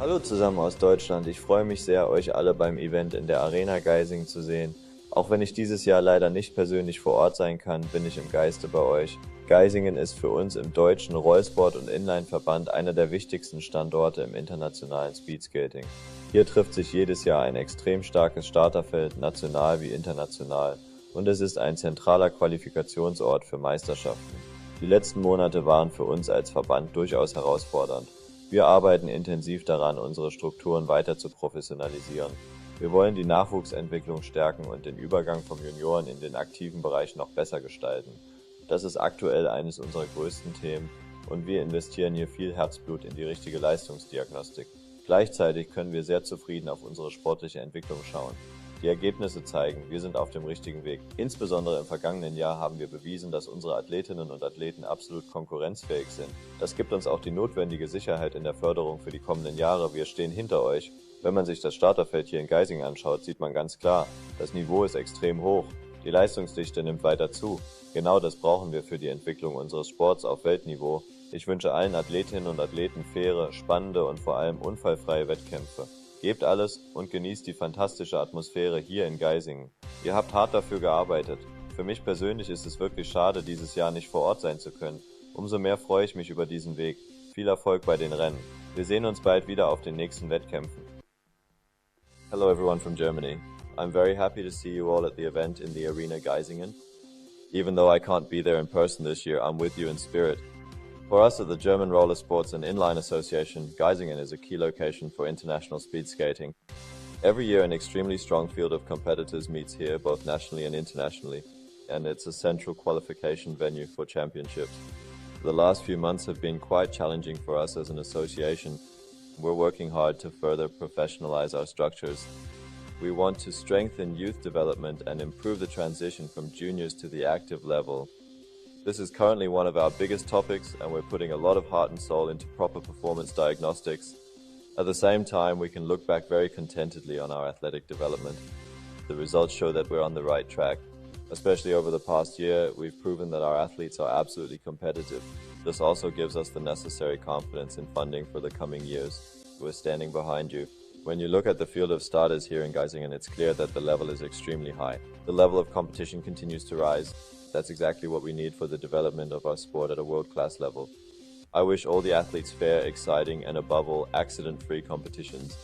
Hallo zusammen aus Deutschland, ich freue mich sehr, euch alle beim Event in der Arena Geisingen zu sehen. Auch wenn ich dieses Jahr leider nicht persönlich vor Ort sein kann, bin ich im Geiste bei euch. Geisingen ist für uns im deutschen Rollsport- und Inlineverband einer der wichtigsten Standorte im internationalen Speedskating. Hier trifft sich jedes Jahr ein extrem starkes Starterfeld, national wie international, und es ist ein zentraler Qualifikationsort für Meisterschaften. Die letzten Monate waren für uns als Verband durchaus herausfordernd. Wir arbeiten intensiv daran, unsere Strukturen weiter zu professionalisieren. Wir wollen die Nachwuchsentwicklung stärken und den Übergang vom Junioren in den aktiven Bereich noch besser gestalten. Das ist aktuell eines unserer größten Themen und wir investieren hier viel Herzblut in die richtige Leistungsdiagnostik. Gleichzeitig können wir sehr zufrieden auf unsere sportliche Entwicklung schauen. Die Ergebnisse zeigen, wir sind auf dem richtigen Weg. Insbesondere im vergangenen Jahr haben wir bewiesen, dass unsere Athletinnen und Athleten absolut konkurrenzfähig sind. Das gibt uns auch die notwendige Sicherheit in der Förderung für die kommenden Jahre. Wir stehen hinter euch. Wenn man sich das Starterfeld hier in Geisingen anschaut, sieht man ganz klar, das Niveau ist extrem hoch. Die Leistungsdichte nimmt weiter zu. Genau das brauchen wir für die Entwicklung unseres Sports auf Weltniveau. Ich wünsche allen Athletinnen und Athleten faire, spannende und vor allem unfallfreie Wettkämpfe. Gebt alles und genießt die fantastische Atmosphäre hier in Geisingen. Ihr habt hart dafür gearbeitet. Für mich persönlich ist es wirklich schade, dieses Jahr nicht vor Ort sein zu können. Umso mehr freue ich mich über diesen Weg. Viel Erfolg bei den Rennen. Wir sehen uns bald wieder auf den nächsten Wettkämpfen. Hello everyone from Germany. I'm very happy to see you all at the event in the Arena Geisingen. Even though I can't be there in person this year, I'm with you in spirit. For us at the German Roller Sports and Inline Association, Geisingen is a key location for international speed skating. Every year an extremely strong field of competitors meets here, both nationally and internationally, and it's a central qualification venue for championships. The last few months have been quite challenging for us as an association. We're working hard to further professionalize our structures. We want to strengthen youth development and improve the transition from juniors to the active level. This is currently one of our biggest topics, and we're putting a lot of heart and soul into proper performance diagnostics. At the same time, we can look back very contentedly on our athletic development. The results show that we're on the right track. Especially over the past year, we've proven that our athletes are absolutely competitive. This also gives us the necessary confidence in funding for the coming years. We're standing behind you. When you look at the field of starters here in Geisingen, it's clear that the level is extremely high. The level of competition continues to rise. That's exactly what we need for the development of our sport at a world-class level. I wish all the athletes fair, exciting, and above all, accident-free competitions.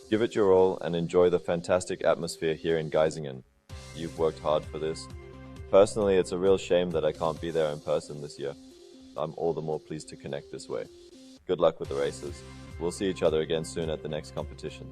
Give it your all and enjoy the fantastic atmosphere here in Geisingen. You've worked hard for this. Personally, it's a real shame that I can't be there in person this year. I'm all the more pleased to connect this way. Good luck with the races. We'll see each other again soon at the next competition.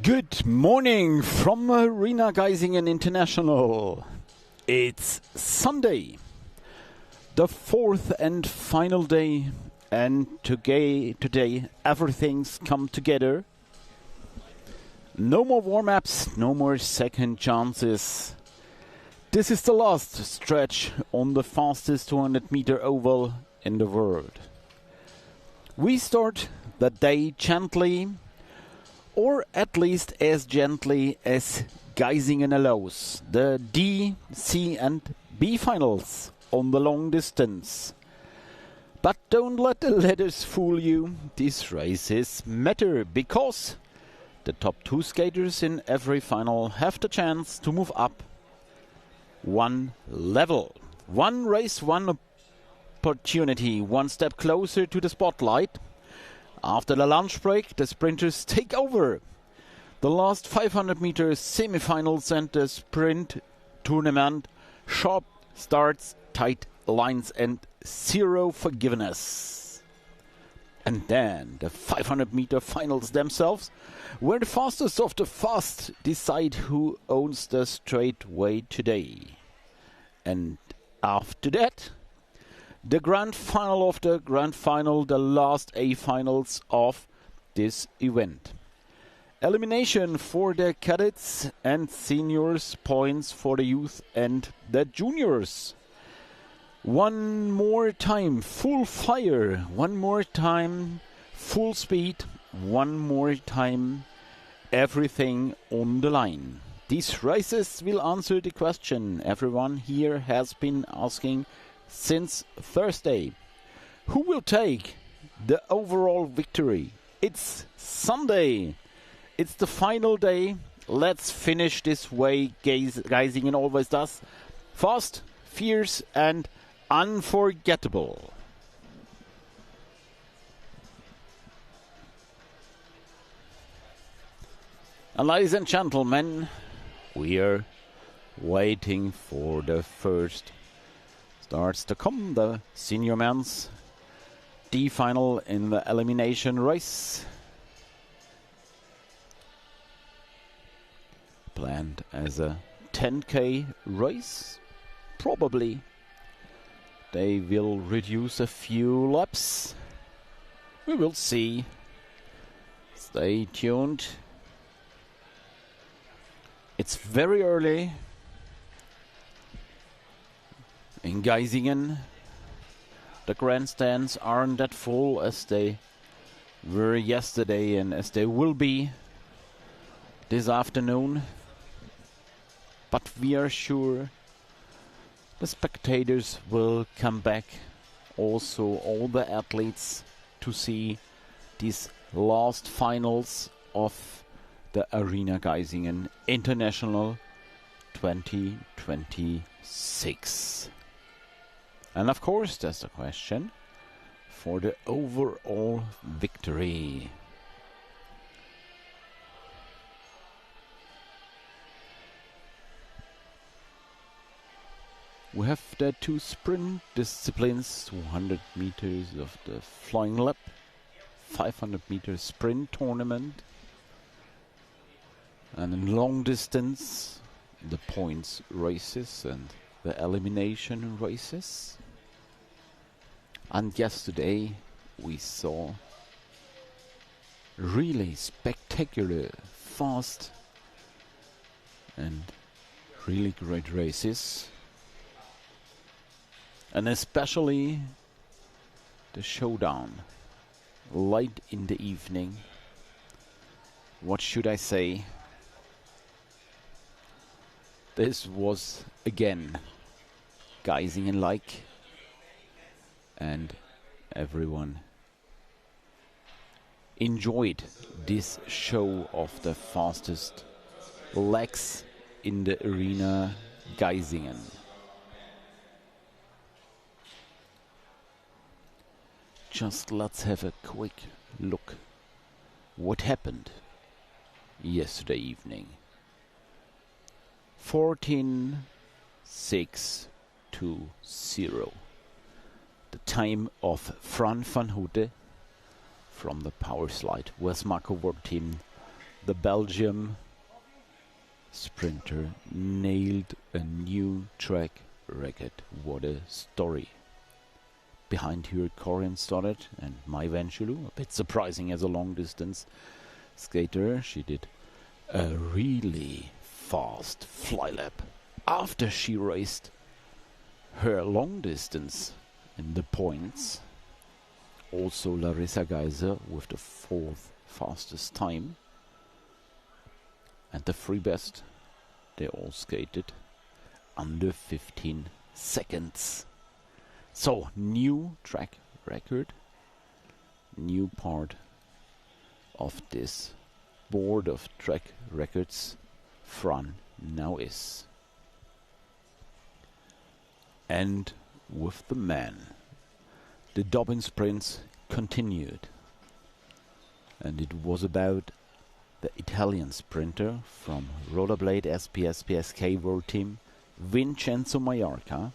Good morning from Arena Geisingen International. It's Sunday, the fourth and final day, and today everything's come together. No more warm-ups, no more second chances. This is the last stretch on the fastest 200-meter oval in the world. We start the day gently, or at least as gently as Geisingen allows. The D, C and B finals on the long distance. But don't let the letters fool you. These races matter because the top two skaters in every final have the chance to move up one level. One race, one opportunity, one step closer to the spotlight. After the lunch break, the sprinters take over. The last 500 meters semifinals and the sprint tournament. Sharp starts, tight lines and zero forgiveness. And then the 500 meter finals themselves, where the fastest of the fast decide who owns the straightaway today. And after that, the grand final of the grand final, the last A finals of this event. Elimination for the cadets and seniors, points for the youth and the juniors. One more time, full fire. One more time, full speed. One more time, everything on the line. These races will answer the question everyone here has been asking since Thursday. Who will take the overall victory? It's Sunday. It's the final day. Let's finish this way Geisingen always does. Fast, fierce and unforgettable. And ladies and gentlemen, we are waiting for the first starts to come, the senior men's D final in the elimination race. Planned as a 10K race. Probably they will reduce a few laps. We will see. Stay tuned. It's very early in Geisingen. The grandstands aren't that full as they were yesterday and as they will be this afternoon. But we are sure the spectators will come back, also all the athletes, to see these last finals of the Arena Geisingen International 2026. And of course, there's the question for the overall victory. We have the two sprint disciplines, 200 meters of the flying lap, 500 meter sprint tournament, and in long distance, the points races and the elimination races. And yesterday we saw really spectacular, fast and really great races. And especially the showdown, late in the evening. What should I say? This was again Geisingen-like, and everyone enjoyed this show of the fastest legs in the Arena Geisingen. Just let's have a quick look what happened yesterday evening. 14.620. The time of Fran van Houte from the power slide. Wes Marco team the Belgium sprinter nailed a new track record. What a story. Behind her, Corinne Stoddard and Mai Vanchulu, a bit surprising as a long distance skater. She did a really fast fly lap after she raced her long distance in the points. Also Larissa Geiser with the 4th fastest time. And the free best, they all skated under 15 seconds. So, new track record, new part of this board of track records Fran now is. And with the men, the Dobbin sprints continued. And it was about the Italian sprinter from Rollerblade SPSPSK World Team, Vincenzo Mallorca,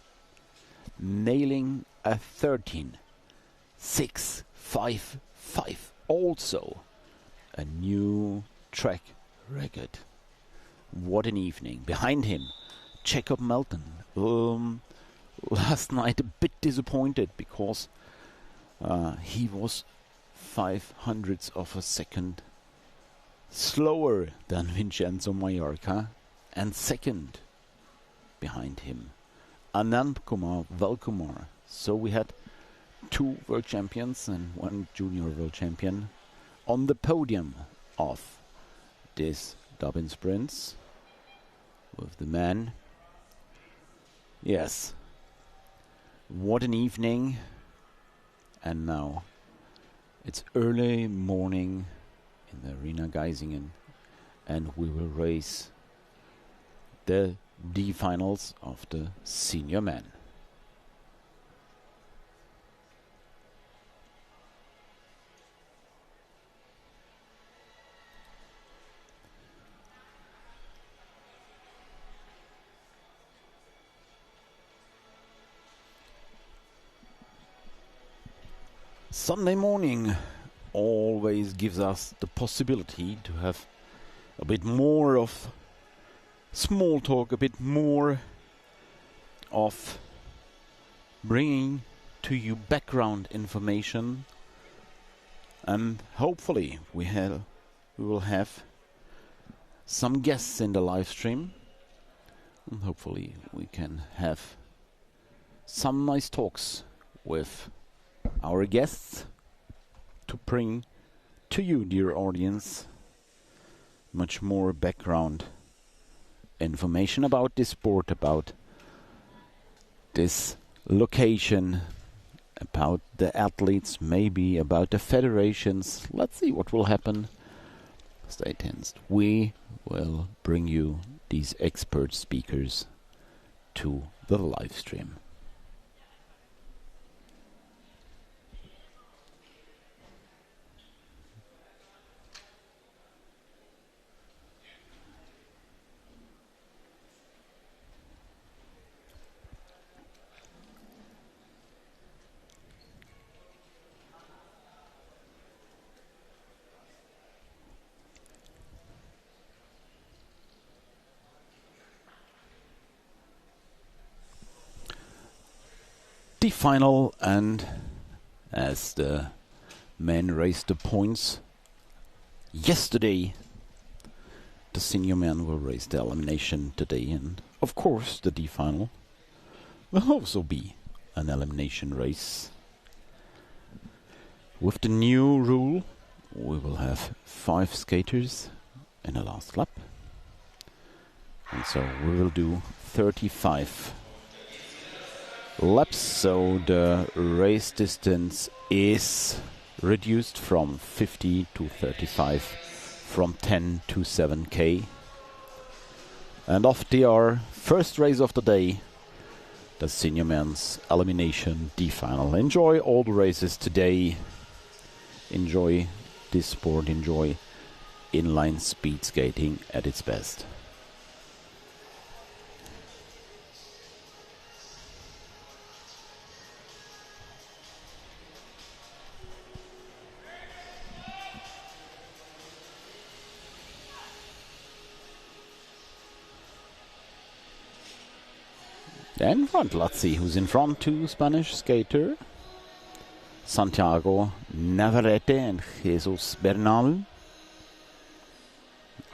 nailing a 13.655. Also a new track record. What an evening. Behind him, Jacob Melton. Last night a bit disappointed because he was 0.05 of a second slower than Vincenzo Mallorca, and second behind him Anand Kumar Valkumar. So we had 2 world champions and 1 junior world champion on the podium of this Dublin sprints with the men. Yes, what an evening. And now it's early morning in the Arena Geisingen, and we will race the D finals of the senior men. Sunday morning always gives us the possibility to have a bit more of small talk, a bit more of bringing to you background information, and hopefully we will have some guests in the live stream, and hopefully we can have some nice talks with our guests to bring to you, dear audience, much more background information about this sport, about this location, about the athletes, maybe about the federations. Let's see what will happen. Stay tense. We will bring you these expert speakers to the live stream. The final, and as the men raised the points yesterday, the senior men will raise the elimination today, and of course the D final will also be an elimination race. With the new rule, we will have 5 skaters in the last lap, and so we will do 35 laps, so the race distance is reduced from 50 to 35, from 10 to 7k. And off to our first race of the day, the senior men's elimination D final. Enjoy all the races today. Enjoy this sport. Enjoy inline speed skating at its best. In front, let's see who's in front. Two Spanish skater, Santiago Navarrete and Jesus Bernal.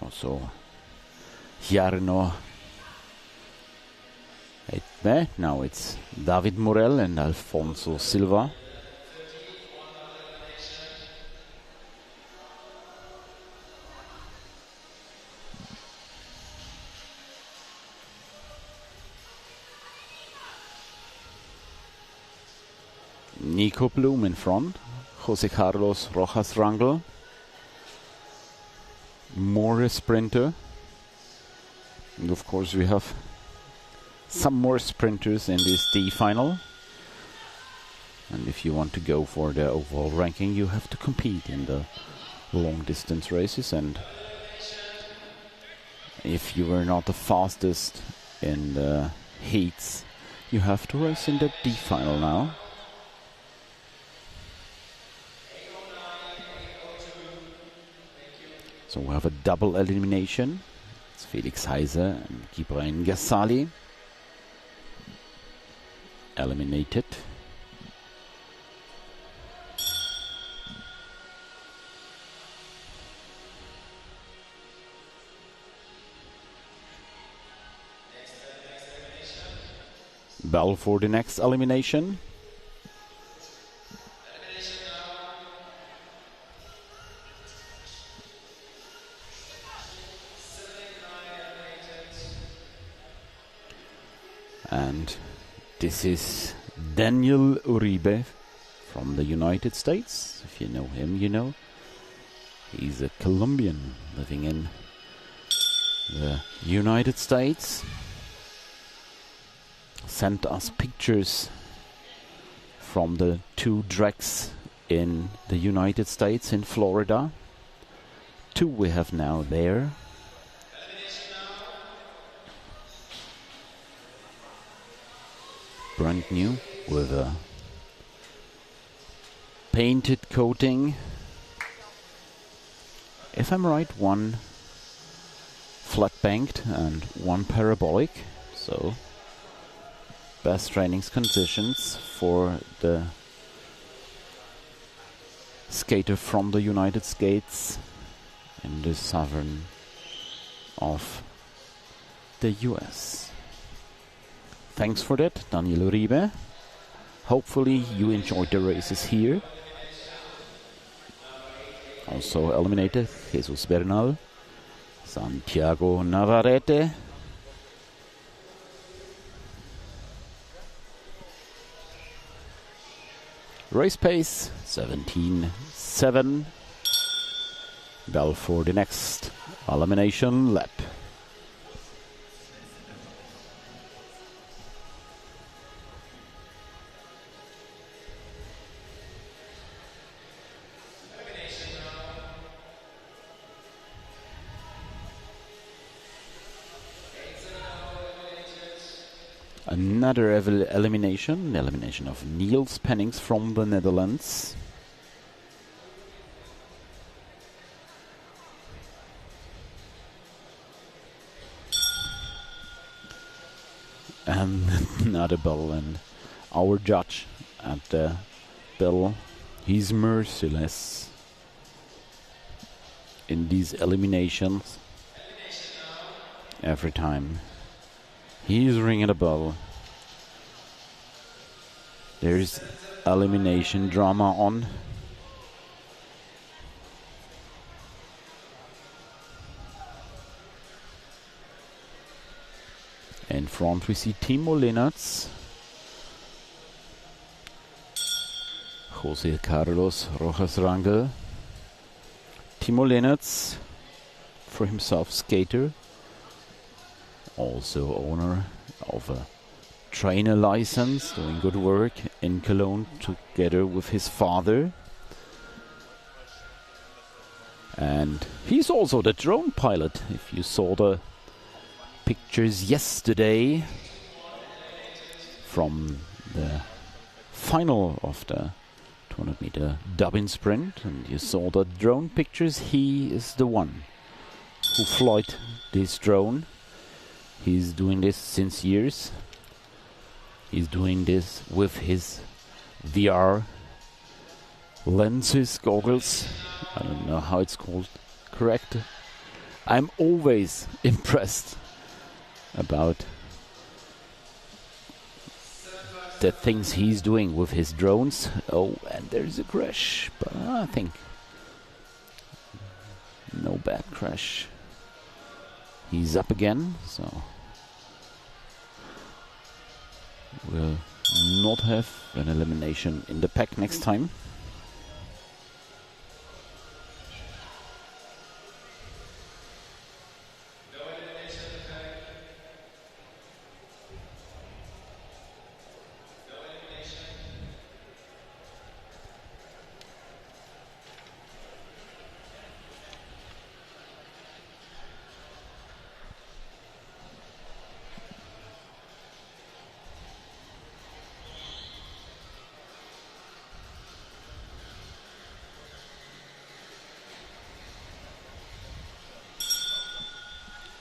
Also Jarno Etme. Now it's David Morel and Alfonso Silva. Nico Blum in front, Jose Carlos Rojas Rangel, more sprinter, and of course we have some more sprinters in this D final, and if you want to go for the overall ranking you have to compete in the long distance races, and if you were not the fastest in the heats you have to race in the D final now. So we have a double elimination. It's Felix Heise and Gibrain Gassali eliminated. Bell for the next elimination. And this is Daniel Uribe from the United States. If you know him, you know. He's a Colombian living in the United States. Sent us pictures from the two tracks in the United States, in Florida. Two we have now there. Brand new with a painted coating. If I'm right, one flat banked and one parabolic. So best training conditions for the skater from the United States in the southern of the US. Thanks for that, Daniel Uribe. Hopefully you enjoyed the races here. Also eliminated Jesus Bernal, Santiago Navarrete, race pace 17.7. Bell for the next elimination lap. Another elimination, the elimination of Niels Pennings from the Netherlands. And another bell, and our judge at the bell, he's merciless in these eliminations. Every time he's ringing a bell, there's elimination drama on. In front we see Timo Lennartz, Jose Carlos Rojas Rangel. Timo Lennartz, for himself skater, also owner of a trainer license, doing good work in Cologne together with his father. And he's also the drone pilot. If you saw the pictures yesterday from the final of the 200 meter Dublin sprint, and you saw the drone pictures, he is the one who flight this drone. He's doing this since years. He's doing this with his VR lenses, goggles. I don't know how it's called correct. I'm always impressed about the things he's doing with his drones. Oh, and there's a crash, but I think no bad crash. He's up again, so we'll not have an elimination in the pack next time.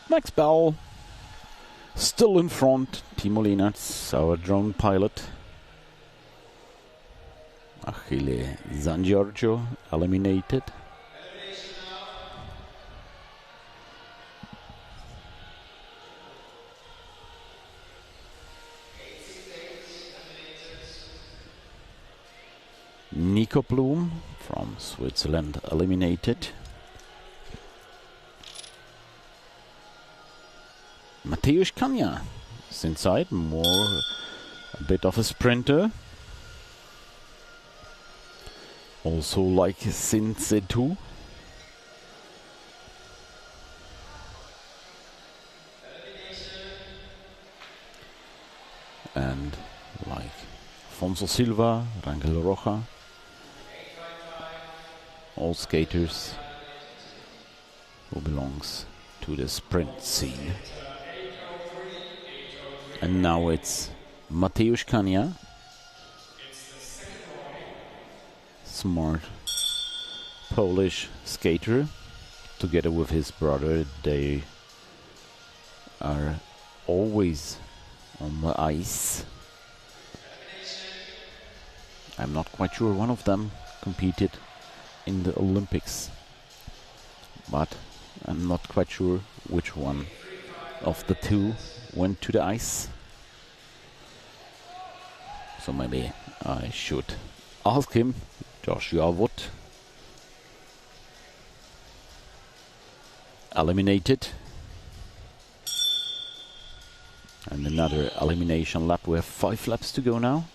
Max Bell still in front. Timo Leenertz, our drone pilot. Achille San Giorgio eliminated. Nico Blum from Switzerland eliminated. Mateusz Kania is inside, a bit of a sprinter. Also like Sinsetu. And like Afonso Silva, Rangel Roja. All skaters who belongs to the sprint scene. And now it's Mateusz Kania. Smart Polish skater. Together with his brother, they are always on the ice. I'm not quite sure one of them competed in the Olympics, but I'm not quite sure which one of the two went to the ice. So maybe I should ask him. Joshua Wood eliminated. And another elimination lap. We have 5 laps to go now.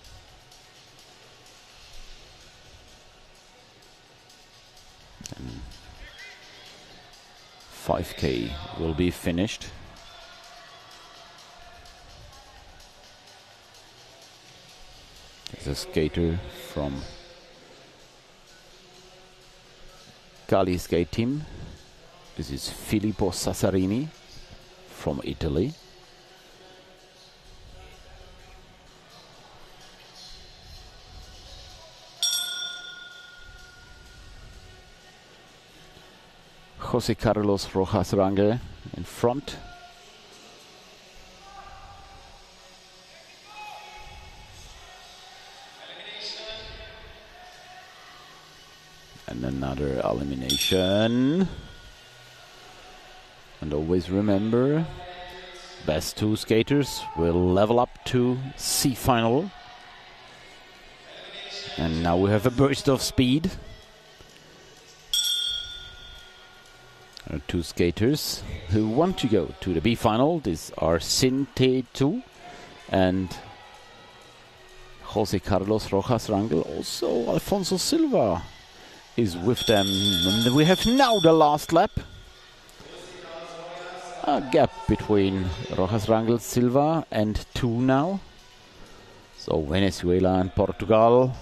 And 5K will be finished. There's a skater from Cali skate team. This is Filippo Sassarini from Italy. Jose Carlos Rojas Rangel in front. And another elimination. And always remember, best 2 skaters will level up to C final. And now we have a burst of speed. 2 skaters who want to go to the B final. These are Sinsetu and Jose Carlos Rojas Rangel. Also Alfonso Silva is with them. And we have now the last lap. A gap between Rojas Rangel Silva and 2 now. So Venezuela and Portugal.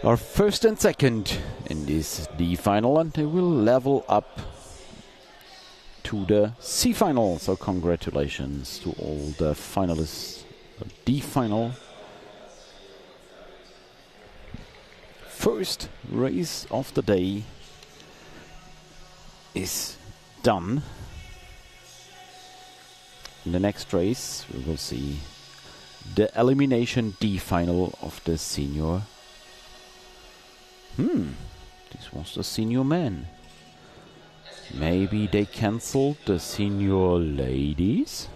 Are first and second in this D final, and they will level up to the C final. So congratulations to all the finalists of D final. First race of the day is done. In the next race, we will see the Elimination D final of the senior. This was the senior man. Maybe they cancelled the senior ladies?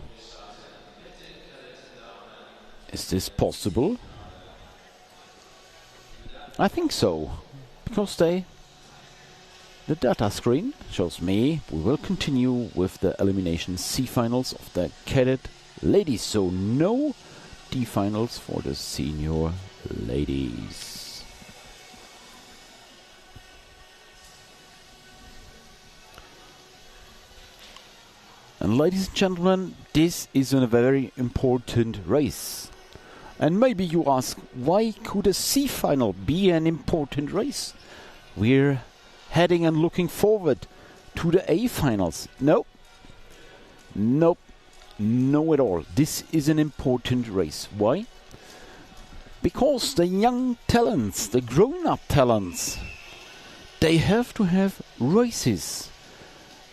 Is this possible? I think so, because the data screen shows me we will continue with the Elimination C finals of the Cadet ladies, so no D finals for the senior ladies. And ladies and gentlemen, this is a very important race. And maybe you ask, why could a C final be an important race? We're heading and looking forward to the A finals. Nope, no at all. This is an important race. Why? Because the young talents, the grown-up talents, they have to have races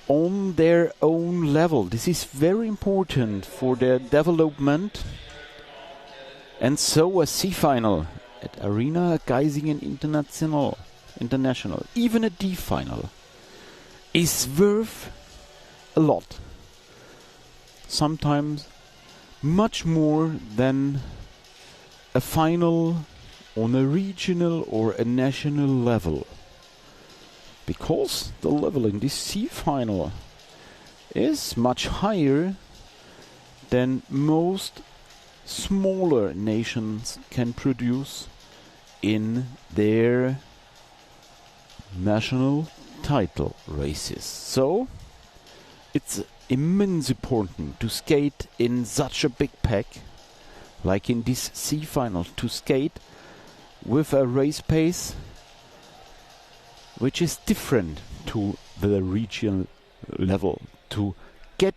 on their own level. This is very important for their development. And so a C final at Arena Geisingen International, even a D final, is worth a lot. Sometimes much more than a final on a regional or a national level. Because the level in this C final is much higher than most smaller nations can produce in their national title races. So it's immense important to skate in such a big pack, like in this C final, to skate with a race pace which is different to the regional level, to get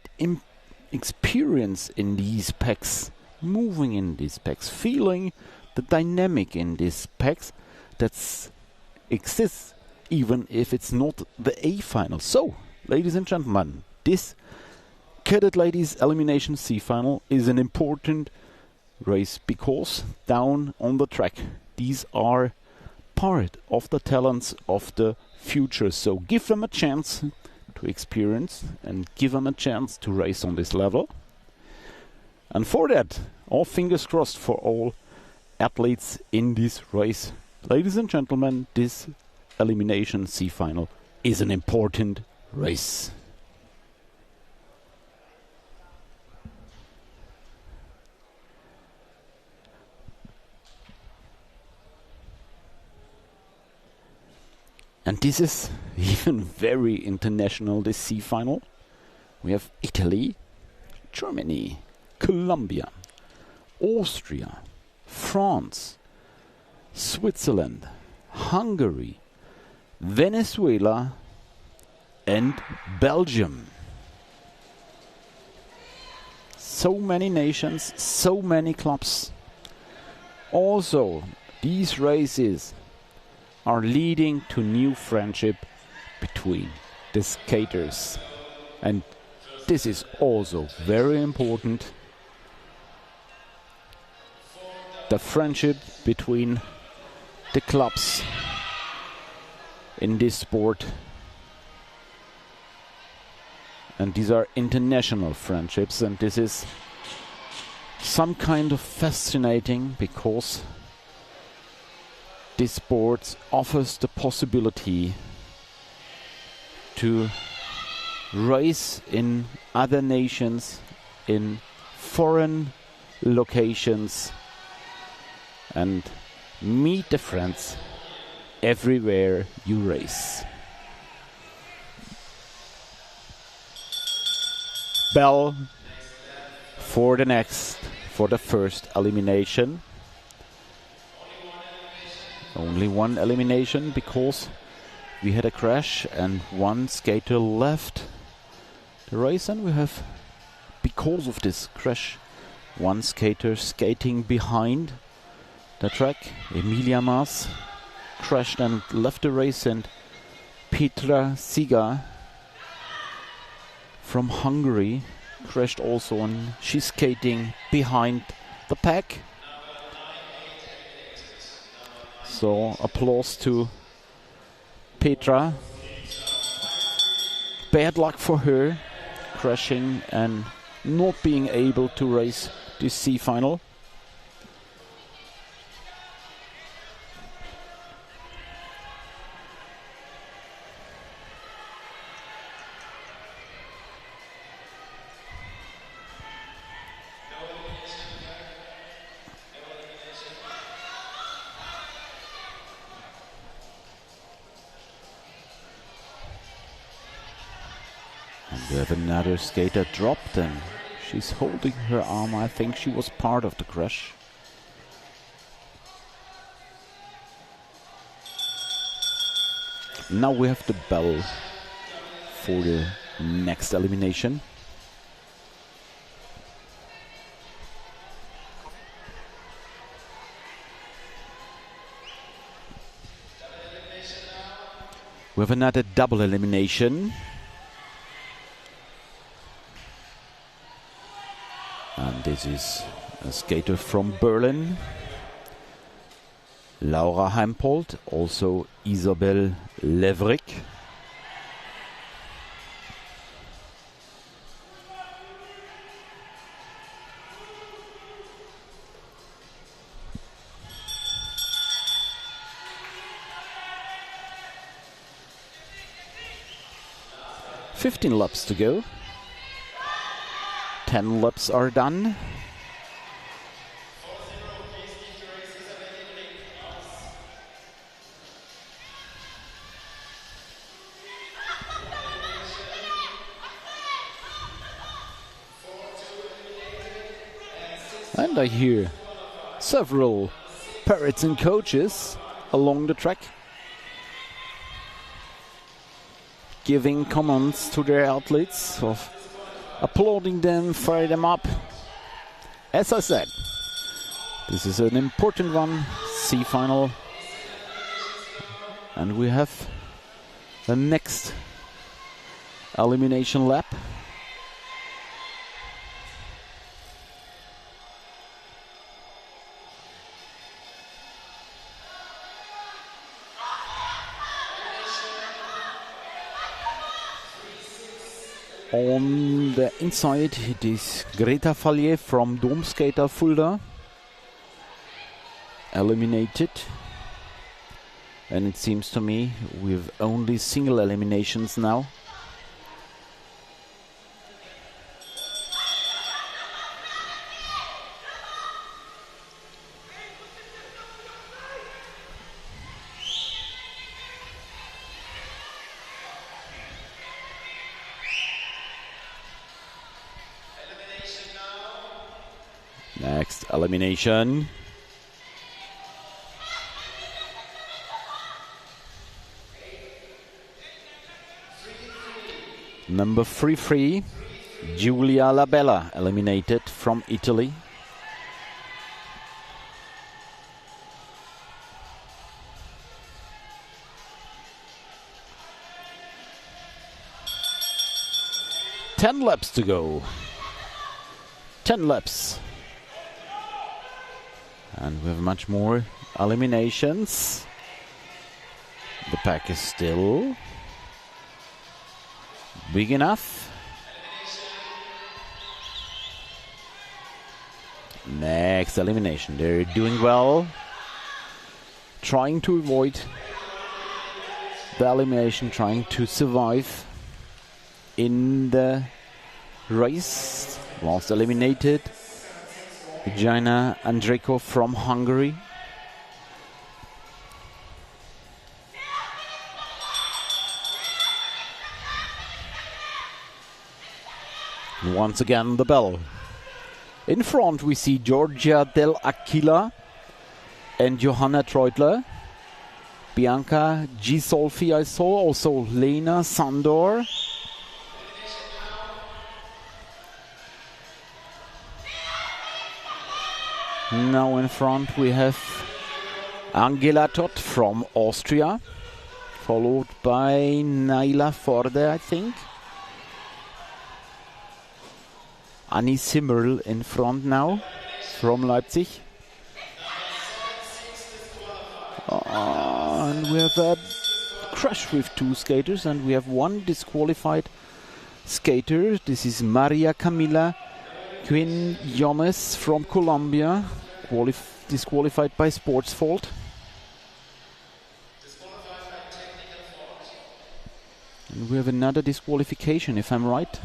experience in these packs, moving in these packs, feeling the dynamic in these packs that exists, even if it's not the A final. So, ladies and gentlemen, this Cadet Ladies Elimination C final is an important race because down on the track, these are part of the talents of the future. So give them a chance to experience and give them a chance to race on this level. And for that, all fingers crossed for all athletes in this race. Ladies and gentlemen, this Elimination C final is an important race. And this is even very international, this C final. We have Italy, Germany, Colombia, Austria, France, Switzerland, Hungary, Venezuela and Belgium. So many nations, so many clubs. Also, these races are leading to new friendship between the skaters. And this is also very important. The friendship between the clubs in this sport. And these are international friendships, and this is some kind of fascinating because this sport offers the possibility to race in other nations, in foreign locations, and meet the friends everywhere you race. Bell for the first elimination. Only one elimination because we had a crash and one skater left the race, and we have, because of this crash, one skater skating behind the track. Emilia Maas crashed and left the race, and Petra Siga from Hungary crashed also, and she's skating behind the pack. So applause to Petra. Bad luck for her, crashing and not being able to race this C final. We have another skater dropped, and she's holding her arm. I think she was part of the crash. Now we have the bell for the next elimination. We have another double elimination. And this is a skater from Berlin, Laura Heimpold, also Isabel Levrick. "15 laps to go. 10 laps are done. And I hear several parrots and coaches along the track giving comments to their athletes, of applauding them, fire them up. As I said, this is an important one, C final, and we have the next elimination lap. On the inside, it is Greta Fallier from Domskater Fulda, eliminated. And it seems to me we've only single eliminations now. Next elimination. Number 33, Giulia Labella, eliminated from Italy. Ten laps to go. 10 laps. And we have much more eliminations. The pack is still big enough. Next elimination. They're doing well, trying to avoid the elimination, trying to survive in the race. Last eliminated, Jana Andreko from Hungary. Once again the bell. In front we see Georgia Del Aquila and Johanna Treutler. Bianca Gisolfi I saw, also Lena Sandor. Now in front we have Angela Todt from Austria, followed by Naila Forde, I think. Annie Simmerl in front now from Leipzig. And we have a crash with two skaters, and we have one disqualified skater. This is Maria Camila Quinones from Colombia, disqualified by sports fault. And we have another disqualification, if I'm right.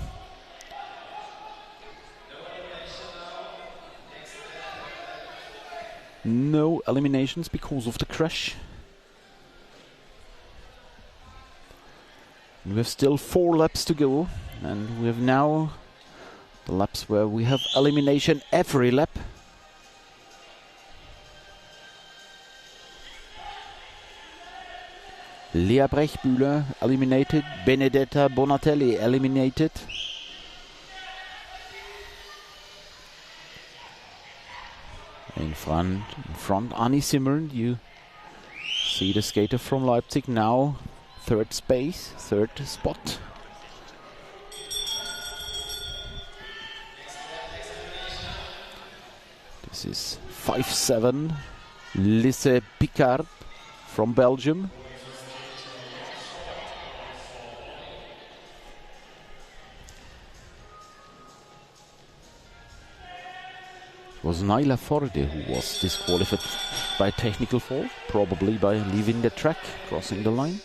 No eliminations because of the crash. And we have still 4 laps to go, and we have now the laps where we have elimination every lap. Lea Brechbühler eliminated, Benedetta Bonatelli eliminated. In front, Annie Simmerl. You see the skater from Leipzig now, third spot. This is 5'7", Lise Picard from Belgium. It was Naila Forde who was disqualified by technical fault, probably by leaving the track, crossing the line.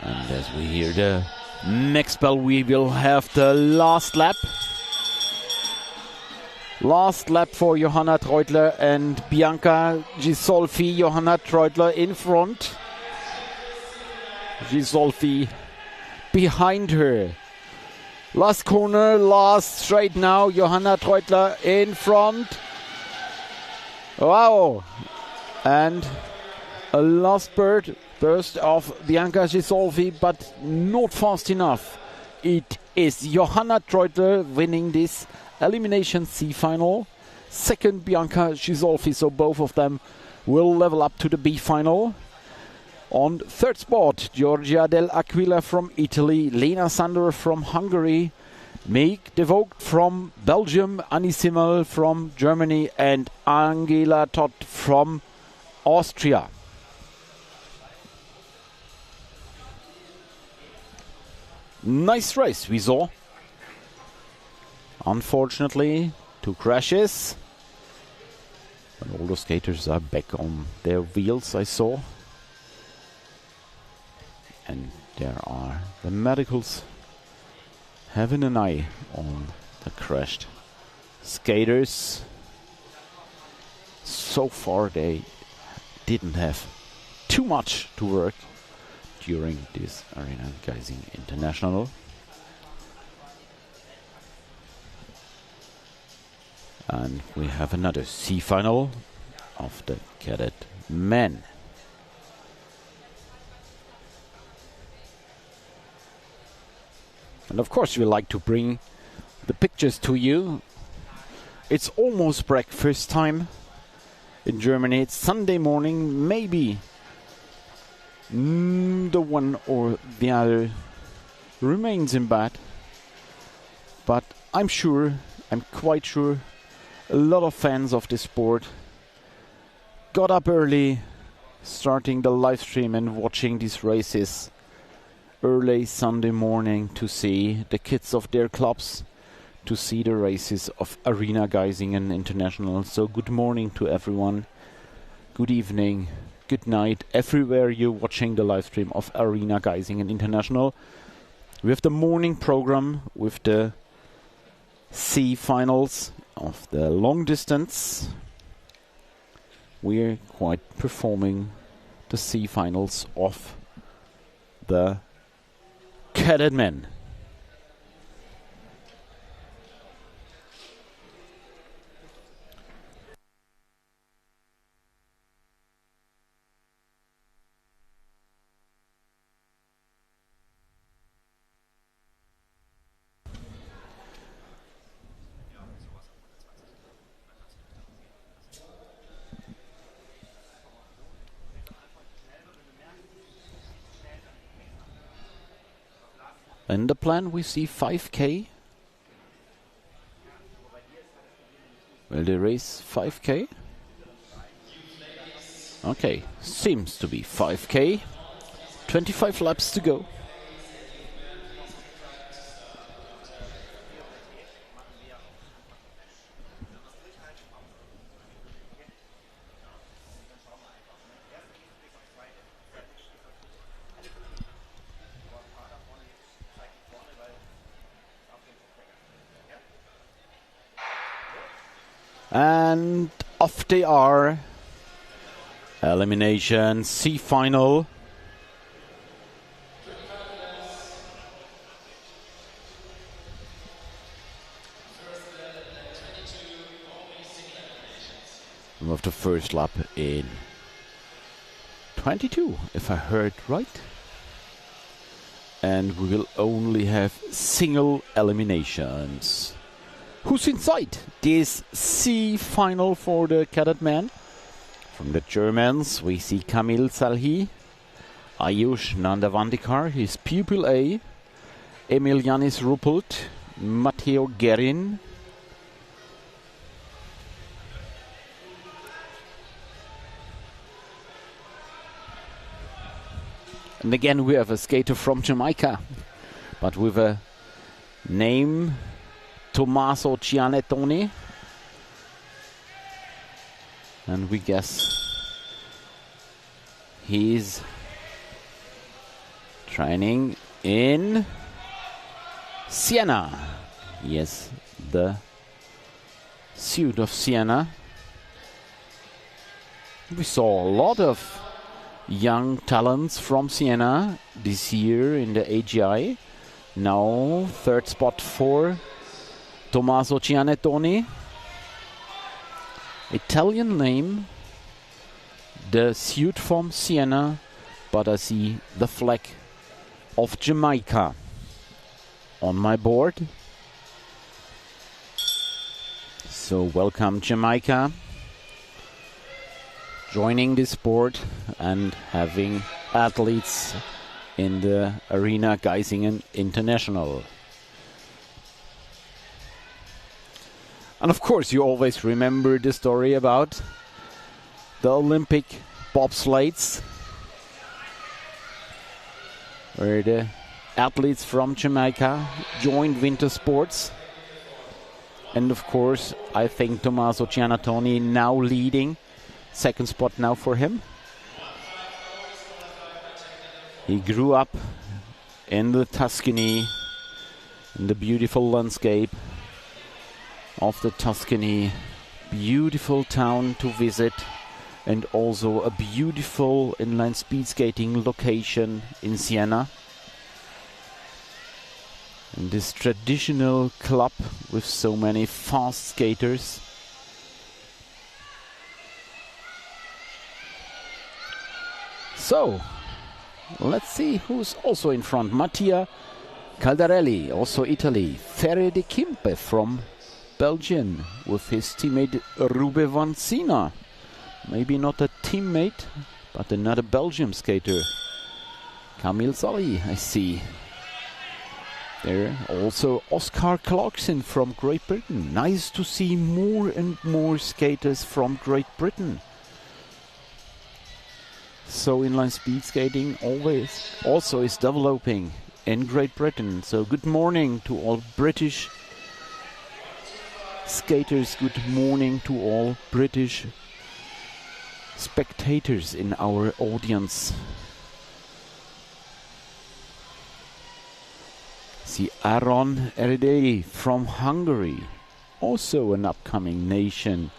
And as we hear the next bell, we will have the last lap. Last lap for Johanna Treutler and Bianca Gisolfi. Johanna Treutler in front. Gisolfi behind her. Last corner, last straight now. Johanna Treutler in front. Wow! And a last burst of Bianca Gisolfi, but not fast enough. It is Johanna Treutler winning this Elimination C final. Second, Bianca Gisolfi, so both of them will level up to the B final. On third spot, Giorgia Del Aquila from Italy, Lena Sander from Hungary, Meik de Vogt from Belgium, Annie Simmerl from Germany, and Angela Todd from Austria. Nice race we saw. Unfortunately, 2 crashes. And all the skaters are back on their wheels, I saw. And there are the medicals having an eye on the crashed skaters. So far they didn't have too much to work during this Arena Geising International. And we have another C final of the Cadet Men. And of course we like to bring the pictures to you. It's almost breakfast time in Germany. It's Sunday morning. Maybe the one or the other remains in bed. But I'm quite sure a lot of fans of this sport got up early, starting the live stream and watching these races early Sunday morning to see the kids of their clubs, to see the races of Arena Geisingen International. So good morning to everyone, good evening, good night, everywhere you're watching the live stream of Arena Geisingen International. We have the morning program with the C finals of the long distance. We're quite performing the C finals of the Cadet Men. In the plan we see 5K. Will they race 5K? Okay, seems to be 5K. 25 laps to go. And off they are. Elimination C final. Of the first lap in 22, if I heard right. And we will only have single eliminations. Who's inside this C final for the Cadet men? From the Germans, we see Kamil Salhi, Ayush Nandavandikar, his pupil A, Emilianis Ruppelt, Matteo Guerin, and again we have a skater from Jamaica, but with a name Tommaso Cianettoni. And we guess he's training in Siena. Yes, the suit of Siena. We saw a lot of young talents from Siena this year in the AGI. Now third spot for Tommaso Cianettoni. Italian name, the suit from Siena, but I see the flag of Jamaica on my board. So welcome Jamaica, joining this sport and having athletes in the Arena Geisingen International. And of course you always remember the story about the Olympic bobsleds, where the athletes from Jamaica joined winter sports. And of course I think Tommaso Cianettoni now leading. Second spot now for him. He grew up in the Tuscany, in the beautiful landscape of the Tuscany. Beautiful town to visit, and also a beautiful inline speed skating location in Siena. And this traditional club with so many fast skaters. So, let's see who's also in front. Mattia Caldarelli, also Italy. Ferre de Kimpe from Belgium with his teammate Rube van Sina. Maybe not a teammate, but another Belgium skater. Kamil Salhi, I see. There also Oscar Clarkson from Great Britain. Nice to see more and more skaters from Great Britain. So inline speed skating always also is developing in Great Britain. So good morning to all British skaters, good morning to all British spectators in our audience. See Aron Erdei from Hungary, also an upcoming nation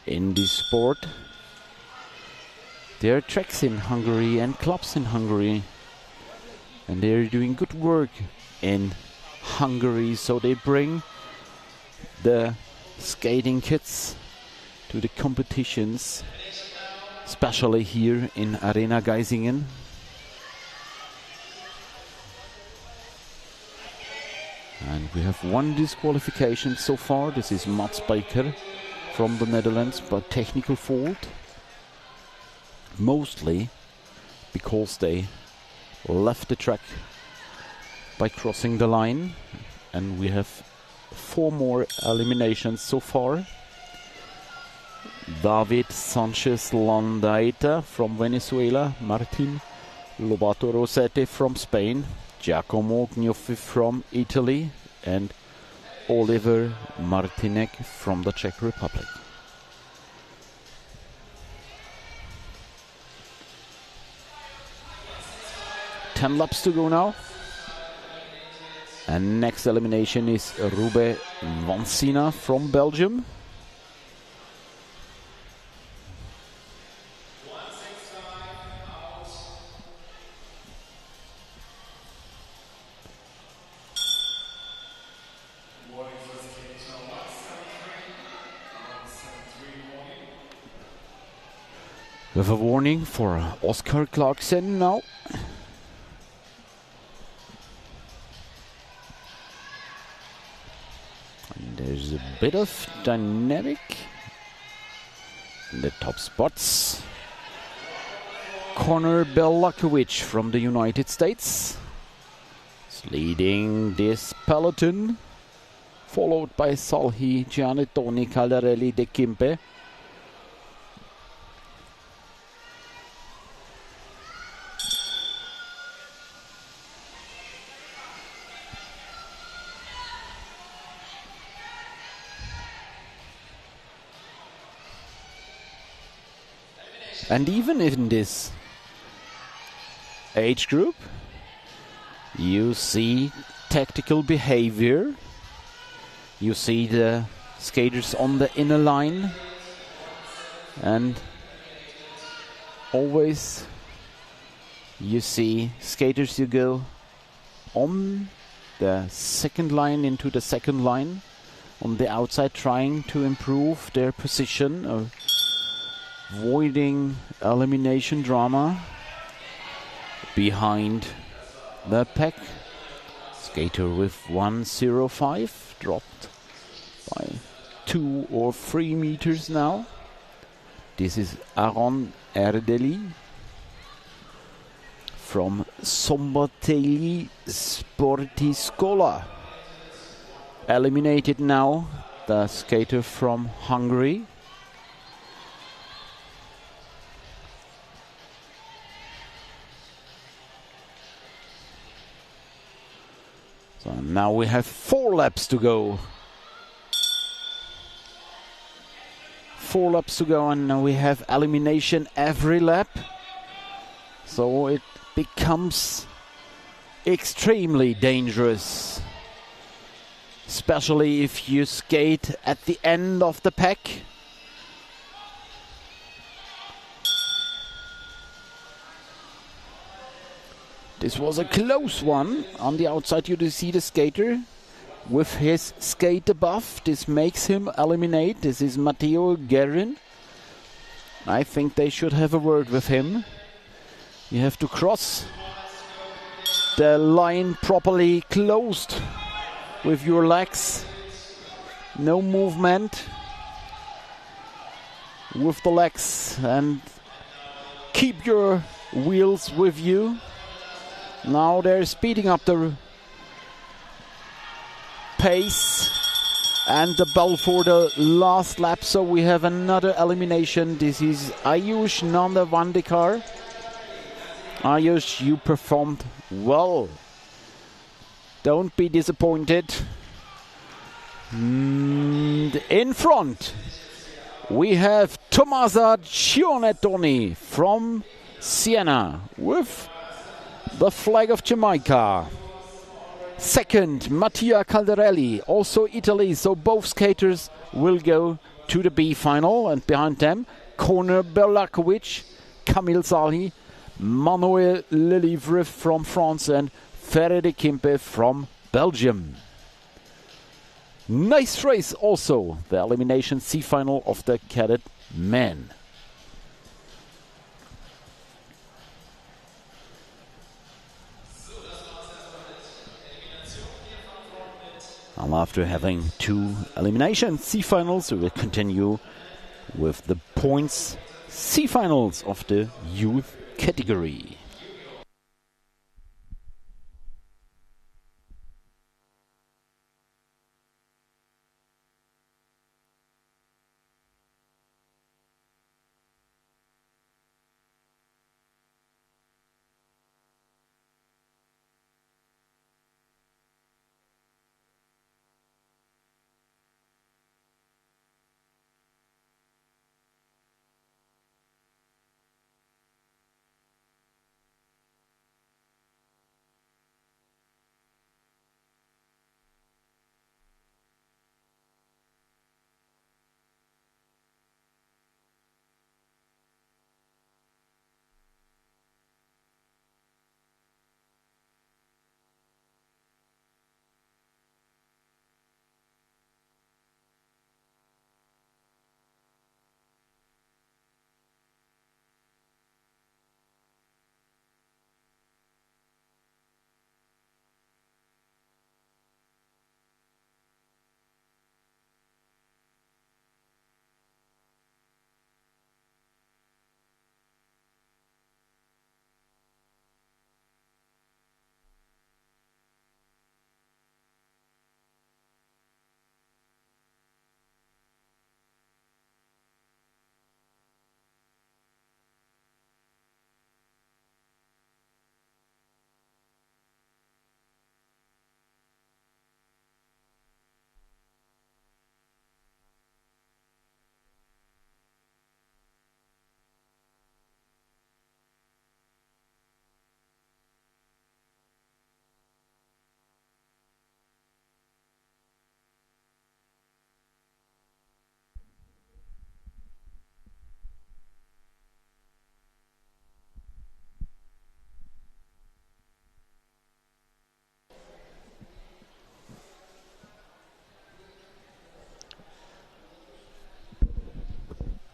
in this sport. There are tracks in Hungary and clubs in Hungary, and they're doing good work in Hungary, so they bring the skating kits to the competitions, especially here in Arena Geisingen. And we have one disqualification so far. This is Mats Baker from the Netherlands, but technical fault. Mostly because they left the track by crossing the line, and we have 4 more eliminations so far. David Sanchez Landaeta from Venezuela, Martin Lobato Rossetti from Spain, Giacomo Gnuffi from Italy, and Oliver Martinek from the Czech Republic. Ten laps to go now. And next elimination is Rube Vansina from Belgium. We have a warning for Oscar Clarkson now. And there's a bit of dynamic in the top spots. Connor Belakovic from the United States is leading this peloton, followed by Salhi Giannettoni Caldarelli de Quimpe. And even in this age group, you see tactical behavior. You see the skaters on the inner line, and always you see skaters who go on the second line into the second line on the outside, trying to improve their position or avoiding elimination drama. Behind the pack, skater with 1:05 dropped by 2 or 3 meters now. This is Aaron Erdeli from Sombateli Sportiskola. Eliminated now, the skater from Hungary. So now we have 4 laps to go. 4 laps to go, and now we have elimination every lap. So it becomes extremely dangerous, especially if you skate at the end of the pack. This was a close one. On the outside you do see the skater with his skate above. This makes him eliminate. This is Matteo Guerin. I think they should have a word with him. You have to cross the line properly closed with your legs. No movement with the legs, and keep your wheels with you. Now they're speeding up the pace and the bell for the last lap. So we have another elimination. This is Ayush Nanda Vandekar. Ayush, you performed well. Don't be disappointed. And in front we have Tomasa Giannettoni from Siena with the flag of Jamaica. Second, Mattia Caldarelli, also Italy. So both skaters will go to the B final. And behind them, Connor Belakovic, Camille Salhi, Manuel Lelivre from France, and Ferre de Quimpe from Belgium. Nice race also, the elimination C final of the Cadet men. And after having 2 elimination C finals, we will continue with the points C finals of the youth category.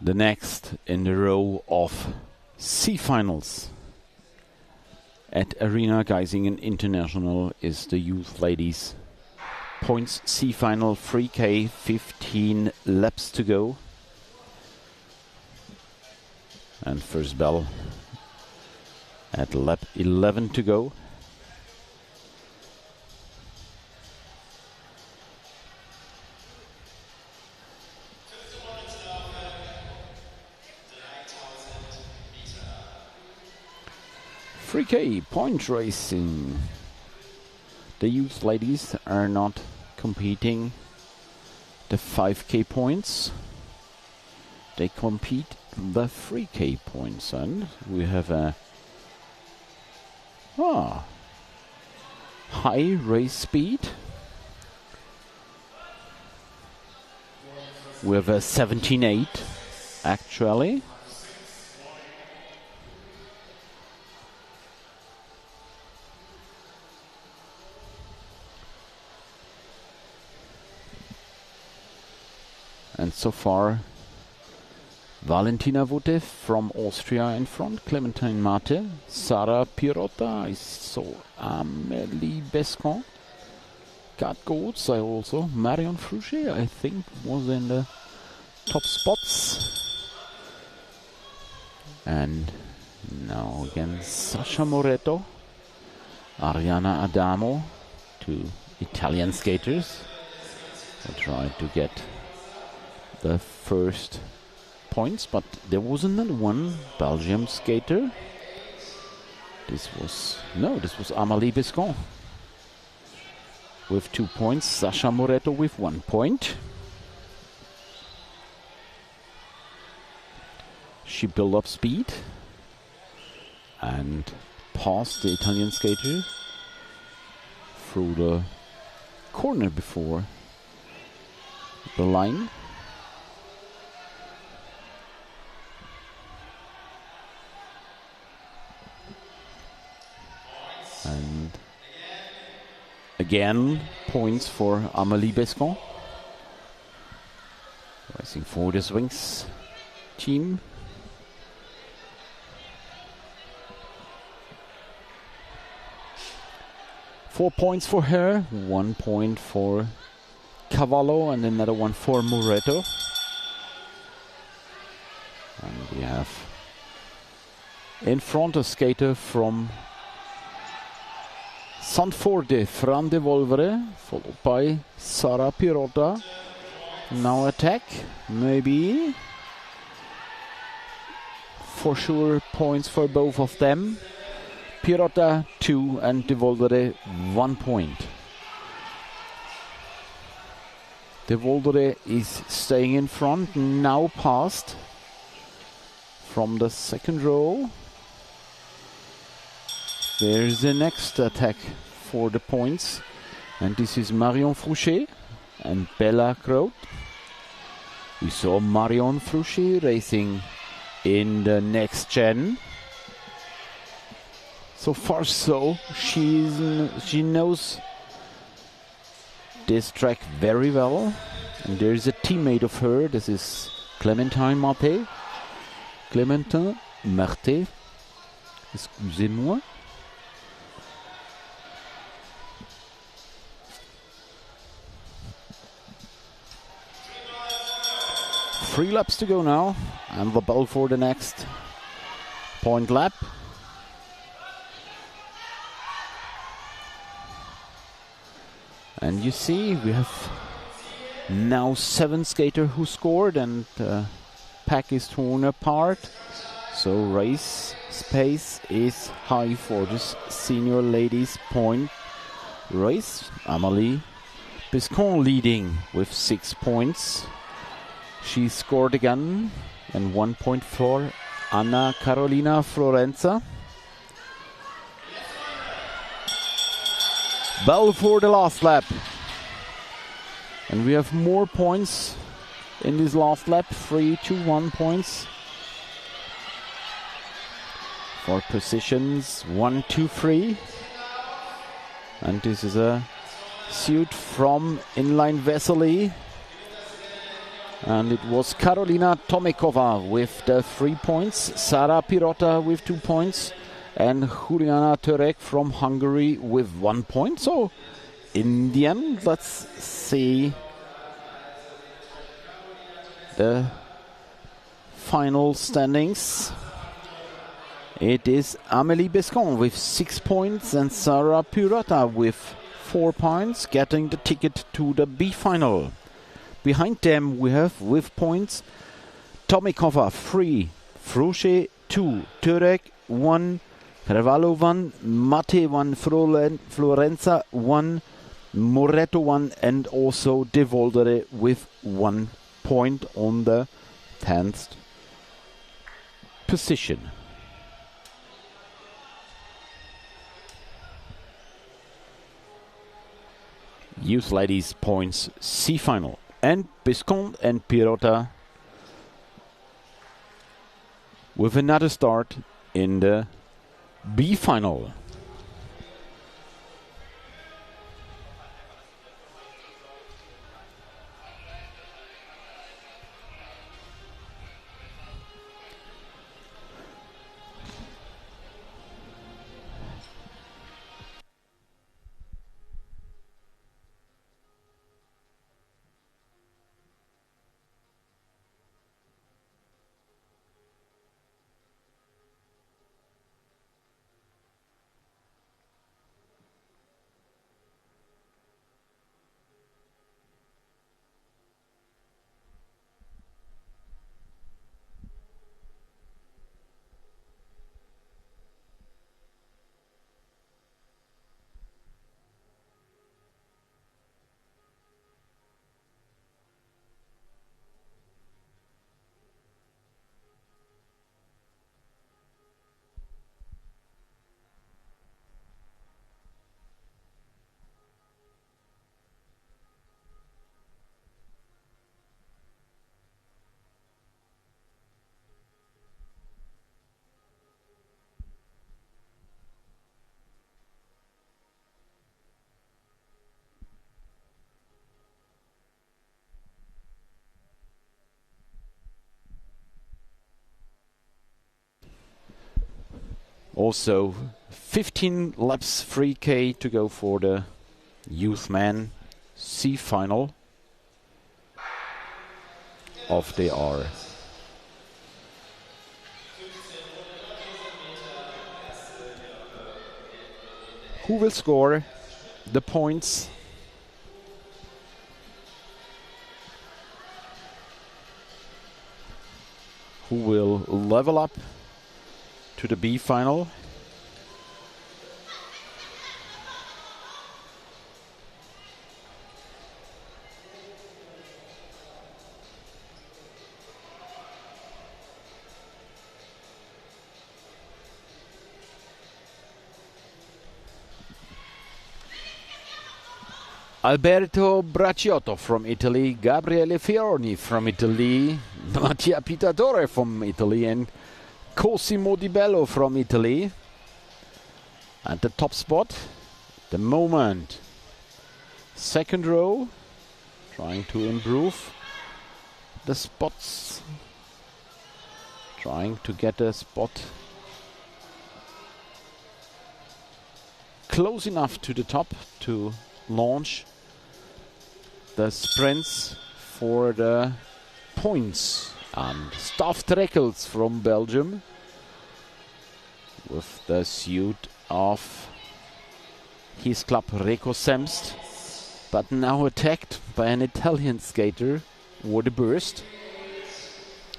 The next in the row of C-finals at Arena Geisingen International is the youth ladies. Points C-final 3K, 15 laps to go. And first bell at lap 11 to go. .3K point racing. The youth ladies are not competing the 5K points. They compete the 3K points, and we have a high race speed. We have a 17.8 actually. And so far, Valentina Wutte from Austria in front, Clementine Mate, Sara Pirotta, I saw Amélie Bescon, Kat Goetz, I also, Marion Frouchet, I think, was in the top spots. And now again, Sasha Moretto, Ariana Adamo, two Italian skaters. I tried to get the first points, but there was another one, Belgium skater. This was Amélie Bescon with 2 points, Sasha Moretto with 1 point. She built up speed and passed the Italian skater through the corner before the line. And again, points for Amélie Bescon, racing for the Swings team. Four points for her, 1 point for Cavallo, and another one for Moretto. And we have in front a skater from Sandforde, Fran de Volvere, followed by Sara Pirotta. Now attack, maybe. For sure, points for both of them. Pirotta 2 and de Volvere 1 point. De Volvere is staying in front, now passed from the second row. There's the next attack for the points, and this is Marion Frouchet and Bella Croat. We saw Marion Frouchet racing in the next gen. So far, so she knows this track very well. And there's a teammate of her. This is Clementine Mate. Clementine Mate. Excusez-moi. 3 laps to go now, and the bell for the next point lap. And you see, we have now 7 skaters who scored, and pack is torn apart. So race pace is high for this senior ladies point race. Amélie Bescon leading with 6 points. She scored again, and 1 point for Anna Carolina Florenza. Bell for the last lap. And we have more points in this last lap. 3 to 1 points for positions 1, 2, 3. And this is a suit from Inline Vesely. And it was Karolina Tomekova with the 3 points, Sara Pirota with 2 points, and Juliana Turek from Hungary with 1 point. So in the end, let's see the final standings. It is Amélie Bescon with 6 points and Sara Pirota with 4 points, getting the ticket to the B final. Behind them we have with points Tomikova 3, Froche 2, Turek 1, Carvalho 1, Mate 1, Florenza 1, Moretto 1, and also De Voldere with 1 point on the 10th position. Youth Ladies Points C final. And Bescon and Pirota with another start in the B final. Also 15 laps 3K to go for the Youth Man C final of the R. Who will score the points? Who will level up to the B final? Alberto Bracciotto from Italy, Gabriele Fiorni from Italy, Mattia Pitatore from Italy, and Cosimo Di Bello from Italy. At the top spot, the moment. Second row, trying to improve the spots, trying to get a spot close enough to the top to launch the sprints for the points. And Staff Trekkels from Belgium with the suit of his club Reco Semst, but now attacked by an Italian skater, Wode Burst.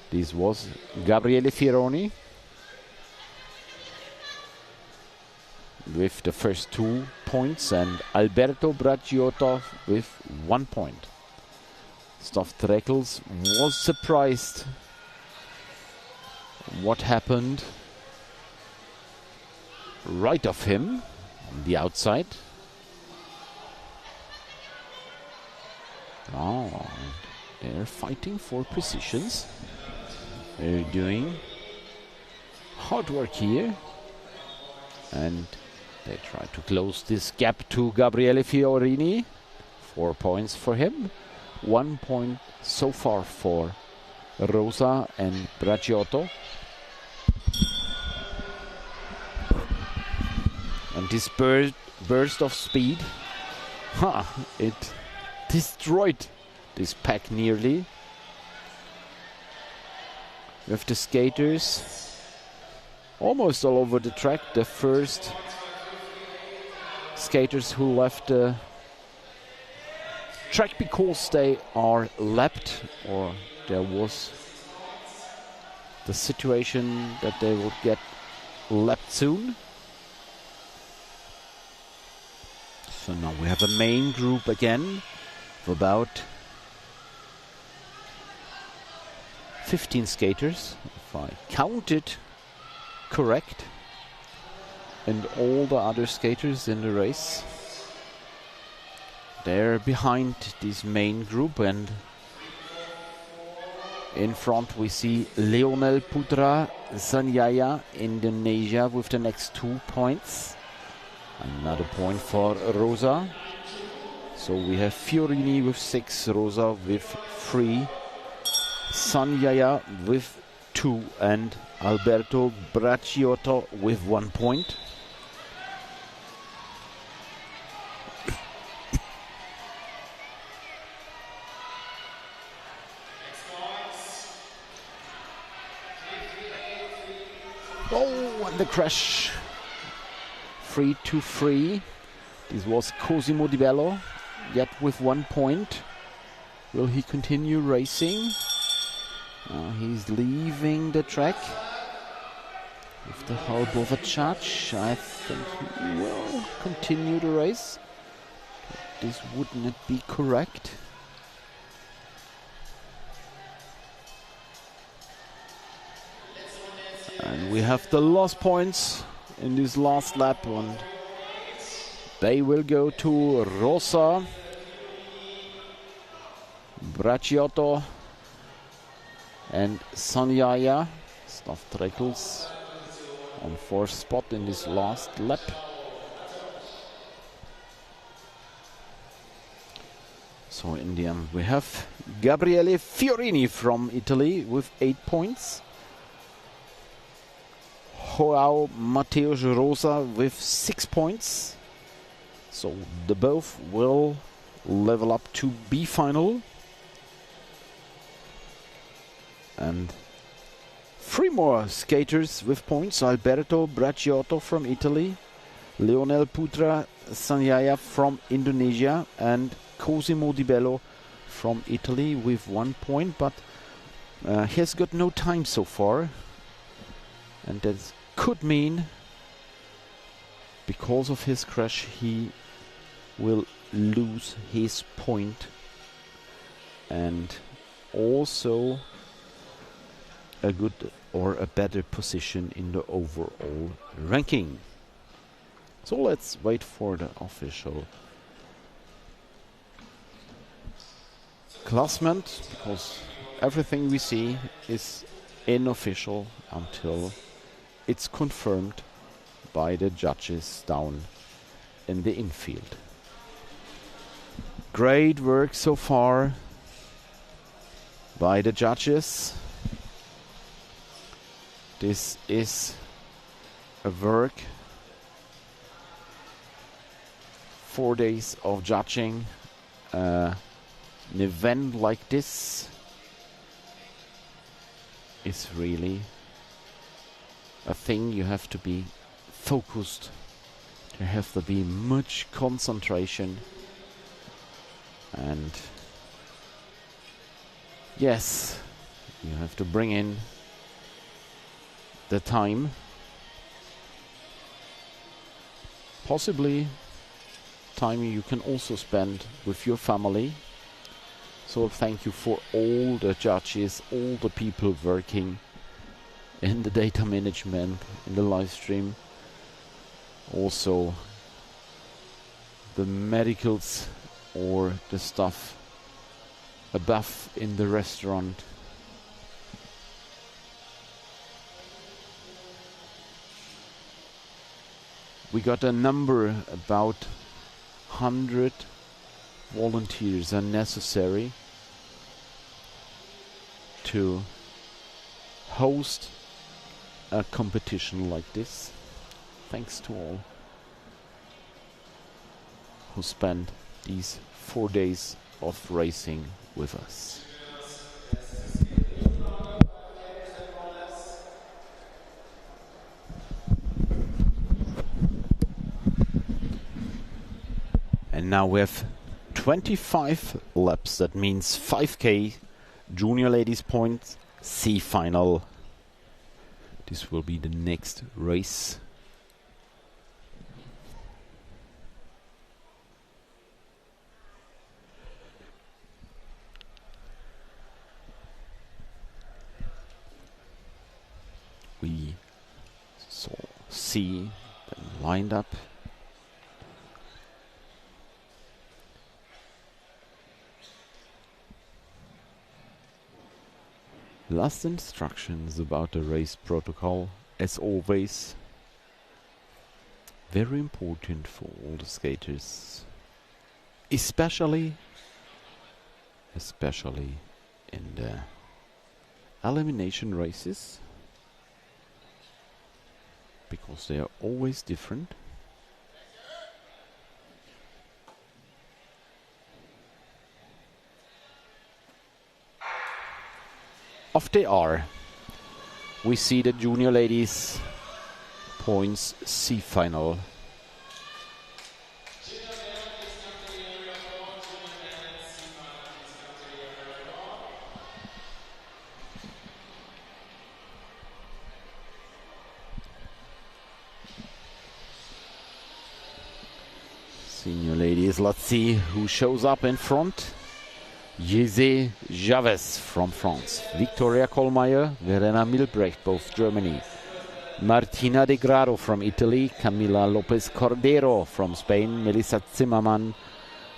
This was Gabriele Fioroni with the first 2 points and Alberto Bracciotto with 1 point. Staff Trekkels was surprised what happened right of him on the outside. Oh, they're fighting for positions. They're doing hard work here, and they try to close this gap to Gabriele Fiorini. 4 points for him. 1 point so far for Rosa and Bracciotto. And this burst of speed, it destroyed this pack nearly. With the skaters almost all over the track, the first skaters who left the track because they are lapped, or there was the situation that they would get lapped soon. So now we have a main group again of about 15 skaters, if I counted correct, and all the other skaters in the race. They're behind this main group, and in front we see Leonel Putra Sanyaya, Indonesia, with the next 2 points. Another point for Rosa. So we have Fiorini with 6, Rosa with 3, Sanyaya with 2, and Alberto Bracciotto with 1 point. Oh, and the crash. 3-3. This was Cosimo Di Bello, yet with 1 point. Will he continue racing? He's leaving the track with the help of a judge. I think he will continue the race. This wouldn't be correct. And we have the lost points in this last lap, and they will go to Rosa, Bracciotto and Sanyaya. Staff Treckles on 4th spot in this last lap. So in the end we have Gabriele Fiorini from Italy with 8 points. Joao Mateus Rosa with 6 points. So the both will level up to B final. And 3 more skaters with points: Alberto Bracciotto from Italy, Leonel Putra Sanyaya from Indonesia, and Cosimo Di Bello from Italy with 1 point, but he has got no time so far, and that could mean, because of his crash, he will lose his point and also a good or a better position in the overall ranking. So let's wait for the official classement, because everything we see is unofficial until it's confirmed by the judges down in the infield. Great work so far by the judges. This is a work, 4 days of judging. An event like this is really a thing you have to be focused. There have to be much concentration, and yes, you have to bring in the time, possibly time you can also spend with your family. So thank you for all the judges, all the people working in the data management, in the live stream, also the medicals or the stuff above in the restaurant. We got a number, about 100 volunteers are necessary to host a competition like this. Thanks to all who spent these 4 days of racing with us. And now we have 25 laps. That means 5K, junior ladies points, C final. This will be the next race. We saw C then lined up. Last instructions about the race protocol, as always. Very important for all the skaters, especially in the elimination races, because they are always different. Off they are. We see the junior ladies points C final. Senior ladies, let's see who shows up in front. Jese Chavez from France, Victoria Kohlmeier, Verena Milbrecht, both Germany, Martina De Grado from Italy, Camila Lopez Cordero from Spain, Melissa Zimmermann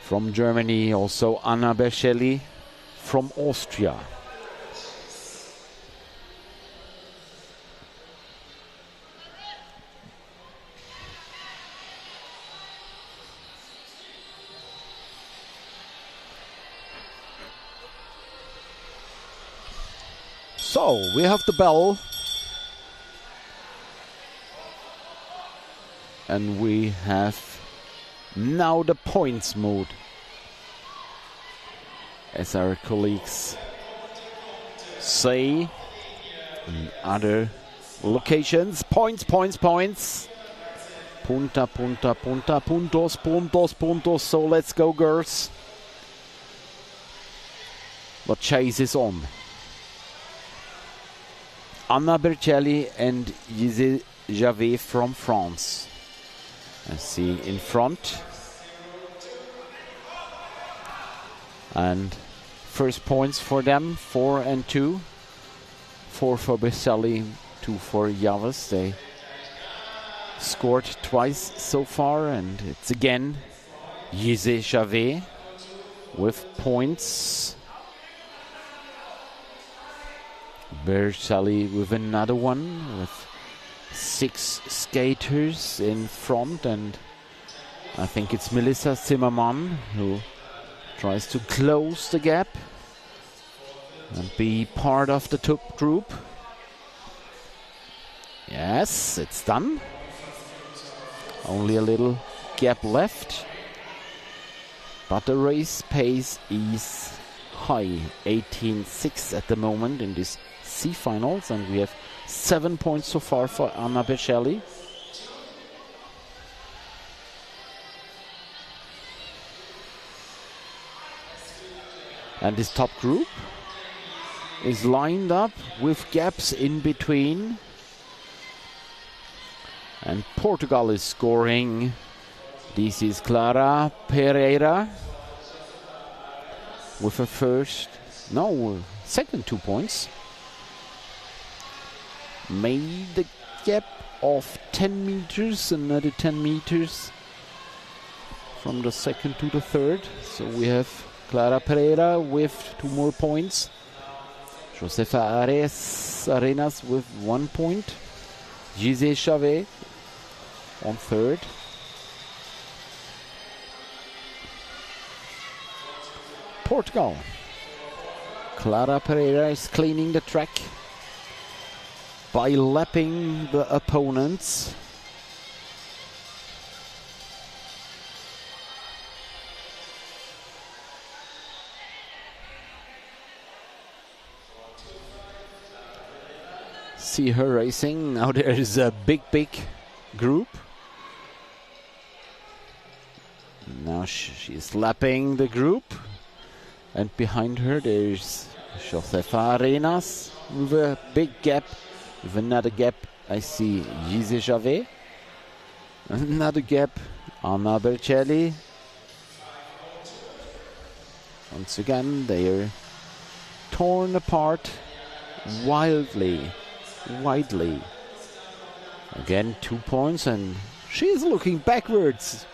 from Germany, also Anna Berschelli from Austria. So, we have the bell. And we have now the points mode. As our colleagues say in other locations. Points, points, points. Punta, punta, punta, puntos, puntos, puntos. So let's go, girls. The chase is on. Anna Bercelli and Jese Chavez from France. I see in front. And first points for them, 4 and 2. 4 for Bercelli, 2 for Chavez. They scored twice so far, and it's again Jese Chavez with points. Bercelli with another one, with 6 skaters in front, and I think it's Melissa Zimmermann who tries to close the gap and be part of the top group. Yes, it's done. Only a little gap left, but the race pace is high, 18.6 at the moment in this C finals, and we have 7 points so far for Anna Bercelli. And this top group is lined up with gaps in between. And Portugal is scoring. This is Clara Pereira with a second 2 points. Made the gap of 10 meters, another 10 meters from the second to the third. So we have Clara Pereira with 2 more points. Josefa Arenas with 1 point. Jese Chavez on third. Portugal Clara Pereira is cleaning the track by lapping the opponents. See her racing. Now there is a big group. Now she's lapping the group. And behind her there's Josefa Arenas with a big gap. With another gap I see Gise Javet. Another gap, Anna Bercelli. Once again they are torn apart widely. Again 2 points, and she's looking backwards.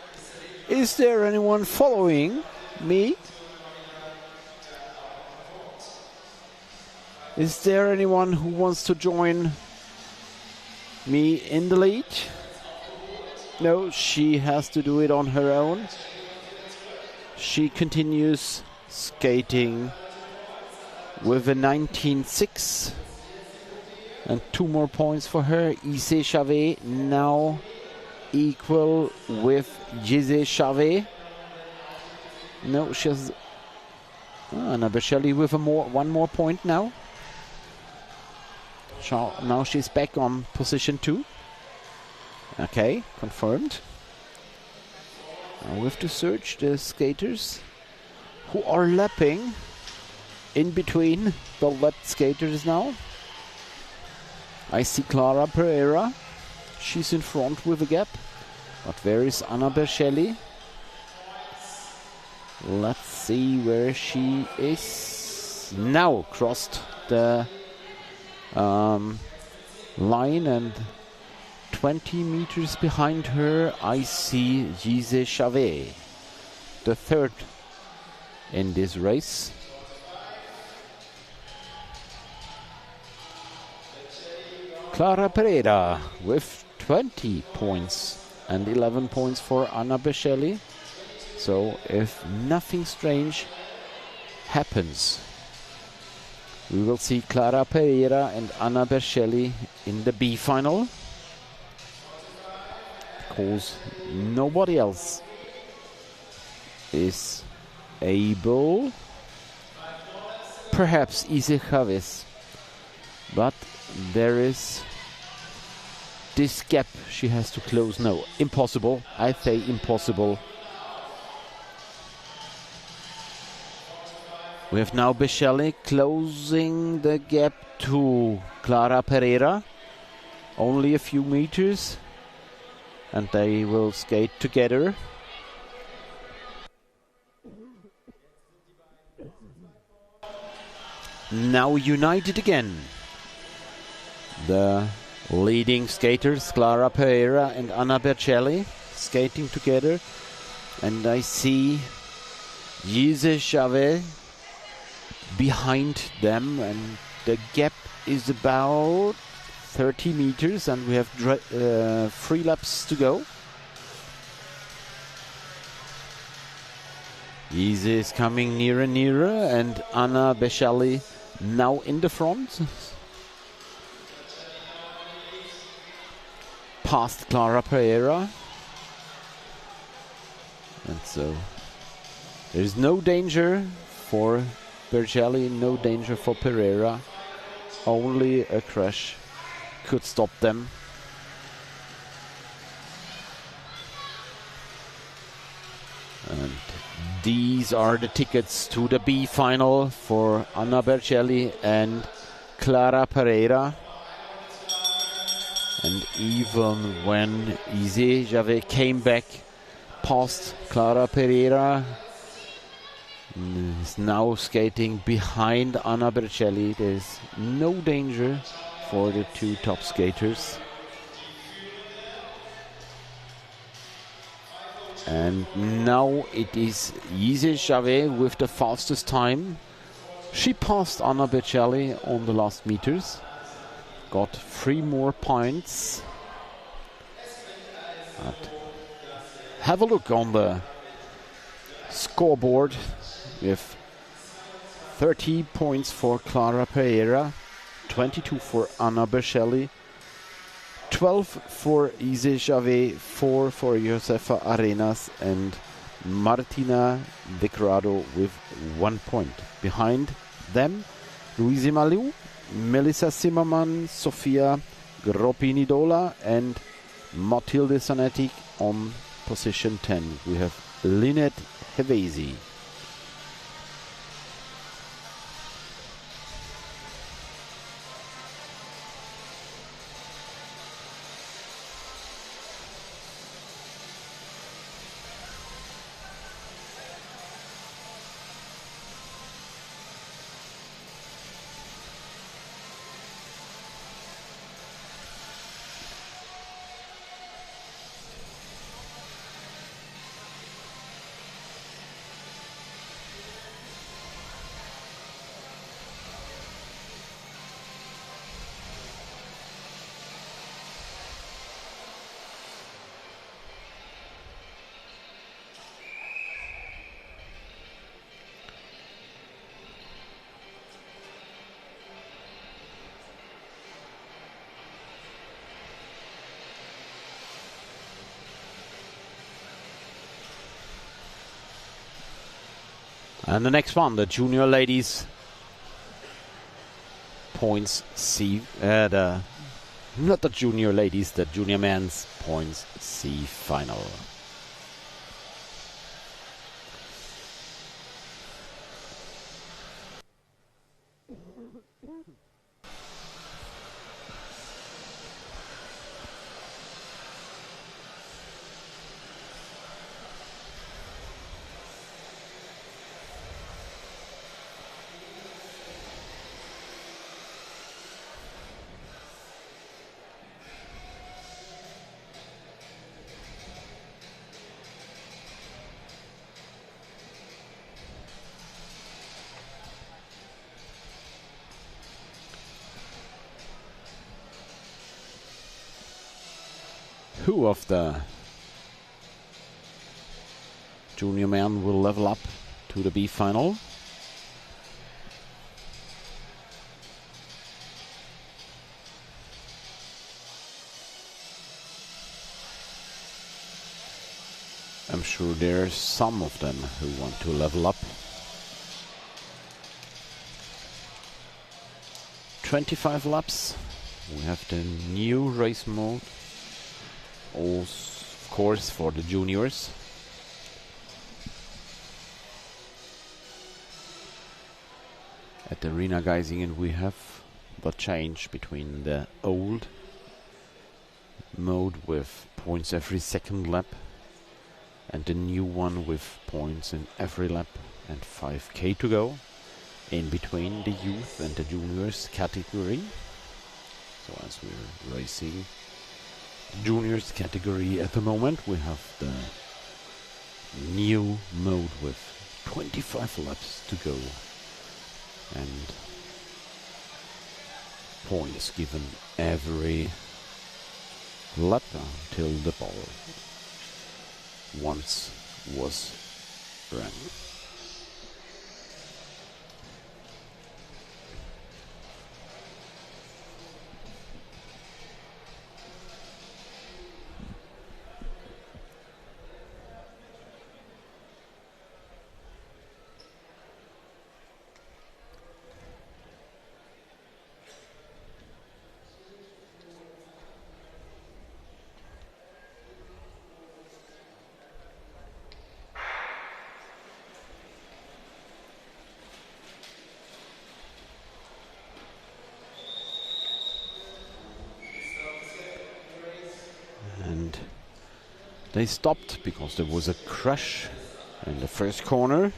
Is there anyone following me? Is there anyone who wants to join me in the lead? No, she has to do it on her own. She continues skating with a 19.6. And 2 more points for her. Gise Javet now equal with Gise Javet. No, she has Anna Bercelli with one more point now. Now she's back on position 2. Okay, confirmed. Now we have to search the skaters who are lapping in between the left skaters now. I see Clara Pereira. She's in front with a gap. But where is Anna Bercelli? Let's see where she is. Now crossed the line, and 20 meters behind her I see Gise Javet, the third in this race. Clara Pereira with 20 points and 11 points for Anna Bercelli. So if nothing strange happens, we will see Clara Pereira and Anna Bercelli in the B final, because nobody else is able. Perhaps Gise Javet, but there is this gap she has to close. No, impossible. I say impossible. We have now Bercelli closing the gap to Clara Pereira. Only a few meters, and they will skate together. Now united again. The leading skaters, Clara Pereira and Anna Bercelli, skating together. And I see Gise Javet behind them, and the gap is about 30 meters, and we have 3 laps to go. Gise is coming nearer and nearer, and Anna Bercelli now in the front. Past Clara Pereira. And so there is no danger for Bercelli, no danger for Pereira. Only a crash could stop them. And these are the tickets to the B final for Anna Bercelli and Clara Pereira. And even when Gise Javet came back past Clara Pereira, is now skating behind Anna Bercelli. There's no danger for the 2 top skaters. And now it is Gise Javet with the fastest time. She passed Anna Bercelli on the last meters. Got 3 more points. But have a look on the scoreboard. We have 30 points for Clara Pereira, 22 for Anna Bercelli, 12 for Ise Javet, 4 for Josefa Arenas, and Martina Vicrado with 1 point. Behind them, Luisi Malou, Melissa Zimmermann, Sofia Gropinidola, and Mathilde Sanetic on position 10. We have Lynette Hevesi. And the next one, the junior ladies points C, not the junior ladies, the junior men's points C final. Who of the junior men will level up to the B final? I'm sure there are some of them who want to level up. 25 laps. We have the new race mode. Also, of course, for the juniors. At Arena Geisingen we have the change between the old mode with points every second lap and the new one with points in every lap and 5k to go. In between the youth and the juniors category. So as we're racing juniors category at the moment, we have the new mode with 25 laps to go and points given every lap until the ball once was run. And they stopped because there was a crash in the first corner.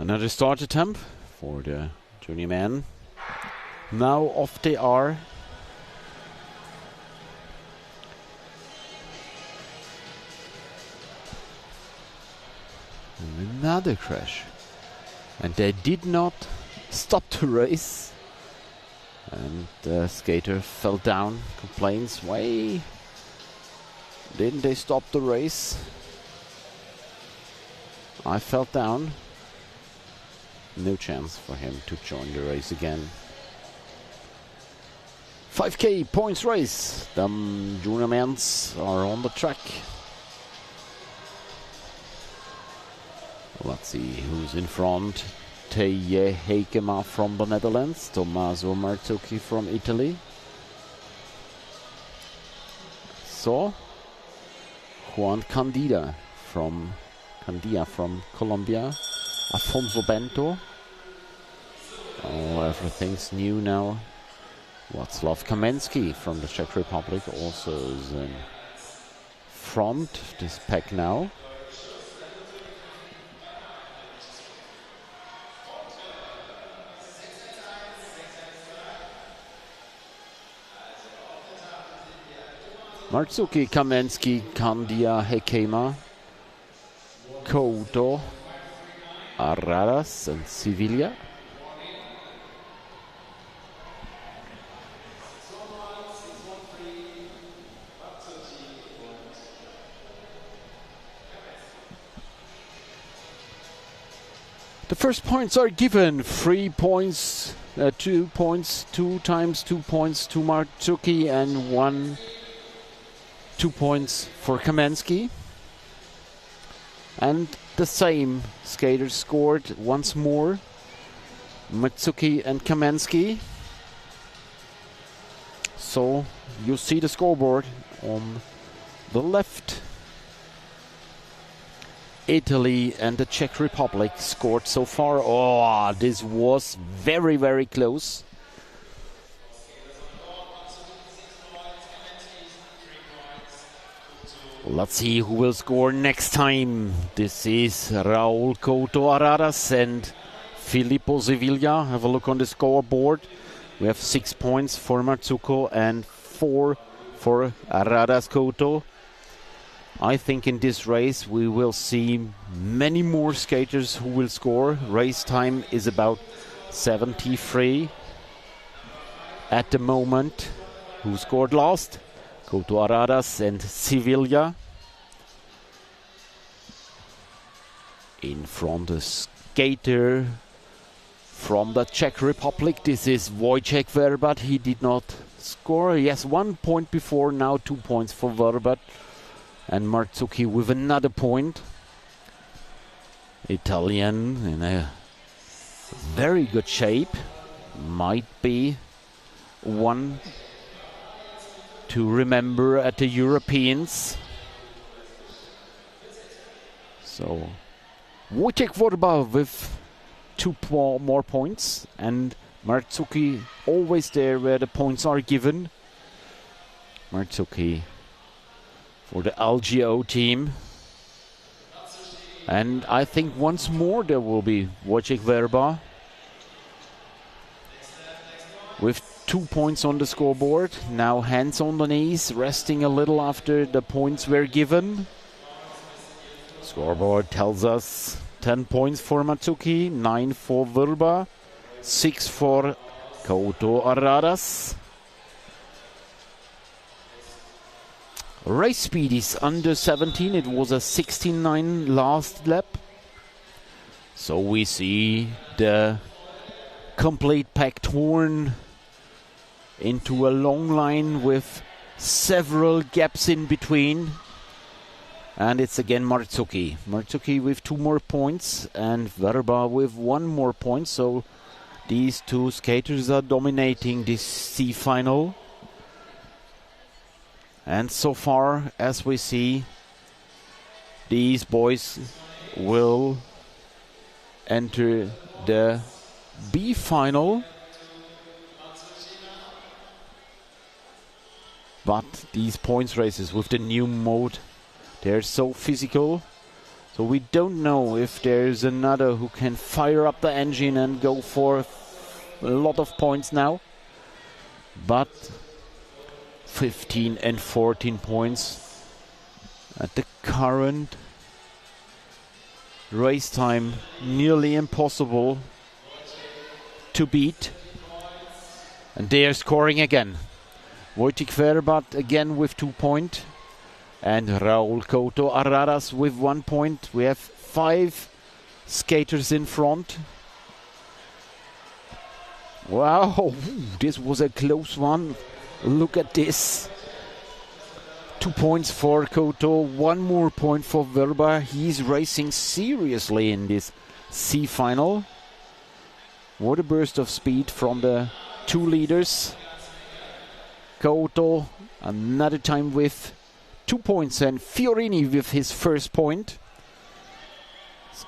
Another start attempt for the junior man. Now off they are. And another crash. And they did not stop the race. And the skater fell down, complains, why didn't they stop the race? I fell down. No chance for him to join the race again. 5K points race. The junior men's are on the track. Let's see who's in front. Teije Heikema from the Netherlands. Tommaso Marzucchi from Italy. So, Juan Candia from Colombia. Afonso Bento. Oh, everything's new now. Václav Kamensky from the Czech Republic also is in front of this pack now. Marzucchi, Kamensky, Candia, Heikema, Couto, Arradas and Sevilla. The first points are given. 3 points, 2 points, 2 times 2 points to Marzucchi and 2 points for Kamensky. And the same skaters scored once more. Marzucchi and Kamensky. So you see the scoreboard on the left. Italy and the Czech Republic scored so far. Oh, this was very, very close. Let's see who will score next time. This is Raul Couto Araras and Filippo Sevilla. Have a look on the scoreboard. We have 6 points for Marzucco and 4 for Araras Couto. I think in this race we will see many more skaters who will score. Race time is about 73 at the moment. Who scored last? Couto Araras and Sevilla. In front, a skater from the Czech Republic. This is Wojciech Verbat. He did not score. He has 1 point before, now 2 points for Verbat. And Marzucchi with another point. Italian in a very good shape. Might be one to remember at the Europeans. So Wojciech Verba with 2 more points. And Marzucchi always there where the points are given. Marzucchi for the LGO team. And I think once more there will be Wojciech Verba with 2 points on the scoreboard. Now hands on the knees, resting a little after the points were given. Scoreboard tells us 10 points for Marzucchi, 9 for Verba, 6 for Couto Araras. Race speed is under 17. It was a 16.9 last lap. So we see the complete pack torn into a long line with several gaps in between. And it's again Marzucchi. Marzucchi with 2 more points and Verba with 1 more point. So these 2 skaters are dominating this C final. And so far, as we see, these boys will enter the B final. But these points races with the new mode, they're so physical. So we don't know if there's another who can fire up the engine and go for a lot of points now. But 15 and 14 points at the current race time, nearly impossible to beat. And they are scoring again. Wojciech Verbat again with 2 points. And Raul Couto Araras with 1 point. We have 5 skaters in front. Wow, this was a close one. Look at this. 2 points for Couto, 1 more point for Verba. He's racing seriously in this C final. What a burst of speed from the 2 leaders. Couto another time with 2 points, and Fiorini with his first point.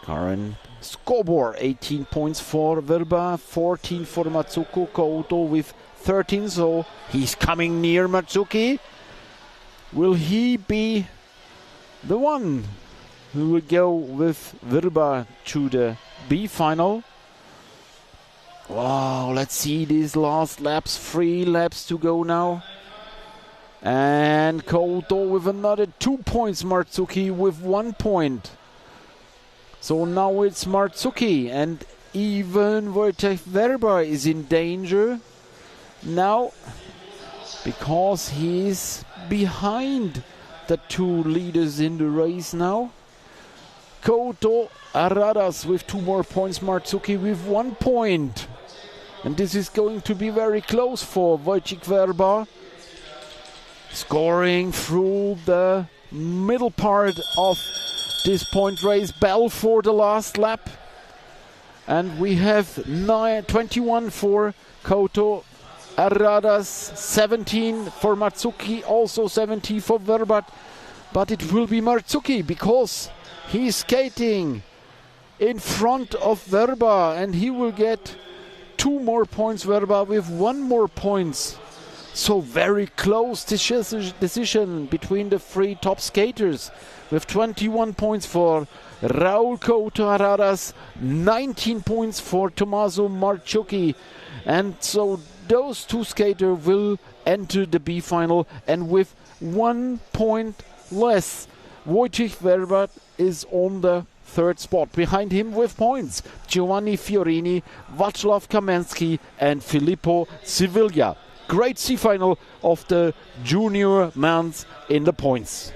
Current scoreboard 18 points for Verba, 14 for Matsuko. Couto with 13, so he's coming near Matsuki. Will he be the one who will go with Verba to the B final? Wow, let's see these last laps. 3 laps to go now. And Couto with another 2 points. Matsuki with 1 point. So now it's Matsuki, and even Wojciech Verba is in danger now because he's behind the 2 leaders in the race now. Couto Araras with 2 more points, Matsuki with 1 point. And this is going to be very close for Wojciech Verba. Scoring through the middle part of this point race. Bell for the last lap. And we have 21 for Couto Aradas, 17 for Matsuki, also 17 for Verba. But it will be Matsuki because he's skating in front of Verba, and he will get 2 more points. Verba with 1 more points. So very close decision between the 3 top skaters, with 21 points for Raul Couto Araras, 19 points for Tommaso Matsuki. And so those 2 skaters will enter the B final, and with 1 point less, Wojciech Verba is on the 3rd spot. Behind him with points, Giovanni Fiorini, Václav Kamensky and Filippo Siviglia. Great C final of the junior men's in the points.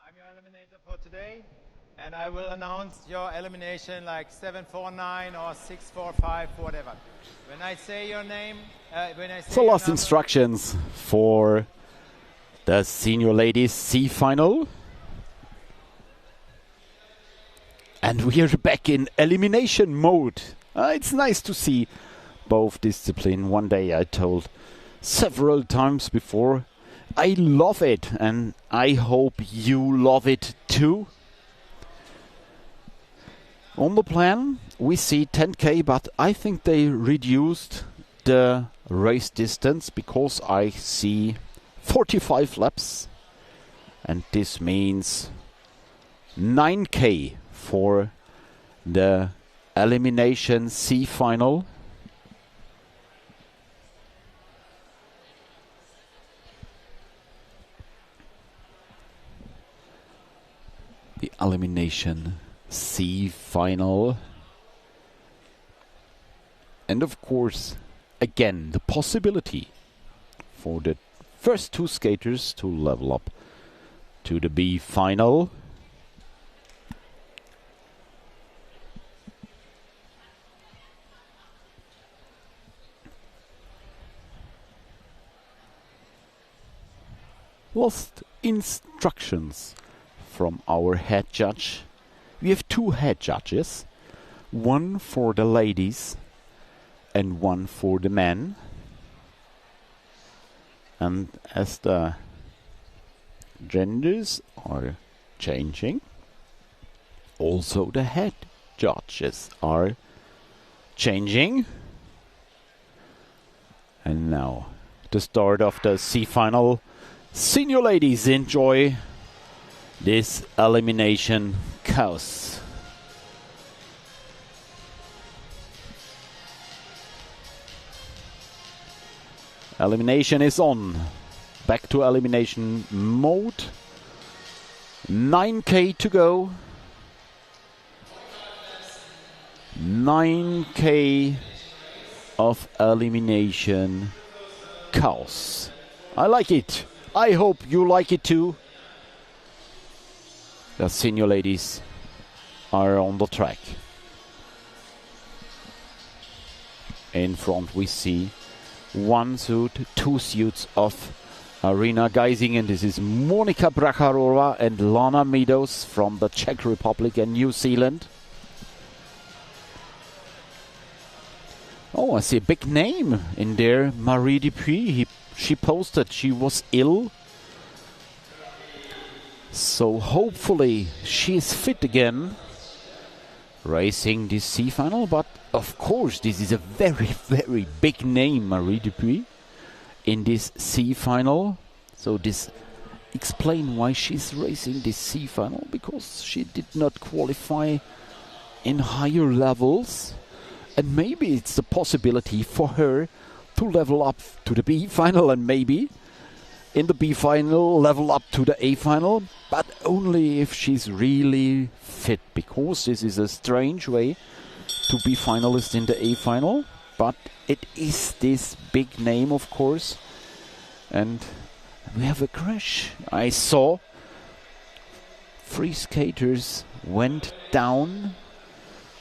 I'm your eliminator for today. And I will announce your elimination like 749 or 645, whatever. When I say your name, when I say So your last number, instructions for the senior ladies C final. And we are back in elimination mode. It's nice to see both disciplines. One day I told several times before, I love it, and I hope you love it too. On the plan, we see 10K, but I think they reduced the race distance because I see 45 laps, and this means 9K for the elimination C final. The elimination C final. And of course, again, the possibility for the first two skaters to level up to the B final. Last instructions from our head judge. We have two head judges, one for the ladies and one for the men. And as the genders are changing, also the head judges are changing. And now the start of the C final. Senior ladies, enjoy this elimination chaos. Elimination is on. Back to elimination mode. 9K to go. 9K of elimination chaos. I like it. I hope you like it too. The senior ladies are on the track. In front we see one suit, two suits of Arena Geisingen. This is Monika Bracharova and Lana Meadows from the Czech Republic and New Zealand. Oh, I see a big name in there. Marie Dupuis. She posted she was ill. So hopefully she's fit again. Racing this C final, but of course this is a very, very big name, Marie Dupuis, in this C final. So this explain why she's racing this C final, because she did not qualify in higher levels. And maybe it's a possibility for her to level up to the B final and maybe in the B final level up to the A final, but only if she's really fit, because this is a strange way to be finalist in the A final, but it is this big name, of course. And we have a crash. I saw 3 skaters went down.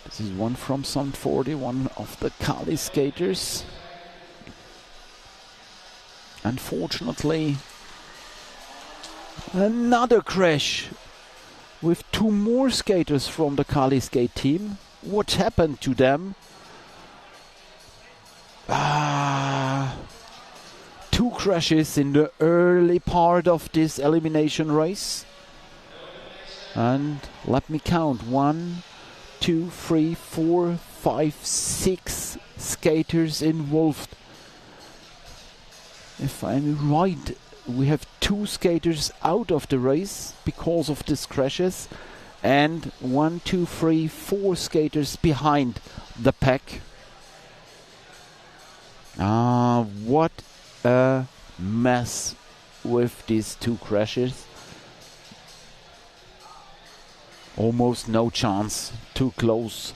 This is one from Sun 40, one of the Kali skaters. Unfortunately, another crash with 2 more skaters from the Kali skate team. What happened to them? 2 crashes in the early part of this elimination race. And let me count. 1, 2, 3, 4, 5, 6 skaters involved. If I'm right, we have 2 skaters out of the race because of these crashes, and 1, 2, 3, 4 skaters behind the pack. What a mess with these 2 crashes. Almost no chance to close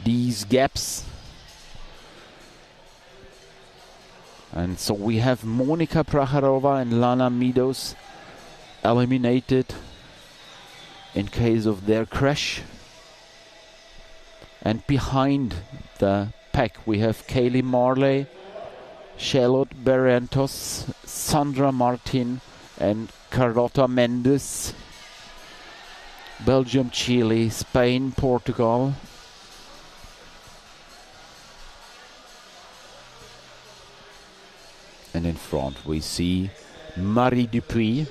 these gaps. And so we have Monika Pracharova and Lana Meadows eliminated in case of their crash. And behind the pack we have Kaylee Marley, Charlotte Barrientos, Sandra Martin and Carlota Mendes. Belgium, Chile, Spain, Portugal. And in front we see Marie Dupuis.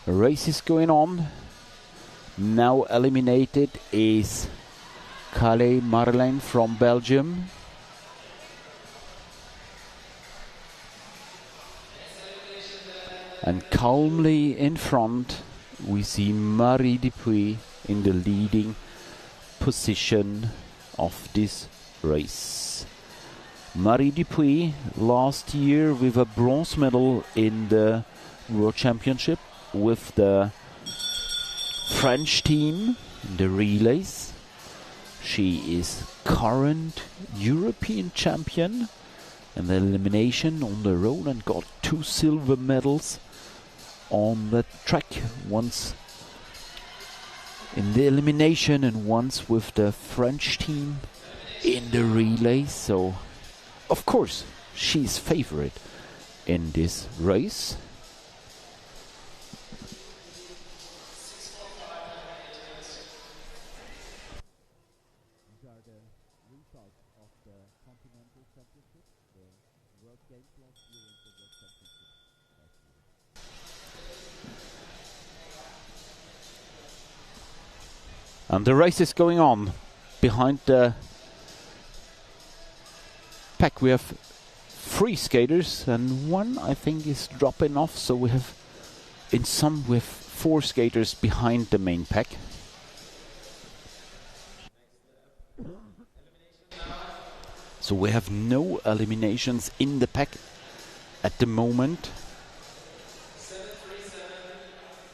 The race is going on. Now eliminated is Calais Marlene from Belgium. And calmly in front we see Marie Dupuis in the leading position of this race. Marie Dupuis last year with a bronze medal in the World Championship with the French team in the relays. She is current European champion in the elimination on the road and got 2 silver medals on the track, once in the elimination and once with the French team in the relay. So of course she's favorite in this race. And the race is going on. Behind the pack we have 3 skaters and one I think is dropping off, so we have in sum with 4 skaters behind the main pack. So we have no eliminations in the pack at the moment.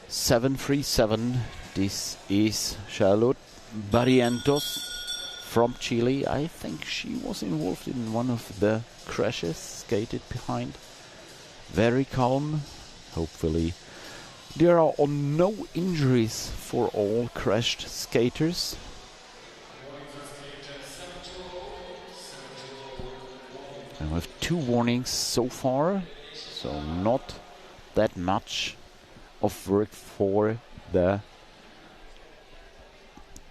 737. This is Charlotte Barrientos from Chile. I think she was involved in one of the crashes, skated behind. Very calm. Hopefully there are no injuries for all crashed skaters. And we have 2 warnings so far, so not that much of work for the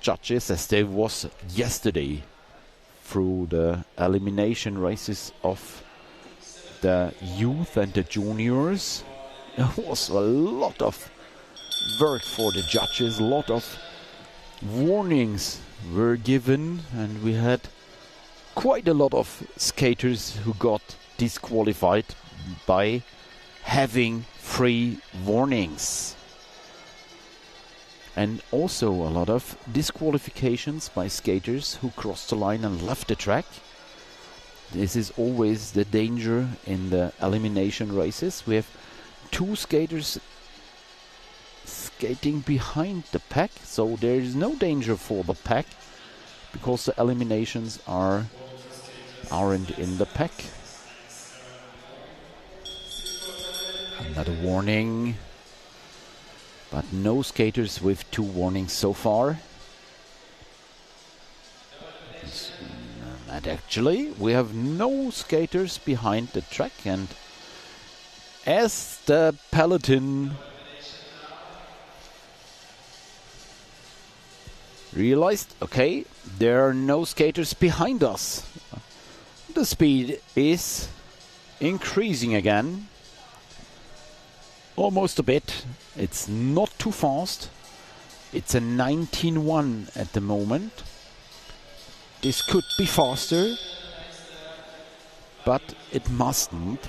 judges as there was yesterday through the elimination races of the youth and the juniors. There was a lot of work for the judges, a lot of warnings were given, and we had quite a lot of skaters who got disqualified by having 3 warnings. And also a lot of disqualifications by skaters who crossed the line and left the track. This is always the danger in the elimination races. We have 2 skaters skating behind the pack, so there is no danger for the pack because the eliminations aren't in the pack. Another warning. But no skaters with 2 warnings so far. And actually we have no skaters behind the track, and as the peloton realized, okay, there are no skaters behind us, the speed is increasing again. Almost a bit. It's not too fast. It's a 19.1 at the moment. This could be faster, but it mustn't.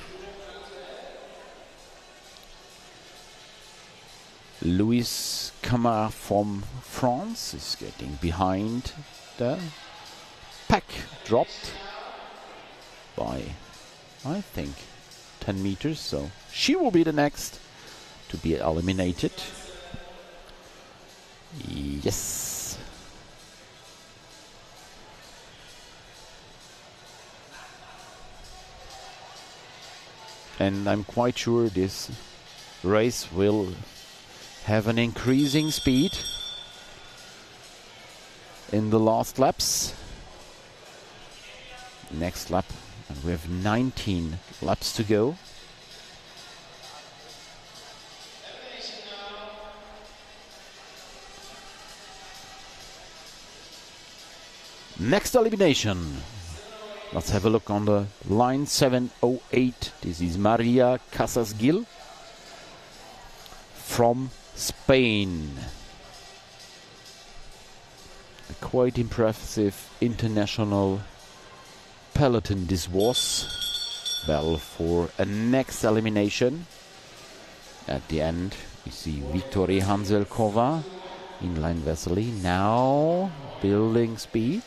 Louis Camara from France is getting behind the pack, dropped by, I think, 10 meters, so she will be the next to be eliminated. Yes. And I'm quite sure this race will have an increasing speed in the last laps. Next lap, and we have 19 laps to go. Next elimination. Let's have a look on the line 708. This is Maria Casasgil from Spain. A quite impressive international peloton this was. Well, for a next elimination. At the end, we see Victoria Hanzelkova, inline Vesely, now building speed.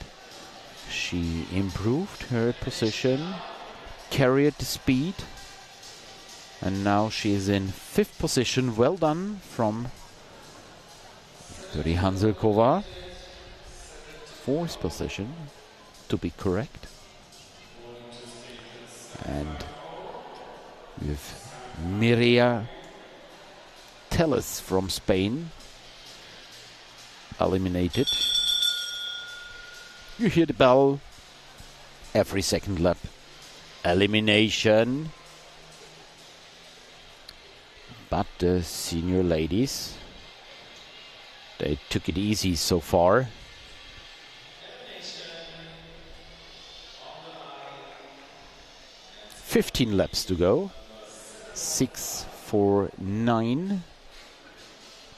She improved her position, carried the speed, and now she is in 5th position. Well done from Victoria Hanzelkova. 4th position, to be correct. And with Mireia Telles from Spain eliminated. You hear the bell every second lap. Elimination. But the senior ladies, they took it easy so far. "15 laps to go. 6:49.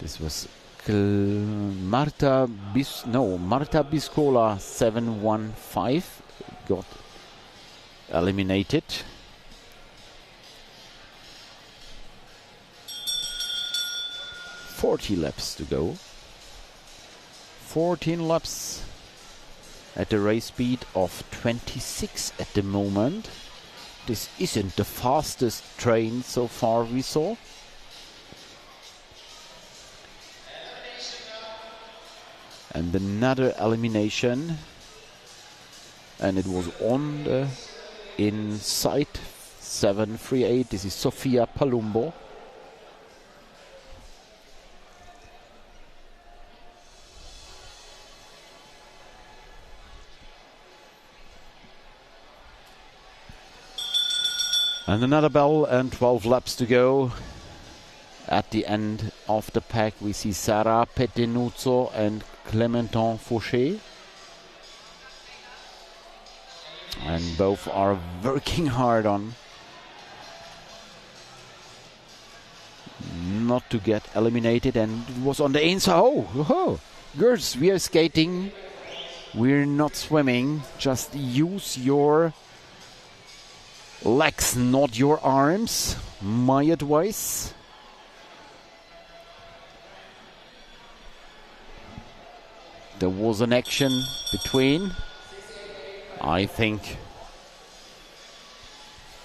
This was Marta Biscola 7:15 got eliminated. "40 laps to go. 14 laps at a race speed of 26 at the moment. This isn't the fastest train so far we saw. And another elimination, and it was on the inside 738. This is Sofia Palumbo. And another bell and 12 laps to go. At the end of the pack, we see Sara Pettenuzzo and Clementon Fauché. And both are working hard on not to get eliminated. And it was on the inside. Oh, girls, we are skating. We're not swimming. Just use your legs, not your arms. My advice. There was an action between. I think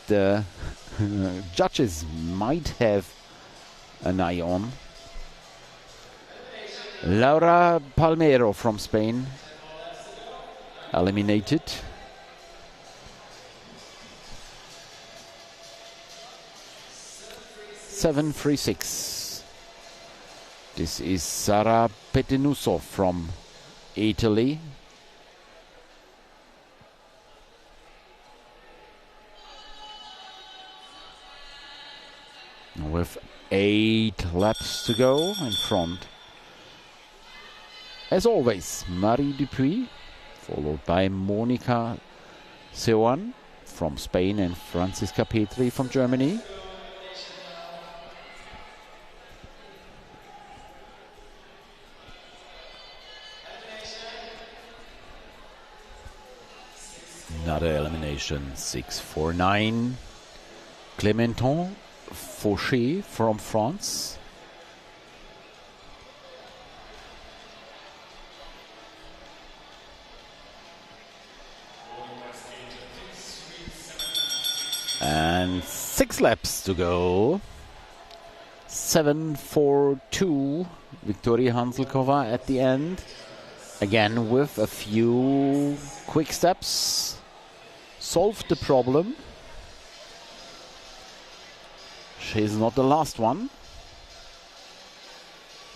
the judges might have an eye on. Laura Palmero from Spain eliminated. "7:36. This is Sara Pettenuzzo from Italy. With 8 laps to go in front. As always, Marie Dupuy, followed by Monica Seoane from Spain and Franziska Petri from Germany. Another elimination, 6:49. Clementon Fauché from France. And 6 laps to go. 7:42. Viktoria Hanzlkova at the end. Again with a few quick steps. Solved the problem. She's not the last one.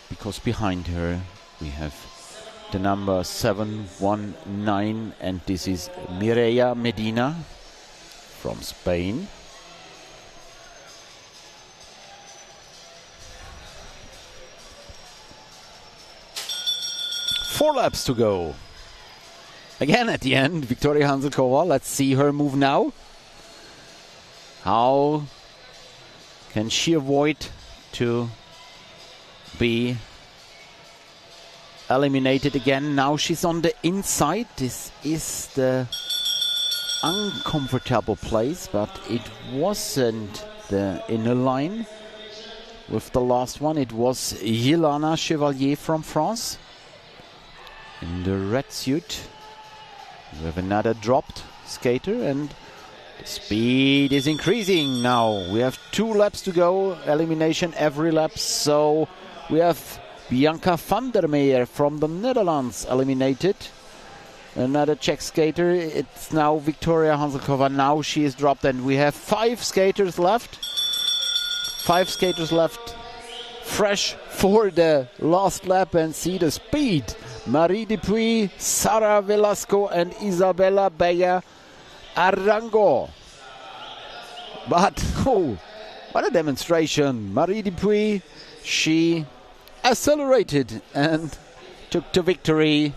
Because behind her we have the number 719, and this is Mireia Medina from Spain. Four laps to go. Again at the end, Viktoria Hanzlkova. Let's see her move now. How can she avoid to be eliminated again? Now she's on the inside. This is the uncomfortable place, but it wasn't the inner line with the last one. It was Yelena Chevalier from France in the red suit. We have another dropped skater, and the speed is increasing now. We have 2 laps to go, elimination every lap. So we have Bianca van der Meer from the Netherlands eliminated. Another Czech skater. It's now Viktoria Hanzlkova. Now she is dropped, and we have 5 skaters left. 5 skaters left. Fresh for the last lap, and see the speed. Marie Dupuy, Sara Velasco and Isabella Beya Arango. But, oh, what a demonstration. Marie Dupuy, she accelerated and took the victory.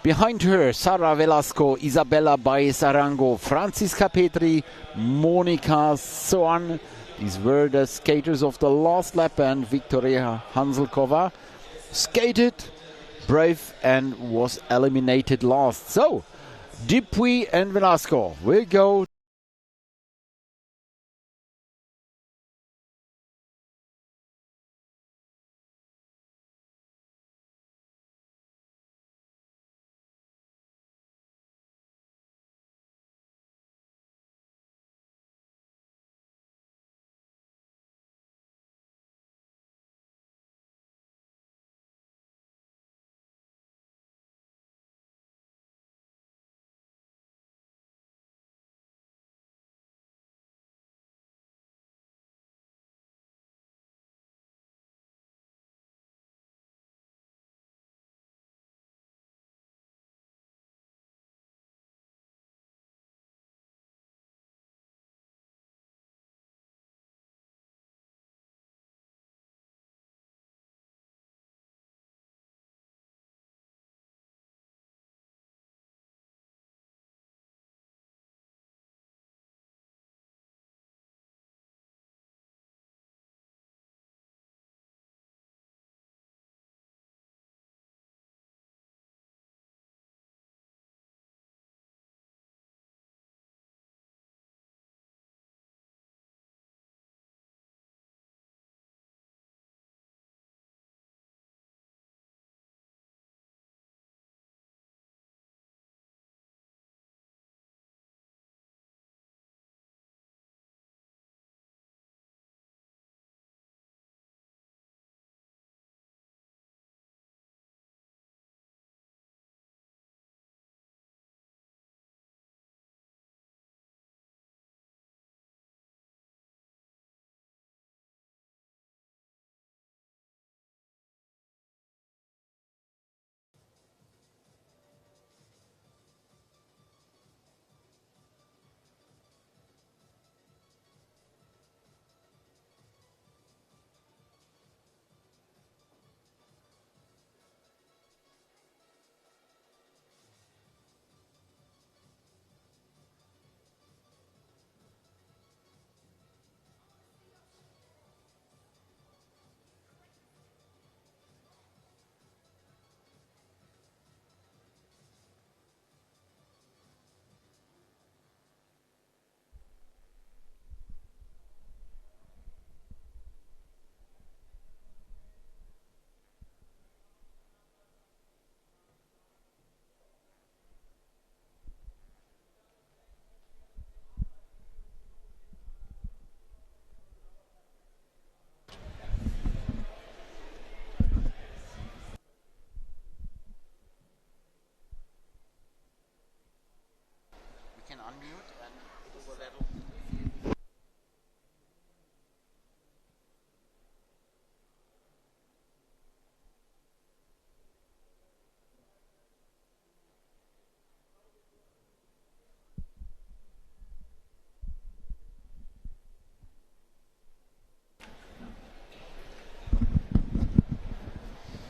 Behind her, Sara Velasco, Isabella Baez Arango, Franziska Petri, Monika Soan. These were the skaters of the last lap, and Viktoria Hanzlkova skated brave and was eliminated last. So, Dupuy and Velasco will go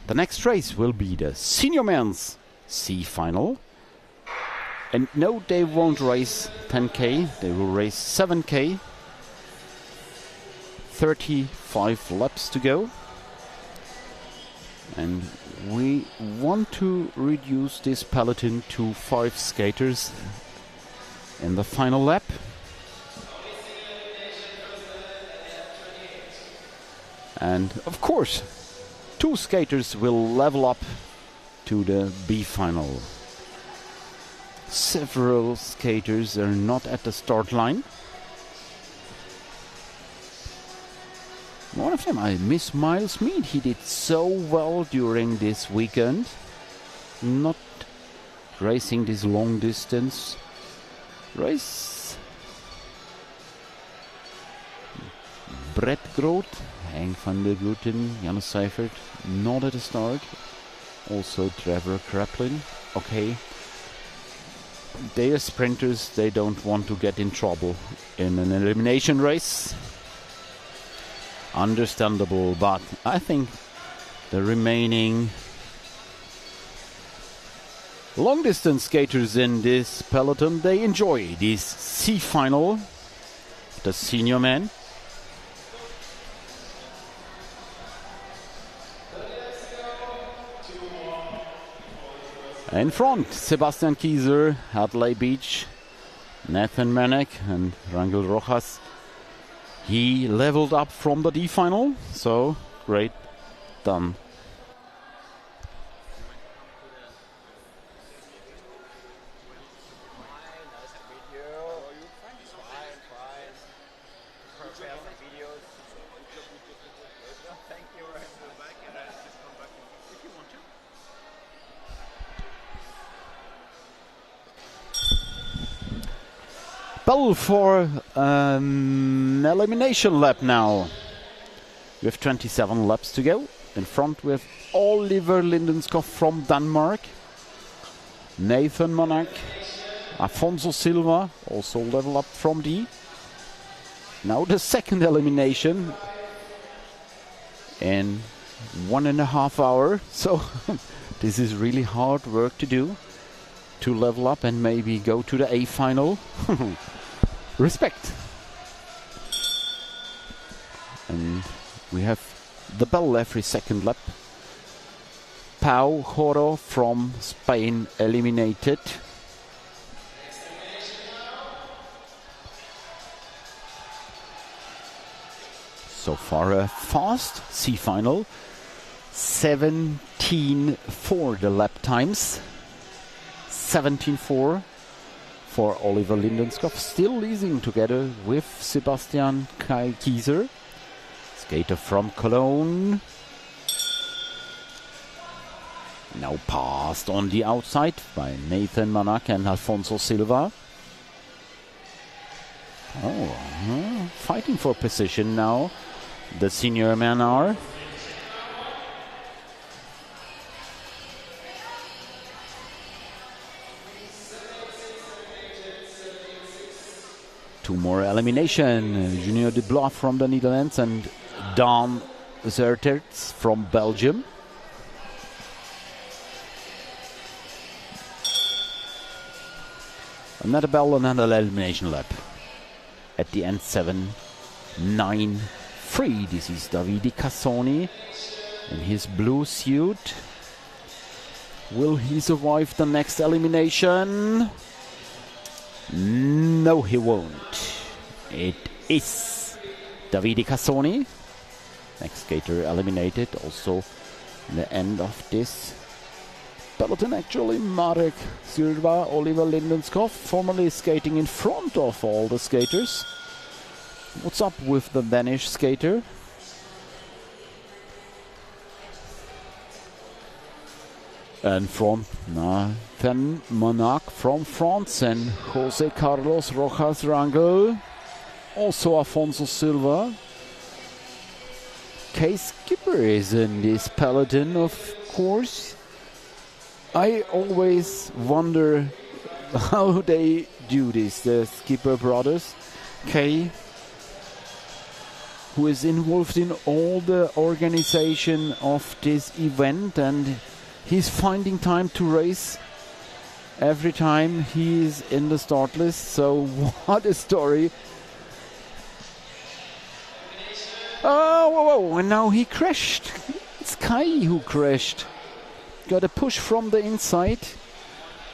The next race will be the senior men's C final. And no, they won't race 10k, they will race 7k. 35 laps to go. And we want to reduce this peloton to 5 skaters in the final lap. And of course, 2 skaters will level up to the B final. Several skaters are not at the start line. One of them, I miss Miles Mead. He did so well during this weekend. Not racing this long distance race. Brett Groot, Henk van der Gluten, Janus Seifert, not at the start. Also Trevor Kraplin. Okay. They are sprinters, they don't want to get in trouble in an elimination race. Understandable, but I think the remaining long distance skaters in this peloton, they enjoy this C final, the senior men. In front, Sebastian Kieser, Hadley Beach, Nathan Manek and Rangel Rojas. He leveled up from the D final, so great done. Bell for elimination lap now. We have 27 laps to go. In front we have Oliver Lindenskov from Denmark. Nathan Monak. Afonso Silva, also level up from D. Now the second elimination in 1.5 hours. So this is really hard work to do. To level up and maybe go to the A final. Respect. And we have the bell every second lap. Pau Joro from Spain eliminated. So far a fast C final. 17:4 the lap times. 17:4 for Oliver Lindenskov, still leading together with Sebastian Kieser, skater from Cologne. Now passed on the outside by Nathan Manak and Alfonso Silva. Fighting for position now, the senior men are. Two more elimination. Junior de Blois from the Netherlands and Daan Zerterts from Belgium. Another bell, another elimination lap. At the end 7-9-3. This is Davide Cassoni in his blue suit. Will he survive the next elimination? No, he won't. It is Davide Cassoni. Next skater eliminated. Also, the end of this peloton, actually, Marek Silva, Oliver Lindenskov, formerly skating in front of all the skaters. What's up with the Danish skater? And from Nathan Monak from France and Jose Carlos Rojas Rangel. Also Afonso Silva. K-Skipper is in this peloton, of course. I always wonder how they do this, the Skipper brothers. K who is involved in all the organization of this event, and he's finding time to race every time he's in the start list. So what a story. Oh, whoa, whoa, and now he crashed. It's Kai who crashed. Got a push from the inside,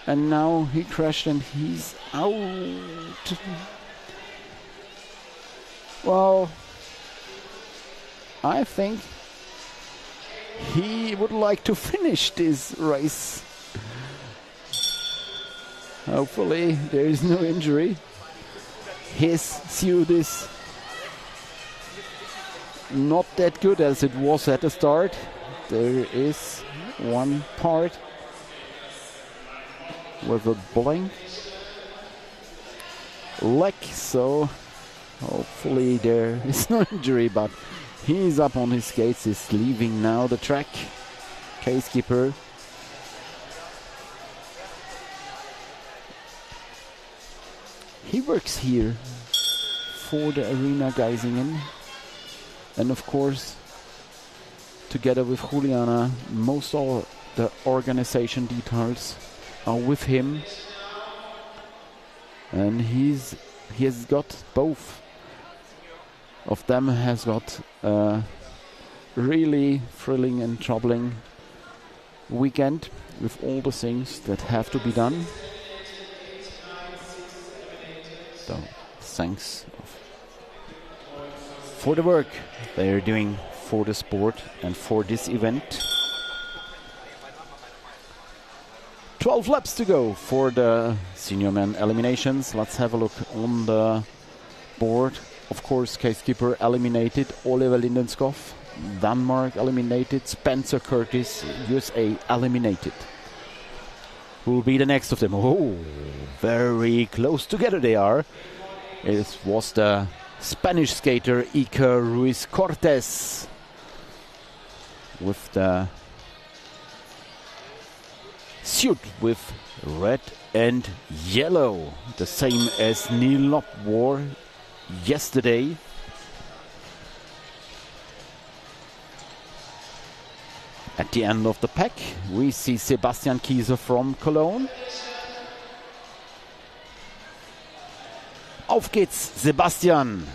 and now he crashed and he's out. Well, I think he would like to finish this race. Hopefully there is no injury. His suit is not that good as it was at the start. There is one part with a blank leg, so hopefully there is no injury, but he's up on his skates. He's leaving now the track. Casekeeper. He works here for the Arena Geisingen, and of course together with Juliana, most of the organization details are with him, and he has got both of them has got a really thrilling and troubling weekend with all the things that have to be done. So thanks for the work they are doing for the sport and for this event. 12 laps to go for the senior men eliminations. Let's have a look on the board. Of course, Casekeeper eliminated, Oliver Lindenskov, Denmark eliminated, Spencer Curtis, USA eliminated. Who will be the next of them? Oh, very close together they are. It was the Spanish skater Iker Ruiz Cortez with the suit with red and yellow, the same as Neil Lopp wore yesterday. At the end of the pack, we see Sebastian Kieser from Cologne. Auf geht's, Sebastian.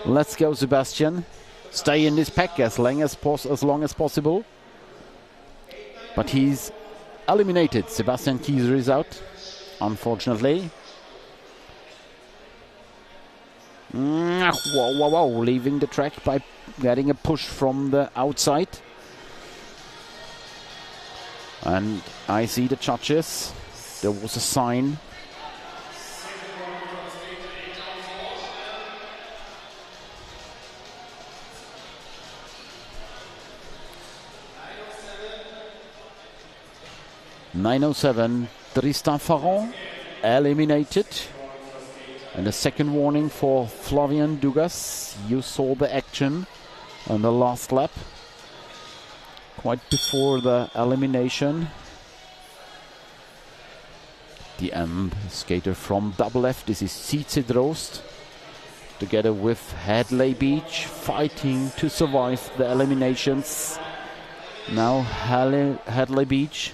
Let's go, Sebastian. Stay in this pack as long as possible. But he's eliminated. Sebastian Kieser is out, unfortunately. Whoa, whoa, whoa, leaving the track by getting a push from the outside. And I see the judges. There was a sign. (907) Tristan Faron eliminated. And a second warning for Flavian Dugas. You saw the action on the last lap, quite before the elimination. The M skater from Double F, this is Sietse Drost, together with Hadley Beach, fighting to survive the eliminations. Now Hadley Beach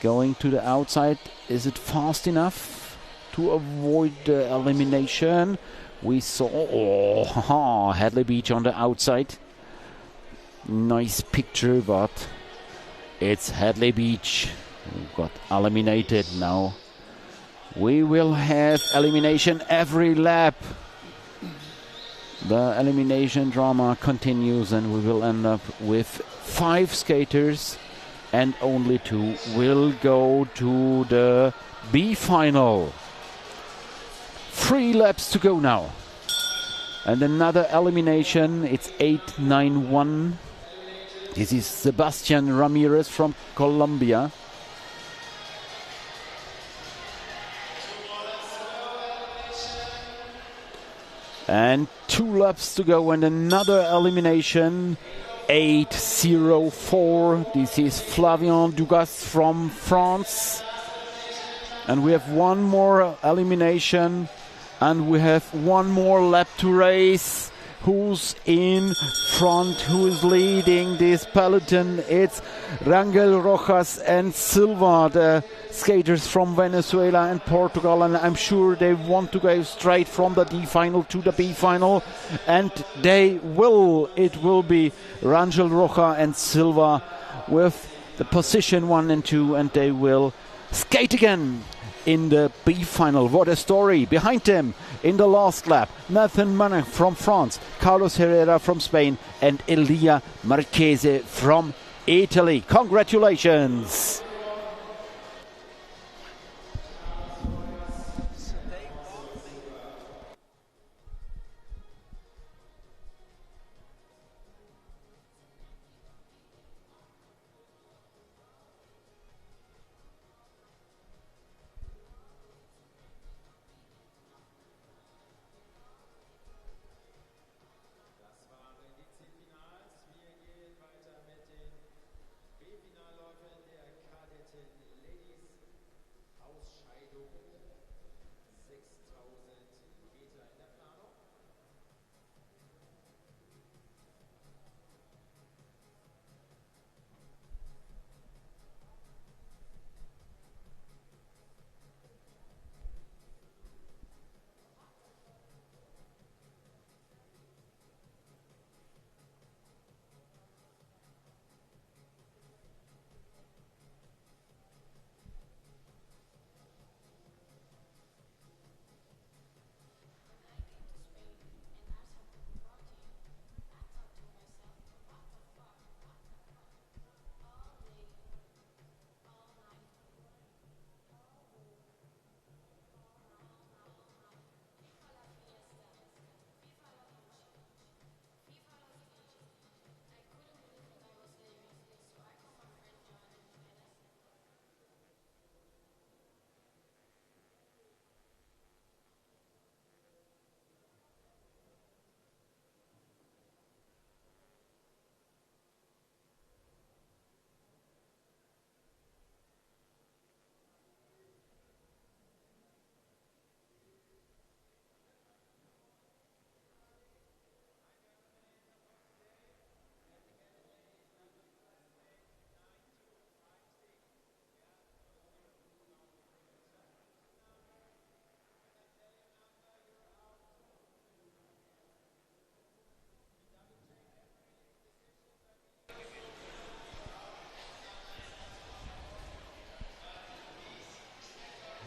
going to the outside. Is it fast enough to avoid the elimination? We saw Hadley Beach on the outside. Nice picture, but it's Hadley Beach who got eliminated. Now we will have elimination every lap. The elimination drama continues, and we will end up with 5 skaters, and only 2 will go to the B final. 3 laps to go now. And another elimination. It's 891. This is Sebastian Ramirez from Colombia. And 2 laps to go, and another elimination. 804. This is Flavien Dugas from France. And we have one more elimination. And we have one more lap to race. Who's in front? Who is leading this peloton? It's Rangel Rojas and Silva, the skaters from Venezuela and Portugal. And I'm sure they want to go straight from the D final to the B final. And they will. It will be Rangel Rojas and Silva with the position 1 and 2. And they will skate again in the B final. What a story. Behind them in the last lap, Nathan Manin from France, Carlos Herrera from Spain, and Elia Marchese from Italy. Congratulations.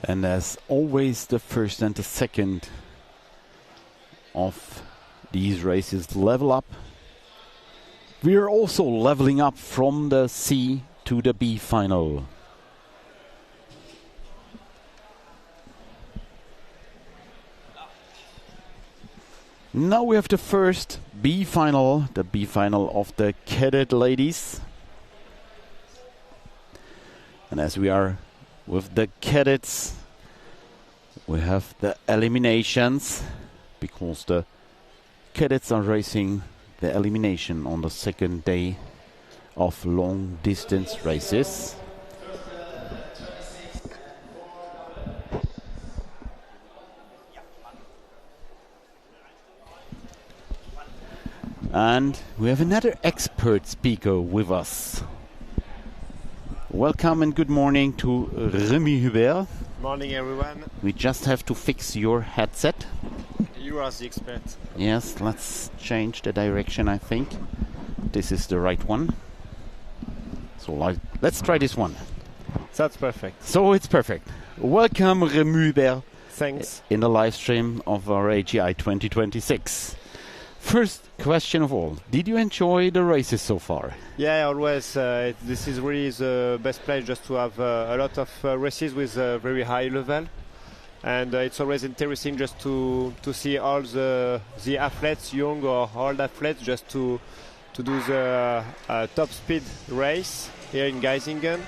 And as always, the first and the second of these races level up. We are also leveling up from the C to the B final. Now we have the first B final, the B final of the Cadet ladies. And as we are with the cadets, we have the eliminations, because the cadets are racing the elimination on the second day of long distance races. And we have another expert speaker with us. Welcome and good morning to Remy Hubert. Morning, everyone. We just have to fix your headset. You are the expert. Yes, let's change the direction, I think. This is the right one. So let's try this one. That's perfect. So it's perfect. Welcome, Remy Hubert. Thanks. In the live stream of our AGI 2026. First question of all, did you enjoy the races so far? Yeah, always. This is really the best place just to have a lot of races with a very high level. And it's always interesting just to see all the athletes, young or old athletes, just to do the top speed race here in Geisingen.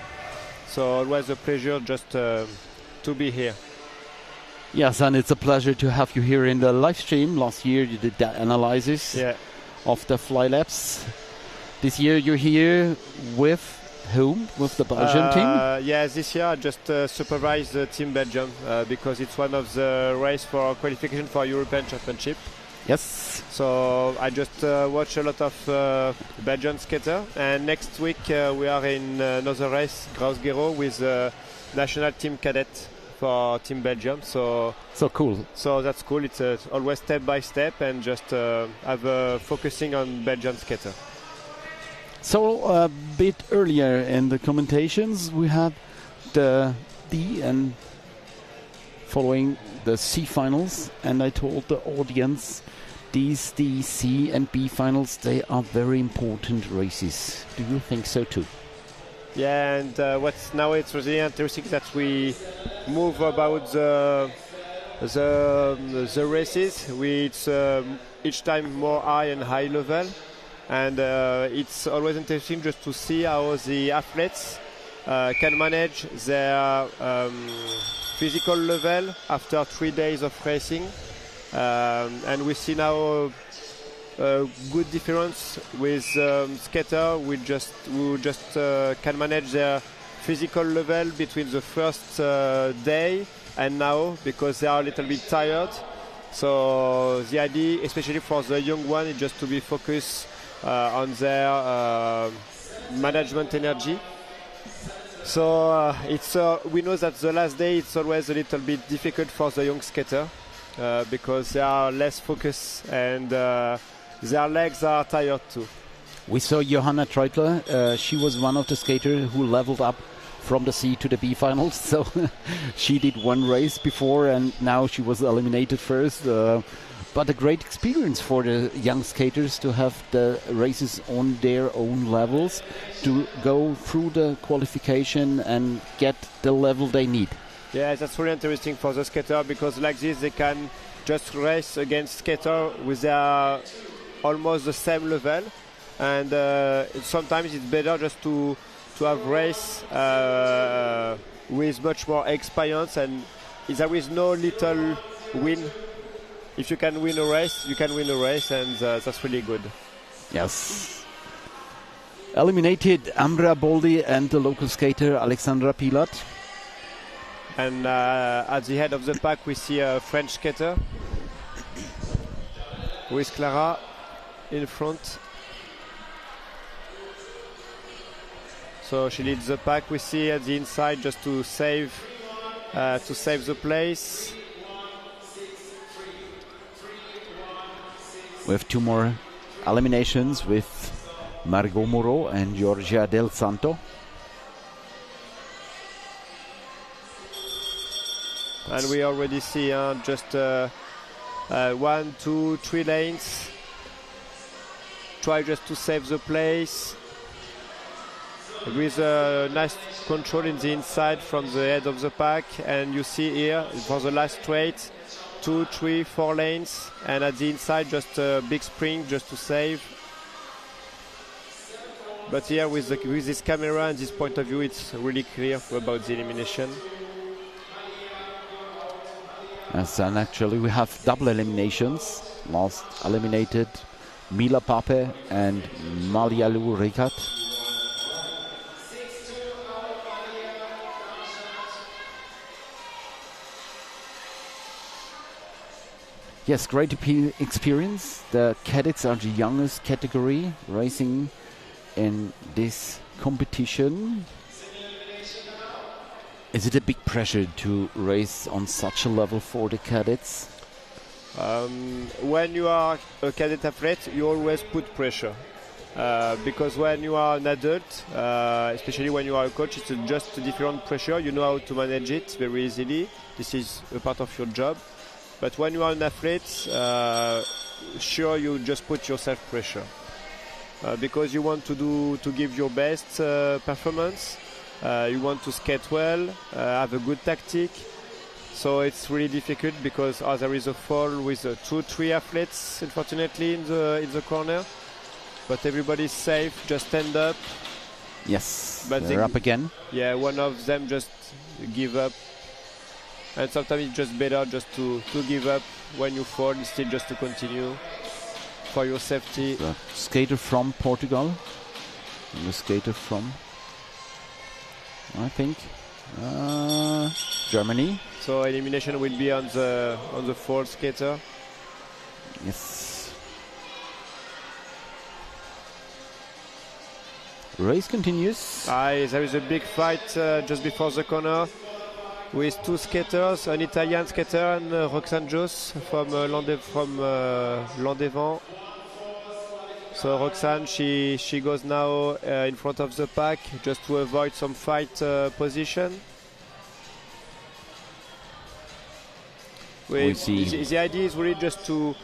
So always a pleasure just to be here. Yes, and it's a pleasure to have you here in the live stream. Last year you did that analysis of the fly laps. This year you're here with home with the Belgian team? Yeah, this year I just supervised the team Belgium because it's one of the race for qualification for European Championship. Yes. So I just watch a lot of Belgian skater, and next week we are in another race, Grausgero, with national team cadet for Team Belgium. So cool. So that's cool. It's always step by step, and just have focusing on Belgian skater. So a bit earlier in the commentations, we had the D and following the C finals, and I told the audience these D, C and B finals, they are very important races. Do you think so too? Yeah, and what's now it's really interesting that we move about the races. It's each time more high and high level, and it's always interesting just to see how the athletes can manage their physical level after 3 days of racing, and we see now a good difference with skater who just can manage their physical level between the first day and now, because they are a little bit tired. So the idea, especially for the young one, is just to be focused on their management energy. So it's we know that the last day it's always a little bit difficult for the young skater because they are less focused, and their legs are tired too. We saw Johanna Treutler. She was one of the skaters who leveled up from the C to the B finals. So she did one race before, and now she was eliminated first. But a great experience for the young skaters to have the races on their own levels, to go through the qualification and get the level they need. Yeah, that's really interesting for the skater, because like this they can just race against skater with their almost the same level, and sometimes it's better just to have race with much more experience, and there is no little win. If you can win a race, you can win a race, and that's really good. Yes. Eliminated Ambra Boldi and the local skater Alexandra Pilat. And at the head of the pack we see a French skater with Clara in front. So she leads the pack. We see at the inside just to save the place. We have two more eliminations with Margot Moreau and Georgia Del Santo. And we already see just 1, 2, 3 lanes. Try just to save the place. With a nice control in the inside from the head of the pack. And you see here for the last straight, 2, 3, 4 lanes, and at the inside just a big sprint just to save. But here with this camera and this point of view, it's really clear about the elimination. Yes, and actually we have double eliminations. Last eliminated Mila Pape and Malialu Rikat. Yes, great experience. The cadets are the youngest category racing in this competition. Is it a big pressure to race on such a level for the cadets? When you are a cadet athlete, you always put pressure. Because when you are an adult, especially when you are a coach, it's just a different pressure. You know how to manage it very easily. This is a part of your job. But when you are an athlete, sure, you just put yourself pressure because you want to give your best performance. You want to skate well, have a good tactic. So it's really difficult because there is a fall with 2, 3 athletes, unfortunately, in the corner. But everybody's safe. Just stand up. Yes, but they're up again. Yeah, one of them just give up. And sometimes it's just better just to give up when you fall, instead just to continue for your safety. The skater from Portugal. And the skater from I think. Germany. So elimination will be on the fourth skater. Yes. Race continues. There is a big fight just before the corner with two skaters, an Italian skater and Roxane Jos from Landevant. So Roxane, she goes now in front of the pack just to avoid some fight position. We see. The idea is really just to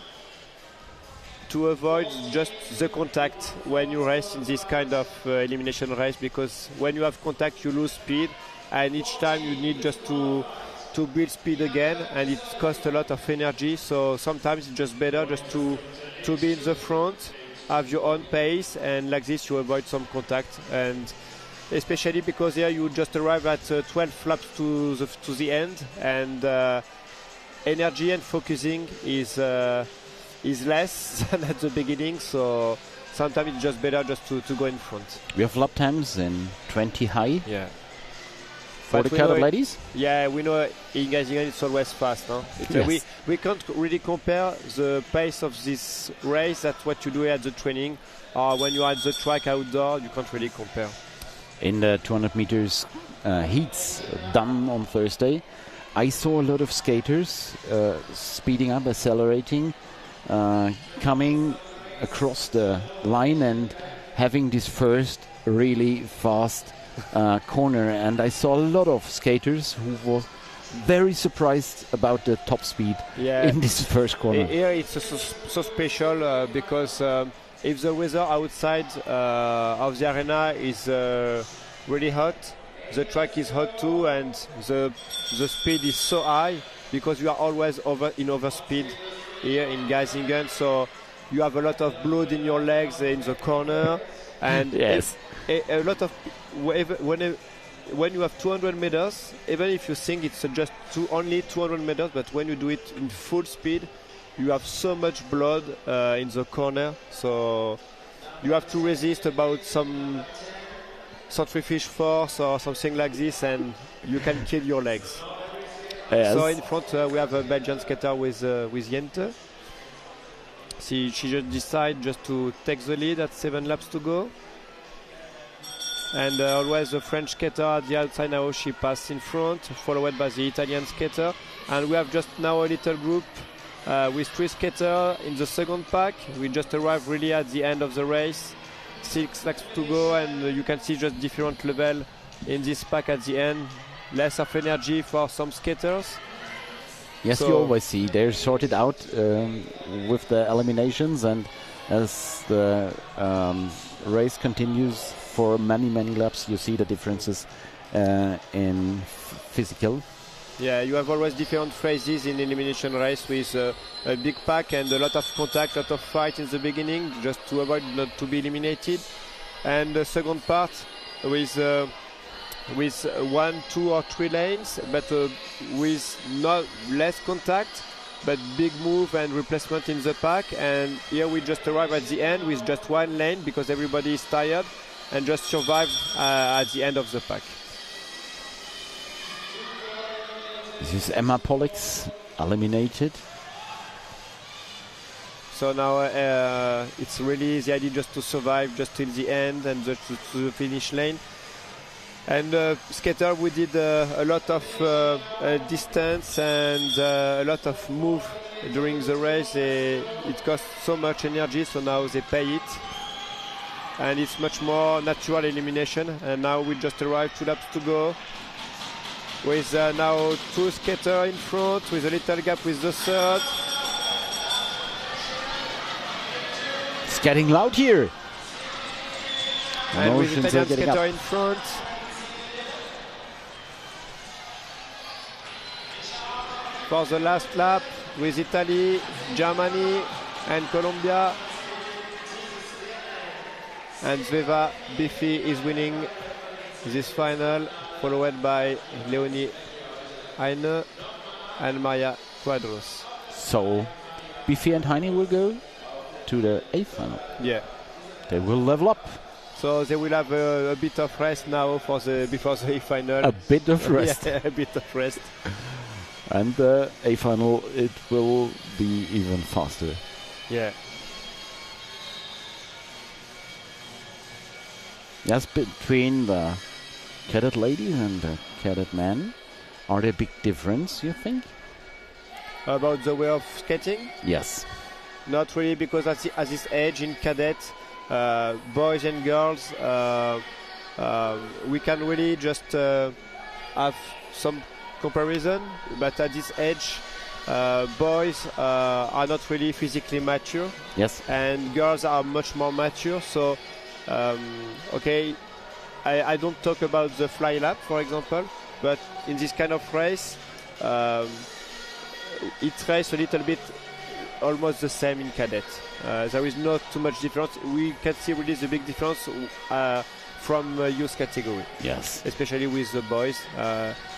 avoid just the contact when you race in this kind of elimination race, because when you have contact you lose speed, and each time you need just to build speed again, and it costs a lot of energy. So sometimes it's just better just to be in the front, have your own pace, and like this you avoid some contact. And especially because here you just arrive at 12 laps to the end, and energy and focusing is less than at the beginning, so sometimes it's just better just to go in front. We have lap times in 20 high. Yeah. For the Cadet ladies? Yeah, we know in geisingen it's always fast. No? Yes. We can't really compare the pace of this race at what you do at the training, or when you are at the track outdoor, you can't really compare. In the 200 meters heats done on Thursday, I saw a lot of skaters speeding up, accelerating, coming across the line and having this first really fast corner. And I saw a lot of skaters who were very surprised about the top speed in this first corner. Here it's so special because if the weather outside of the arena is really hot, the track is hot too, and the speed is so high because you are always in overspeed here in geisingen. So you have a lot of blood in your legs in the corner, and yes, a lot of when you have 200 meters, even if you think it's just only 200 meters, but when you do it in full speed, you have so much blood in the corner. So you have to resist about some centrifuge force or something like this, and you can kill your legs. Yes. So in front we have a Belgian skater with Jente. She just decided just to take the lead at 7 laps to go. And always the French skater at the outside now, she passed in front, followed by the Italian skater. And we have just now a little group with 3 skaters in the second pack. We just arrived really at the end of the race. 6 laps to go, and you can see just different level in this pack at the end. Less of energy for some skaters. Yes, So you always see they're sorted out with the eliminations, and as the race continues for many laps, you see the differences in physical. Yeah, you have always different phases in elimination race with a big pack and a lot of contact, a lot of fight in the beginning, just to avoid not to be eliminated. And the second part with 1, 2 or 3 lanes, but with not less contact, but big move and replacement in the pack. And here we just arrive at the end with just 1 lane because everybody is tired, and just survive at the end of the pack. This is Emma Pollux eliminated. So now it's really the idea just to survive just till the end and just to the finish lane. And skater, we did a lot of distance and a lot of move during the race. It costs so much energy, so now they pay it. And it's much more natural elimination. And now we just arrived 2 laps to go. With now 2 skaters in front, with a little gap with the third. It's getting loud here. And with Emotions Italian are getting skater up. in front. For the last lap with Italy, Germany and Colombia. And Zveva Biffy is winning this final, followed by Leonie Heine and Maya Quadros. So Biffy and Heine will go to the A final. Yeah. They will level up So they will have a bit of rest now before the A-final. A bit of rest. Yeah, a bit of rest. And the A-final, it will be even faster. Yeah. Yes, between the cadet ladies and the cadet men, are there big difference, you think? About the way of skating? Yes. Not really, because at this age in cadet, boys and girls, we can really just have some comparison. But at this age, boys are not really physically mature. Yes. And girls are much more mature. So, okay, I don't talk about the fly lap, for example, but in this kind of race, it races a little bit almost the same in cadet. There is not too much difference. We can see really the big difference from youth category. Yes. Especially with the boys.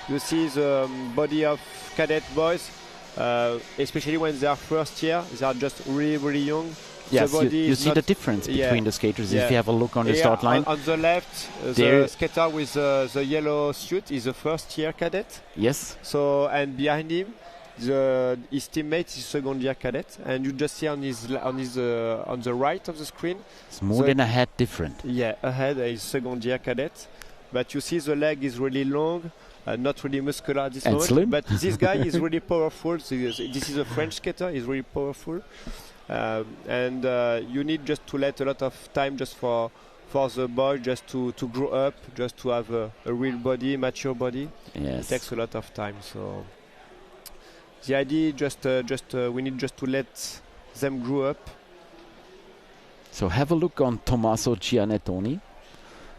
You see the body of cadet boys, especially when they are first year, they are just really, really young. Yes, you see the difference between the skaters. Yeah. If you have a look on the start line. On the left, the skater with the yellow suit is a first year cadet. Yes. So, and behind him, his teammate is second year cadet, and you just see on the right of the screen. It's more than a head different. Yeah, ahead is second year cadet, but you see the leg is really long, not really muscular at this and moment. Slim. But this guy is really powerful. So this is a French skater. He's really powerful, and you need just to let a lot of time just for the boy just to grow up, just to have a real body, mature body. Yes. It takes a lot of time. So. The idea we need just to let them grow up. So have a look on Tommaso Gianettoni.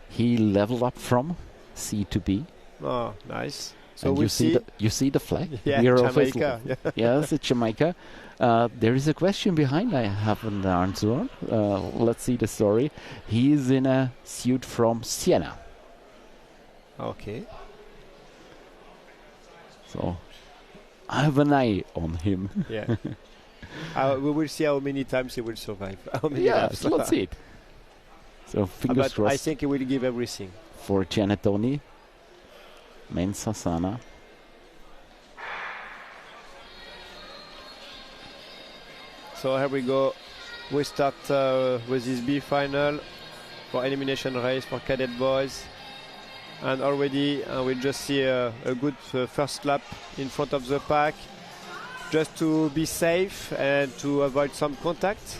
He leveled up from C to B. Oh, nice. So and we you see the flag. Yeah, Jamaica. Yes, it's Jamaica. There is a question behind I haven't answered. Let's see the story. He is in a suit from Siena. Okay. So I have an eye on him. Yeah. We will see how many times he will survive. How many laps. Let's see it. So fingers crossed. I think he will give everything. For Gianettoni, Mensa Sana. So here we go. We start with this B final for elimination race for cadet boys. And already we just see a good first lap in front of the pack, just to be safe and to avoid some contact.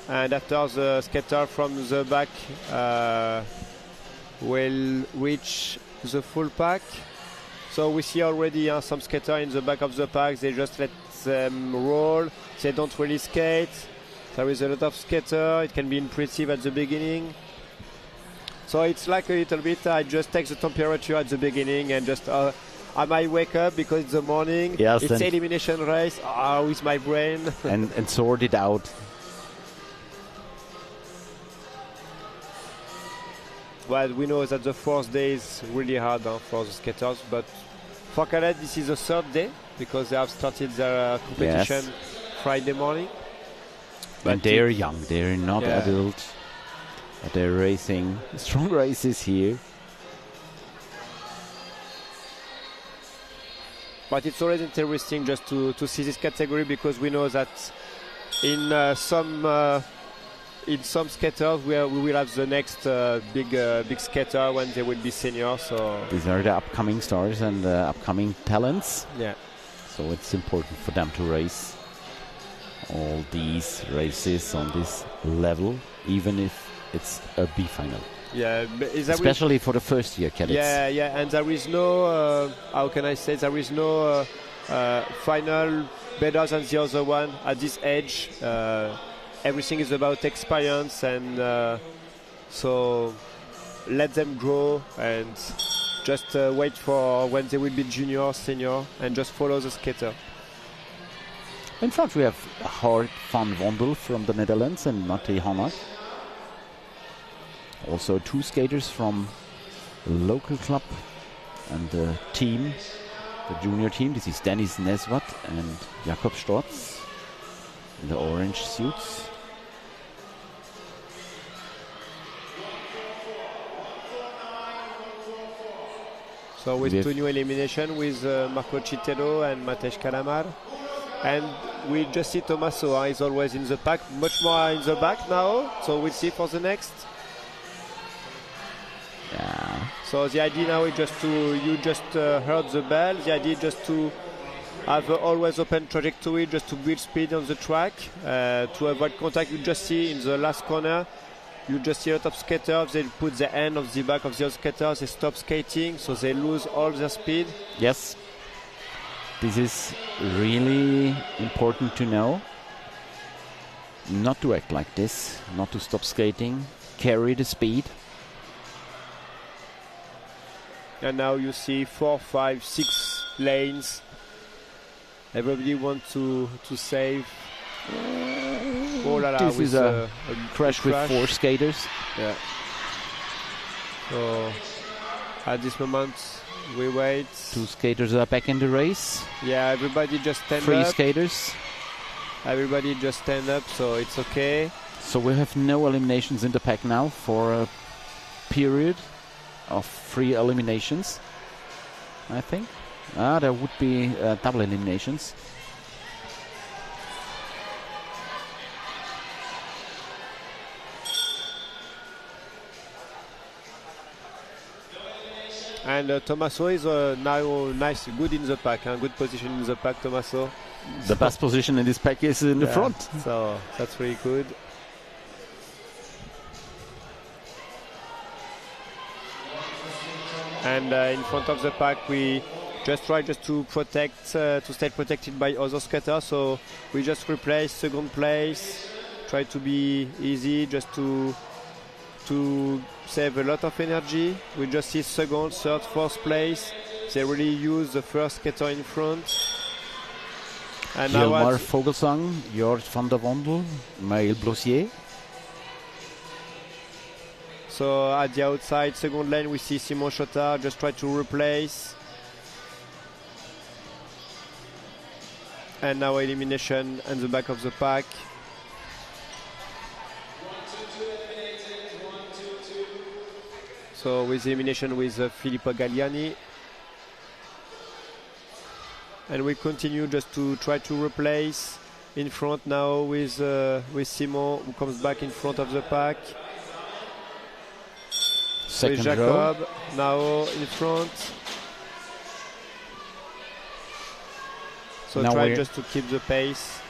And after the skater from the back will reach the full pack. So we see already some skater in the back of the pack, they just let them roll, they don't really skate. There is a lot of skater, it can be impressive at the beginning. So it's like a little bit, I just take the temperature at the beginning and just, I might wake up because it's the morning, yes, it's elimination race, with my brain. and sort it out. Well, we know that the fourth day is really hard for the skaters, but for cadet this is the third day because they have started their competition Friday morning. And they're young, they're not adult. They're racing strong races here. But it's always interesting just to see this category because we know that in some skaters we will have the next big skater when they will be senior. So these are the upcoming stars and the upcoming talents. Yeah. So it's important for them to race all these races on this level, even if it's a B final. Yeah, especially for the first year cadets. Yeah, and there is no, how can I say, there is no final better than the other one at this age. Everything is about experience, and so let them grow and just wait for when they will be junior, senior, and just follow the skater. In front we have Hart van Wondel from the Netherlands and Matti Hanna. Also two skaters from the local club and the team, the junior team. This is Dennis Nesvat and Jakob Stotz in the orange suits. So with two new eliminations with Marco Citello and Matej Kalamar. And we just see Tommaso, he's always in the pack, much more in the back now. So we'll see for the next. Yeah. So the idea now is just to, you just heard the bell, the idea is just to have always open trajectory, just to build speed on the track, to avoid contact. You just see in the last corner, you just see a lot of skaters, they put the end of the back of the other skaters, they stop skating, so they lose all their speed. Yes. This is really important to know. Not to act like this, not to stop skating, carry the speed. And now you see 4, 5, 6 lanes. Everybody wants to save. Oh la la, this is a crash with 4 skaters. Yeah. So at this moment we wait. 2 skaters are back in the race. Yeah, everybody just stand 3 up. skaters. Everybody just stand up, so it's okay. So we have no eliminations in the pack now for a period of 3 eliminations, I think. There would be double eliminations. And Tommaso is now nice, good in the pack, good position in the pack, Tommaso. The best position in this pack is in the front. So that's really good. And in front of the pack we just try to protect, to stay protected by other skaters. So we just replace second place, try to be easy, just to save a lot of energy. We just see second, third, fourth place. They really use the first skater in front. And Hilmar Vogelsang, Jort van der Wondel, Maël Blossier. So at the outside second lane we see Simon Chotard just try to replace. And now elimination in the back of the pack. So with elimination with Filippo Galliani. And we continue just to try to replace in front now with Simon, who comes back in front of the pack. Second with Jacob now in front. So now try just to keep the pace.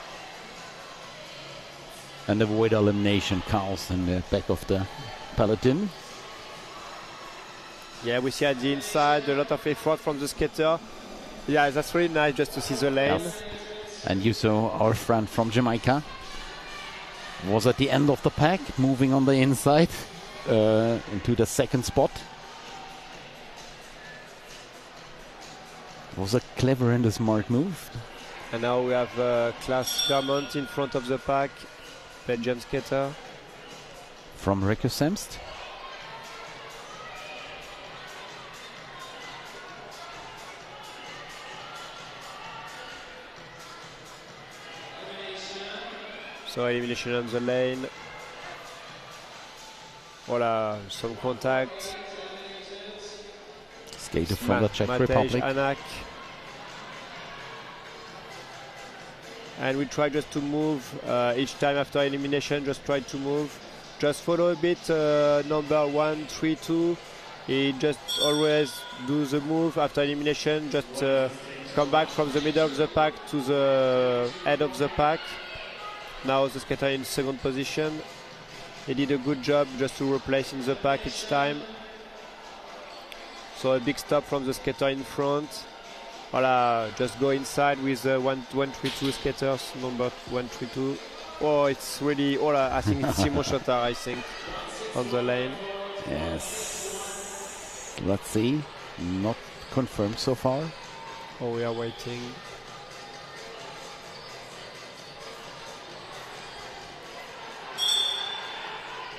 And avoid elimination chaos in the back of the peloton. Yeah, we see at the inside a lot of effort from the skater. Yeah, that's really nice just to see the lane. Yes. And you saw our friend from Jamaica was at the end of the pack, moving on the inside into the second spot. Was a clever and a smart move. And now we have Klaas Garmont in front of the pack, Belgian skater. From Reykjavik. So elimination on the lane. Voila, some contact. Skater from the Czech Matej Republic. Anak. And we try just to move each time after elimination, just try to move. Just follow a bit number 1, 3, 2. He just always do the move after elimination, just come back from the middle of the pack to the head of the pack. Now the skater in second position. He did a good job just to replace in the pack each time. So a big stop from the skater in front. Voila, just go inside with 1-3-2 skaters, number 1-3-2. Oh, it's really, I think it's Simon Chotard, I think, on the lane. Yes. Let's see. Not confirmed so far. Oh, we are waiting.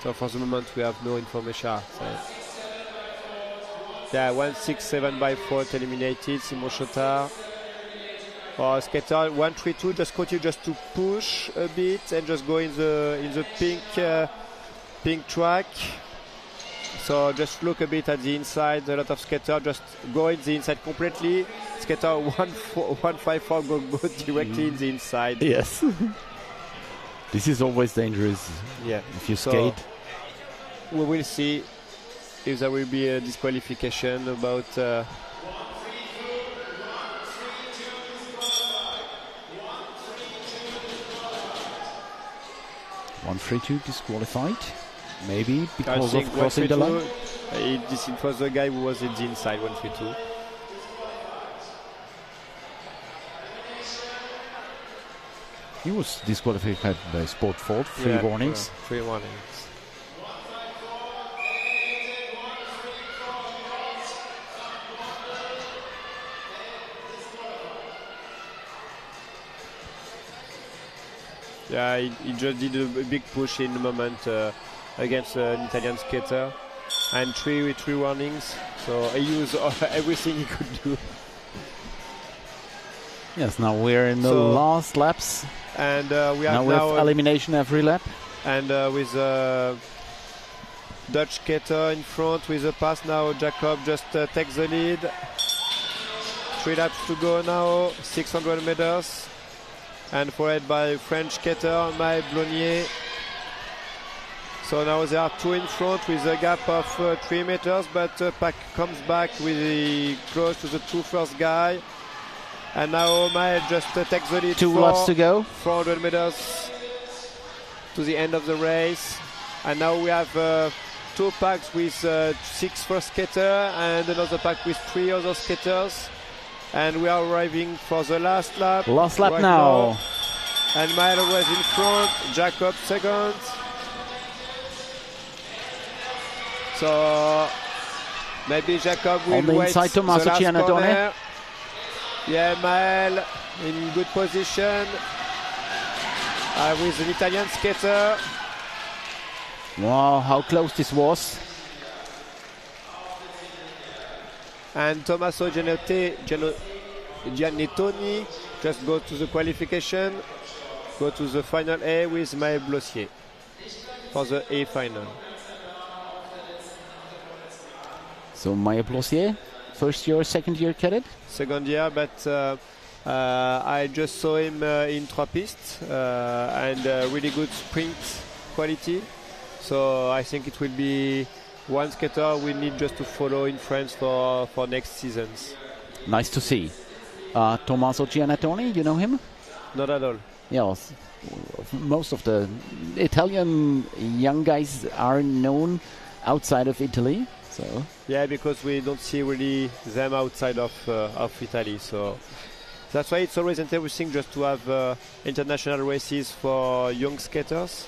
So for the moment we have no information. So yeah, 1-6-7 by 4 eliminated, Simon Chotard. Skater 1-3-2, just continue just to push a bit and just go in the pink track. So just look a bit at the inside. A lot of skater just go in the inside completely. Skater 154 go directly in the inside. Yes. This is always dangerous. Yeah. If you skate. We will see if there will be a disqualification about. 132 disqualified. Maybe because of crossing the line. It was the guy who was in the inside 132. He was disqualified by sport fault. 3 warnings. 3 warnings. Yeah, he just did a big push in the moment against an Italian skater, and 3 warnings. So he used everything he could do. Yes, now we're in the last laps. And we have now elimination every lap. And with Dutch skater in front with a pass now. Jacob just takes the lead. 3 laps to go now, 600 meters. And followed by French skater, Maë Blonnier. So now there are 2 in front with a gap of 3 meters, but Pack comes back with close to the 2 first guy. And now Maë just takes the lead. 2 laps to go. 400 meters to the end of the race. And now we have 2 packs with 6 first skater and another pack with 3 other skaters. And we are arriving for the last lap. Last lap right now. And Maë was in front, Jacob second. So maybe Jacob will on the wait inside, Tommaso the last Cianatone. corner. Yeah, Maë in good position with an Italian skater. Wow, how close this was. And Tommaso Cianatone just go to the qualification, go to the final A with Maë Blonnier for the A final. So Maë Blonnier, first year, second year cadet? Second year, but I just saw him in 3 pistes and really good sprint quality. So I think it will be one skater we need just to follow in France for next seasons. Nice to see. Tommaso Cianatone, you know him? Not at all. Yes, most of the Italian young guys are known outside of Italy. So yeah, because we don't see really them outside of Italy. So that's why it's always interesting just to have international races for young skaters.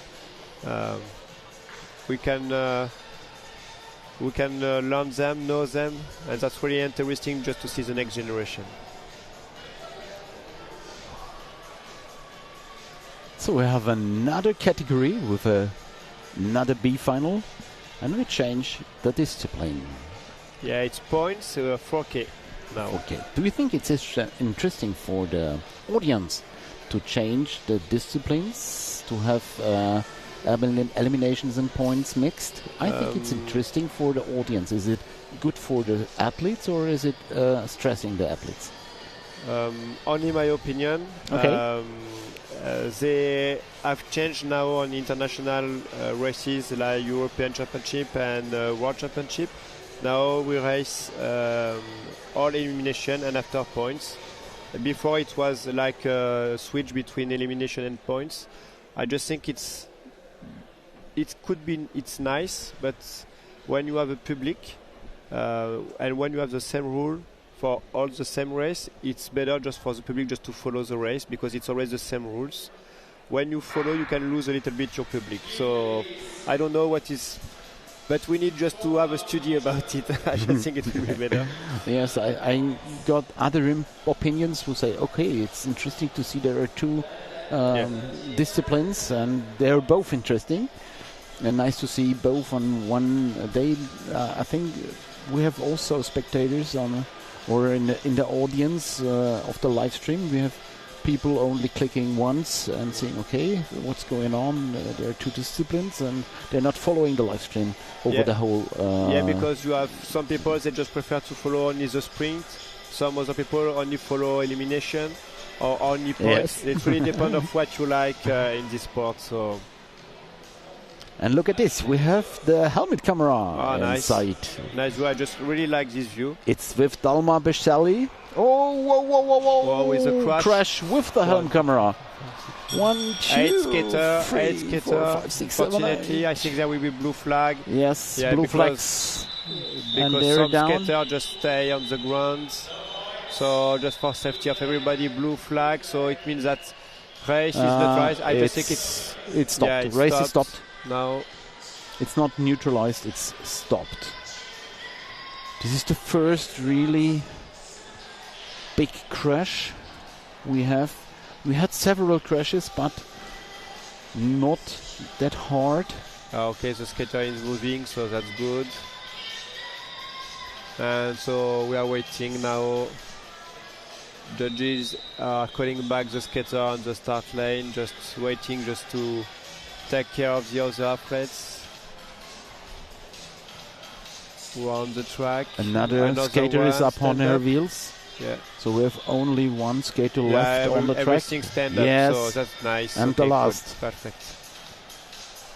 We can learn them, know them, and that's really interesting just to see the next generation. So we have another category with another B final, and we change the discipline. Yeah, it's points, 4K now. 4K. Do you think it's interesting for the audience to change the disciplines, to have eliminations and points mixed? I think it's interesting for the audience. Is it good for the athletes, or is it stressing the athletes? Only my opinion. Okay. They have changed now on international races like European Championship and World Championship. Now we race all elimination and after points. Before it was like a switch between elimination and points. I just think it's nice, but when you have a public and when you have the same rule for all the same race, it's better just for the public just to follow the race because it's always the same rules. When you follow, you can lose a little bit your public. So I don't know what is, but we need just to have a study about it. I just think it will be better. Yes, I got other opinions who say, okay, it's interesting to see there are 2 disciplines and they're both interesting. And nice to see both on one day. I think we have also spectators on, or in the audience of the live stream. We have people only clicking once and saying, okay, what's going on? There are two disciplines, and they're not following the live stream over the whole. Yeah, because you have some people they just prefer to follow only the sprint. Some other people only follow elimination or only points. It really depends on what you like in this sport. So. And look at this, we have the helmet camera inside. Nice view, I just really like this view. It's with Dalma Beselli. Oh, whoa, whoa, whoa, whoa. Whoa, with a crash with the helmet camera. 1, 2, 8 skater, 3, 8 skater. 4, 5, 6, 7, Fortunately, I think there will be blue flag. Yes, blue flags. Because some skaters just stay on the ground. So just for safety of everybody, blue flag. So it means that race is not race. I just think it's stopped. Yeah, it's race is stopped. Now it's not neutralized, it's stopped. This is the first really big crash we have. We had several crashes, but not that hard. Okay, the skater is moving, so that's good. And so we are waiting now. Judges are calling back the skater on the start lane, just waiting just to take care of the other athletes who are on the track. Another skater is up on her wheels. Yeah. So we have only one skater left on the track. Everything stand up, yes. so that's nice. And the last. Perfect.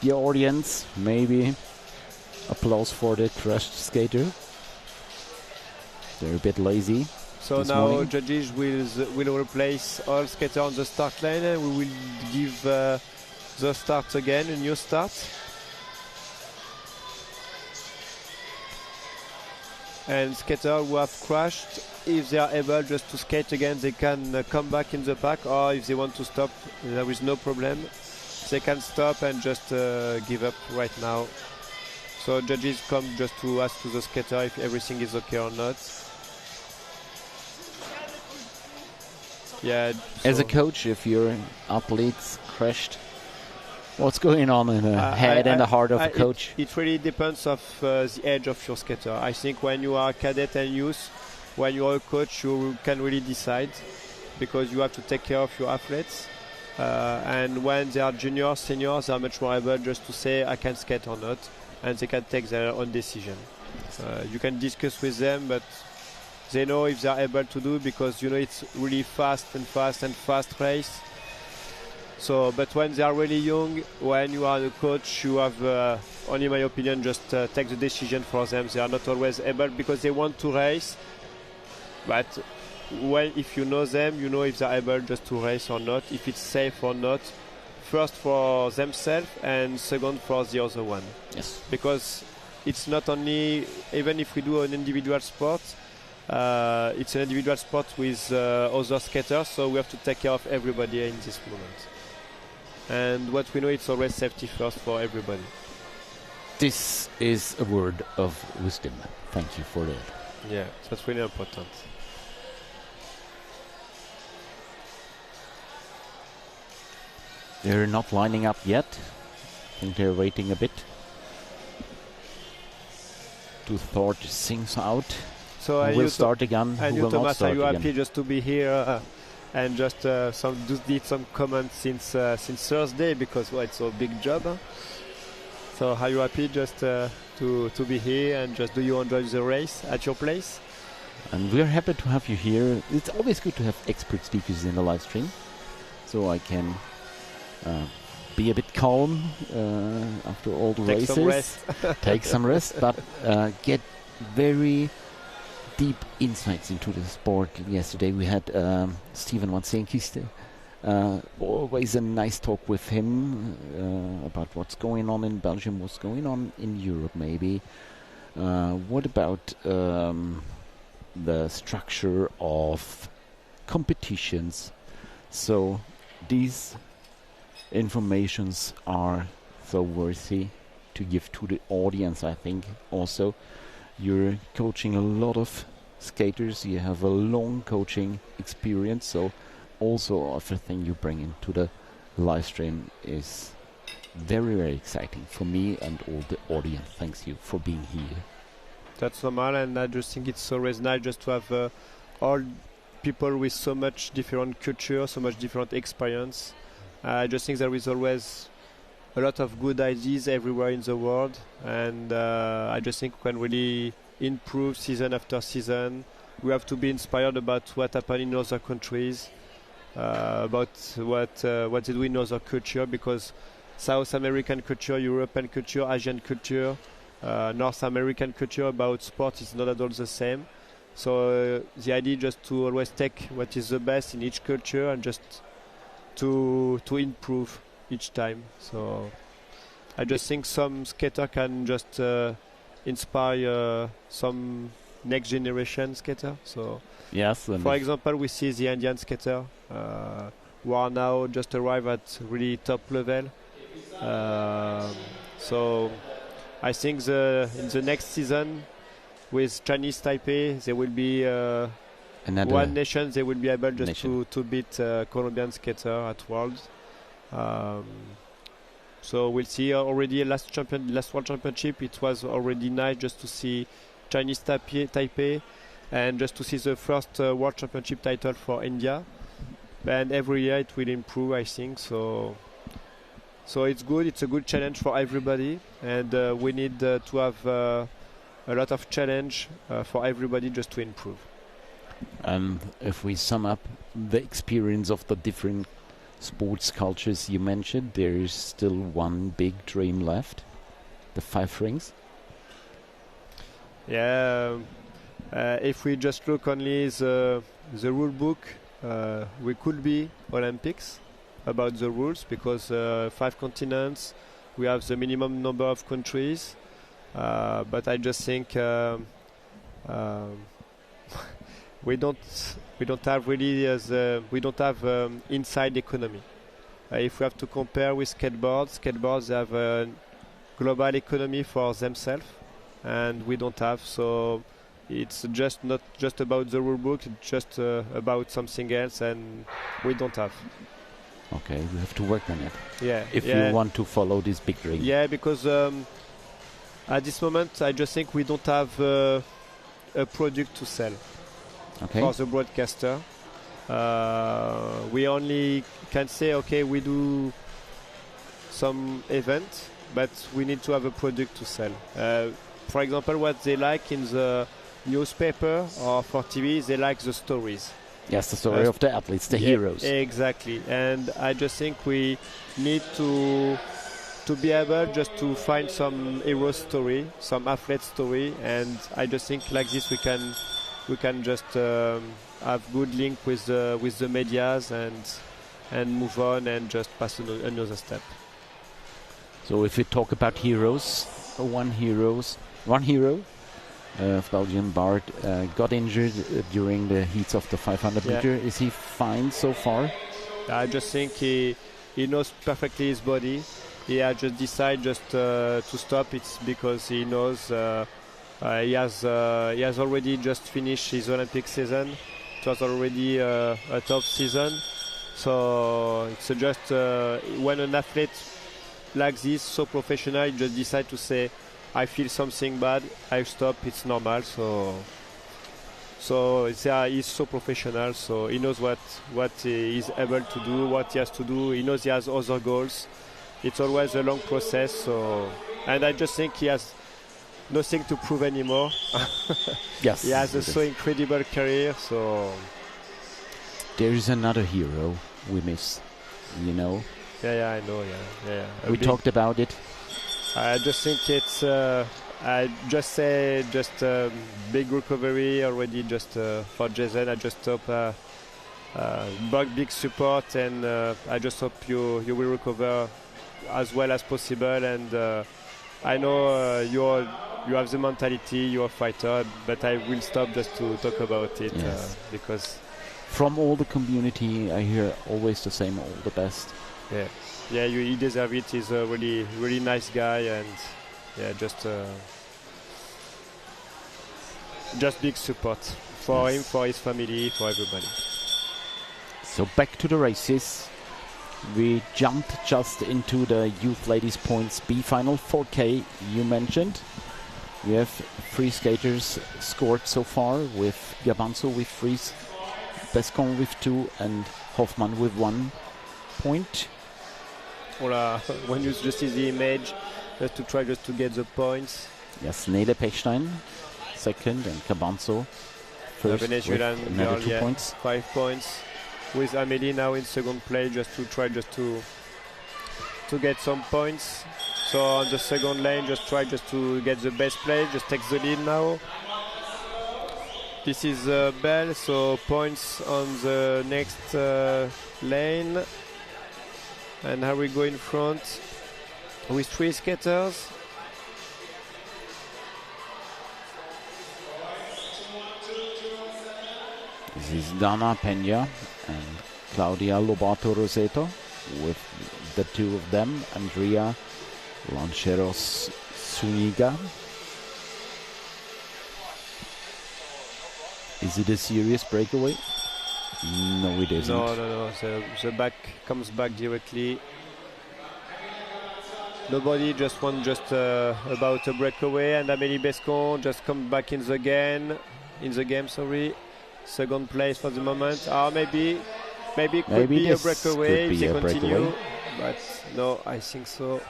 The audience, maybe applause for the crashed skater. They're a bit lazy. So now morning. Judges will replace all skaters on the start lane, and we will give the start again, a new start. And skaters who have crashed, if they are able just to skate again, they can come back in the pack, or if they want to stop, there is no problem. They can stop and just give up right now. So judges come just to ask to the skater if everything is okay or not. Yeah. As a coach, if your athletes crashed, what's going on in the head and the heart of a coach? It really depends of the age of your skater. I think when you are cadet and youth, when you are a coach, you can really decide, because you have to take care of your athletes. And when they are juniors, seniors, they are much more able just to say I can skate or not, and they can take their own decision. You can discuss with them, but they know if they are able to do, because you know it's really fast race. So, but when they are really young, when you are the coach, you have, only in my opinion, just take the decision for them. They are not always able, because they want to race. But if you know them, you know if they are able just to race or not, if it's safe or not. First for themselves, and second for the other one. Yes. Because it's not only, even if we do an individual sport, it's an individual sport with other skaters, so we have to take care of everybody in this moment. And what we know, it's always safety first for everybody. This is a word of wisdom. Thank you for that. Yeah, that's really important. They're not lining up yet. I think they're waiting a bit to sort things out. So we'll start again. And you, Thomas, are you happy just to be here and just did some comments since Thursday, because it's a big job. Huh? So are you happy just to be here, and just do you enjoy the race at your place? And we're happy to have you here. It's always good to have expert speakers in the live stream, so I can be a bit calm after all the races. Some rest. Take some rest, but get very deep insights into the sport. Yesterday we had Steven Wansenkiste. Always a nice talk with him about what's going on in Belgium, what's going on in Europe maybe. What about the structure of competitions? So these informations are so worthy to give to the audience, I think. Also, you're coaching a lot of skaters, you have a long coaching experience, so also everything you bring into the live stream is very, very exciting for me and all the audience. Thanks you for being here. That's normal, and I just think it's always nice just to have all people with so much different culture, so much different experience. I just think there is always a lot of good ideas everywhere in the world, and I just think we can really improve season after season. We have to be inspired about what happened in other countries, about what they do in other culture, because South American culture, European culture, Asian culture, North American culture about sport is not at all the same. So the idea is just to always take what is the best in each culture and just to improve each time. So I just think some skater can just inspire some next generation skater. So Yes. for example, we see the Indian skater who are now just arrived at really top level. So I think in the next season with Chinese Taipei, there will be Another one nation. They will be able just nation. to beat Colombian skater at Worlds. So we'll see. Already last World Championship, it was already nice just to see Chinese Taipei and just to see the first World Championship title for India. And every year it will improve, I think. So it's good. It's a good challenge for everybody, and we need to have a lot of challenge for everybody just to improve. And if we sum up the experience of the different sports cultures you mentioned, there is still one big dream left: the 5 rings. Yeah. If we just look only the rule book, we could be Olympics about the rules, because 5 continents, we have the minimum number of countries, but I just think we don't have really we don't have inside economy. If we have to compare with skateboards have a global economy for themselves, and we don't have. So it's just not just about the rule book, it's just about something else, and we don't have. Okay, we have to work on it. Yeah. If you want to follow this big dream. Yeah, because at this moment, I just think we don't have a product to sell for the broadcaster. We only can say, okay, we do some event, but we need to have a product to sell. For example, what they like in the newspaper or for TV, they like the stories. Yes, the story of the athletes, the heroes. Exactly, and I just think we need to be able just to find some hero story, some athlete story, and I just think like this we can just have good link with the medias and move on and just pass another step. So if we talk about heroes, one hero, Belgian Bart, got injured during the heats of the 500 meter. Is he fine so far? I just think he knows perfectly his body. He has just decided just to stop. It's because he knows he has already just finished his Olympic season. It was already a tough season. So it's just when an athlete like this, so professional, he just decide to say, I feel something bad, I stop, it's normal. So he's so professional, so he knows what he is able to do, what he has to do. He knows he has other goals. It's always a long process, and I just think he has nothing to prove anymore. Yes. He has a so incredible career, so... There is another hero we miss, you know? Yeah, I know, yeah. We talked about it. I just think it's, I just say, just big recovery already just for Jason. I just hope big support, and I just hope you will recover as well as possible. And I know you have the mentality, you're a fighter, but I will stop just to talk about it. Yes. Because from all the community, I hear always the same, all the best. Yeah, he deserves it. He's a really, really nice guy, and just big support for him, for his family, for everybody. So back to the races. We jumped just into the Youth Ladies Points B final, 4K you mentioned. We have 3 skaters scored so far, with Gabanzo with 3 Bescon with 2 and Hoffmann with 1 point. Voilà, when you just see the image, just to try just to get the points. Yes, Nele Pechstein second and Cabanzo first with another 2 points. 5 points. With Amélie now in second place, just to try just to get some points. So on the second lane, just try just to get the best play, just take the lead now. This is Bell, so points on the next lane. And how we go in front with 3 skaters. This is Dana Peña and Claudia Lobato Roseto with the 2 of them, Andrea Lancheros Zuniga. Is it a serious breakaway? No, it isn't. No. The back comes back directly. Nobody just won about a breakaway, and Amélie Bescon just comes back in the game. Sorry, second place for the moment. Maybe could be a breakaway if they continue, but no, I think so.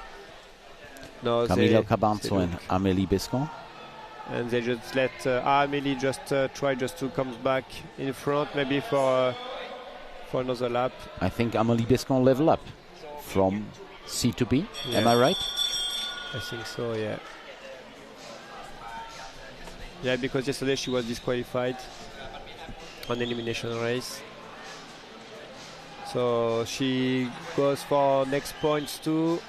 No, Camilo Cabanzo and Amélie Bescon. And they just let Amélie just try just to come back in front, maybe for another lap. I think Amélie Bescon level up from C to B. Yeah. Am I right? I think so, yeah. Yeah, because yesterday she was disqualified on the elimination race. So she goes for next points too.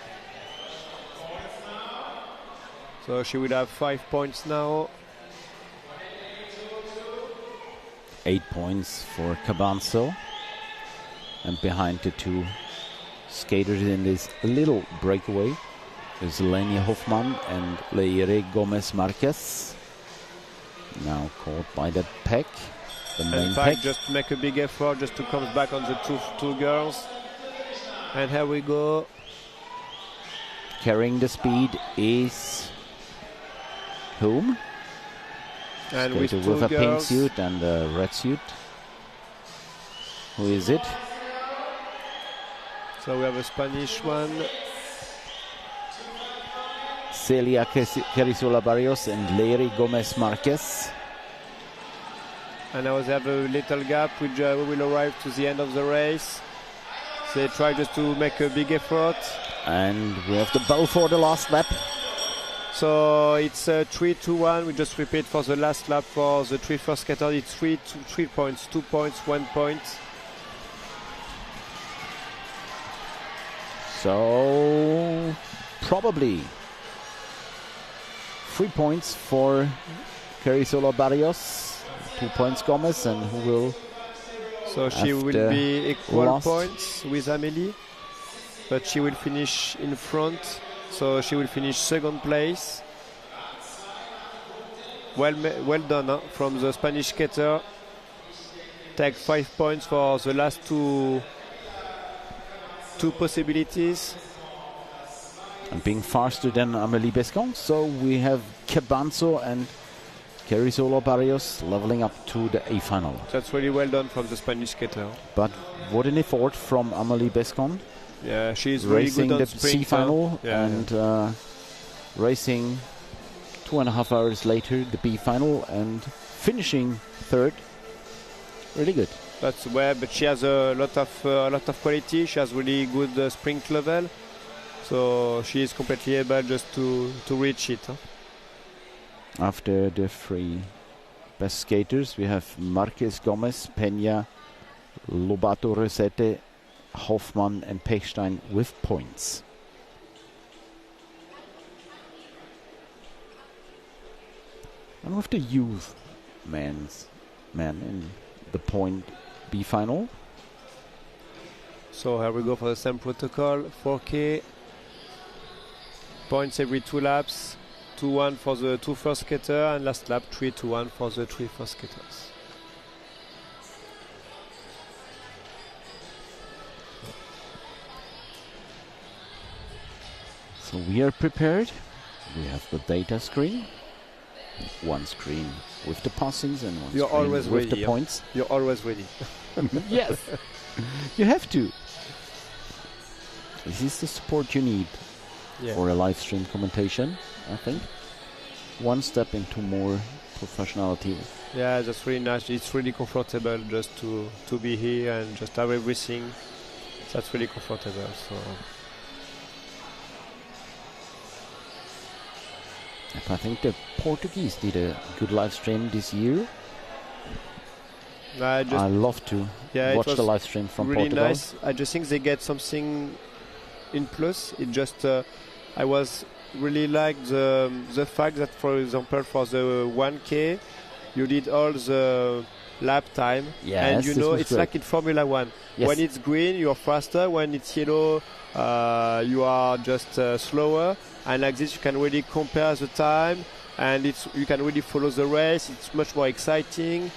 So she will have 5 points now. 8 points for Cabanzo. And behind the 2 skaters in this little breakaway is Lenia Hoffmann and Leire Gomez Marquez. Now caught by that pack. The main in fact, pack. just make a big effort just to come back on the two girls. And here we go. Carrying the speed is whom? And Skater with a pink suit and a red suit. Who is it? So we have a Spanish one. Celia Carizola Barrios and Leire Gomez Marquez. And now they have a little gap which will arrive to the end of the race. They try just to make a big effort. And we have the bell for the last lap. So it's 3-2-1. We just repeat for the last lap for the 3 first skaters. It's 3 points, 2 points, 1 point. So probably 3 points for Carizola Barrios, 2 points Gomez, and who will? So she will be equal points with Amélie, but she will finish in front. So she will finish second place. Well done from the Spanish skater. Take 5 points for the last two possibilities. And being faster than Amélie Bescon. So we have Cabanzo and Carizola Barrios leveling up to the A final. That's really well done from the Spanish skater. But what an effort from Amélie Bescon. Yeah, she's really racing good on the sprint, C final and yeah. Racing 2.5 hours later the B final and finishing third. Really good. That's where, but she has a lot of quality. She has really good sprint level, so she is completely able just to reach it. After the 3 best skaters, we have Marquez, Gomez, Peña, Lobato, Rosete, Hoffmann, and Pechstein with points. And with the youth man in the point B final. So here we go for the same protocol. 4K points every 2 laps. 2-1 for the 2 first skaters, and last lap 3-1 for the 3 first skaters. So we are prepared. We have the data screen. one screen with the passings and one You're screen always with ready, the yeah. points. You're always ready. Yes, you have to. This is the support you need for a live stream commentation, I think. One step into more professionality. Yeah, that's really nice. It's really comfortable just to be here and just have everything. That's really comfortable. So I think the Portuguese did a good live stream this year. I love to watch the live stream from really Portugal. Nice. I just think they get something in plus. It just I was really like the fact that, for example, for the 1K, you did all the lap time, and you know it's like in Formula 1. Yes. When it's green, you're faster. When it's yellow, you are just slower. And like this, you can really compare the time, and you can really follow the race. It's much more exciting,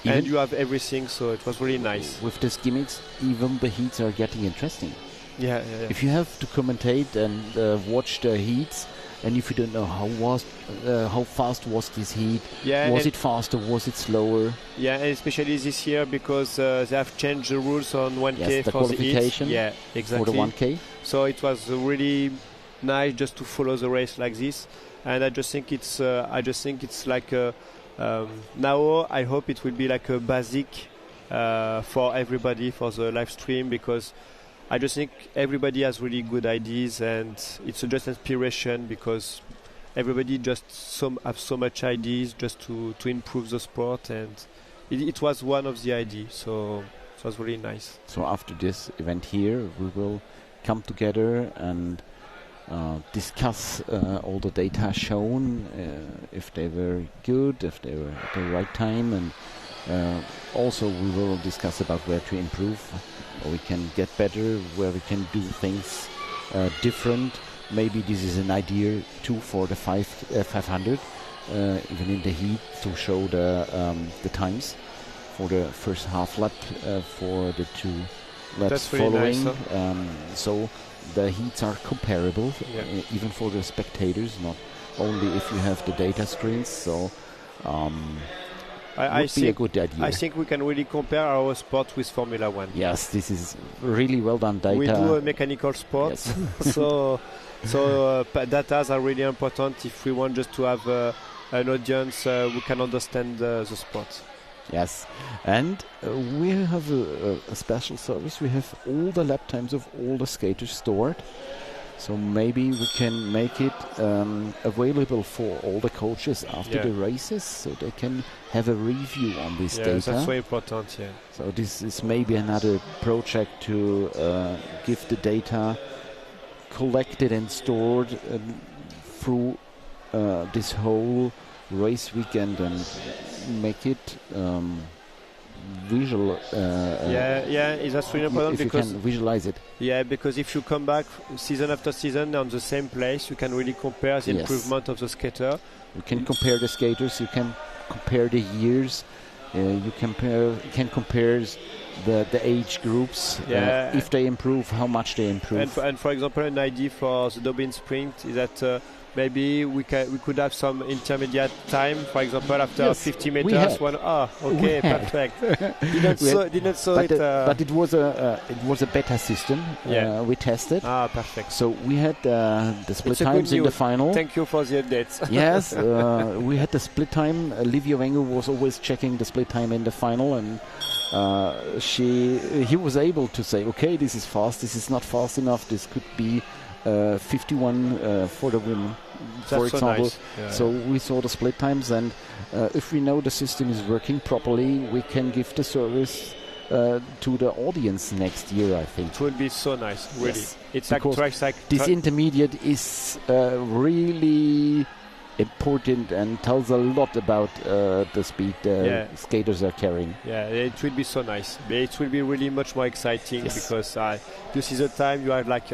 and you have everything. So it was really nice. With these gimmicks, even the heats are getting interesting. Yeah. If you have to commentate and watch the heats, and if you don't know how fast was this heat, was it faster, was it slower? Yeah, and especially this year because they have changed the rules on 1K the for the qualification. Yeah, exactly. For the 1K. So it was really nice just to follow the race like this, and I just think it's like now I hope it will be like a basic for everybody for the live stream, because I just think everybody has really good ideas, and it's just inspiration because everybody just have so much ideas just to improve the sport, and it was one of the ideas, so it was really nice. So after this event here, we will come together and discuss all the data shown, if they were good, if they were at the right time, and also we will discuss about where to improve, or we can get better, where we can do things different. Maybe this is an idea too for the 500, even in the heat, to show the times for the first half lap, for the 2 laps That's really following. nice, so the heats are comparable, even for the spectators, not only if you have the data screens. So I would be a good idea. I think we can really compare our sport with Formula 1. Yes, this is really well done data. We do a mechanical sport, yes. so data are really important if we want just to have an audience who can understand the sport. Yes, and we have a special service. We have all the lap times of all the skaters stored. So maybe we can make it available for all the coaches after the races, so they can have a review on this data. That's very important, So this is maybe another project to give the data collected and stored through this whole race weekend and make it visual. That's really important if because you can visualize it. Yeah, because if you come back season after season on the same place, you can really compare the improvement of the skater. You can compare the skaters. You can compare the years. You can compare the age groups. If they improve, how much they improve. And for example, an idea for the Dublin Sprint is that maybe we could have some intermediate time, for example, after 50 meters. Perfect. Didn't saw it. But it was a beta system. We tested. Perfect. So we had the split times in the final. Thank you for the updates. Yes, we had the split time. Livio Wengu was always checking the split time in the final, and he was able to say, okay, this is fast, this is not fast enough, this could be 51 for the women, for example. So nice. So we saw the split times, and if we know the system is working properly, we can give the service to the audience next year, I think. It will be so nice, really. Yes. It's like this intermediate is really important and tells a lot about the speed skaters are carrying. Yeah, it will be so nice. It will be really much more exciting because you see the time, you are like,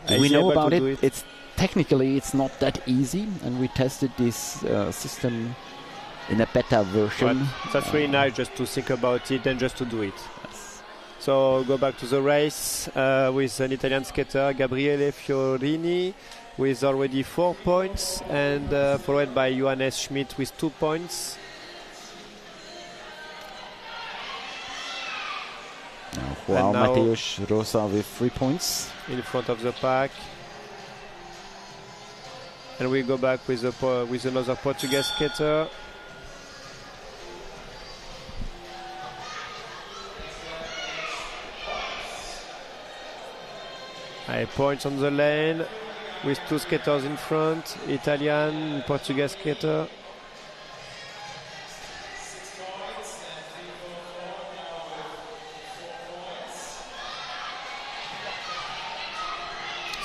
we know about it. It's technically it's not that easy, and we tested this system in a beta version. But that's really nice just to think about it and just to do it. Yes. So go back to the race with an Italian skater, Gabriele Fiorini. with already 4 points, and followed by Johannes Schmidt with 2 points. Now Joao Mateus Rosa with 3 points. In front of the pack. And we go back with another Portuguese skater. Points on the lane with 2 skaters in front, Italian, Portuguese skater.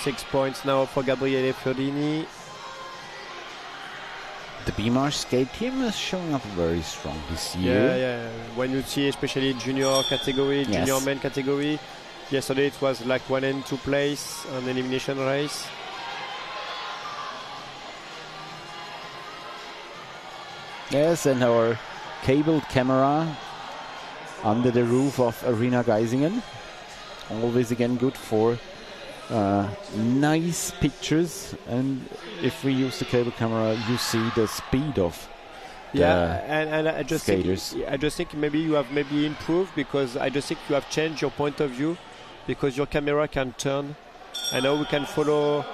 Six points now for Gabriele Fiorini. The BMAR skate team is showing up very strong this year. Yeah. When you see especially junior category, junior men category, yesterday it was like 1 and 2 place on the elimination race. Yes, and our cabled camera under the roof of Arena Geisingen. Always again good for nice pictures, and if we use the cable camera, you see the speed of and I just skaters. I just think maybe you have improved, because I just think you have changed your point of view, because your camera can turn, and now we can follow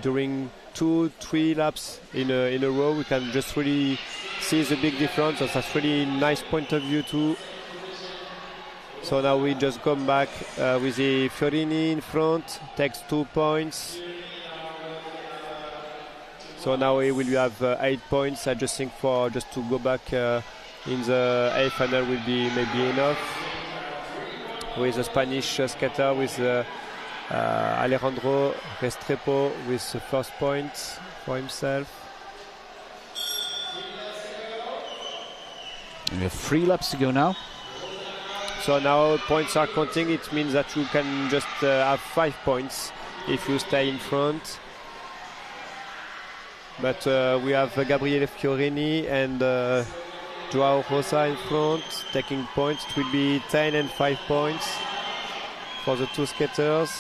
during 2-3 laps in a row. We can just really see the big difference. So that's really nice point of view too. So now we just come back with the Fiorini in front, takes 2 points. So now we will have 8 points. I just think just to go back in the A final will be maybe enough. With a Spanish skater, with Alejandro Restrepo with the first point for himself. We have 3 laps to go now. So now points are counting. It means that you can just have 5 points if you stay in front. But we have Gabriele Fiorini and Joao Rosa in front taking points. It will be 10 and 5 points for the 2 skaters.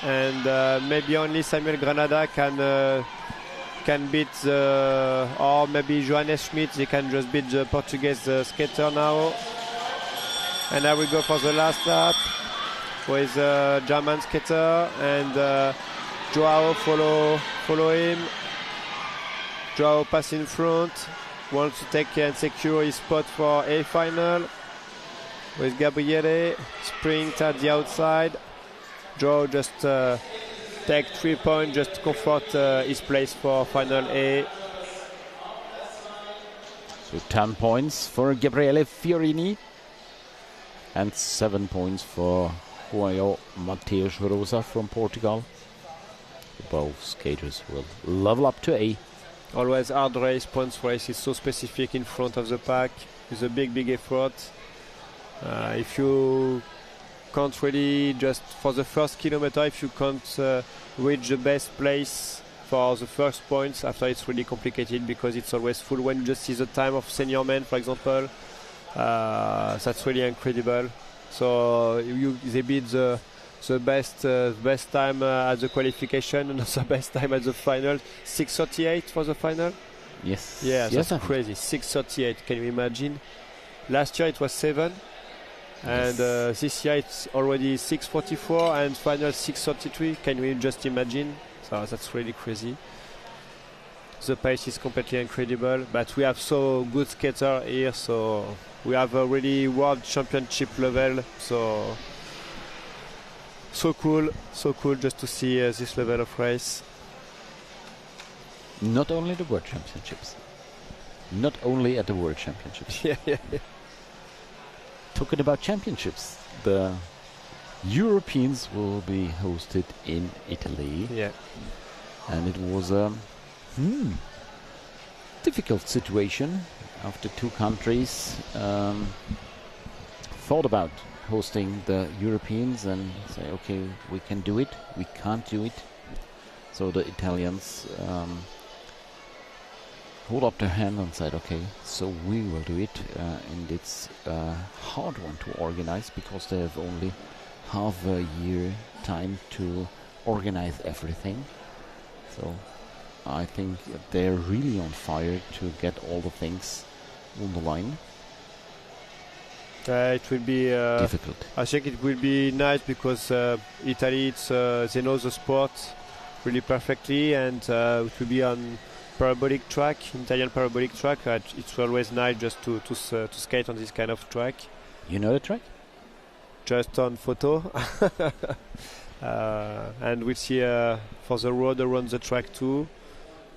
And maybe only Samuel Granada can beat or maybe Johannes Schmidt. They can just beat the Portuguese skater now. And now we go for the last lap with German skater, and Joao follow him. Joao pass in front, wants to take and secure his spot for A final. With Gabriele sprint at the outside. Joao just take 3 points just to comfort his place for final A. So 10 points for Gabriele Fiorini. And 7 points for Joao Mateus Rosa from Portugal. Both skaters will level up to A. Always hard race, points race is so specific in front of the pack. It's a big effort. If you can't really, just for the first kilometer, if you can't reach the best place for the first points, after it's really complicated, because it's always full. When you just see the time of senior men, for example, that's really incredible. So they beat the best time at the qualification and the best time at the final. 6:38 for the final. Yes. Yeah, that's crazy. 6:38. Can you imagine? Last year it was 7, and this year it's already 6:44 and final 6:33. Can you just imagine? So that's really crazy. The pace is completely incredible, but we have so good skater here, so we have a really world championship level, so cool just to see this level of race. Not only the World Championships. Not only at the World Championships. yeah. Talking about championships, the Europeans will be hosted in Italy. Yeah. And it was a difficult situation after 2 countries thought about hosting the Europeans and say, okay, we can do it, we can't do it. So the Italians hold up their hand and said, okay, so we will do it. And it's a hard one to organize, because they have only half a year time to organize everything. So I think they're really on fire to get all the things on the line. It will be Difficult. I think it will be nice because Italy, they know the sport really perfectly, and it will be on parabolic track, Italian parabolic track. It's always nice just to skate on this kind of track. You know the track? Just on photo. And we'll see for the road around the track too.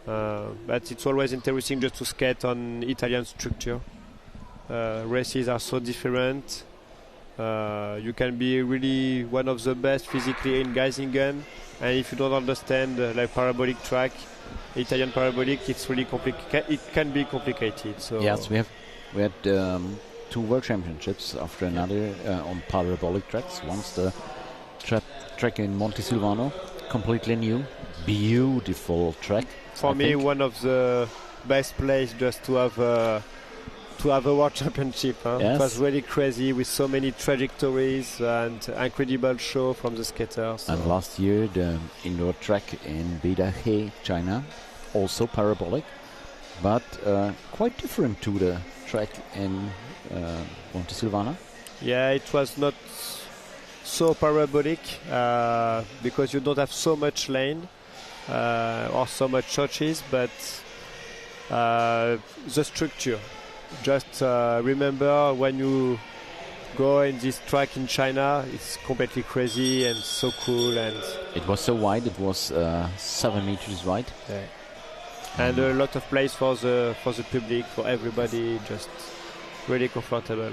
But it's always interesting just to skate on Italian structure. Races are so different. You can be really one of the best physically in geisingen, and if you don't understand like parabolic track, Italian parabolic, it's really complicated. It can be complicated. So Yes, we had 2 world championships after another on parabolic tracks. Once the track in Montesilvano, completely new, beautiful track. For me, one of the best place just to have a world championship. Yes. It was really crazy with so many trajectories and incredible show from the skaters. And last year, the indoor track in Beidahe, China, also parabolic, but quite different to the track in Montesilvano. Yeah, it was not so parabolic because you don't have so much lane or so much churches, but the structure. Just remember when you go in this track in China, it's completely crazy and so cool. And it was so wide; it was 7 meters wide. Yeah. And a lot of place for the public, for everybody, just really comfortable.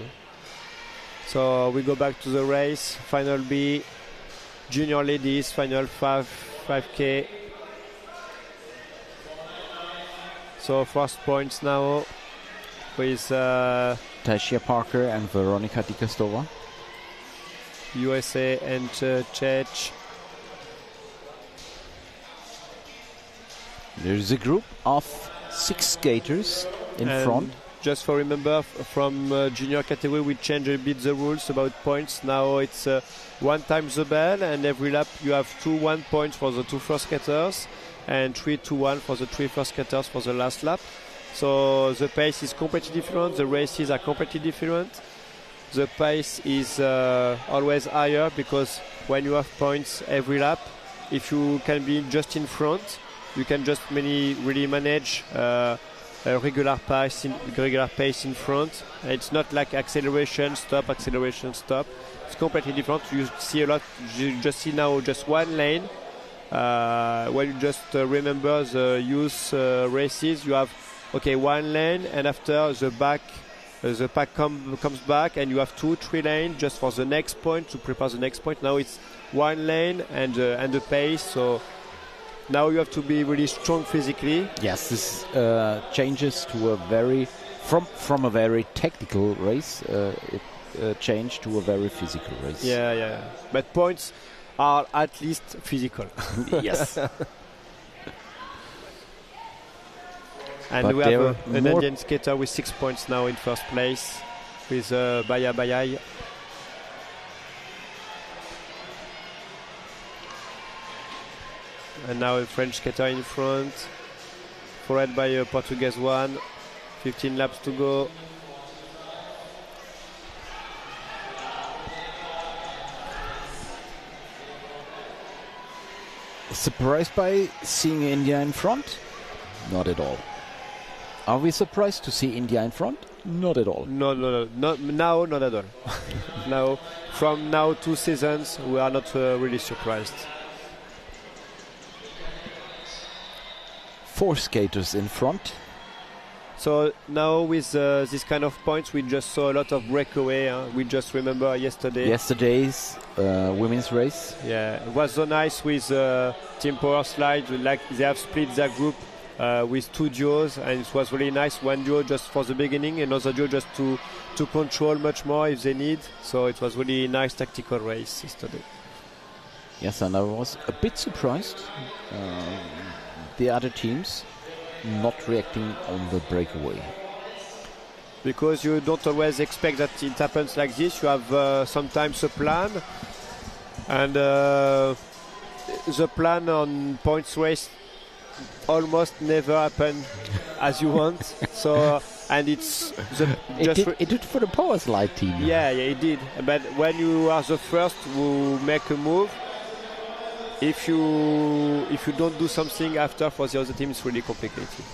So we go back to the race. Final B, junior ladies, final 5K. So first points now with Tasia Parker and Veronika Dikastova. USA and Czech. There's a group of 6 skaters in front. Just for remember, from junior category we changed a bit the rules about points. Now it's 1 time the bell, and every lap you have 2-1 points for the 2 first skaters and 3-2-1 for the 3 first skaters for the last lap. So the pace is completely different, the races are completely different. The pace is always higher because when you have points every lap, if you can be just in front, you can just really manage a regular pace in front. It's not like acceleration, stop. It's completely different. You see a lot. You just see now just 1 lane. When you just remember the youth races, you have 1 lane, and after the pack comes back, and you have 2-3 lanes just for the next point to prepare the next point. Now it's 1 lane and the pace. So now you have to be really strong physically. Yes, this changes to a very from a very technical race. It changed to a very physical race. Yeah. But points are at least physical. Yes. And but we have an Indian skater with 6 points now in first place with Baya Bayai. And now a French skater in front, followed by a Portuguese one. 15 laps to go. Surprised by seeing India in front? Not at all. Are we surprised to see India in front? Not at all. No, now not at all. Now, from now 2 seasons, we are not really surprised. 4 skaters in front. So now with this kind of points, we just saw a lot of breakaway. We just remember yesterday's women's race. Yeah, it was so nice with Team Power Slide. Like they have split their group with 2 duos, and it was really nice. 1 duo just for the beginning, another duo just to control much more if they need. So it was really nice tactical race yesterday. Yes, and I was a bit surprised. The other teams not reacting on the breakaway. Because you don't always expect that it happens like this. You have sometimes a plan, and the plan on points race almost never happen as you want. So and it's it did for the power slide team. Yeah, it did. But when you are the first who make a move, if you don't do something after for the other team, it's really complicated.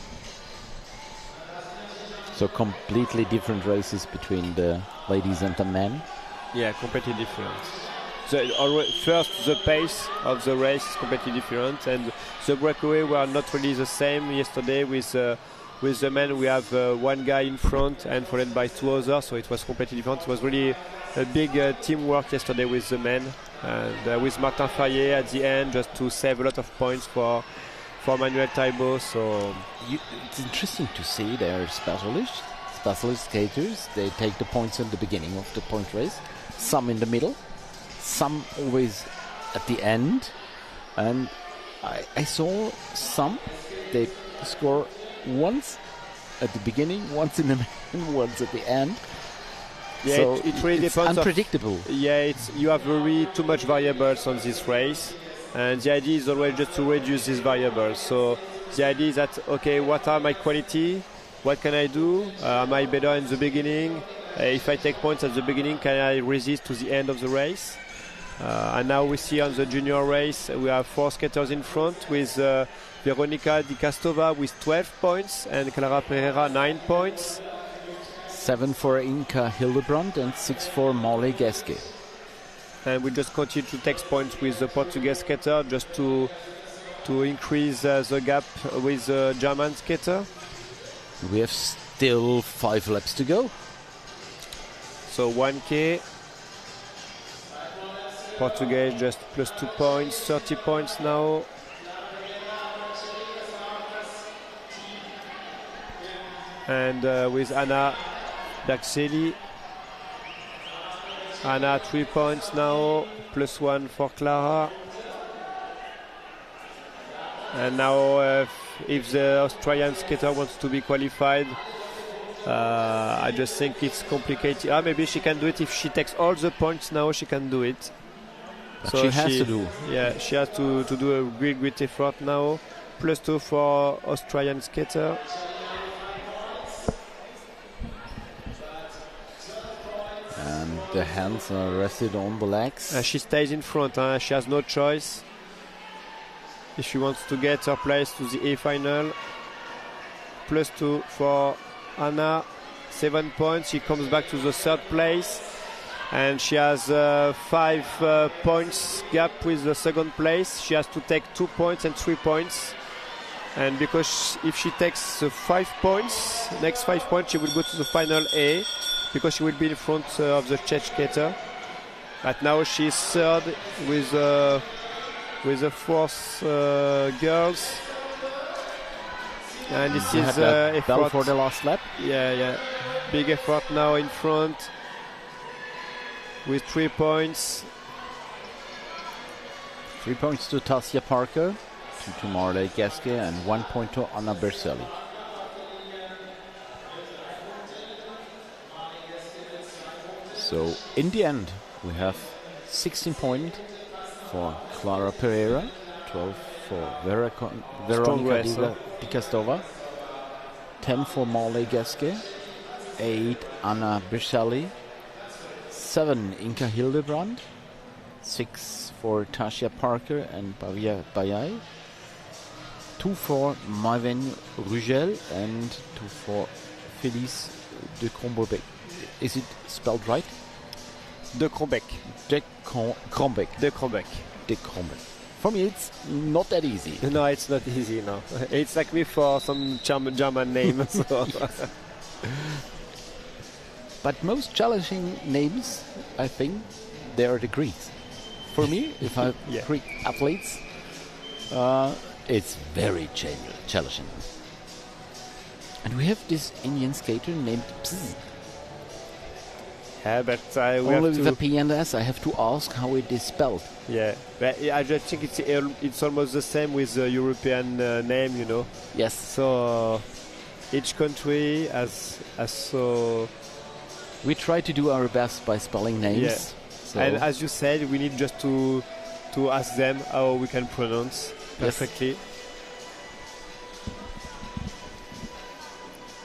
So completely different races between the ladies and the men. Yeah, completely different. First, the pace of the race is completely different, and the breakaway were not really the same yesterday. With the men, we have one guy in front and followed by two others, so it was completely different. It was really a big teamwork yesterday with the men, and with Martin Fayet at the end, just to save a lot of points for Manuel Taibo. So it's interesting to see their specialist skaters. They take the points at the beginning of the point race, some in the middle, some always at the end, and I saw some they score once at the beginning, once in the middle, once at the end. Yeah, so it really it's depends. Unpredictable. You have too much variables on this race, and the idea is always just to reduce these variables. So the idea is that, okay, what are my quality? What can I do? Am I better in the beginning? If I take points at the beginning, can I resist to the end of the race? And now we see on the junior race, we have 4 skaters in front with Veronika Di Castova with 12 points and Clara Pereira 9 points. 7 for Inka Hildebrand and 6 for Molly Geske. And we just continue to take points with the Portuguese skater just to increase the gap with the German skater. We have still 5 laps to go. So 1K. Portuguese just plus 2 points, 30 points now. And with Anna Daxeli. Anna 3 points now, plus 1 for Clara. And now if the Australian skater wants to be qualified, I just think it's complicated. Maybe she can do it if she takes all the points now. She can do it. But so she has to do. Yeah, she has to do a great effort now. Plus 2 for Australian skater. And the hands are rested on the legs. She stays in front. She has no choice if she wants to get her place to the A final. Plus 2 for Anna. 7 points. She comes back to the 3rd place. And she has 5 points gap with the 2nd place. She has to take 2 points and 3 points. And because if she takes the 5 points, next 5 points, she will go to the final A, because she will be in front of the Czech skater. But now she's 3rd with the 4th girls. And this is effort for the last lap. Yeah. Big effort now in front. With 3 points. 3 points to Tasia Parker, 2 to Marley Geske, and 1 point to Anna Berselli. So in the end, we have 16 points for Clara Pereira, 12 for Veronika Di Castova, 10 for Marley Geske, 8 Anna Berselli, 7 Inka Hildebrand, 6 for Tasia Parker and Bavia Bayay, 2 for Maven Rugel, and 2 for Félix de Crombeck. Is it spelled right? De Crombeck. De Crombeck. De Crombeck. De Crombeck. For me, it's not that easy. No, it's not easy, no. It's like me for some German name. So. But most challenging names, I think, they are the Greeks. For me, if I Greek athletes, it's very challenging. And we have this Indian skater named Pz. Yeah, but only with a P and S, I have to ask how it is spelled. Yeah, but I just think it's almost the same with the European name, you know. Yes. So each country has so. We try to do our best by spelling names. Yeah. So. And as you said, we need just to ask them how we can pronounce perfectly.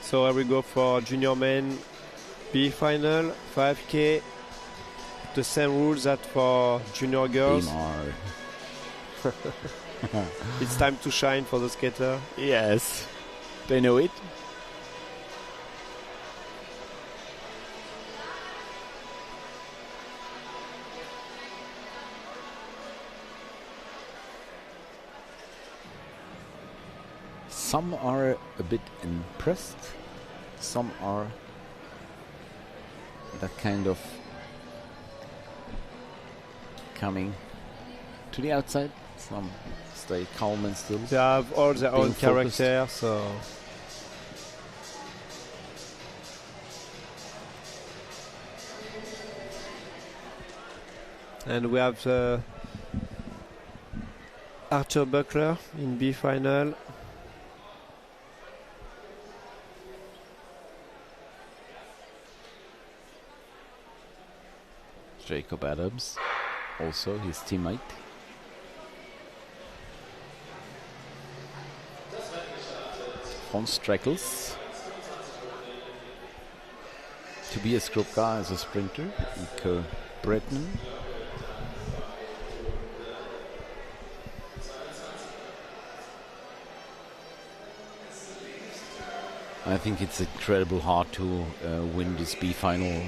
So here we go for junior men B final, 5K. The same rules that for junior girls. It's time to shine for the skater. Yes, they know it. Some are a bit impressed, some are that kind of coming to the outside, some stay calm and still. They have all their own focused. character, so. And we have Arthur Buckler in B final. Jacob Adams, also his teammate. Franz Streckels. Tobias Krupka as a sprinter. Iko Breton. I think it's incredible hard to win this B final.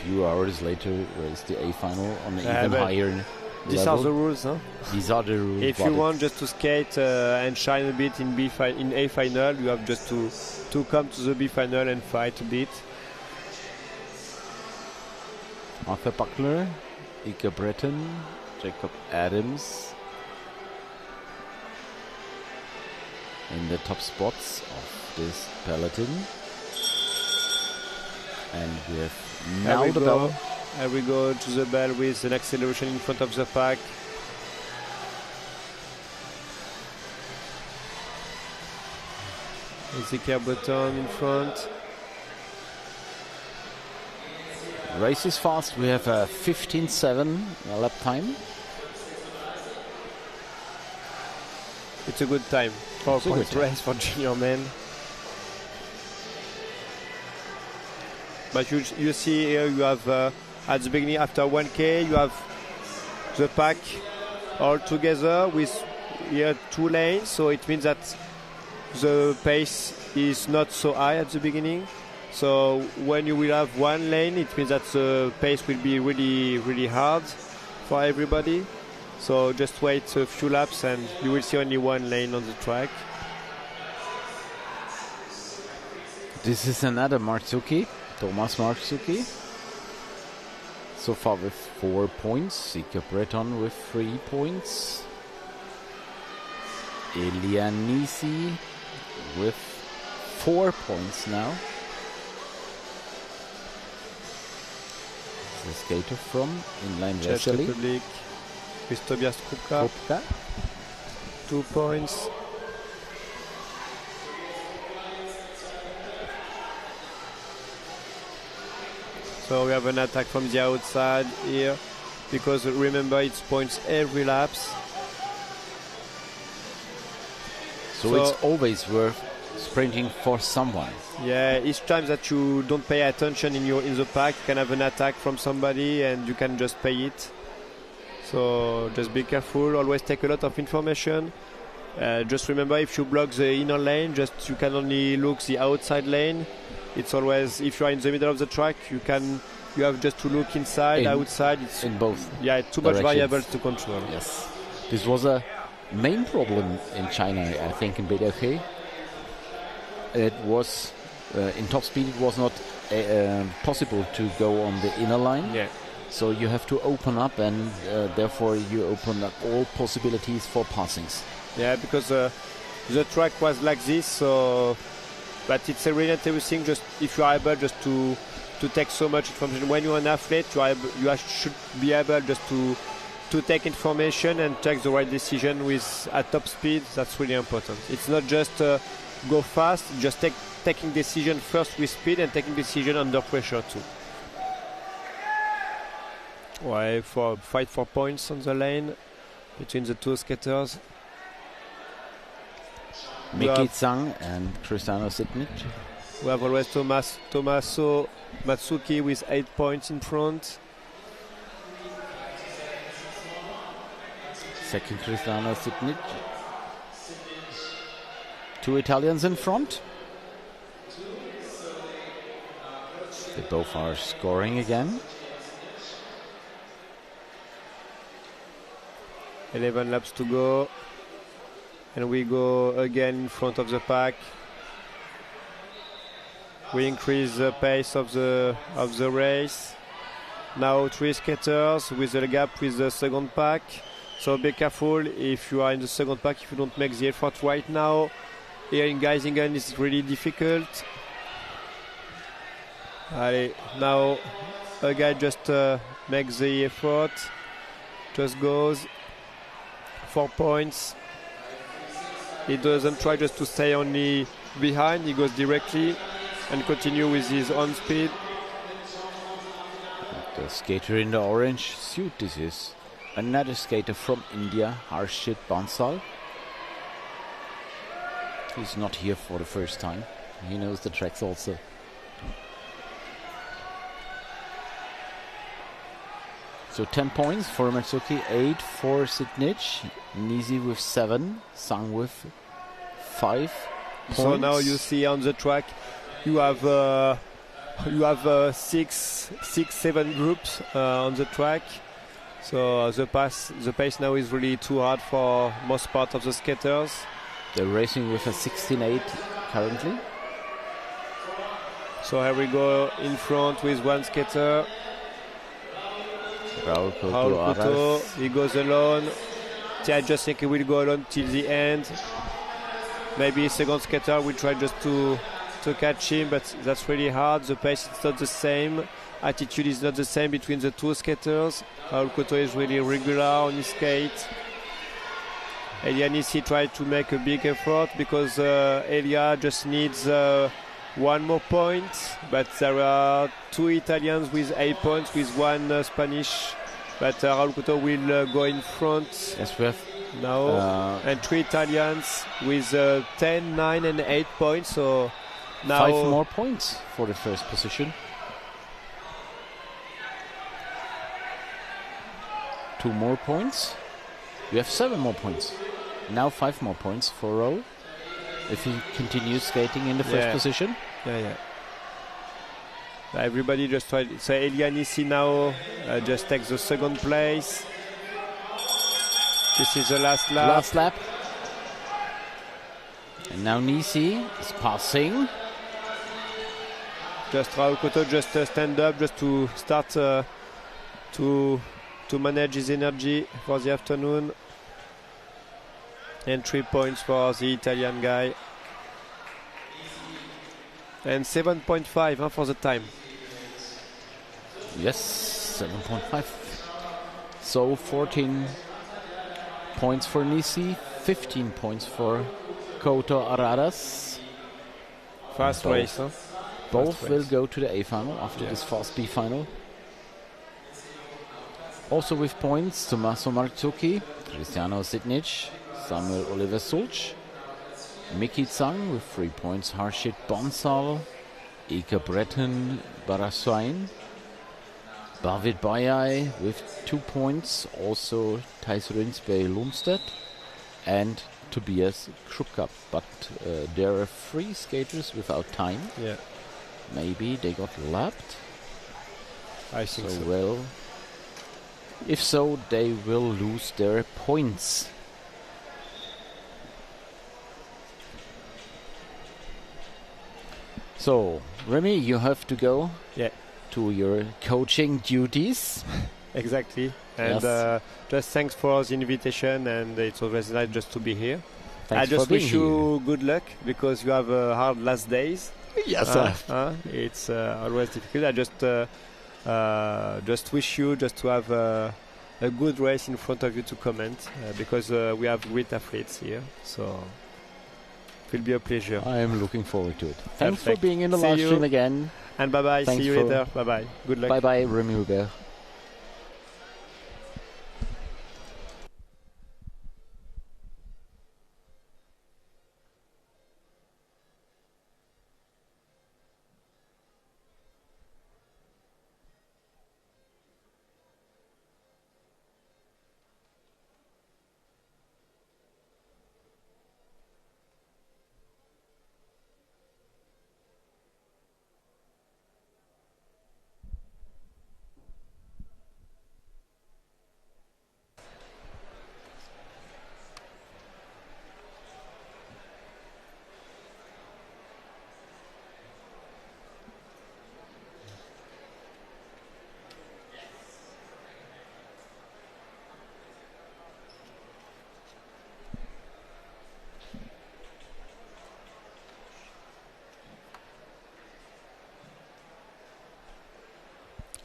A few hours later is the A final on an even higher These level. are the rules, huh? These are the rules. If you want just to skate and shine a bit in in A final, you have just to come to the B final and fight a bit. Arthur Buckler, Ika Breton, Jacob Adams in the top spots of this peloton. And we have now the bell. And we go to the bell with an acceleration in front of the pack. Ezekiel Breton in front. Race is fast. We have a 15.7 lap time. It's a good time. 4 points race for junior men. But you see here you have at the beginning after 1K you have the pack all together with here 2 lanes, so it means that the pace is not so high at the beginning. So when you will have 1 lane, it means that the pace will be really hard for everybody. So just wait a few laps and you will see only 1 lane on the track. This is another Marzuki, Thomas Marzuki. So far with 4 points. Sika Breton with 3 points. Elianisi with 4 points now. The skater from inline Czech Vesely. Republic with Tobias Krupka. 2 points. So we have an attack from the outside here, because remember it's points every laps. So it's always worth sprinting for someone. Yeah, each time that you don't pay attention in the pack, you can have an attack from somebody and you can just pay it. So just be careful, always take a lot of information. Just remember, if you block the inner lane, you can only look the outside lane. It's always, if you are in the middle of the track, you have just to look inside, outside. It's in both. Yeah, too much variables to control. Yes, this was a main problem in China, I think, in BDK. It was in top speed. It was not possible to go on the inner line. Yeah. So you have to open up, and therefore you open up all possibilities for passings. Yeah, because the track was like this. So, but it's a really interesting. Just if you are able just to take so much information when you're an athlete, you should be able just to take information and take the right decision at top speed. That's really important. It's not just go fast, just taking decision first with speed and taking decision under pressure too. Why fight for points on the lane between the two skaters. Miki Zhang and Cristiano Sidnich. We have always Tommaso Matsuki with 8 points in front. Second Cristiano Sitnic. 2 Italians in front. They both are scoring again. 11 laps to go. And we go again in front of the pack. We increase the pace of the race. Now 3 skaters with a gap with the second pack. So be careful if you are in the second pack, if you don't make the effort right now. Here in Geisingen it's really difficult. Allez, now a guy just makes the effort, just goes 4 points. He doesn't try just to stay only behind, he goes directly and continue with his own speed. The skater in the orange suit, this is another skater from India, Harshit Bansal. He's not here for the first time. He knows the tracks also. So 10 points for Matsuki, 8 for Sitnic, Nisi with 7, Sang with 5 points. So now you see on the track you have 6-7 groups on the track. So the pace now is really too hard for most part of the skaters. They're racing with a 16-8 currently. So here we go in front with one skater. Raul Couto, Couto, he goes alone. I just think he will go alone till the end. Maybe second skater will try just to catch him, but that's really hard. The pace is not the same. Attitude is not the same between the 2 skaters. Raul Couto is really regular on his skate. Elia Nisi tried to make a big effort because Elia just needs 1 more point, but there are 2 Italians with 8 points with 1 Spanish, but Raul Couto will go in front. Yes, we have now and 3 Italians with 10, 9 and 8 points, so now 5 more points for the first position. 2 more points. We have 7 more points. Now 5 more points for Raul if he continues skating in the first position. Yeah. Everybody just tried. So Elia Nisi now just takes the second place. This is the last lap. Last lap. And now Nisi is passing. Just Raul Couto just stand up just to start to manage his energy for the afternoon. And 3 points for the Italian guy. And 7.5 for the time. Yes, 7.5. So 14 points for Nisi, 15 points for Couto Aradas. Fast race, huh? Both Fast will race. go to the A final after this fast B final. Also with points, Tommaso Matsuki, Cristiano Sitnic, Samuel Oliver Sulc, Mickey Zhang with 3 points, Harshit Bansal, Ika Breton Baraswain, David Bayai with 2 points, also Thijs Rinsberg Lundstedt, and Tobias Krupka. But there are 3 skaters without time. Yeah, Maybe they got lapped. I think so. Well, if so, they will lose their points. So, Remy, you have to go to your coaching duties. Exactly. And Yes. just thanks for the invitation, and it's always nice just to be here. Thanks I just for being wish you good luck because you have hard last days. Yes, It's always difficult. I just wish you just to have a good race in front of you to comment because we have great athletes here. So it will be a pleasure. I am looking forward to it. Thanks Perfect. for being in the See live you. stream again. And bye bye. Thanks See you for- later. Bye bye. Good luck. Bye bye, Remy Hubert.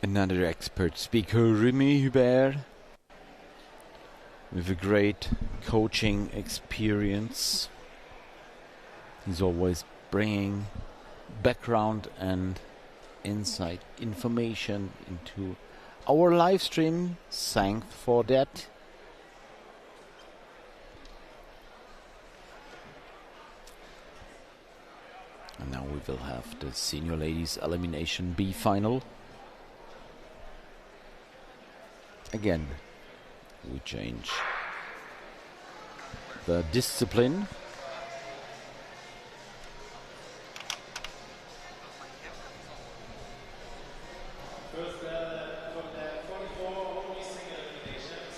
Another expert speaker, Remy Hubert, with a great coaching experience. He's always bringing background and insight information into our live stream. Thanks for that. And now we will have the senior ladies elimination B final. Again, we change the discipline. First, from the 44 only single eliminations.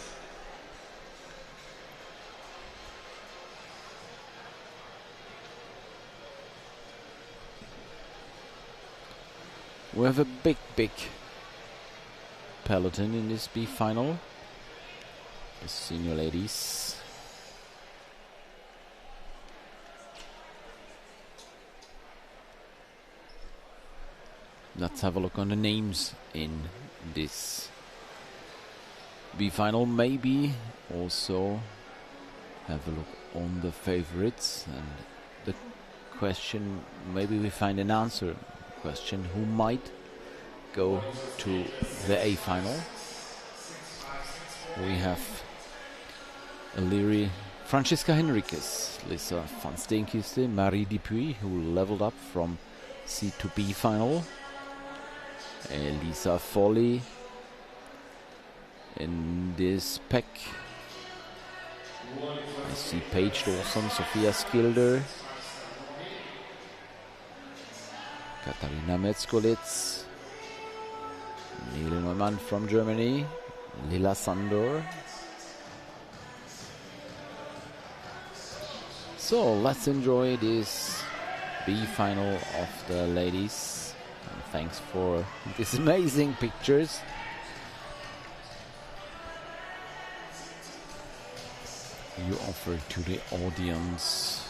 We have a big peloton in this B final. The senior ladies. Let's have a look on the names in this B final. Maybe also have a look on the favorites and the question. Maybe we find an answer. Question: who might go to the A final? We have Illyri, Francisca Henriquez, Lisa van Steenkiste, Marie Dupuy, who leveled up from C to B final. Elisa Foley in this pack. I see Paige Dawson, Sophia Skilder, Katharina Metzkolitz, Neil Neumann from Germany, Lila Sandor. So let's enjoy this B final of the ladies. And thanks for these amazing pictures. You offer to the audience.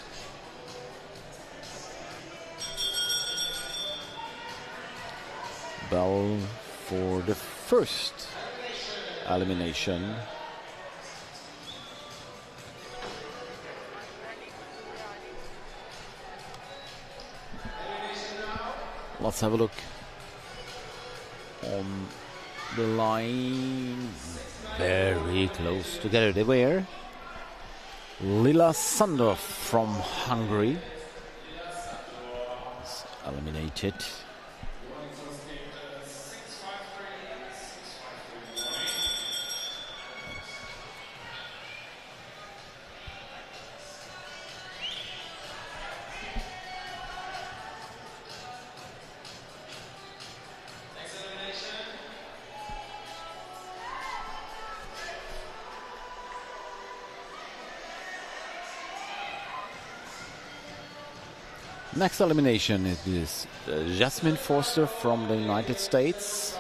Bell for the first elimination. Let's have a look on the line. Very close together they were. Lila Sandor from Hungary is eliminated. Next elimination is Jasmine Forster from the United States.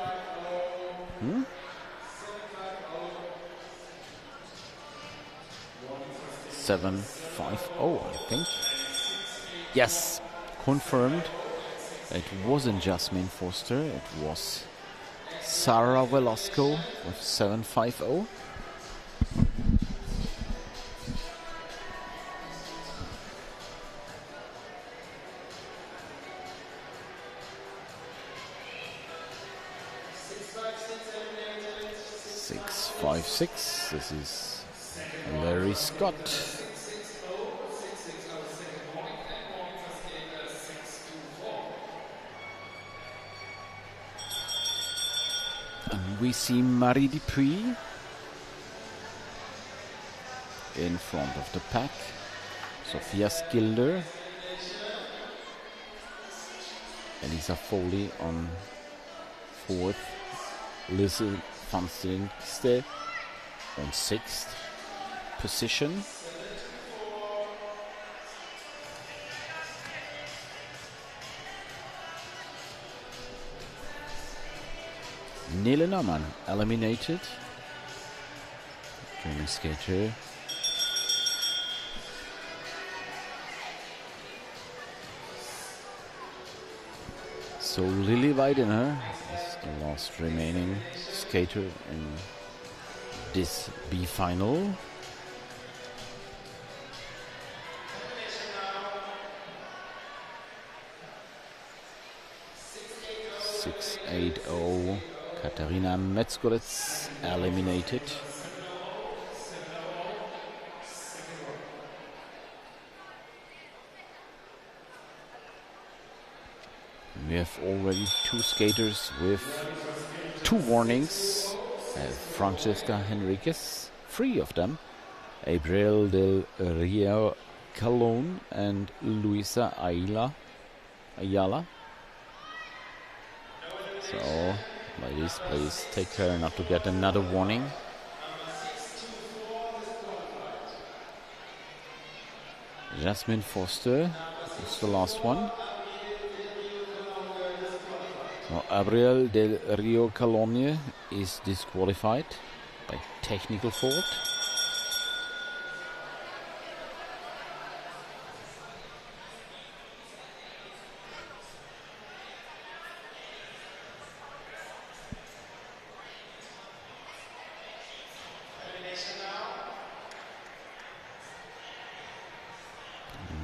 750, I think. Yes, confirmed. It wasn't Jasmine Forster, it was Sarah Velasco with 750. This is Larry Scott. And we see Marie Dupuy in front of the pack. Sophia Skilder. Elisa Foley on fourth. Lisa van Steenkiste on sixth position. Nele Naumann eliminated. German skater. So Lily Weidener is The last remaining skater in this B final. Six, 8-0. Katarina Metzgolitz eliminated. We have already two skaters with 2 warnings. Francesca Henriquez, 3 of them. Abril del Rio Calon and Luisa Ayala. So, ladies, please take care not to get another warning. Jasmine Foster is the last one. So, Abril del Rio Calon is disqualified by technical fault.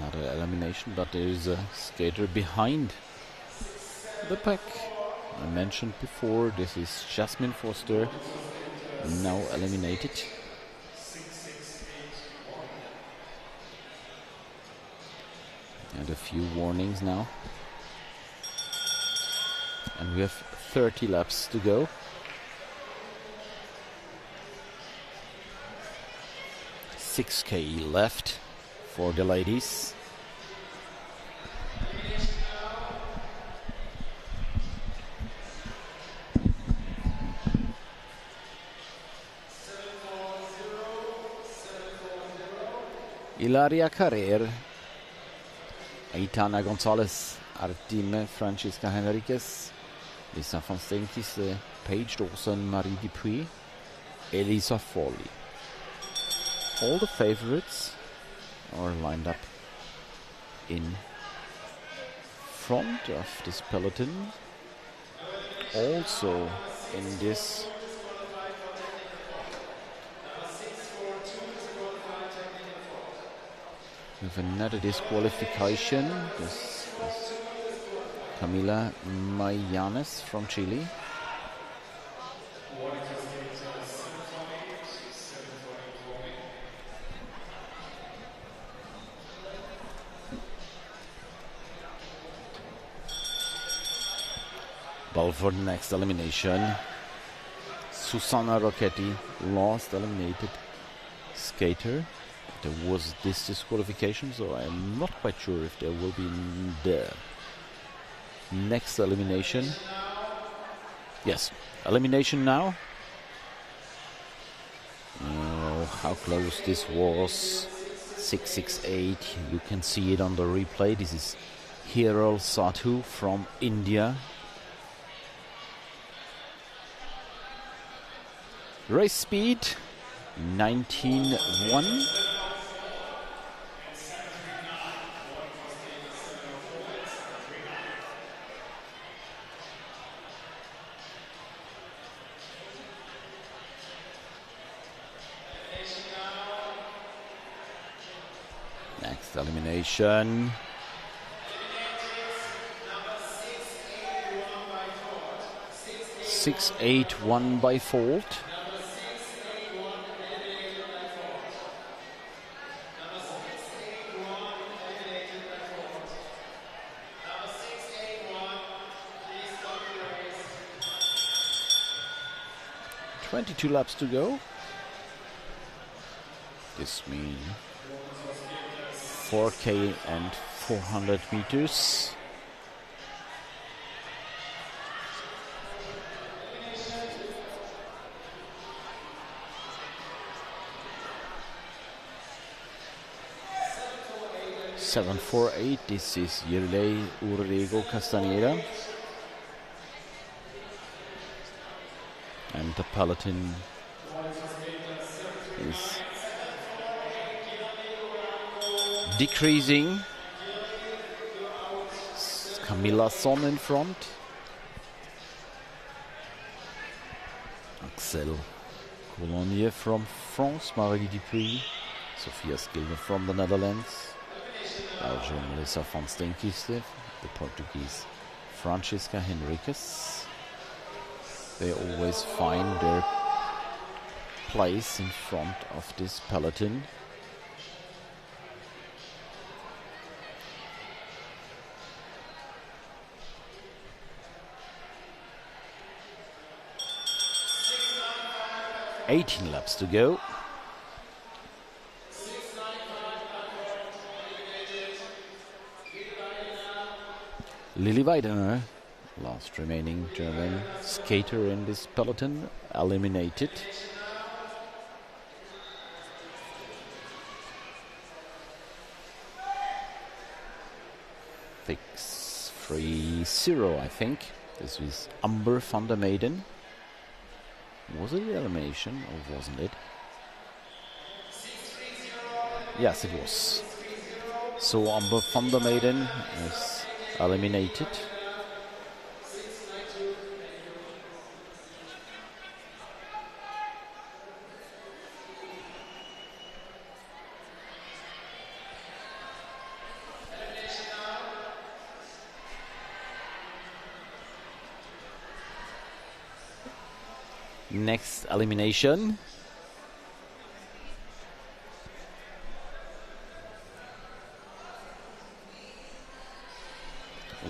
Another elimination, but there is a skater behind the pack. I mentioned before, this is Jasmine Foster, now eliminated. And a few warnings now. And we have 30 laps to go. $6K left for the ladies. Ilaria Carrer, Aitana Gonzalez, Artime Francisca Henriquez, Lisa van Stenkis, Paige Dawson, Marie Dupuis, Elisa Foley. All the favorites are lined up in front of this peloton. Also in this with another disqualification. This is Camila Mayanes from Chile. Well, for the next elimination, Susanna Rocchetti, last eliminated skater. There was this disqualification, so I'm not quite sure if there will be the next elimination. Yes, elimination now. Oh, how close this was. 668, you can see it on the replay. This is Hiral Sadhu from India. Race speed 19.1. Next elimination. Six, 8-1 by fault. Two laps to go. This means 4K and 400 meters. $748. This is Yerlei Urrego Castaneda. And the peloton is decreasing. Camilla Son in front. Axel Cologne from France, Marie Dupuy, Sophia Skilner from the Netherlands, Belgium Melissa van Steenkiste, the Portuguese Francisca Henriquez. They always find their place in front of this peloton. $18 laps to go. Lilly Weidener, last remaining German skater in this peloton, eliminated. Fix 3-0, I think. This is Amber van der Meyden. Was it elimination or wasn't it? Yes, it was. So Amber van der Meyden is eliminated. Next elimination.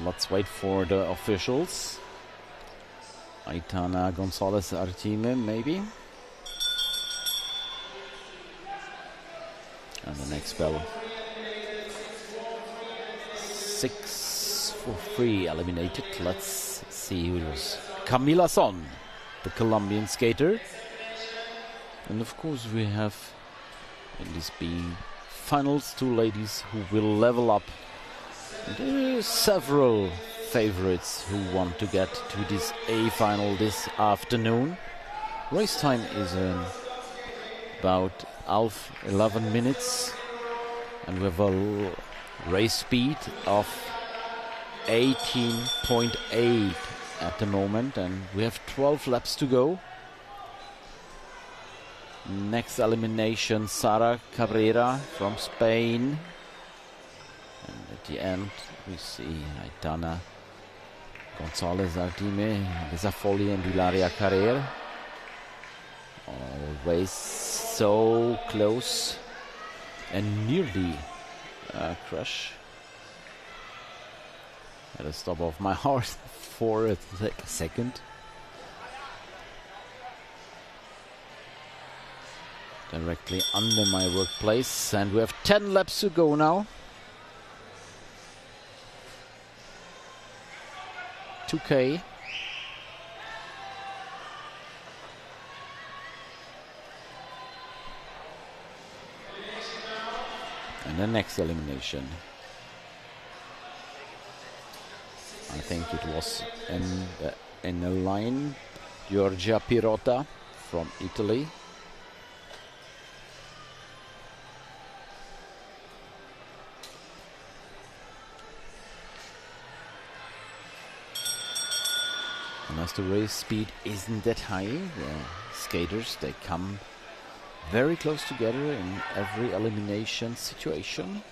Let's wait for the officials. Aitana Gonzalez Artime, maybe. And the next bell. 6 for 3 eliminated. Let's see who it was. Camila Son, the Colombian skater. And of course we have in this B finals 2 ladies who will level up. And there are several favorites who want to get to this A final this afternoon. Race time is about 11 minutes, and we have a race speed of 18.8 at the moment, and we have 12 laps to go. Next elimination, Sara Cabrera from Spain. And at the end, we see Aitana Gonzalez Artime, Lisa Folli and Ilaria Carrera. Always so close and nearly a crash. Had a stop of my heart for a second. Directly under my workplace, and we have 10 laps to go now. 2K. And the next elimination. I think it was in a line, Giorgia Pirota from Italy. And as the race speed isn't that high, the skaters, they come very close together in every elimination situation.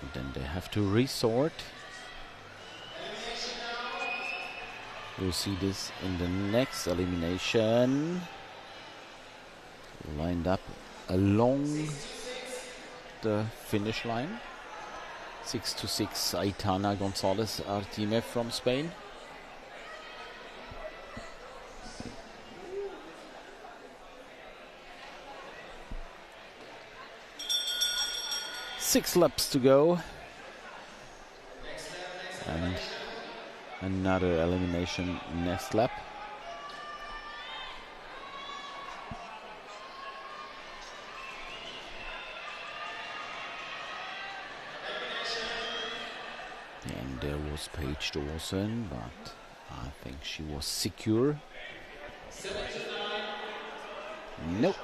And then they have to resort. We'll see this in the next elimination. Lined up along the finish line. 6-6, Aitana Gonzalez Artime from Spain. Six laps to go, and another elimination next lap. And there was Paige Dawson, but I think she was secure. Nope,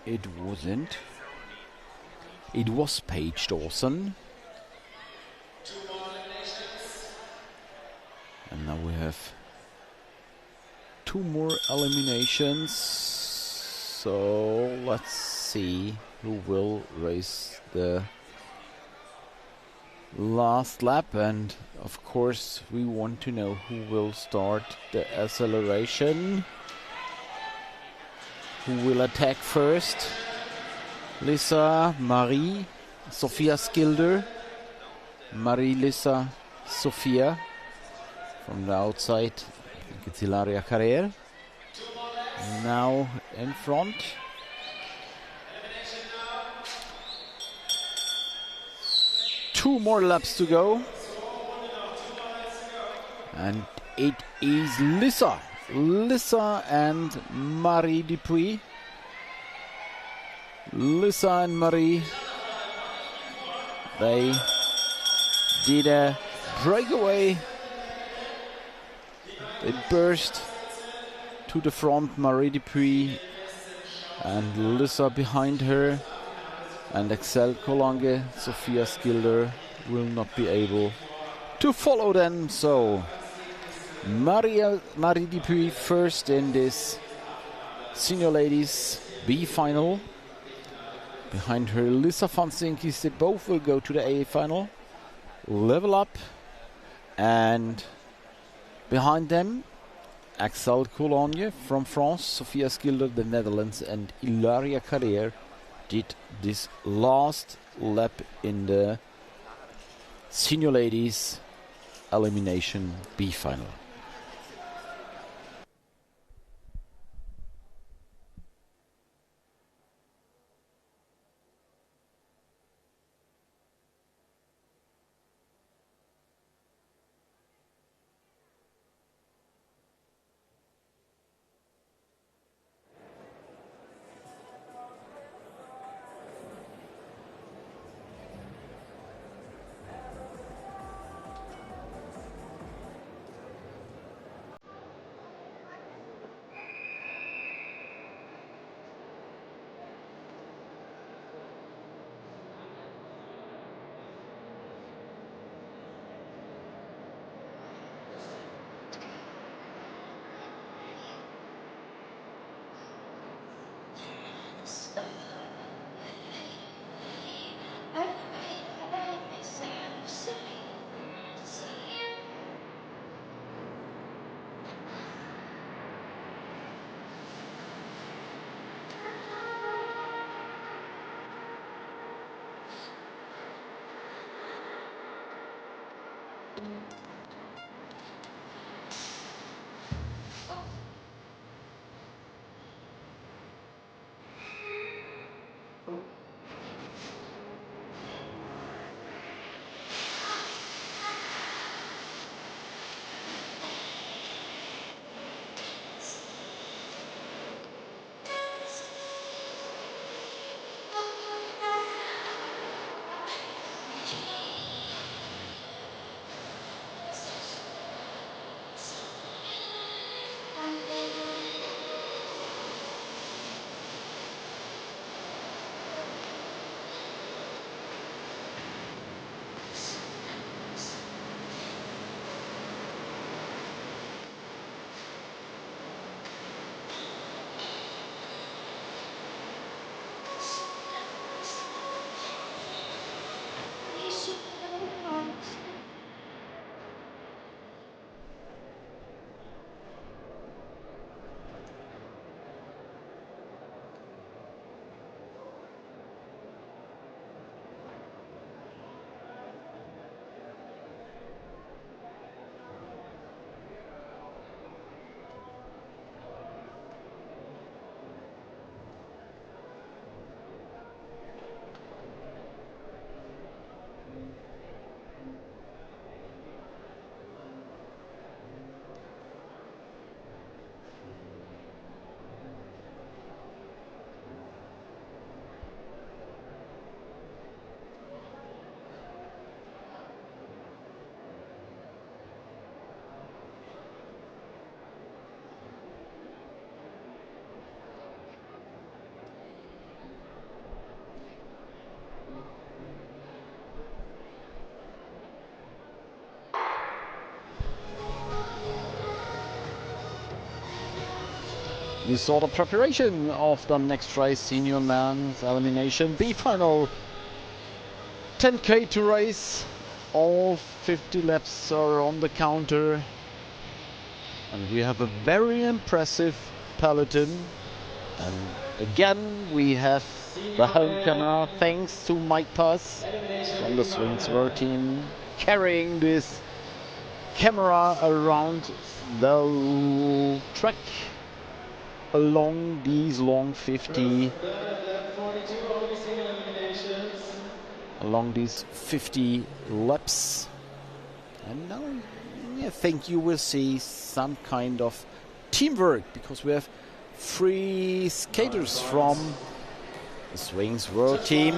it wasn't. It was Paige Dawson. And now we have 2 more eliminations. So let's see who will race the last lap, and of course we want to know who will start the acceleration. Who will attack first? Lisa, Marie, Sophia Skilder. Marie, Lisa, Sophia. From the outside, I think it's Ilaria Carrier. Now in front. Two more laps to go. And it is Lisa. Lisa and Marie Dupuis. Lisa and Marie. They did a breakaway. They burst to the front. Marie Dupuis and Lisa behind her. And Axel Kolange, Sophia Skilder will not be able to follow them. So Marie Dupuis first in this Senior Ladies B final. Behind her Lisa van Sinkis. They both will go to the A final. Level up. And behind them Axel Cologne from France, Sophia Skilder, the Netherlands, and Ilaria Carrier did this last lap in the Senior Ladies Elimination B final. You saw the preparation of the next race, Senior Men's Elimination B Final. 10k to race. All 50 laps are on the counter. And we have a very impressive peloton. And again, we have the home camera, thanks to Mike Pass from the Swingsworth team, carrying this camera around the track along these long 50 along these 50 laps. And now I think you will see some kind of teamwork, because we have 3 skaters from the Swingsworth team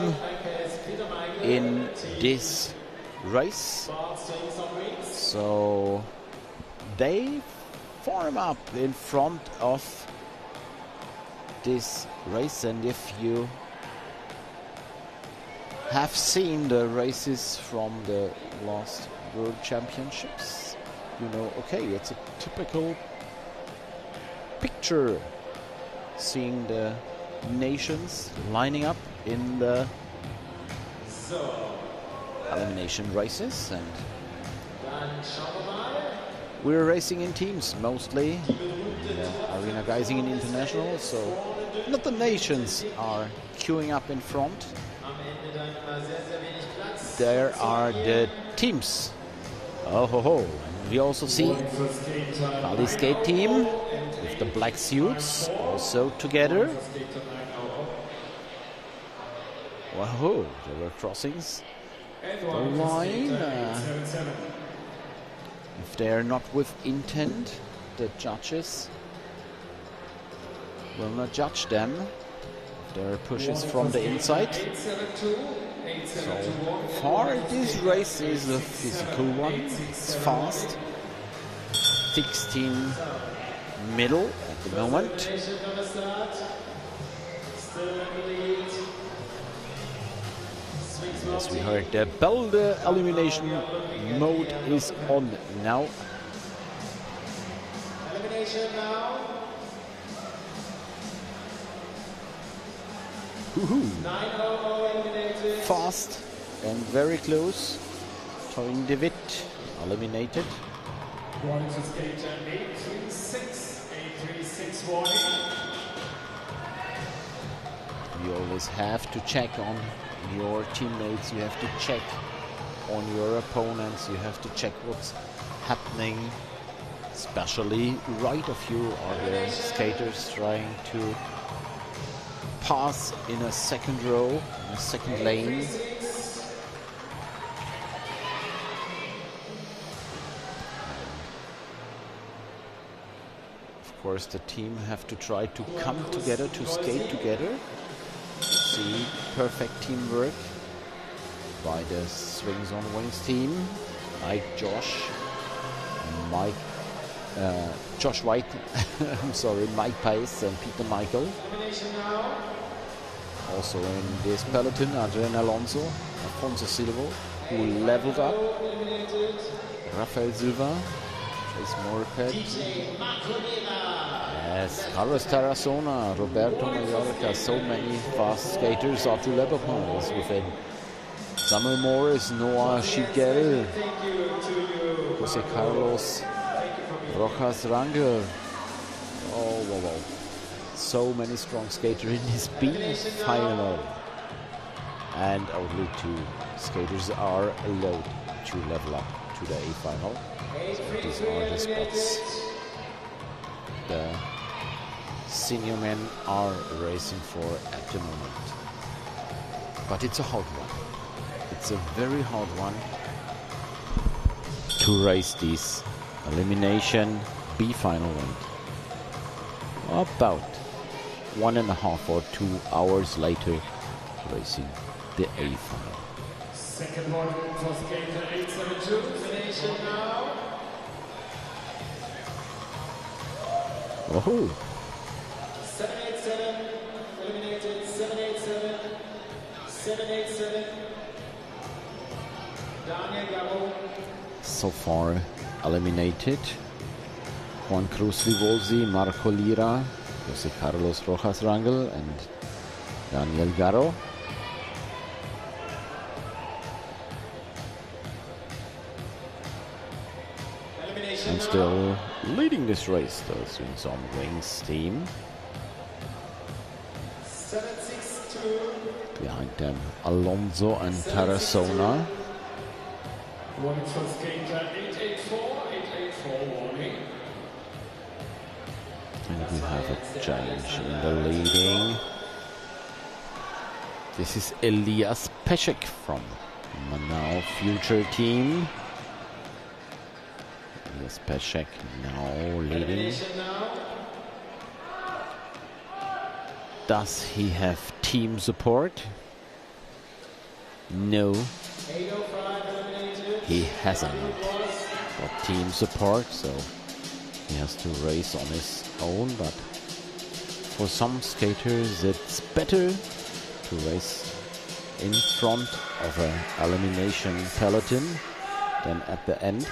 in this race. So they form up in front of this race, and if you have seen the races from the last World Championships, you know, okay, it's a typical picture, seeing the nations lining up in the elimination races. And we're racing in teams mostly in the Arena Geisingen International, so not the nations are queuing up in front. There are the teams. Oh ho ho! And we also see Valley Skate team with the black suits also together. Wow, there were crossings. The line. If they are not with intent, the judges will not judge them. If there are pushes from the inside. So far, this race is a physical one. It's fast. 16 middle at the moment. As we heard, the bell, the elimination mode is on now. Elimination now. Fast and very close. Torin de Witt eliminated. Going to stage 836, 836 warning. You always have to check on your teammates, you have to check on your opponents, you have to check what's happening. Especially right of you are the skaters trying to pass in a second row, in a second lane. Of course, the team have to try to come together, to skate together. See perfect teamwork by the Swings on Wings team, like Josh White, I'm sorry, Mike Pace and Peter Michael. Also in this peloton, Adrian Alonso, Afonso Silva, who leveled up, Rafael Silva, Chase Morpet, yes, Carlos Tarazona, Roberto Mallorca, so many fast skaters. Arthur Leberpon is within. Samuel Morris, Noah Schigel, Jose Carlos Rojas Rangel. Oh, wow, wow. So many strong skaters in this B final. And only 2 skaters are allowed to level up to the A final. So these are the spots the senior men are racing for at the moment. But it's a hard one. It's a very hard one to race this elimination B final and about 1.5 or 2 hours later racing the A final. Second one for skater 872, elimination now. Oh. 787, eliminated, 787, 787. Daniel Garo. So far eliminated. Juan Cruz Vivolzi, Marco Lira, José Carlos Rojas Rangel and Daniel Garro. And still leading this race, the Swings on Wings team. 762. Behind them, Alonso and Tarazona. Warning for skater 884 warning. And we have a change in the leading. This is Elias Peszek from Manau Future Team. Elias Peszek now leading. Does he have team support? No, he hasn't got team support, so he has to race on his own. But for some skaters it's better to race in front of an elimination peloton than at the end.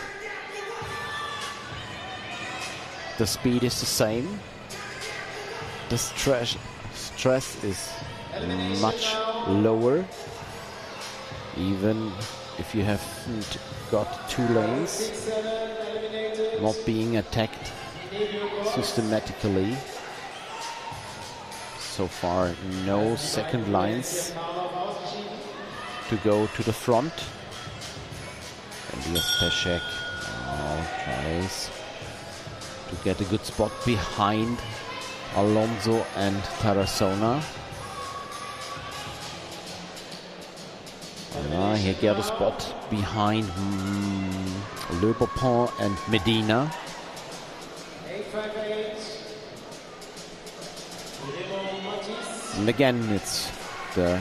The speed is the same. The stress is much lower, even if you haven't got two lanes, not being attacked systematically. So far, no second lines to go to the front. Elias Peszek now tries to get a good spot behind Alonso and Tarazona. He got a spot behind Le Bopin and Medina. 858. And again, it's the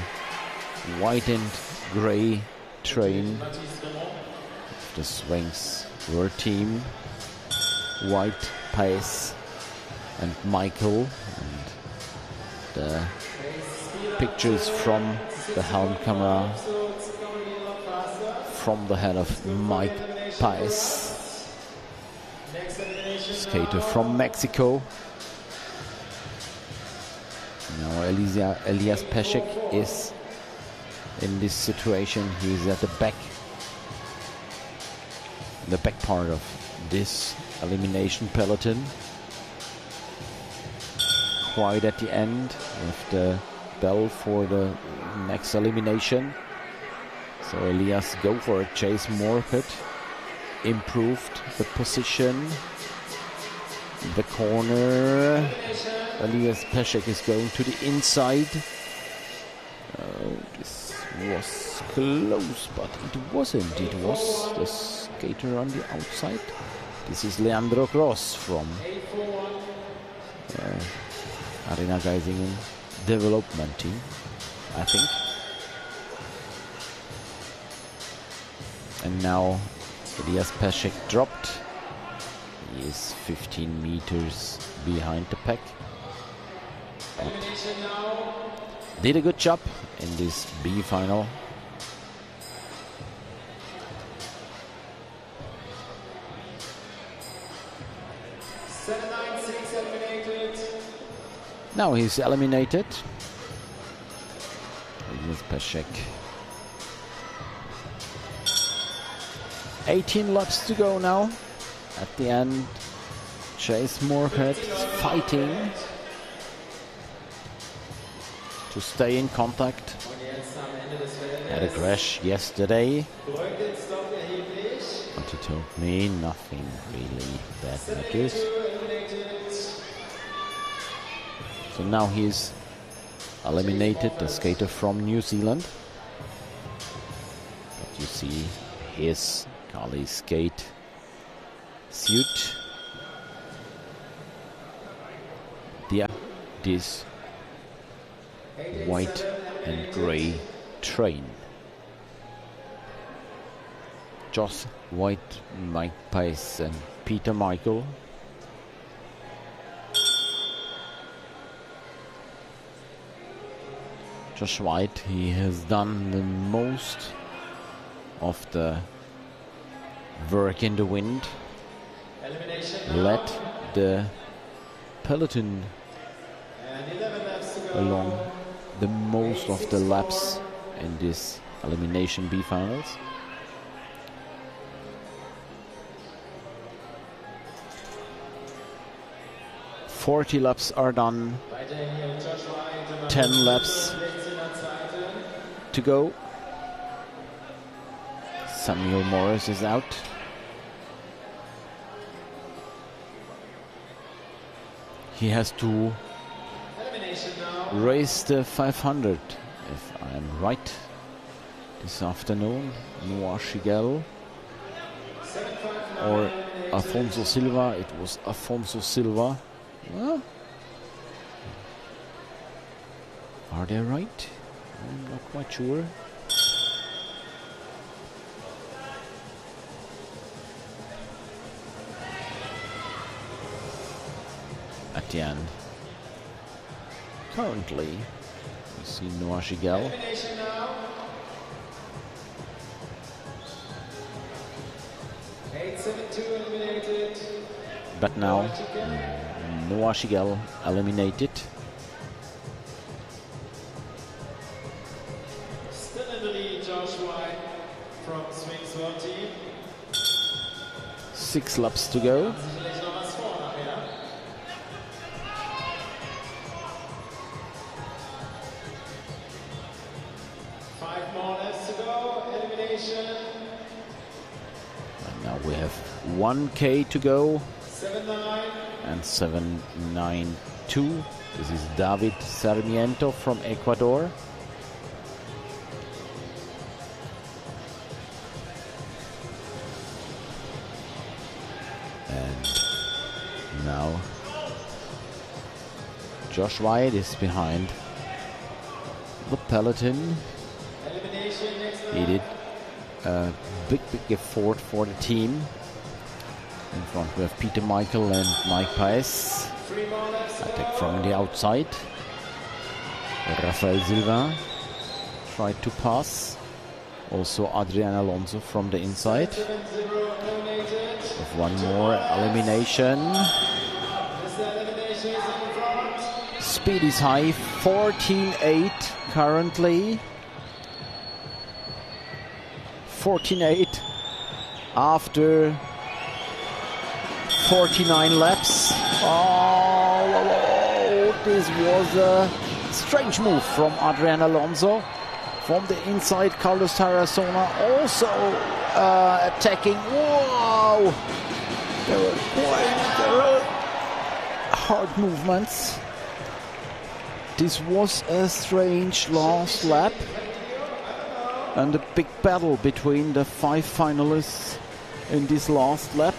white and grey train of the Swings World Team. White, Pace and Michael, and the pictures from the helm camera from the head of Mike Pace, skater from Mexico. Now Elias Peszek is in this situation. He's at the back part of this elimination peloton, quite at the end with the bell for the next elimination. So Elias go for it. Chase Morpeth improved the position. The corner. Elias Peszek is going to the inside. Oh, this was close, but it wasn't. It was the skater on the outside. This is Leandro Gross from Arena Geisingen development team, I think. And now Elias Peszek dropped. He is 15 meters behind the pack. But did a good job in this B final. Now he's eliminated. Elias Peszek. 18 laps to go now. At the end, Chase Morpeth is fighting to stay in contact. Had a crash yesterday, but he told me nothing really bad matters. So now he's eliminated, the skater from New Zealand. But you see his Kali skate suit. This white and grey train. Josh White, Mike Pace and Peter Michael. Josh White, he has done the most of the work in the wind. Led the peloton along the most of the laps in this Elimination B finals. "40 laps are done, 10 laps to go." Samuel Morris is out. He has to race the 500, if I'm right, this afternoon. Noah Shigel or Afonso Silva. It was Afonso Silva. Well, are they right? I'm not quite sure. At the end, currently, we see Noah Shigel. But now, Noah Shigel eliminated. Still in the lead, Josh White from Swing Sword team. 6 laps to go. Sicherlich noch was vor nachher. 5 more laps to go. Elimination. And now we have 1K to go. 7-9. And 792. This is David Sarmiento from Ecuador. And now Josh White is behind the peloton. He did a big effort for the team. In front we have Peter Michael and Mike Paes. Attack from the outside. Rafael Silva tried to pass. Also Adrian Alonso from the inside. With one more elimination. Speed is high, 14.8 currently. 14.8 after 49 laps. Oh, this was a strange move from Adrian Alonso. From the inside, Carlos Tarazona also attacking. Wow! There were quite hard movements. This was a strange last lap. And a big battle between the 5 finalists in this last lap.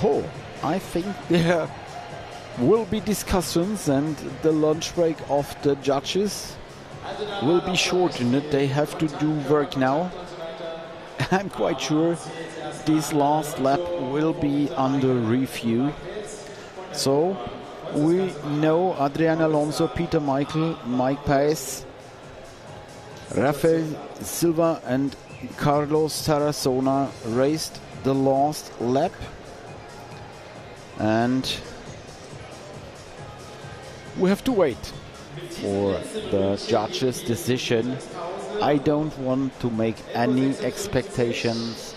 Oh, I think there will be discussions and the lunch break of the judges will be shortened. They have to do work now. I'm quite sure this last lap will be under review. So we know Adrian Alonso, Peter Michael, Mike Paes, Rafael Silva and Carlos Tarazona raced the last lap. And we have to wait for the judges' decision. I don't want to make any expectations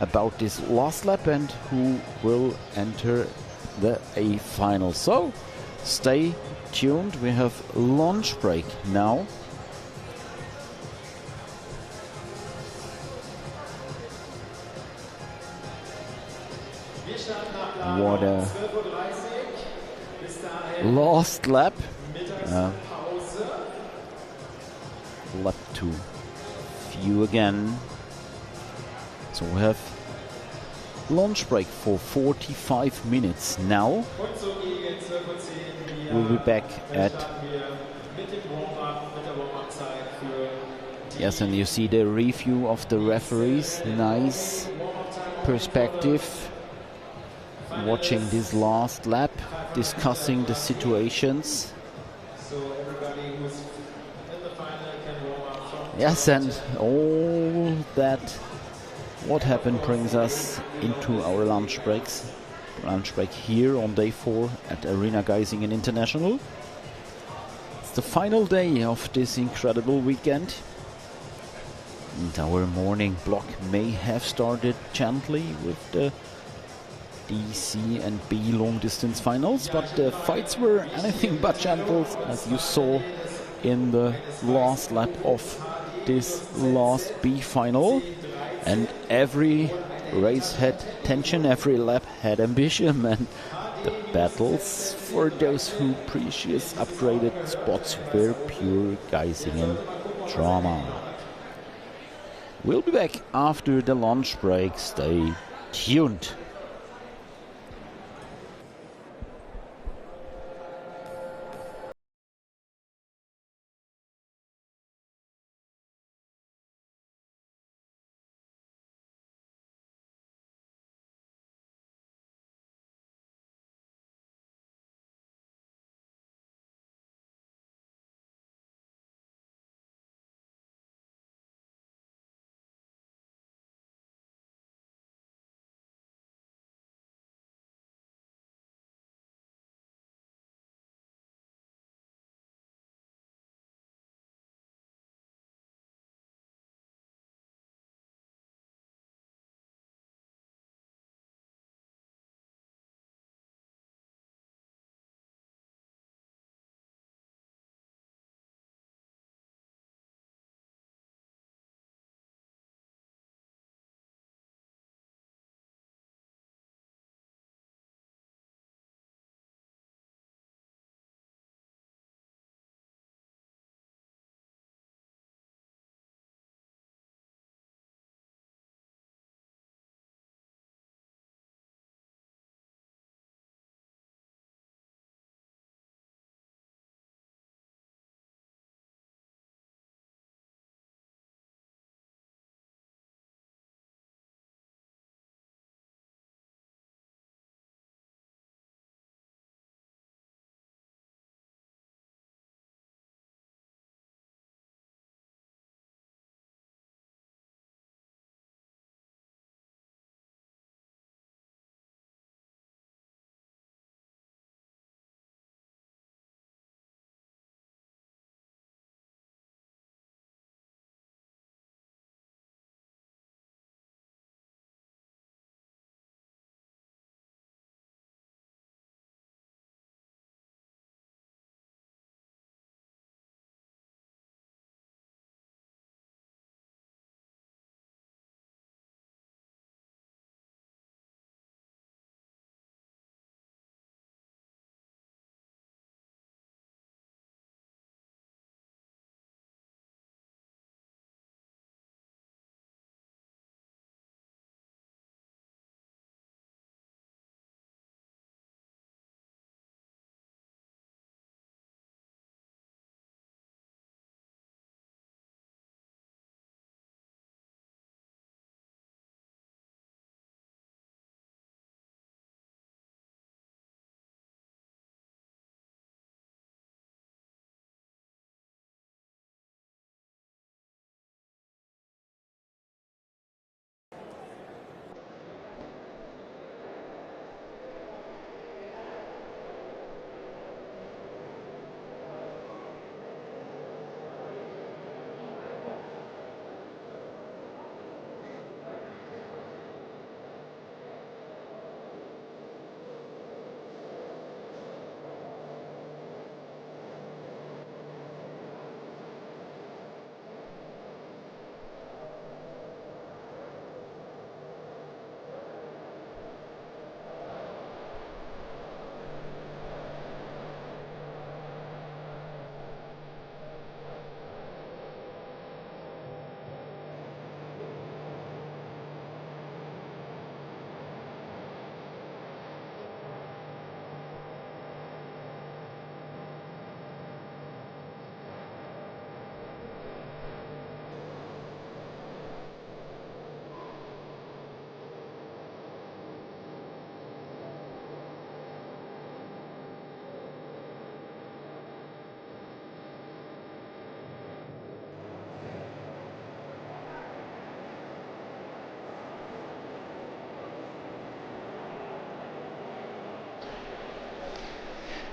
about this last lap and who will enter the A final. So stay tuned. We have lunch break now. What a last lap. Lap 2. View again. So we have lunch break for 45 minutes now. We'll be back at... Yes, and you see the review of the referees. Nice perspective. Watching this last lap, discussing the situations. Yes, and all that what happened brings us into our lunch breaks. Lunch break here on day 4 at Arena Geisingen International. the final day of this incredible weekend. And our morning block may have started gently with the D, C and B long distance finals, but the fights were anything but gentle, as you saw in the last lap of this last B final. And every race had tension, every lap had ambition, and the battles for those who precious upgraded spots were pure geisingen drama. We'll be back after the lunch break. Stay tuned.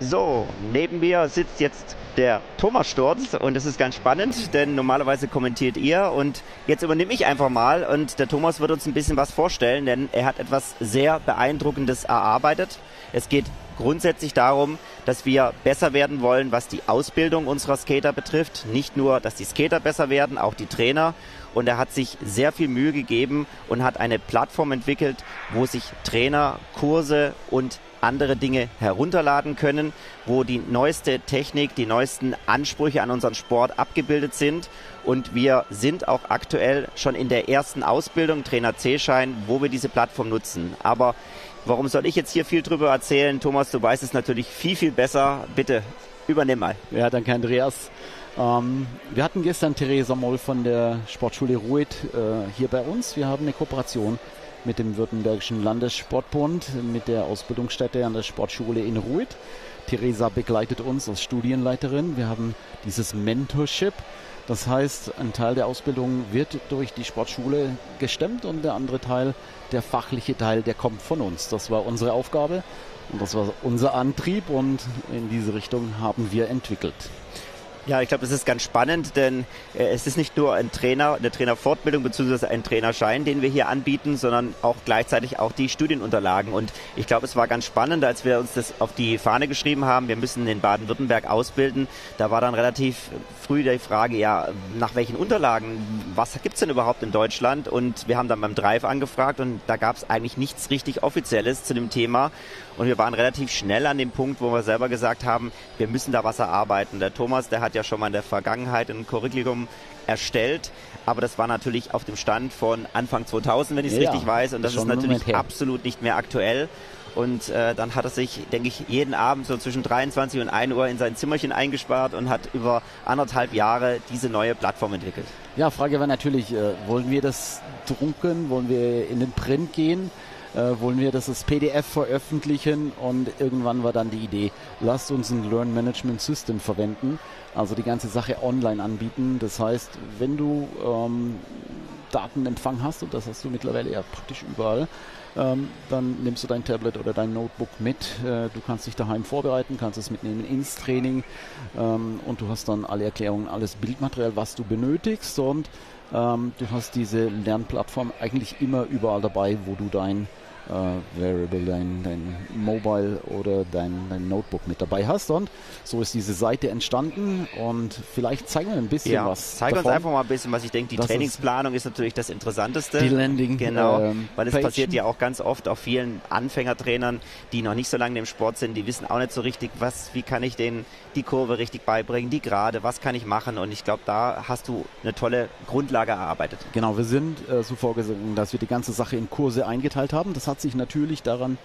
So, neben mir sitzt jetzt der Thomas Sturz und es ist ganz spannend, denn normalerweise kommentiert ihr und jetzt übernehme ich einfach mal und der Thomas wird uns ein bisschen was vorstellen, denn er hat etwas sehr Beeindruckendes erarbeitet. Es geht grundsätzlich darum, dass wir besser werden wollen, was die Ausbildung unserer Skater betrifft. Nicht nur, dass die Skater besser werden, auch die Trainer. Und er hat sich sehr viel Mühe gegeben und hat eine Plattform entwickelt, wo sich Trainer, Kurse und andere Dinge herunterladen können, wo die neueste Technik, die neuesten Ansprüche an unseren Sport abgebildet sind. Und wir sind auch aktuell schon in der ersten Ausbildung, Trainer C-Schein, wo wir diese Plattform nutzen. Aber warum soll ich jetzt hier viel drüber erzählen? Thomas, du weißt es natürlich viel, viel besser. Bitte, übernimm mal. Ja, danke Andreas. Wir hatten gestern Theresa Moll von der Sportschule Ruhed hier bei uns. Wir haben eine Kooperation mit dem Württembergischen Landessportbund, mit der Ausbildungsstätte an der Sportschule in Ruhed. Theresa begleitet uns als Studienleiterin. Wir haben dieses Mentorship. Das heißt, ein Teil der Ausbildung wird durch die Sportschule gestemmt und der andere Teil, der fachliche Teil, der kommt von uns. Das war unsere Aufgabe und das war unser Antrieb und in diese Richtung haben wir entwickelt. Ja, ich glaube, das ist ganz spannend, denn es ist nicht nur eine Trainerfortbildung bzw. ein Trainerschein, den wir hier anbieten, sondern auch gleichzeitig auch die Studienunterlagen. Und ich glaube, es war ganz spannend, als wir uns das auf die Fahne geschrieben haben, wir müssen in Baden-Württemberg ausbilden. Da war dann relativ früh die Frage, ja, nach welchen Unterlagen, was gibt es denn überhaupt in Deutschland? Und wir haben dann beim Drive angefragt und da gab es eigentlich nichts richtig Offizielles zu dem Thema. Und wir waren relativ schnell an dem Punkt, wo wir selber gesagt haben, wir müssen da was erarbeiten. Der Thomas, der hat ja schon mal in der Vergangenheit ein Curriculum erstellt, aber das war natürlich auf dem Stand von Anfang 2000, wenn ich es richtig weiß. Und das ist natürlich absolut nicht mehr aktuell. Und dann hat er sich, denke ich, jeden Abend so zwischen 23 und 1 Uhr in sein Zimmerchen eingesperrt und hat über 1,5 Jahre diese neue Plattform entwickelt. Ja, Frage war natürlich, wollen wir das drucken, wollen wir in den Print gehen? Wollen wir das als PDF veröffentlichen und irgendwann war dann die Idee, lasst uns ein Learn Management System verwenden, also die ganze Sache online anbieten. Das heißt, wenn du Datenempfang hast, und das hast du mittlerweile ja praktisch überall, dann nimmst du dein Tablet oder dein Notebook mit. Du kannst dich daheim vorbereiten, kannst es mitnehmen ins Training und du hast dann alle Erklärungen, alles Bildmaterial, was du benötigst und du hast diese Lernplattform eigentlich immer überall dabei, wo du dein Variable, dein Mobile oder dein Notebook mit dabei hast. Und so ist diese Seite entstanden und vielleicht zeigen wir ein bisschen was Zeig davon. uns einfach mal ein bisschen, was ich denke. Die Das Trainingsplanung ist natürlich das Interessanteste. Die Landing. Genau, weil es passiert ja auch ganz oft auch vielen Anfängertrainern, die noch nicht so lange im Sport sind, die wissen auch nicht so richtig, wie kann ich denen die Kurve richtig beibringen, die Gerade, was kann ich machen? Und ich glaube, da hast du eine tolle Grundlage erarbeitet. Genau, wir sind so vorgesehen, dass wir die ganze Sache in Kurse eingeteilt haben. Das hat sich natürlich daran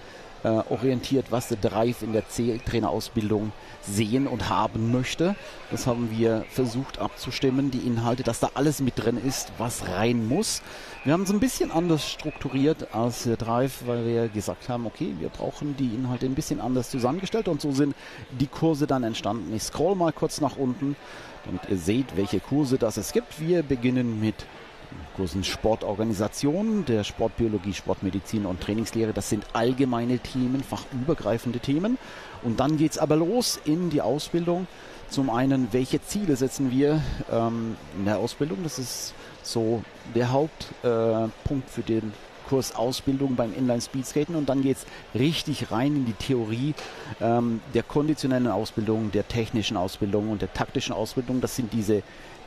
orientiert, was der Drive in der C-Trainerausbildung sehen und haben möchte. Das haben wir versucht abzustimmen, die Inhalte, dass da alles mit drin ist, was rein muss. Wir haben es ein bisschen anders strukturiert als der Drive, weil wir gesagt haben, okay, wir brauchen die Inhalte ein bisschen anders zusammengestellt und so sind die Kurse dann entstanden. Ich scroll mal kurz nach unten, damit ihr seht, welche Kurse das es gibt. Wir beginnen mit Kursen Sportorganisation, der Sportbiologie, Sportmedizin und Trainingslehre. Das sind allgemeine Themen, fachübergreifende Themen. Und dann geht es aber los in die Ausbildung. Zum einen, welche Ziele setzen wir in der Ausbildung? Das ist so der Hauptpunkt für den Kurs Ausbildung beim Inline-Speedskaten. Und dann geht es richtig rein in die Theorie der konditionellen Ausbildung, der technischen Ausbildung und der taktischen Ausbildung. Das sind diese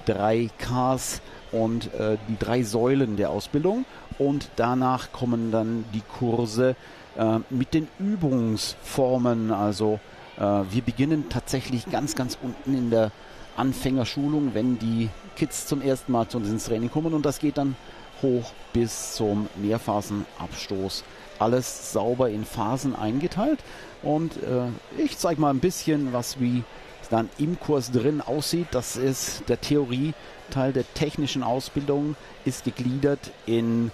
3 Ks und die 3 Säulen der Ausbildung. Und danach kommen dann die Kurse mit den Übungsformen. Also wir beginnen tatsächlich ganz, ganz unten in der Anfängerschulung, wenn die Kids zum ersten Mal zu uns ins Training kommen. Und das geht dann hoch bis zum Mehrphasenabstoß. Alles sauber in Phasen eingeteilt. Und ich zeige mal ein bisschen, wie dann im Kurs drin aussieht. Das ist der Theorieteil der technischen Ausbildung, ist gegliedert in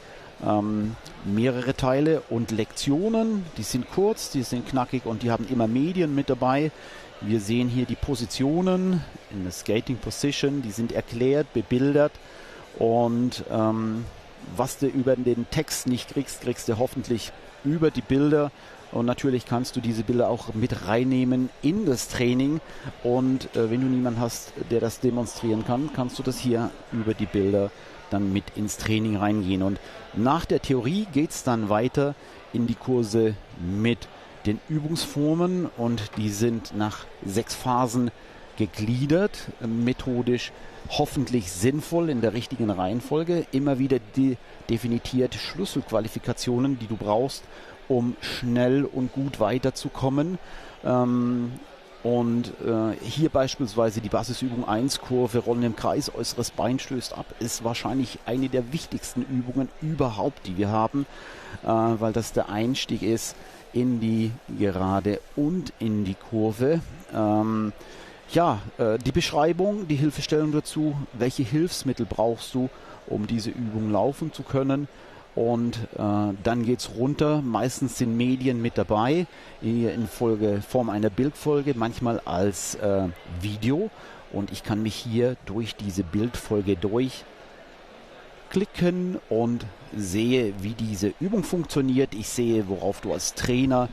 mehrere Teile und Lektionen. Die sind kurz, die sind knackig und die haben immer Medien mit dabei. Wir sehen hier die Positionen in der Skating Position, die sind erklärt, bebildert und was du über den Text nicht kriegst, kriegst du hoffentlich über die Bilder Und natürlich kannst du diese Bilder auch mit reinnehmen in das Training. Und wenn du niemanden hast, der das demonstrieren kann, kannst du das hier über die Bilder dann mit ins Training reingehen. Und nach der Theorie geht es dann weiter in die Kurse mit den Übungsformen. Und die sind nach 6 Phasen gegliedert, methodisch hoffentlich sinnvoll in der richtigen Reihenfolge. Immer wieder definiert Schlüsselqualifikationen, die du brauchst, um schnell und gut weiterzukommen. Hier beispielsweise die Basisübung 1, Kurve, Rollen im Kreis, äußeres Bein stößt ab, ist wahrscheinlich eine der wichtigsten Übungen überhaupt, die wir haben, weil das der Einstieg ist in die Gerade und in die Kurve. Die Beschreibung, die Hilfestellung dazu, welche Hilfsmittel brauchst du, um diese Übung laufen zu können. Und dann geht es runter. Meistens sind Medien mit dabei, in Form einer Bildfolge, manchmal als Video. Und ich kann mich hier durch diese Bildfolge durchklicken und sehe, wie diese Übung funktioniert. Ich sehe, worauf du als Trainer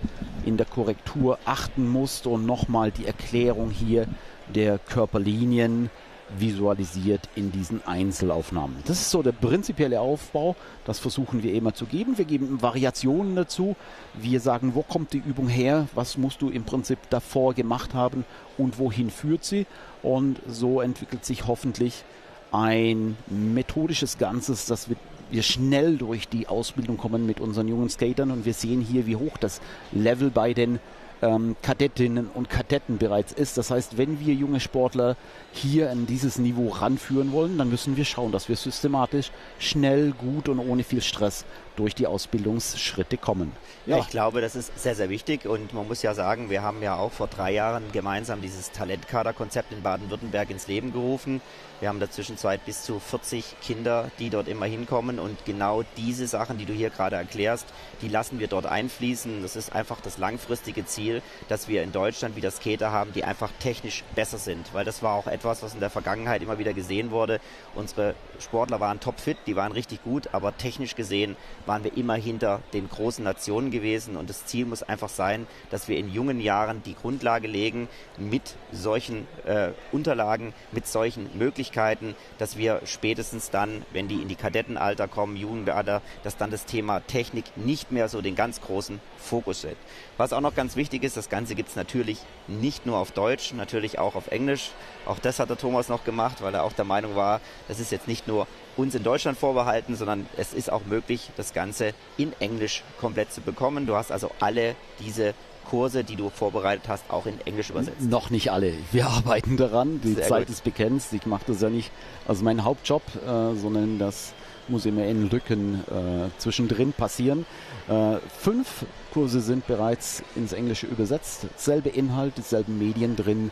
in der Korrektur achten musst und nochmal die Erklärung hier der Körperlinien visualisiert in diesen Einzelaufnahmen. Das ist so der prinzipielle Aufbau. Das versuchen wir immer zu geben. Wir geben Variationen dazu. Wir sagen, wo kommt die Übung her? Was musst du im Prinzip davor gemacht haben und wohin führt sie? Und so entwickelt sich hoffentlich ein methodisches Ganzes, dass wir schnell durch die Ausbildung kommen mit unseren jungen Skatern. Und wir sehen hier, wie hoch das Level bei den Kadettinnen und Kadetten bereits ist. Das heißt, wenn wir junge Sportler hier an dieses Niveau ranführen wollen, dann müssen wir schauen, dass wir systematisch, schnell, gut und ohne viel Stress durch die Ausbildungsschritte kommen. Ja, ich glaube, das ist sehr, sehr wichtig und man muss ja sagen, wir haben ja auch vor 3 Jahren gemeinsam dieses Talentkaderkonzept in Baden-Württemberg ins Leben gerufen. Wir haben in der Zwischenzeit bis zu 40 Kinder, die dort immer hinkommen und genau diese Sachen, die du hier gerade erklärst, die lassen wir dort einfließen. Das ist einfach das langfristige Ziel, dass wir in Deutschland wieder Skater haben, die einfach technisch besser sind, weil das war auch etwas, was in der Vergangenheit immer wieder gesehen wurde. Unsere Sportler waren topfit, die waren richtig gut, aber technisch gesehen waren wir immer hinter den großen Nationen gewesen und das Ziel muss einfach sein, dass wir in jungen Jahren die Grundlage legen mit solchen Unterlagen, mit solchen Möglichkeiten, dass wir spätestens dann, wenn die in die Kadettenalter kommen, Jugendalter, dass dann das Thema Technik nicht mehr so den ganz großen Fokus hat. Was auch noch ganz wichtig ist, das Ganze gibt es natürlich nicht nur auf Deutsch, natürlich auch auf Englisch. Auch das hat der Thomas noch gemacht, weil er auch der Meinung war, das ist jetzt nicht nur uns in Deutschland vorbehalten, sondern es ist auch möglich, das Ganze in Englisch komplett zu bekommen. Du hast also alle diese Kurse, die du vorbereitet hast, auch in Englisch übersetzt. Noch nicht alle. Wir arbeiten daran. Die Zeit ist begrenzt. Ich mache das ja nicht als meinen Hauptjob, sondern das muss immer in Lücken zwischendrin passieren. 5 Kurse sind bereits ins Englische übersetzt. Selbe Inhalt, dieselben Medien drin.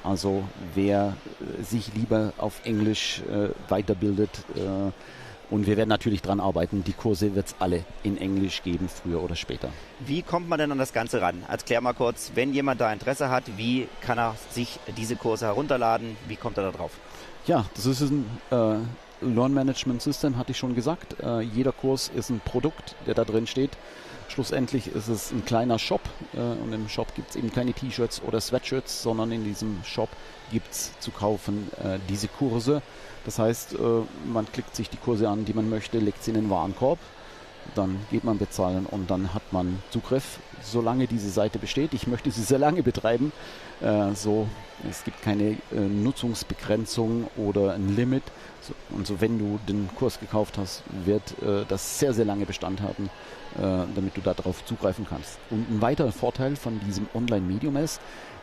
Also wer sich lieber auf Englisch weiterbildet, und wir werden natürlich dran arbeiten, die Kurse wird es alle in Englisch geben, früher oder später. Wie kommt man denn an das Ganze ran? Erklär mal kurz, wenn jemand da Interesse hat, wie kann er sich diese Kurse herunterladen? Wie kommt er da drauf? Ja, das ist ein Learn Management System, hatte ich schon gesagt. Jeder Kurs ist ein Produkt, der da drin steht. Schlussendlich ist es ein kleiner Shop und im Shop gibt es eben keine T-Shirts oder Sweatshirts, sondern in diesem Shop gibt es zu kaufen diese Kurse. Das heißt, man klickt sich die Kurse an, die man möchte, legt sie in den Warenkorb, dann geht man bezahlen und dann hat man Zugriff, solange diese Seite besteht. Ich möchte sie sehr lange betreiben, es gibt keine Nutzungsbegrenzung oder ein Limit. Und so, wenn du den Kurs gekauft hast, wird das sehr, sehr lange Bestand haben, damit du darauf zugreifen kannst. Und ein weiterer Vorteil von diesem Online-Medium ist,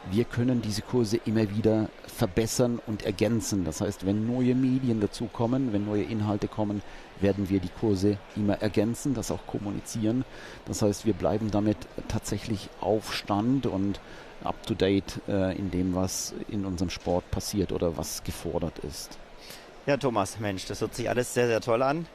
wir können diese Kurse immer wieder verbessern und ergänzen. Das heißt, wenn neue Medien dazukommen, wenn neue Inhalte kommen, werden wir die Kurse immer ergänzen, das auch kommunizieren. Das heißt, wir bleiben damit tatsächlich auf Stand und up to date in dem, was in unserem Sport passiert oder was gefordert ist. Ja, Thomas, Mensch, das hört sich alles sehr, sehr toll an.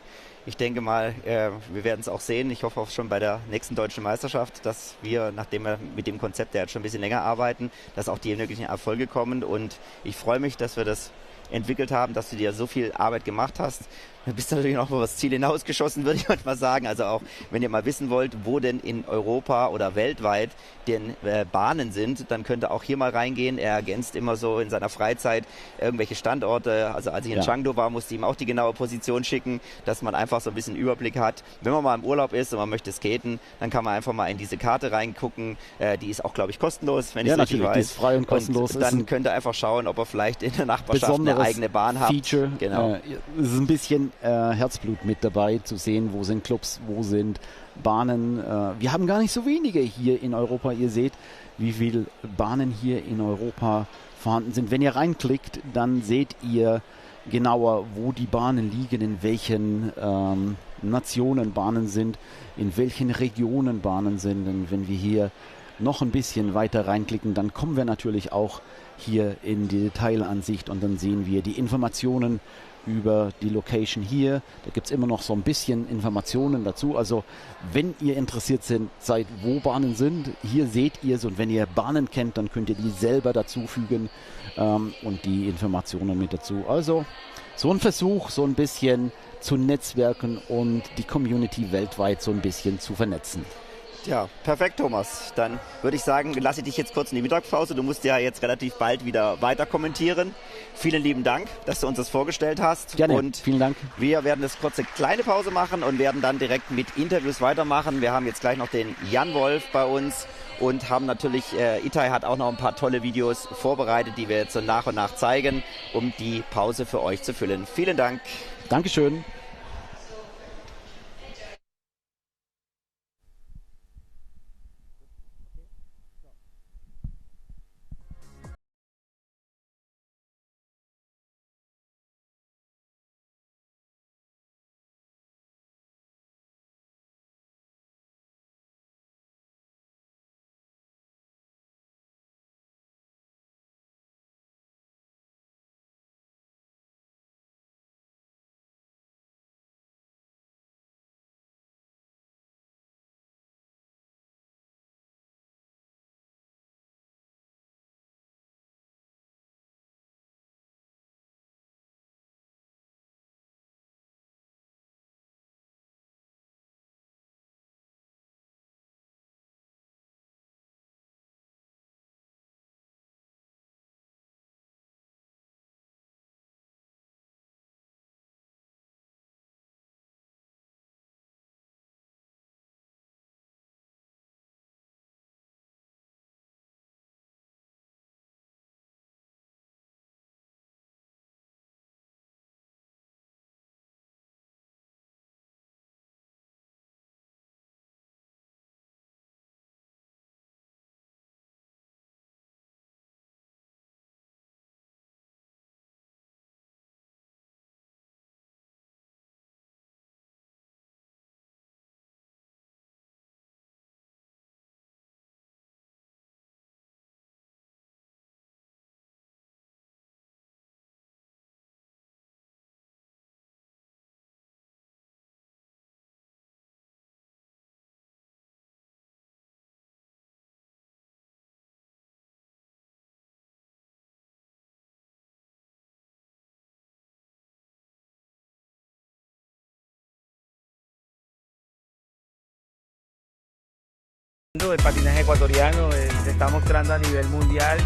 Ich denke mal, wir werden es auch sehen. Ich hoffe auch schon bei der nächsten deutschen Meisterschaft, dass wir, nachdem wir mit dem Konzept ja jetzt schon ein bisschen länger arbeiten, dass auch die möglichen Erfolge kommen. Und ich freue mich, dass wir das entwickelt haben, dass du dir so viel Arbeit gemacht hast. Du bist natürlich noch über das Ziel hinausgeschossen, würde ich manchmal sagen. Also auch, wenn ihr mal wissen wollt, wo denn in Europa oder weltweit denn Bahnen sind, dann könnt ihr auch hier mal reingehen. Er ergänzt immer so in seiner Freizeit irgendwelche Standorte. Also als ich in Chengdu war, musste ich ihm auch die genaue Position schicken, dass man einfach so ein bisschen Überblick hat. Wenn man mal im Urlaub ist und man möchte skaten, dann kann man einfach mal in diese Karte reingucken. Die ist auch, glaube ich, kostenlos, wenn ich es richtig weiß. Die ist frei und kostenlos. Und dann könnt ihr einfach schauen, ob ihr vielleicht in der Nachbarschaft eine eigene Bahn habt. Feature. Genau. Es ist ein bisschen Herzblut mit dabei, zu sehen, wo sind Clubs, wo sind Bahnen. Wir haben gar nicht so wenige hier in Europa. Ihr seht, wie viele Bahnen hier in Europa vorhanden sind. Wenn ihr reinklickt, dann seht ihr genauer, wo die Bahnen liegen, in welchen Nationen Bahnen sind, in welchen Regionen Bahnen sind. Und wenn wir hier noch ein bisschen weiter reinklicken, dann kommen wir natürlich auch hier in die Detailansicht und dann sehen wir die Informationen über die Location hier. Da gibt es immer noch so ein bisschen Informationen dazu. Also wenn ihr interessiert seid, wo Bahnen sind, hier seht ihr es. Und wenn ihr Bahnen kennt, dann könnt ihr die selber dazufügen und die Informationen mit dazu. Also so ein Versuch, so ein bisschen zu netzwerken und die Community weltweit so ein bisschen zu vernetzen. Ja, perfekt, Thomas. Dann würde ich sagen, lasse ich dich jetzt kurz in die Mittagspause. Du musst ja jetzt relativ bald wieder weiter kommentieren. Vielen lieben Dank, dass du uns das vorgestellt hast. Gerne, und vielen Dank. Wir werden jetzt kurze kleine Pause machen und werden dann direkt mit Interviews weitermachen. Wir haben jetzt gleich noch den Jan Wolf bei uns und haben natürlich, Itai hat auch noch ein paar tolle Videos vorbereitet, die wir jetzt so nach und nach zeigen, um die Pause für euch zu füllen. Vielen Dank. Dankeschön. El patinaje ecuatoriano se está mostrando a nivel mundial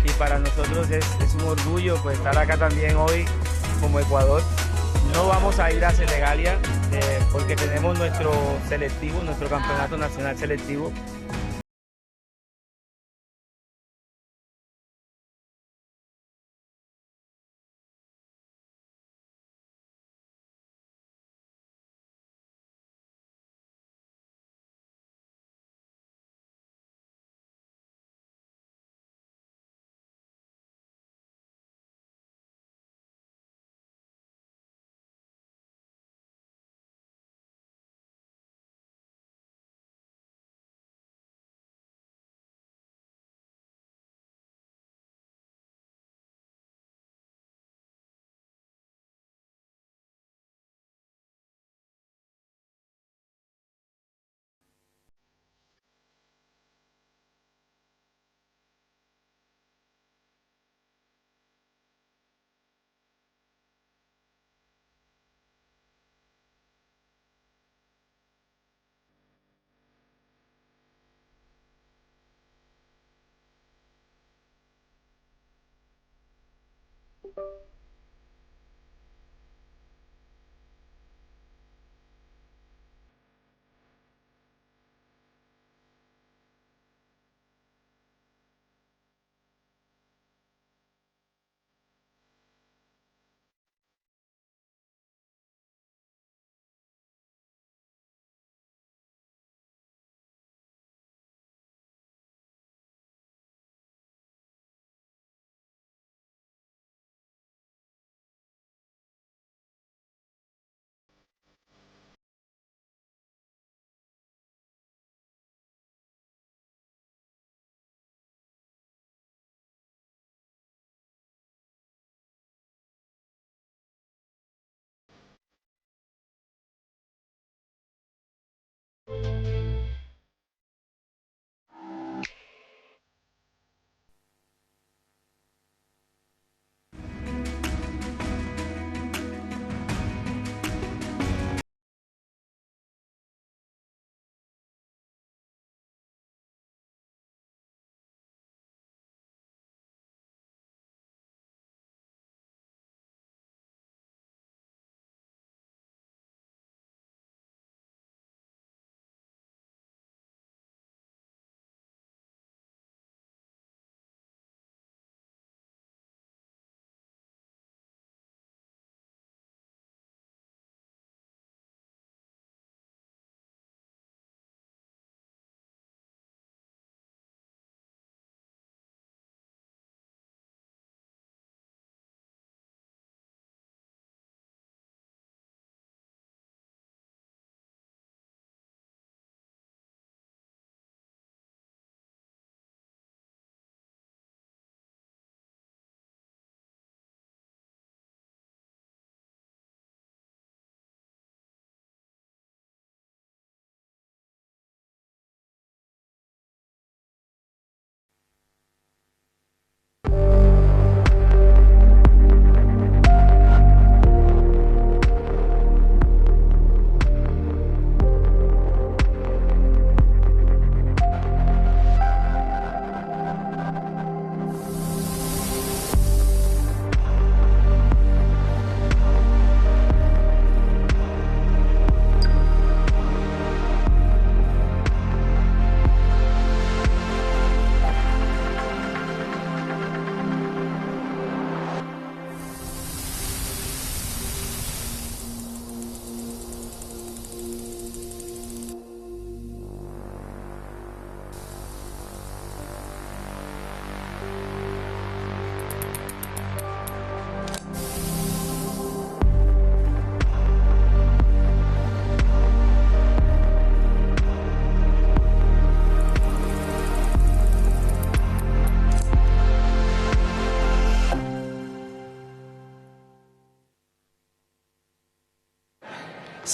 y para nosotros es un orgullo pues estar acá también hoy como Ecuador. No vamos a ir a Senegalia porque tenemos nuestro selectivo, nuestro campeonato nacional selectivo.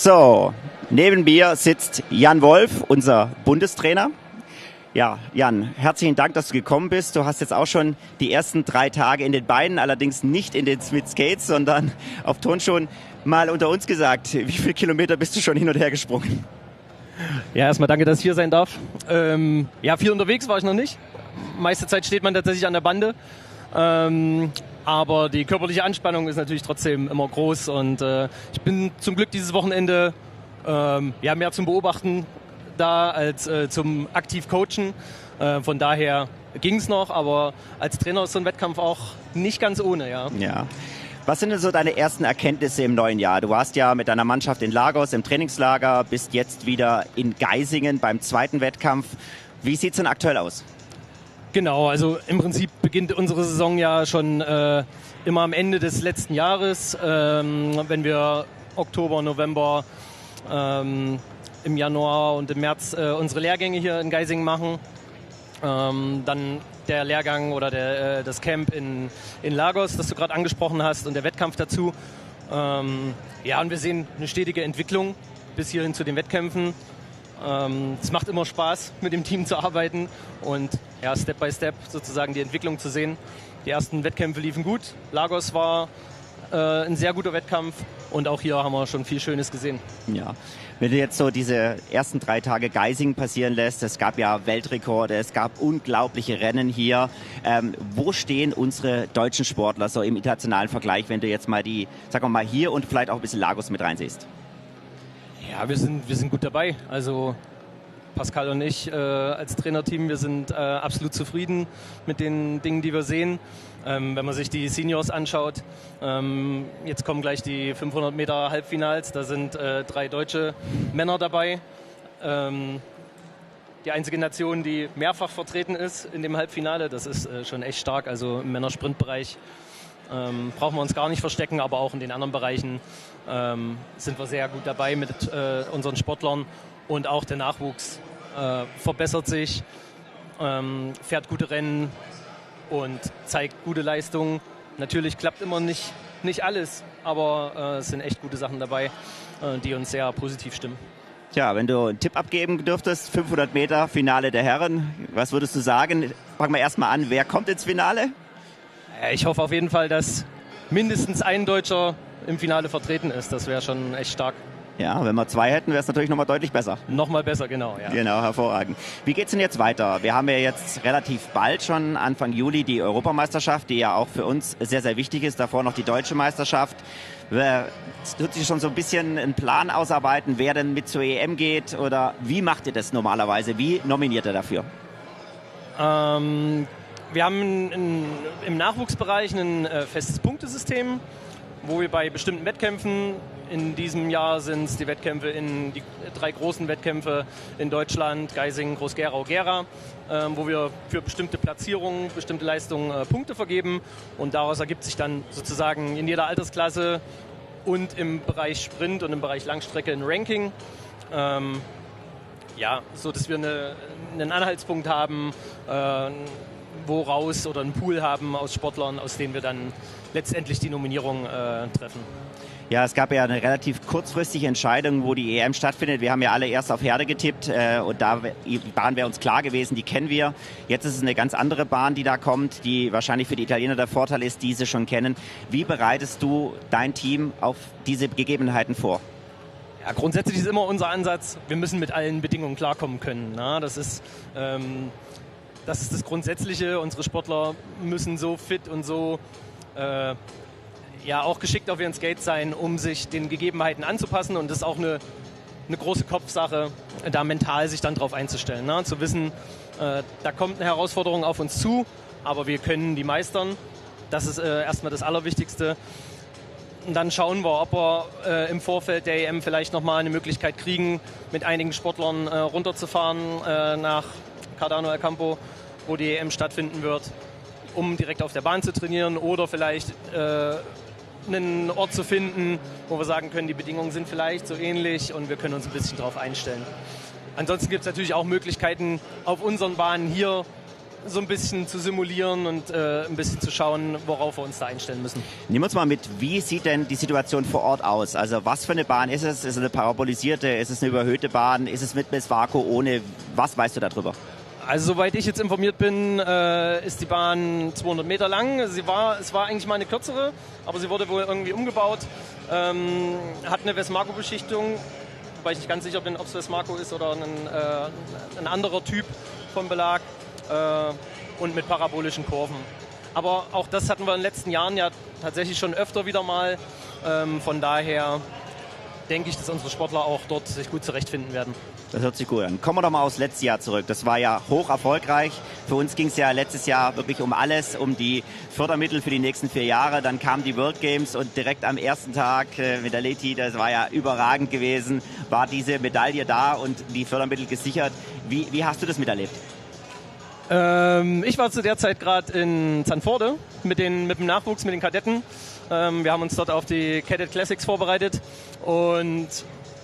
So, neben mir sitzt Jan Wolf, unser Bundestrainer. Ja, Jan, herzlichen Dank, dass du gekommen bist. Du hast jetzt auch schon die ersten 3 Tage in den Beinen, allerdings nicht in den Smith Skates, sondern auf Turnschuhen. Mal unter uns gesagt, wie viele Kilometer bist du schon hin und her gesprungen? Ja, erstmal danke, dass ich hier sein darf. Ja, viel unterwegs war ich noch nicht. Meiste Zeit steht man tatsächlich an der Bande. Aber die körperliche Anspannung ist natürlich trotzdem immer groß. Und ich bin zum Glück dieses Wochenende ja, mehr zum Beobachten da als zum aktiv Coachen. Von daher ging es noch, aber als Trainer ist so ein Wettkampf auch nicht ganz ohne. Ja. Ja. Was sind denn so deine ersten Erkenntnisse im neuen Jahr? Du warst ja mit deiner Mannschaft in Lagos im Trainingslager, bist jetzt wieder in Geisingen beim zweiten Wettkampf. Wie sieht es denn aktuell aus? Genau, also im Prinzip beginnt unsere Saison ja schon immer am Ende des letzten Jahres, wenn wir Oktober, November, im Januar und im März unsere Lehrgänge hier in Geisingen machen. Dann der Lehrgang oder das Camp in Lagos, das du gerade angesprochen hast, und der Wettkampf dazu. Ja, und wir sehen eine stetige Entwicklung bis hierhin zu den Wettkämpfen. Es macht immer Spaß, mit dem Team zu arbeiten und ja, Step by Step sozusagen die Entwicklung zu sehen. Die ersten Wettkämpfe liefen gut. Lagos war ein sehr guter Wettkampf und auch hier haben wir schon viel Schönes gesehen. Ja. Wenn du jetzt so diese ersten 3 Tage Geisingen passieren lässt, es gab ja Weltrekorde, es gab unglaubliche Rennen hier. Wo stehen unsere deutschen Sportler so im internationalen Vergleich, wenn du jetzt mal die, sagen wir mal, hier und vielleicht auch ein bisschen Lagos mit reinsiehst? Ja, wir sind gut dabei. Also Pascal und ich als Trainerteam, wir sind absolut zufrieden mit den Dingen, die wir sehen. Wenn man sich die Seniors anschaut, jetzt kommen gleich die 500 Meter Halbfinals, da sind 3 deutsche Männer dabei. Die einzige Nation, die mehrfach vertreten ist in dem Halbfinale, das ist schon echt stark. Also im Männersprintbereich brauchen wir uns gar nicht verstecken, aber auch in den anderen Bereichen sind wir sehr gut dabei mit unseren Sportlern. Und auch der Nachwuchs verbessert sich, fährt gute Rennen und zeigt gute Leistungen. Natürlich klappt immer nicht alles, aber es sind echt gute Sachen dabei, die uns sehr positiv stimmen. Tja, wenn du einen Tipp abgeben dürftest, 500 Meter Finale der Herren, was würdest du sagen? Fangen wir erstmal an, wer kommt ins Finale? Ich hoffe auf jeden Fall, dass mindestens ein Deutscher im Finale vertreten ist. Das wäre schon echt stark. Ja, wenn wir 2 hätten, wäre es natürlich nochmal deutlich besser. Nochmal besser, genau. Ja. Genau, hervorragend. Wie geht's denn jetzt weiter? Wir haben ja jetzt relativ bald schon Anfang Juli die Europameisterschaft, die ja auch für uns sehr, sehr wichtig ist. Davor noch die deutsche Meisterschaft. Tut sich schon so ein bisschen einen Plan ausarbeiten, wer denn mit zur EM geht? Oder wie macht ihr das normalerweise? Wie nominiert ihr dafür? Wir haben im Nachwuchsbereich ein festes Punktesystem, wo wir bei bestimmten Wettkämpfen, in diesem Jahr sind es die Wettkämpfe die 3 großen Wettkämpfe in Deutschland, Geisingen, Groß-Gerau, Gera, wo wir für bestimmte Platzierungen, bestimmte Leistungen Punkte vergeben, und daraus ergibt sich dann sozusagen in jeder Altersklasse und im Bereich Sprint und im Bereich Langstrecke ein Ranking. Ja, so dass wir einen Anhaltspunkt haben, woraus oder einen Pool haben aus Sportlern, aus denen wir dann letztendlich die Nominierung treffen. Ja, es gab ja eine relativ kurzfristige Entscheidung, wo die EM stattfindet. Wir haben ja alle erst auf Herde getippt und die Bahn wäre uns klar gewesen, die kennen wir. Jetzt ist es eine ganz andere Bahn, die da kommt, die wahrscheinlich für die Italiener der Vorteil ist, die sie schon kennen. Wie bereitest du dein Team auf diese Gegebenheiten vor? Ja, grundsätzlich ist immer unser Ansatz, wir müssen mit allen Bedingungen klarkommen können. Na? Das ist das Grundsätzliche. Unsere Sportler müssen so fit und so ja, auch geschickt auf ihren Skates sein, um sich den Gegebenheiten anzupassen. Und das ist auch eine große Kopfsache, da mental sich dann drauf einzustellen. Ne? Zu wissen, da kommt eine Herausforderung auf uns zu, aber wir können die meistern. Das ist erstmal das Allerwichtigste. Und dann schauen wir, ob wir im Vorfeld der EM vielleicht nochmal eine Möglichkeit kriegen, mit einigen Sportlern runterzufahren nach Cardano El Campo, wo die EM stattfinden wird, um direkt auf der Bahn zu trainieren, oder vielleicht einen Ort zu finden, wo wir sagen können, die Bedingungen sind vielleicht so ähnlich und wir können uns ein bisschen darauf einstellen. Ansonsten gibt es natürlich auch Möglichkeiten, auf unseren Bahnen hier so ein bisschen zu simulieren und ein bisschen zu schauen, worauf wir uns da einstellen müssen. Nehmen wir uns mal mit, wie sieht denn die Situation vor Ort aus? Also was für eine Bahn ist es? Ist es eine parabolisierte? Ist es eine überhöhte Bahn? Ist es mit Vakuum ohne? Was weißt du darüber? Also soweit ich jetzt informiert bin, ist die Bahn 200 Meter lang. Es war eigentlich mal eine kürzere, aber sie wurde wohl irgendwie umgebaut. Hat eine Vesmarco-Beschichtung, wobei ich nicht ganz sicher bin, ob es Vesmarco ist oder ein anderer Typ von Belag. Und mit parabolischen Kurven. Aber auch das hatten wir in den letzten Jahren ja tatsächlich schon öfter wieder mal. Von daher denke ich, dass unsere Sportler auch dort sich gut zurechtfinden werden. Das hört sich gut an. Kommen wir doch mal aufs letzte Jahr zurück. Das war ja hoch erfolgreich. Für uns ging es ja letztes Jahr wirklich um alles, um die Fördermittel für die nächsten 4 Jahre. Dann kamen die World Games und direkt am ersten Tag mit der Leti, das war ja überragend gewesen, war diese Medaille da und die Fördermittel gesichert. Wie hast du das miterlebt? Ich war zu der Zeit gerade in Zandvoorde mit dem Nachwuchs, mit den Kadetten. Wir haben uns dort auf die Cadet Classics vorbereitet und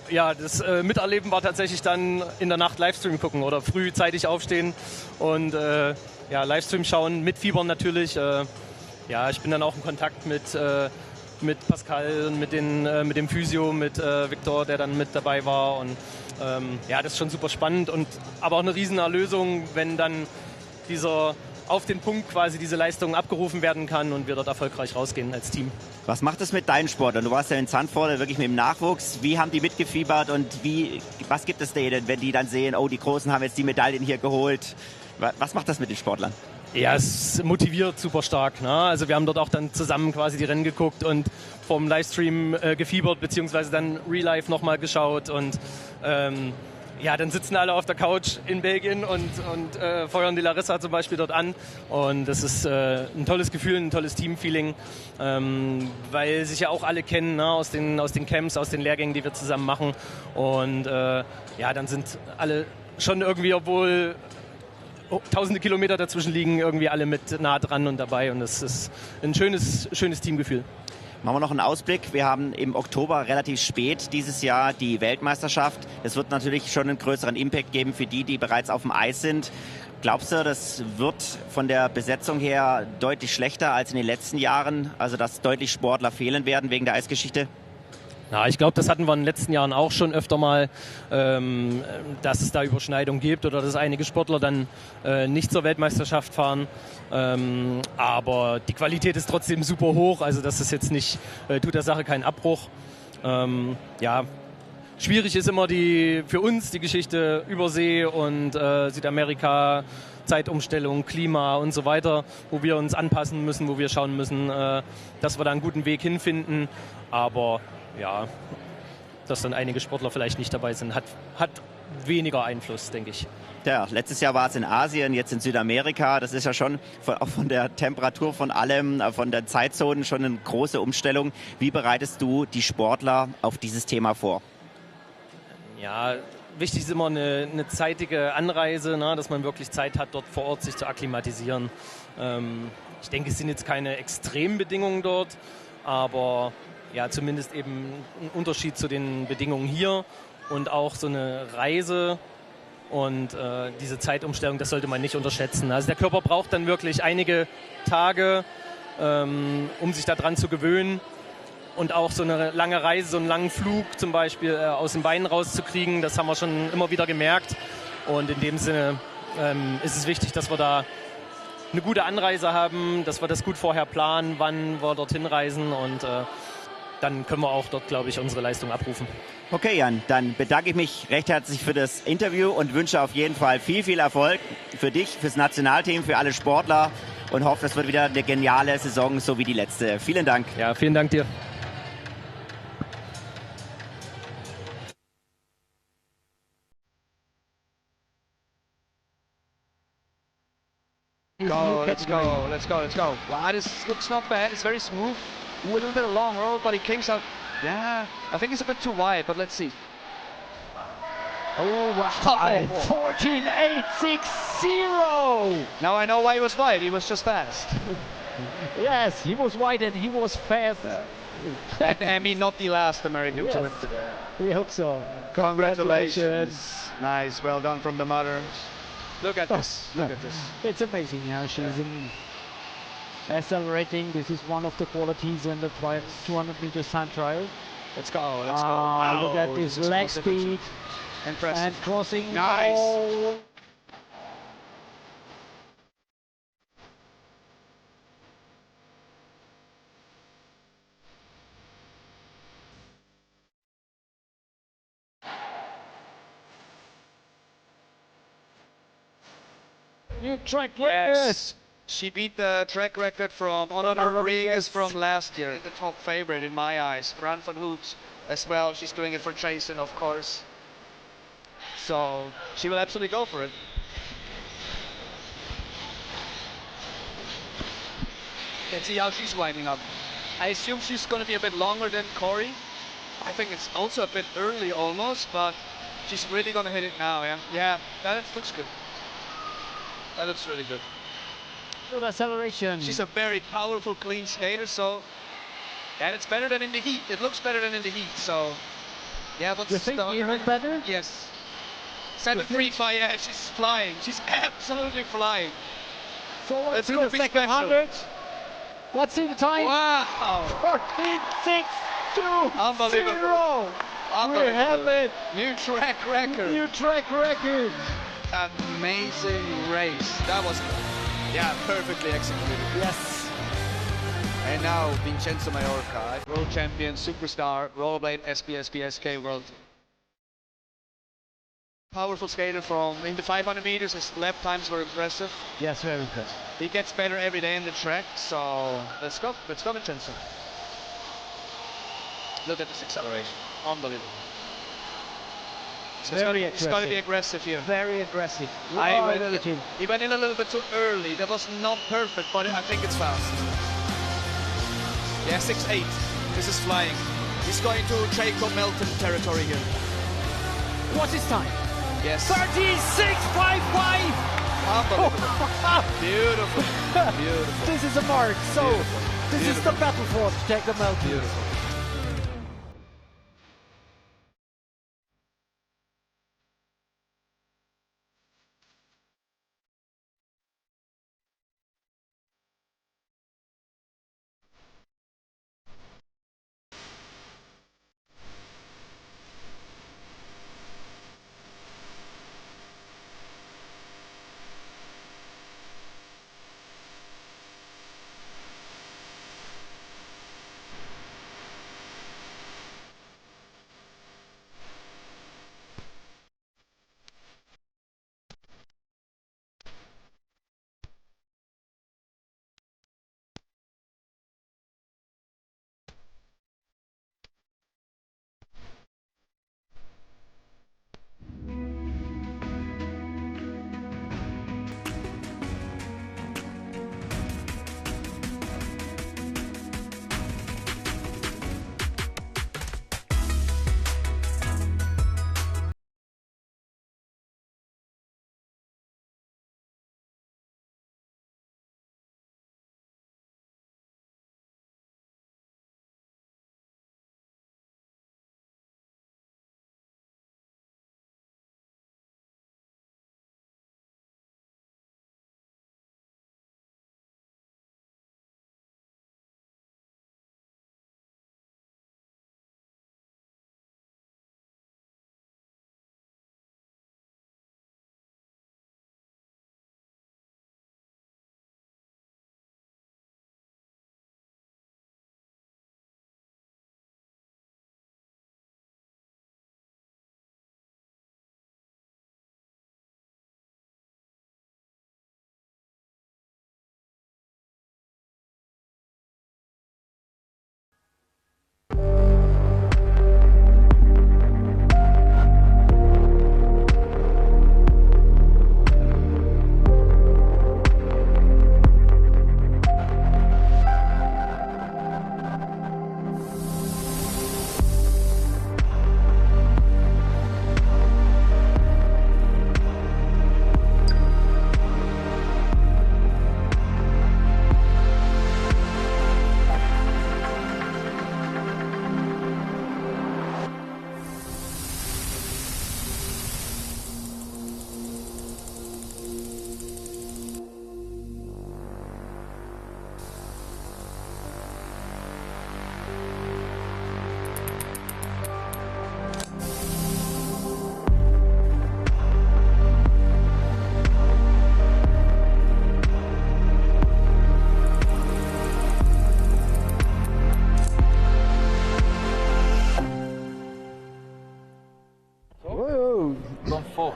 ja, das Miterleben war tatsächlich dann in der Nacht Livestream gucken oder frühzeitig aufstehen und ja, Livestream schauen, mit Fiebern natürlich. Ja, ich bin dann auch in Kontakt mit Pascal, mit dem Physio, mit Victor, der dann mit dabei war und ja, das ist schon super spannend und aber auch eine riesen Erlösung, wenn dann auf den Punkt quasi diese Leistung abgerufen werden kann und wir dort erfolgreich rausgehen als Team. Was macht es mit deinen Sportlern? Du warst ja in Zandvoorde wirklich mit dem Nachwuchs. Wie haben die mitgefiebert und was gibt es denen, wenn die dann sehen, oh, die Großen haben jetzt die Medaillen hier geholt? Was macht das mit den Sportlern? Ja, es motiviert super stark. Ne? Also wir haben dort auch dann zusammen quasi die Rennen geguckt und vom Livestream gefiebert, beziehungsweise dann Real Life nochmal geschaut und ja, dann sitzen alle auf der Couch in Belgien und feuern die Larissa zum Beispiel dort an. Und das ist ein tolles Gefühl, ein tolles Teamfeeling, weil sich ja auch alle kennen, ne, aus den Camps, aus den Lehrgängen, die wir zusammen machen. Und ja, dann sind alle schon irgendwie, obwohl tausende Kilometer dazwischen liegen, irgendwie alle mit nah dran und dabei. Und das ist ein schönes Teamgefühl. Machen wir noch einen Ausblick. Wir haben im Oktober relativ spät dieses Jahr die Weltmeisterschaft. Es wird natürlich schon einen größeren Impact geben für die bereits auf dem Eis sind. Glaubst du, das wird von der Besetzung her deutlich schlechter als in den letzten Jahren? Also, dass deutlich Sportler fehlen werden wegen der Eisgeschichte? Ja, ich glaube, das hatten wir in den letzten Jahren auch schon öfter mal, dass es da Überschneidungen gibt oder dass einige Sportler dann nicht zur Weltmeisterschaft fahren. Aber die Qualität ist trotzdem super hoch, also das ist jetzt nicht, tut der Sache keinen Abbruch. Ja, schwierig ist immer für uns die Geschichte Übersee und Südamerika, Zeitumstellung, Klima und so weiter, wo wir uns anpassen müssen, wo wir schauen müssen, dass wir da einen guten Weg hinfinden. Aber ja, dass dann einige Sportler vielleicht nicht dabei sind, hat weniger Einfluss, denke ich. Ja, letztes Jahr war es in Asien, jetzt in Südamerika. Das ist ja schon auch von der Temperatur, von allem, von den Zeitzonen schon eine große Umstellung. Wie bereitest du die Sportler auf dieses Thema vor? Ja, wichtig ist immer eine zeitige Anreise, ne, dass man wirklich Zeit hat, dort vor Ort sich zu akklimatisieren. Ich denke, es sind jetzt keine extremen Bedingungen dort, aber ja, zumindest eben ein Unterschied zu den Bedingungen hier und auch so eine Reise und diese Zeitumstellung, das sollte man nicht unterschätzen. Also der Körper braucht dann wirklich einige Tage, um sich daran zu gewöhnen und auch so eine lange Reise, so einen langen Flug zum Beispiel aus den Beinen rauszukriegen, das haben wir schon immer wieder gemerkt und in dem Sinne ist es wichtig, dass wir da eine gute Anreise haben, dass wir das gut vorher planen, wann wir dorthin reisen und dann können wir auch dort, glaube ich, unsere Leistung abrufen. Okay, Jan, dann bedanke ich mich recht herzlich für das Interview und wünsche auf jeden Fall viel, viel Erfolg für dich, fürs Nationalteam, für alle Sportler und hoffe, es wird wieder eine geniale Saison, so wie die letzte. Vielen Dank. Ja, vielen Dank dir. Let's go. Wow, this looks not bad. It's very smooth. A little bit of long road, but he kicks out. Yeah, I think it's a bit too wide, but let's see. Oh, wow. 14.860. Now I know why he was wide. He was just fast. Yes, he was wide and he was fast. And I mean, not the last American to win today. We hope so. Congratulations. Nice, well done from the mothers. Look at this. Look at this. It's amazing how she's in accelerating. This is one of the qualities in the 200 meters time trial. Let's go. Let's go. Wow. Look at this leg speed. Impressive. And crossing. Nice. Oh. New track record. Yes. She beat the track record from Honor Rodriguez from last year. The top favorite in my eyes. Fran van Hoot as well. She's doing it for Jason, of course. So she will absolutely go for it. Let's see how she's winding up. I assume she's going to be a bit longer than Corey. I think it's also a bit early almost, but she's really going to hit it now, yeah? Yeah, that looks good. That looks really good. Good acceleration. She's a very powerful, clean skater, so... And it's better than in the heat. It looks better than in the heat, so... Yeah, but... You think even better? Yes. 735, yeah, she's flying. She's absolutely flying. Forward Let's to go the second 100. Let's see the time. Wow! 14.620. Unbelievable. We have it. New track record. New track record. Amazing race. That was, yeah, perfectly executed. Yes. And now Vincenzo Mallorca, world champion, superstar, rollerblade, SPSK world. Powerful skater from in the 500 meters. His lap times were impressive. Yes, very impressive. He gets better every day in the track. So let's go, Vincenzo. Look at this acceleration, unbelievable. So it's going to be aggressive here. Very aggressive. He went in a little bit too early. That was not perfect, but I think it's fast. Yeah, 6'8". This is flying. He's going to Jacob Melton territory here. What's his time? Yes. 36.55. Unbelievable. Beautiful. Beautiful. This is a mark. So Beautiful. this is the battle for Jacob Melton. Beautiful.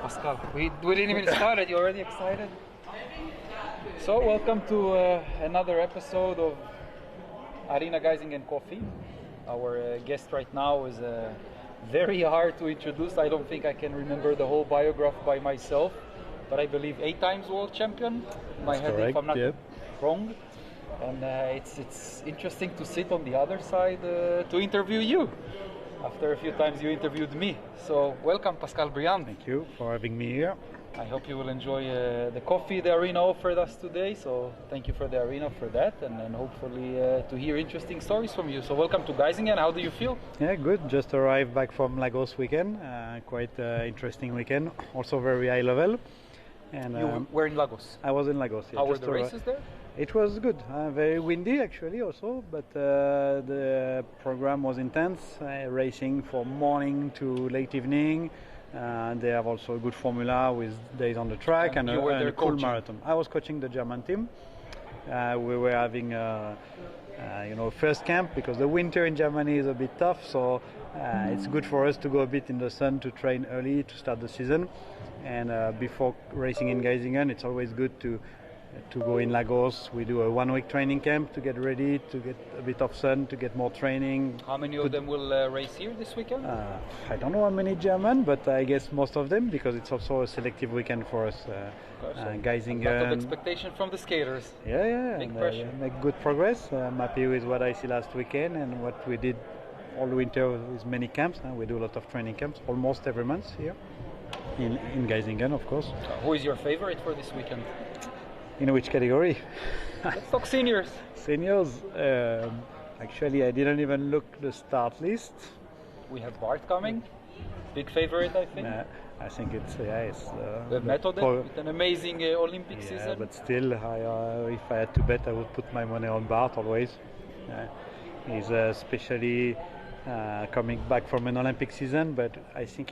Pascal. We didn't even start it. You already excited? So welcome to another episode of Arena Geisingen Coffee. Our guest right now is very hard to introduce. I don't think I can remember the whole biography by myself, but I believe 8 times world champion. My head, if I'm not wrong. And it's interesting to sit on the other side to interview you. After a few times you interviewed me. So welcome, Pascal Briand. Thank you for having me here. I hope you will enjoy the coffee the arena offered us today. So thank you for the arena for that, and hopefully to hear interesting stories from you. So welcome to Geisingen. How do you feel? Yeah, good. Just arrived back from Lagos weekend. Quite interesting weekend. Also very high level. And you were in Lagos? I was in Lagos. Yeah, how were the races there? It was good. Very windy actually also, but the program was intense. Racing from morning to late evening. They have also a good formula with days on the track and a cool marathon. I was coaching the German team. We were having first camp because the winter in Germany is a bit tough, so it's good for us to go a bit in the sun to train early to start the season. And before racing in Geisingen, it's always good to go in Lagos. We do a 1-week training camp to get ready, to get a bit of sun, to get more training. How many of them will race here this weekend? I don't know how many German, but I guess most of them, because it's also a selective weekend for us. Geisingen. A lot of expectation from the skaters. Yeah. Big pressure. Make good progress. I'm happy with what I see last weekend and what we did all winter with many camps. We do a lot of training camps, almost every month here in Geisingen, of course. Who is your favorite for this weekend? In which category? Let's talk seniors. Seniors. Actually, I didn't even look the start list. We have Bart coming. Big favorite, I think. I think it's the method with an amazing Olympic season. But still, if I had to bet, I would put my money on Bart always. He's especially coming back from an Olympic season, but I think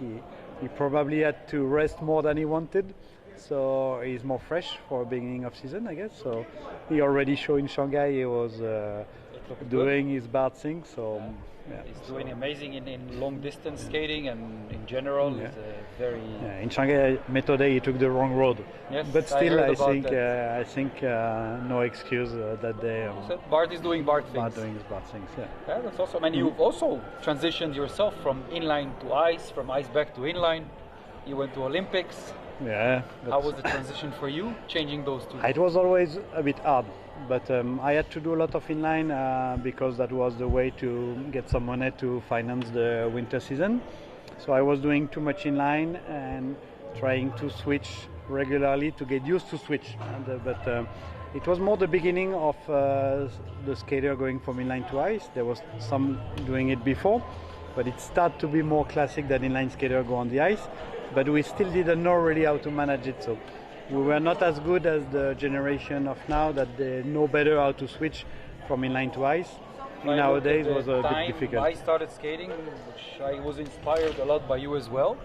he probably had to rest more than he wanted. So he's more fresh for beginning of season, I guess. So he already showed in Shanghai he was doing his Bart thing. So he's doing amazing in long distance skating and in general. He's very. In Shanghai method he took the wrong road. Yes, but still I think no excuse that day. Bart is doing Bart things. Bart doing his Bart things. Yeah, that's awesome. And you've also transitioned yourself from inline to ice, from ice back to inline. You went to Olympics. Yeah. How was the transition for you, changing those two? It was always a bit hard, but I had to do a lot of inline because that was the way to get some money to finance the winter season. So I was doing too much inline and trying to switch regularly to get used to switch. But it was more the beginning of the skater going from inline to ice. There was some doing it before, but it started to be more classic that inline skater go on the ice. But we still didn't know really how to manage it, so we were not as good as the generation of now that they know better how to switch from inline to ice. Nowadays was a bit difficult. I started skating, which I was inspired a lot by you as well,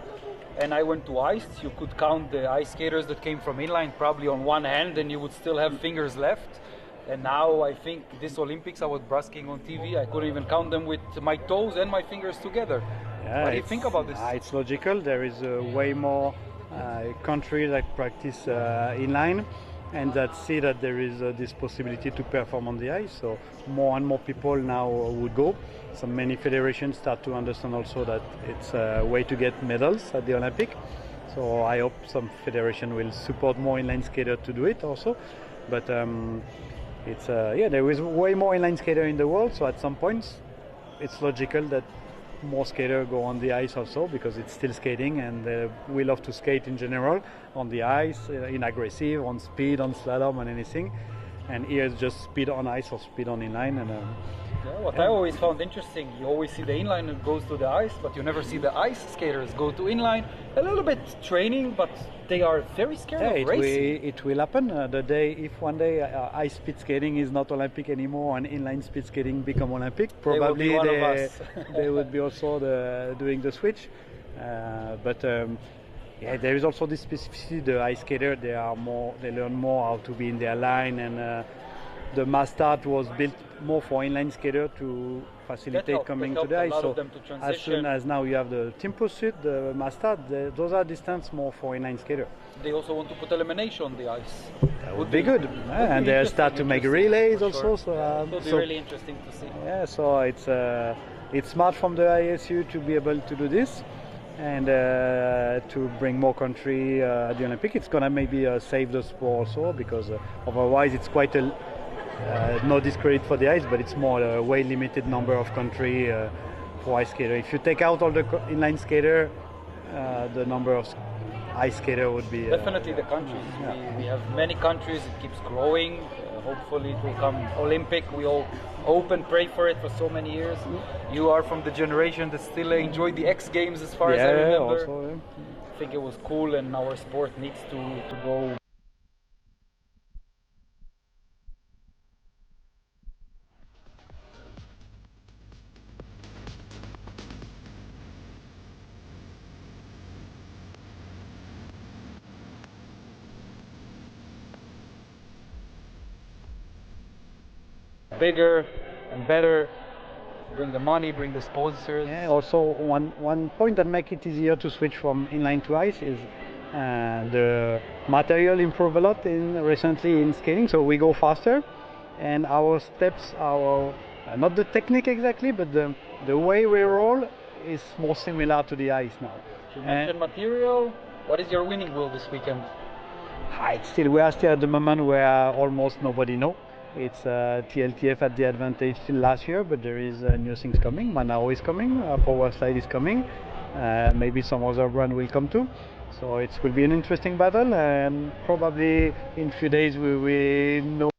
and I went to ice. You could count the ice skaters that came from inline probably on one hand, and you would still have fingers left. And now I think this Olympics I was basking on TV, I couldn't even count them with my toes and my fingers together. What do you think about this? It's logical. There is way more countries that practice inline and that see that there is this possibility to perform on the ice. So more and more people now would go. So many federations start to understand also that it's a way to get medals at the Olympic. So I hope some federation will support more inline skaters to do it also. But it's there is way more inline skater in the world. So at some points, it's logical that more skaters go on the ice also because it's still skating and we love to skate in general on the ice, in aggressive, on speed, on slalom and anything. And here it's just speed on ice or speed on inline. And what I always found interesting, you always see the inline that goes to the ice, but you never see the ice skaters go to inline. A little bit training, but they are very scared of racing. It will happen the day if one day ice speed skating is not Olympic anymore and inline speed skating become Olympic. Probably they would be also doing the switch. There is also this specificity. The ice skater they learn more how to be in their line and the mastart was built more for inline skater to facilitate coming to the ice. So as soon as now you have the team pursuit, the mastart, those are distance more for inline skater. They also want to put elimination on the ice. That would be good. And they start to make relays also. So, it would be really interesting to see. Yeah, so it's smart from the ISU to be able to do this and to bring more country at the Olympic. It's gonna maybe save the sport also, because otherwise it's quite a no discredit for the ice, but it's more a way limited number of country for ice skater. If you take out all the inline skater, the number of ice skater would be definitely the countries. Yeah. We have many countries. It keeps growing. Hopefully it will come Olympic. We all hope and pray for it for so many years. You are from the generation that still enjoyed the X Games, as far as I remember. Also, yeah. I think it was cool, and our sport needs to go. Bigger and better, bring the money, bring the sponsors. Yeah, also one point that makes it easier to switch from inline to ice is the material improved a lot recently in skating, so we go faster, and our steps are not the technique exactly, but the way we roll is more similar to the ice now. You mentioned material. What is your winning goal this weekend? We are still at the moment where almost nobody knows. It's TLTF had the advantage till last year, but there is new things coming. Manao is coming, Power Slide is coming, maybe some other brand will come too. So it will be an interesting battle, and probably in a few days we will know.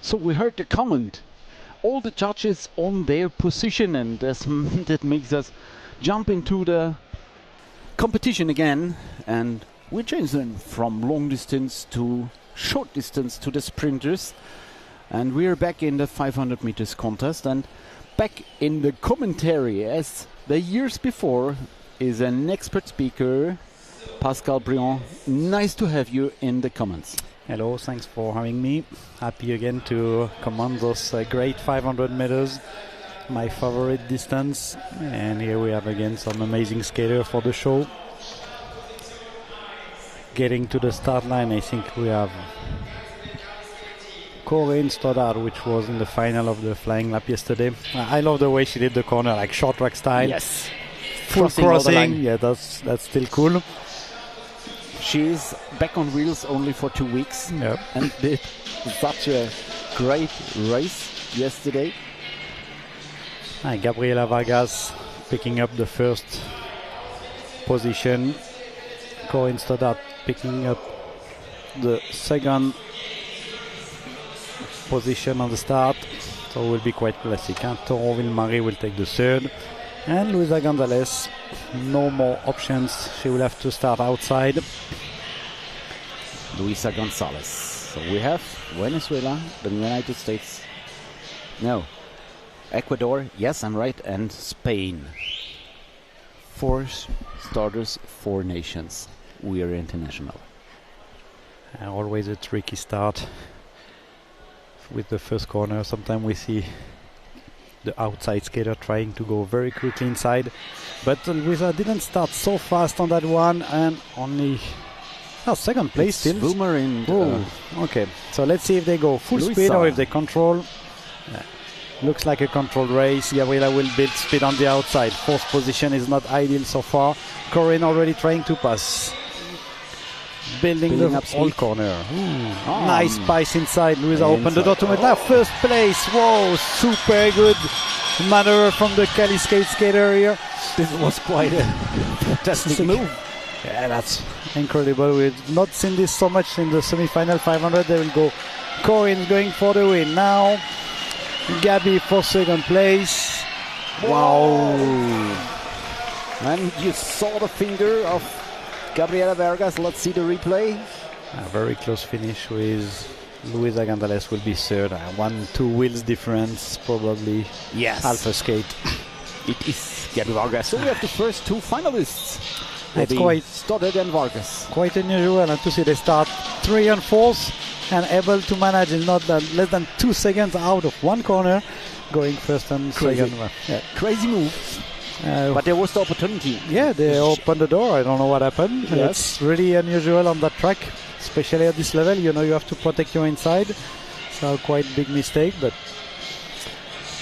So we heard the comment. All the judges on their position, and that makes us jump into the competition again. And we're changing from long distance to short distance to the sprinters. And we're back in the 500 meters contest. And back in the commentary, as the years before, is an expert speaker, Pascal Briand. Nice to have you in the comments. Hello, thanks for having me. Happy again to command those great 500 meters, my favorite distance. And here we have again some amazing skater for the show. Getting to the start line, I think we have Corinne Stoddard, which was in the final of the flying lap yesterday. I love the way she did the corner, like short track style. Yes. Full crossing. Yeah, that's still cool. She's back on wheels only for 2 weeks, yep, and did such a great race yesterday. Gabriela Vargas picking up the first position. Corinne Stoddard picking up the second position on the start. So it will be quite classic. Toro Ville-Marie will take the third. And Luisa Gonzalez, no more options. She will have to start outside. Luisa Gonzalez. So we have Venezuela, the United States. No. Ecuador, yes, I'm right, and Spain. 4 starters, 4 nations. We are international. Always a tricky start with the first corner. Sometimes we see the outside skater trying to go very quickly inside, but Luisa didn't start so fast on that one, and only second place still. Boomerang. Okay, so let's see if they go full speed or if they control. Looks like a controlled race. Gabriela will build speed on the outside. 4th position is not ideal so far. Corinne already trying to pass. Building the whole corner. Nice pace inside. Luisa opened the door to Medla. First place. Whoa, super good maneuver from the Cali skate skater here. This was quite a fantastic move. Yeah, that's incredible. We've not seen this so much in the semi-final 500. They will go. Corin's going for the win now. Gabby for second place. Wow! And you saw the finger of Gabriela Vargas. Let's see the replay. A very close finish with Luisa Gandales will be third. 1-2 wheels difference, probably. Yes. Alpha skate. It is Gabby Vargas. So we have the first two finalists. It's quite Stoddard and Vargas. Quite unusual, and to see they start 3 and 4th and able to manage in not less than 2 seconds out of one corner, going first and second. Yeah. Crazy moves. But there was the opportunity. Yeah, they opened the door. I don't know what happened. Yes. It's really unusual on that track, especially at this level. You know, you have to protect your inside. So quite big mistake, but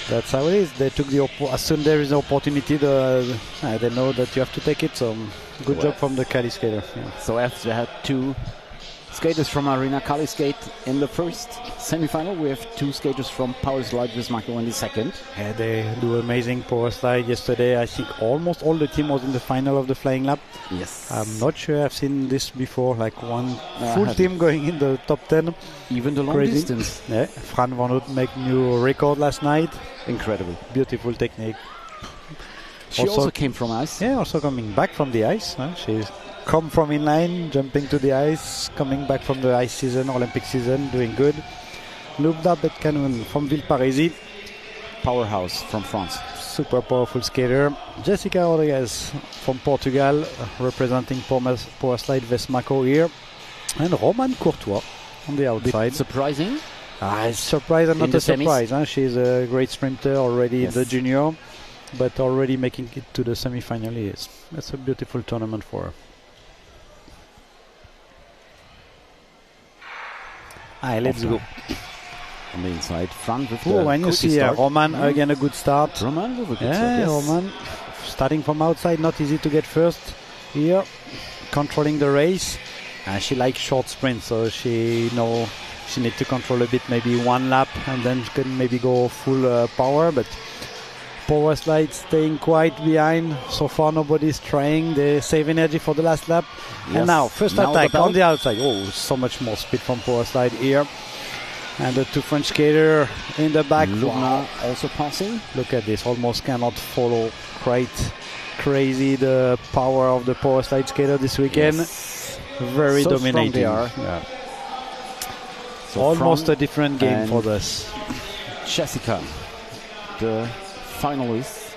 that's how it is. They took as soon there is an opportunity, they know that you have to take it. So good job from the Cali skater. Yeah. So after they had two skaters from Arena Cali skate in the first semi-final, we have two skaters from Power Slide with Marco in the second. Yeah, they do amazing Power Slide yesterday. I think almost all the team was in the final of the flying lap. Yes. I'm not sure I've seen this before, like one full team going in the top 10. Even the long distance. Yeah, Fran Van Hout make new record last night. Incredible. Beautiful technique. She also came from ice. Yeah, also coming back from the ice. She's come from inline, jumping to the ice, coming back from the ice season, Olympic season, doing good. Lubna Betcanoun from Villeparisis. Powerhouse from France. Super powerful skater. Jessica Rodriguez from Portugal, representing Power Slide Vesmaco here. And Roman Courtois on the outside. Surprising? It's surprise and not a surprise. She's a great sprinter already in the junior, but already making it to the semi-final. Yes, that's a beautiful tournament for her. Let's go. On the inside, Fran with the and you see Roman again, a good start. Roman with a good start, yes. Roman starting from outside, not easy to get first here, controlling the race. She likes short sprints, so she needs to control a bit, maybe one lap, and then she can maybe go full power. But Power Slide staying quite behind. So far, nobody's trying. They save energy for the last lap. Yes. And now, first attack on the outside. Oh, so much more speed from Power Slide here. And the two French skater in the back. Lubna also passing. Look at this, almost cannot follow. Quite crazy the power of the Power Slide skater this weekend. Yes. Very so dominating. They are. Yeah. So almost a different game for this. Jessica, the finalist.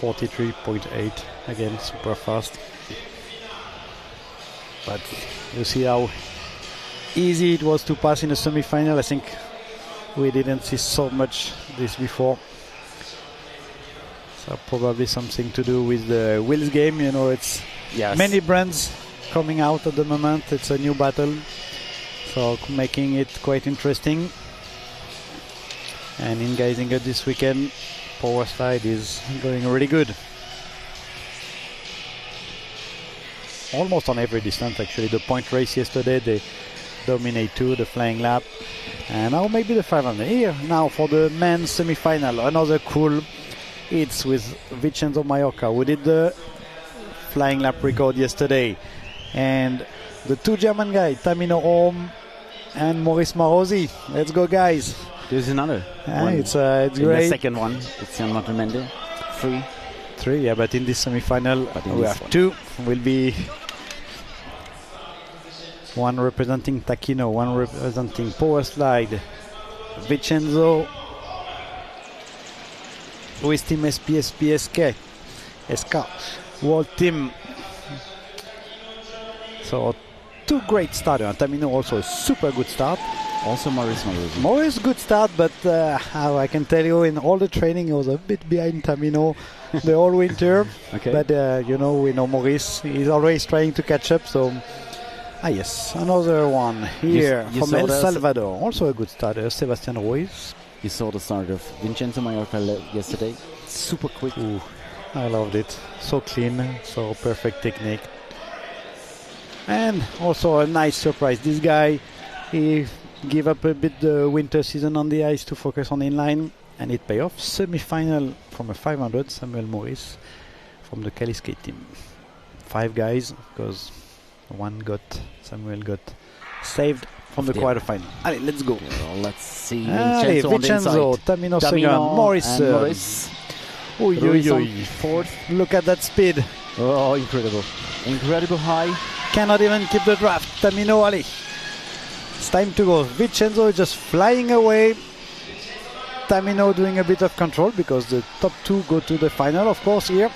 43.8, again super fast. But you see how easy it was to pass in the semi-final. I think we didn't see so much this before. So probably something to do with the wheels game. You know, it's many brands coming out at the moment. It's a new battle, so making it quite interesting. And in Geisinger this weekend, Power Slide is going really good. Almost on every distance, actually. The point race yesterday, they dominate too, the flying lap. And now maybe the 500. Here, now for the men's semi-final, another cool hits with Vincenzo Mallorca, who did the flying lap record yesterday. And the two German guys, Tamino Ohm and Maurice Marosi. Let's go, guys. There's another one. It's in great. The second one, it's Jan Matremende. Three, yeah, but in this semi-final, we have two. Will be one representing Takino, one representing Power Slide. Vincenzo with Team SPSPSK. SK. World Team. So, two great starters. Tamino also a super good start. Also Maurice Marosi. Maurice good start, but how I can tell you, in all the training he was a bit behind Tamino the whole winter. Okay. But we know Maurice, he's always trying to catch up. So yes, another one here from El Salvador. Also a good starter, Sebastian Ruiz. You saw the start of Vincenzo Mallorca yesterday. Super quick. Ooh, I loved it. So clean, so perfect technique. And also a nice surprise. This guy, he gave up a bit the winter season on the ice to focus on inline, and it paid off. Semi-final from a 500, Samuel Maurice from the Cali skate team. 5 guys, because Samuel got saved from the quarterfinal. Allez, let's go. Let's see. Allez, Vincenzo, Tamino second, Morris. Fourth. Look at that speed. Oh, incredible. Incredible high. Cannot even keep the draft. Tamino, allez. It's time to go. Vincenzo is just flying away. Tamino doing a bit of control because the top 2 go to the final, of course, here.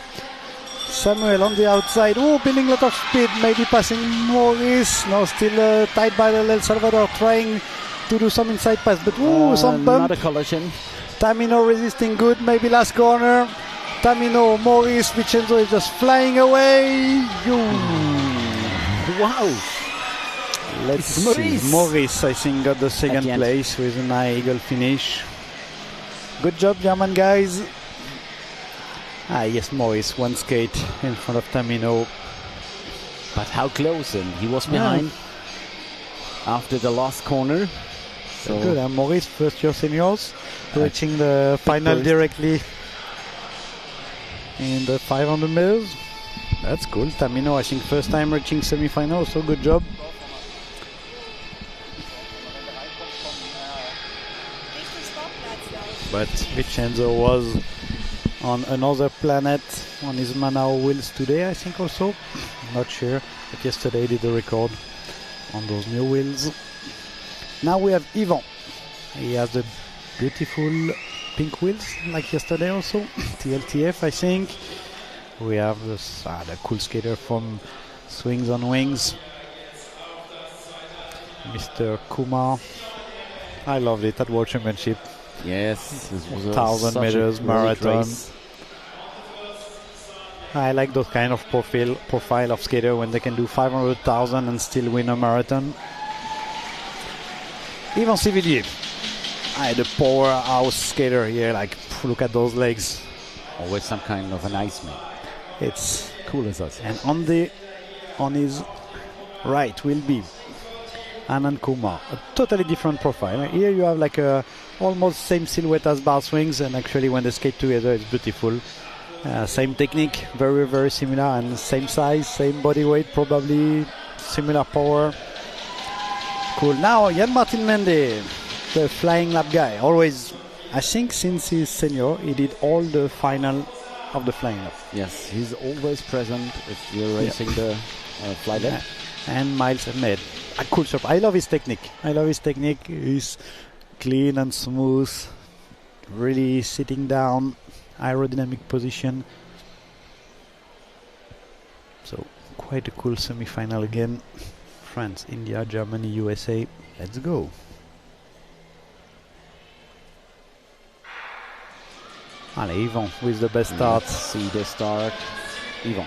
Samuel on the outside. Oh, building a lot of speed. Maybe passing Morris. No, still tied by El Salvador, trying to do some inside pass. But some bump. Another collision. Tamino resisting good. Maybe last corner. Tamino, Morris, Vincenzo is just flying away. Wow. Let's see. Morris, I think, got the second place with an high eagle finish. Good job, German guys. Yes, Morris, one skate in front of Tamino. But how close? And he was behind after the last corner. So good, Morris, first year seniors, reaching the final directly in the 500 meters. That's cool. Tamino, I think, first time reaching semi-final, so good job. But Vincenzo was on another planet on his Manao wheels today, I think, also. Not sure, but yesterday he did a record on those new wheels. Now we have Ivan. He has the beautiful pink wheels, like yesterday also. TLTF, I think. We have this, the cool skater from Swings on Wings, Mr. Kumar. I loved it at World Championship. Yes, this was 1,000 meters marathon. I like those kind of profile of skater when they can do 500,000 and still win a marathon. Ivan Civillier, the powerhouse skater here. Like, look at those legs. Always some kind of an Iceman. It's cool as us. And on his right will be Anand Kumar, a totally different profile. Here you have like a almost same silhouette as bar swings, and actually when they skate together it's beautiful. Same technique, very, very similar, and same size, same body weight, probably similar power. Cool. Now Jan-Martin Mende, the flying lap guy. Always, I think since he's senior, he did all the final of the flying lap. Yes, he's always present if you're racing the fly lap. And Miles Ahmed. A cool shot. I love his technique. He's clean and smooth, really sitting down, aerodynamic position. So quite a cool semi-final again. France, India, Germany, USA. Let's go. Allez, Ivan with the best start. Let's see the start. Ivan.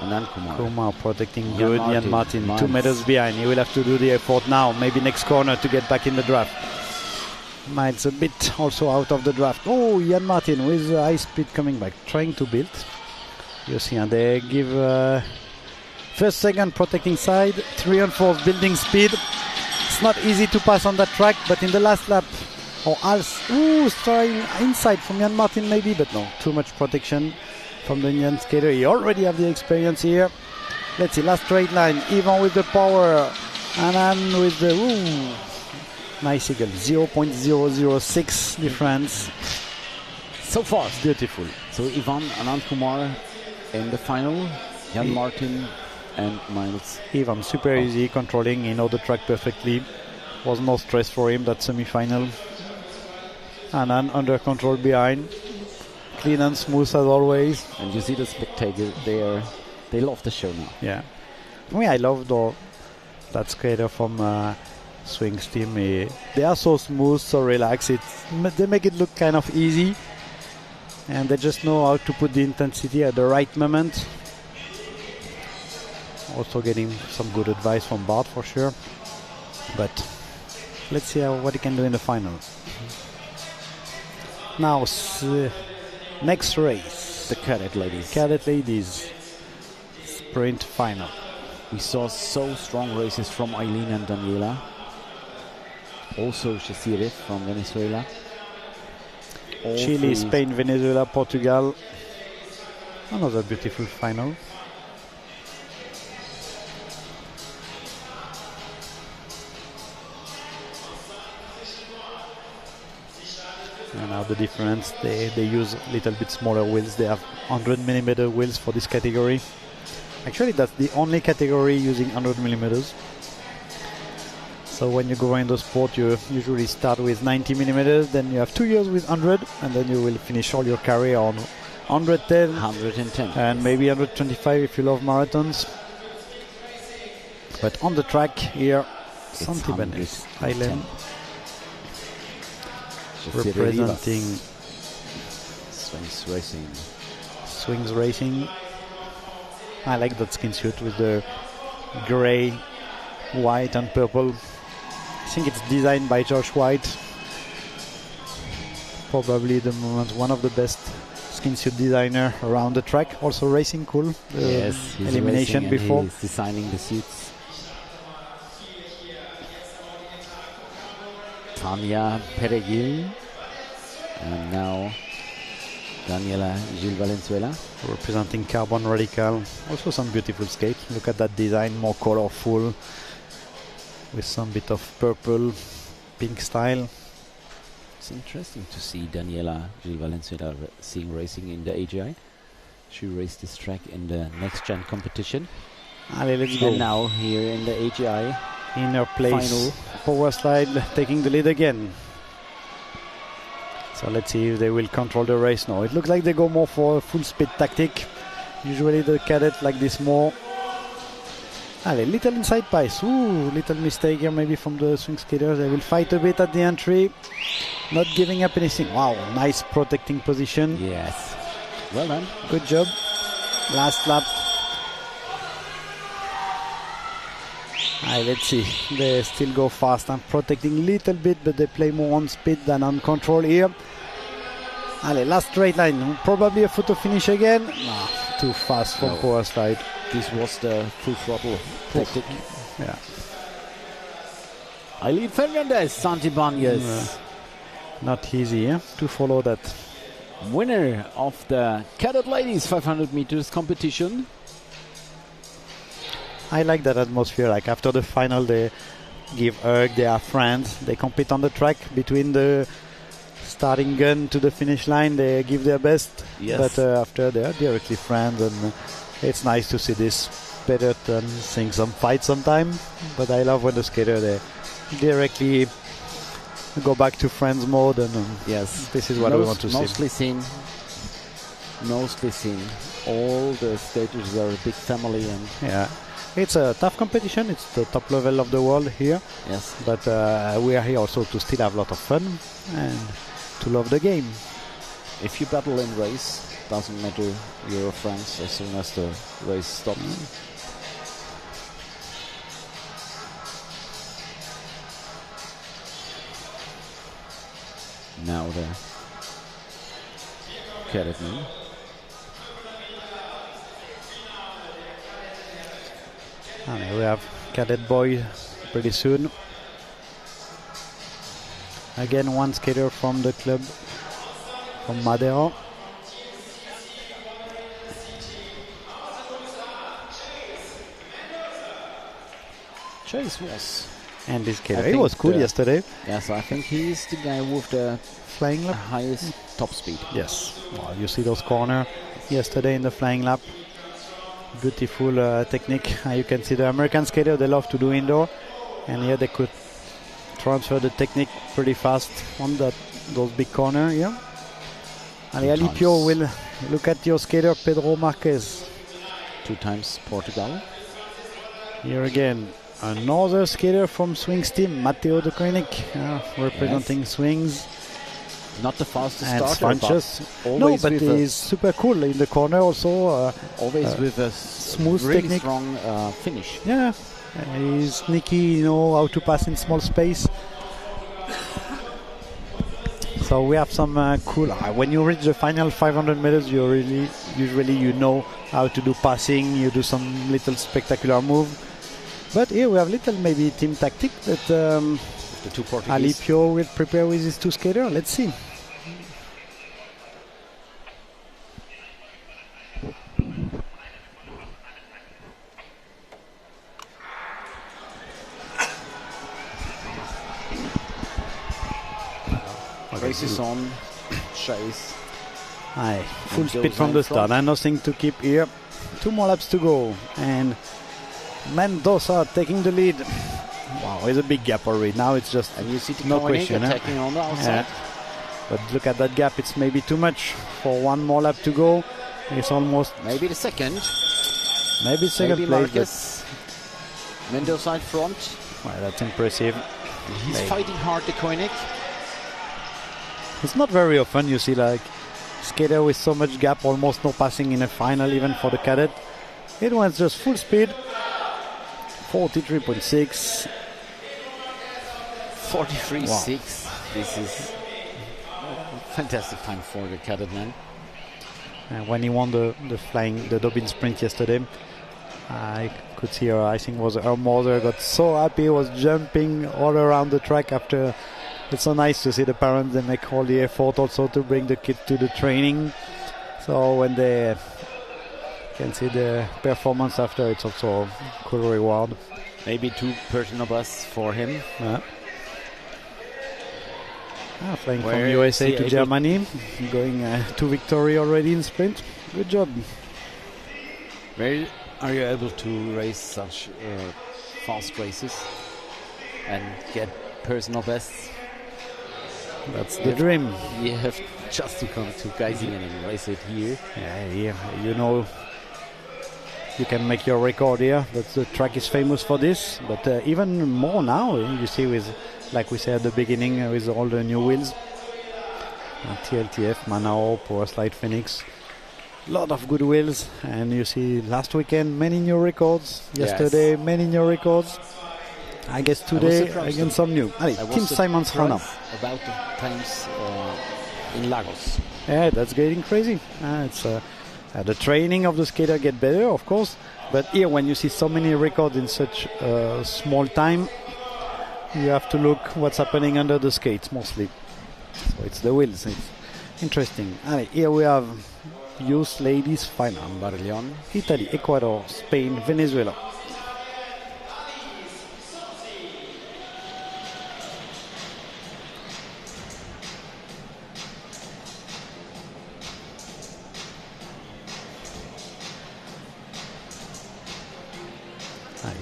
And then Kumar protecting good. Jan Martin 2 meters behind. He will have to do the effort now. Maybe next corner to get back in the draft. Miles a bit also out of the draft. Oh, Jan Martin with high speed coming back, trying to build. You see, and they give first, second protecting side, 3 and 4 building speed. It's not easy to pass on that track, but in the last lap, trying inside from Jan Martin maybe, but no, too much protection from the Indian skater. He already have the experience here. Let's see, last straight line, Ivan with the power, Anand with the nice eagle, 0.006 difference. So far, beautiful. So Ivan, Anand Kumar in the final, Jan Martin and Miles. Ivan super easy, controlling, he know the track perfectly. Was no stress for him that semi-final. Anand under control behind. Clean and smooth as always. And you see the spectator there, they love the show now. Yeah. For me, I love that skater from Swings team. They are so smooth, so relaxed. They make it look kind of easy. And they just know how to put the intensity at the right moment. Also getting some good advice from Bart for sure. But let's see what he can do in the final. Now, next race. The Cadet ladies. Cadet ladies. Sprint final. We saw so strong races from Eileen and Daniela. Also Shasire from Venezuela. Chile, Spain, Venezuela, Portugal. Another beautiful final. And now the difference, they use a little bit smaller wheels. They have 100mm wheels for this category. Actually, that's the only category using 100mm. So when you go into sport, you usually start with 90mm, then you have 2 years with 100, and then you will finish all your career on 110, and maybe 125 if you love marathons. But on the track here, Santibanez Island, representing Swings Racing. I like that skin suit with the gray, white and purple. I think it's designed by Josh White. Probably the moment one of the best skin suit designer around the track. Also racing cool. Yes, he's Elimination before. He's designing the suits. Tania Perejil, and now Daniela Gil Valenzuela, representing Carbon Radical. Also some beautiful skates. Look at that design, more colorful, with some bit of purple, pink style. It's interesting to see Daniela Gil Valenzuela racing in the AGI. She raced this track in the next gen competition. Allez, let's go. And now here in the AGI. Inner place, final. Power slide, taking the lead again. So let's see if they will control the race now. It looks like they go more for a full speed tactic. Usually the cadet like this more. Allez, little inside pass. Ooh, little mistake here maybe from the swing skaters. They will fight a bit at the entry, not giving up anything. Wow, nice protecting position. Yes, well done. Good job. Last lap. Let's see, they still go fast and protecting a little bit, but they play more on speed than on control here. Allez, last straight line, probably a photo finish again. Nah, too fast for power slide. This was the full throttle tactic. Yeah. Eileen Fernandez, Santibanez. Not easy to follow that. Winner of the Cadet Ladies 500 meters competition. I like that atmosphere. Like after the final, they give hug, they are friends. They compete on the track between the starting gun to the finish line. They give their best. Yes. But after, they are directly friends, and it's nice to see this. Better than seeing some fight sometime. But I love when the skater they directly go back to friends mode, and yes, this is what we want to see. Mostly seen. All the skaters are a big family, and yeah. It's a tough competition. It's the top level of the world here. Yes. But we are here also to still have a lot of fun and to love the game. If you battle in race, doesn't matter, you're friends as soon as the race stops. Now the Cadet M. And we have Cadet Boy pretty soon. Again, one skater from the club from Madeira. Chase was. And this skater, he was cool yesterday. Yes, I think he's the guy with the flying lap, highest top speed. Yes. Well, you see those corners yesterday in the flying lap. Beautiful technique. You can see the American skater, they love to do indoor, and here they could transfer the technique pretty fast on those big corners here. And Alipio will look at your skater Pedro Marquez. 2 times Portugal. Here again, another skater from Swings team, Matteo de Koenig, representing Swings. Not the fastest and starter, no, but he's super cool in the corner also. Always with a smooth really technique. Strong finish. Yeah, he's sneaky, you know how to pass in small space. So we have some cool. When you reach the final 500 meters, you usually you know how to do passing. You do some little spectacular move. But here we have little maybe team tactic that. The 2 Portuguese. Alipio will prepare with his 2 skaters. Let's see. Races on. Chase. Aye, full speed from the start, and nothing to keep here. 2 more laps to go, and Mendoza taking the lead. Wow, it's a big gap already. Now it's just and you see no question. Attacking on the outside. But look at that gap, it's maybe too much for 1 more lap to go. It's almost... Maybe the second. Maybe second maybe place. Marcus. Mendoza in front. Well, that's impressive. And he's fighting hard, the Koenig. It's not very often you see like skater with so much gap, almost no passing in a final even for the cadet. It went just full speed. 43.6. 43.6. Wow. This is a fantastic time for the cadet man. When he won the Dobbin sprint yesterday, I could see her, I think it was her mother, got so happy, was jumping all around the track after. It's so nice to see the parents, they make all the effort also to bring the kids to the training. So when they can see the performance after, it's also a cool reward. Maybe 2 personal bests for him. Yeah. Flying from USA to Germany, going to victory already in sprint. Good job. Where are you able to race such fast races and get personal bests? That's the dream. You have just to come to geisingen and race it here. Yeah, you know, you can make your record here. The track is famous for this, but even more now, you see with, like we said at the beginning, with all the new wheels. TLTF, Manao, Power Slide Phoenix. Lot of good wheels, and you see last weekend many new records. Yesterday many new records. I guess today again some new. Team Simons run up. About the times in Lagos. Yeah, that's getting crazy. It's the training of the skater get better, of course, but here when you see so many records in such a small time, you have to look what's happening under the skates mostly. So it's the wheels. It's interesting. Here we have youth ladies final. Ambarleon. Italy, Ecuador, Spain, Venezuela.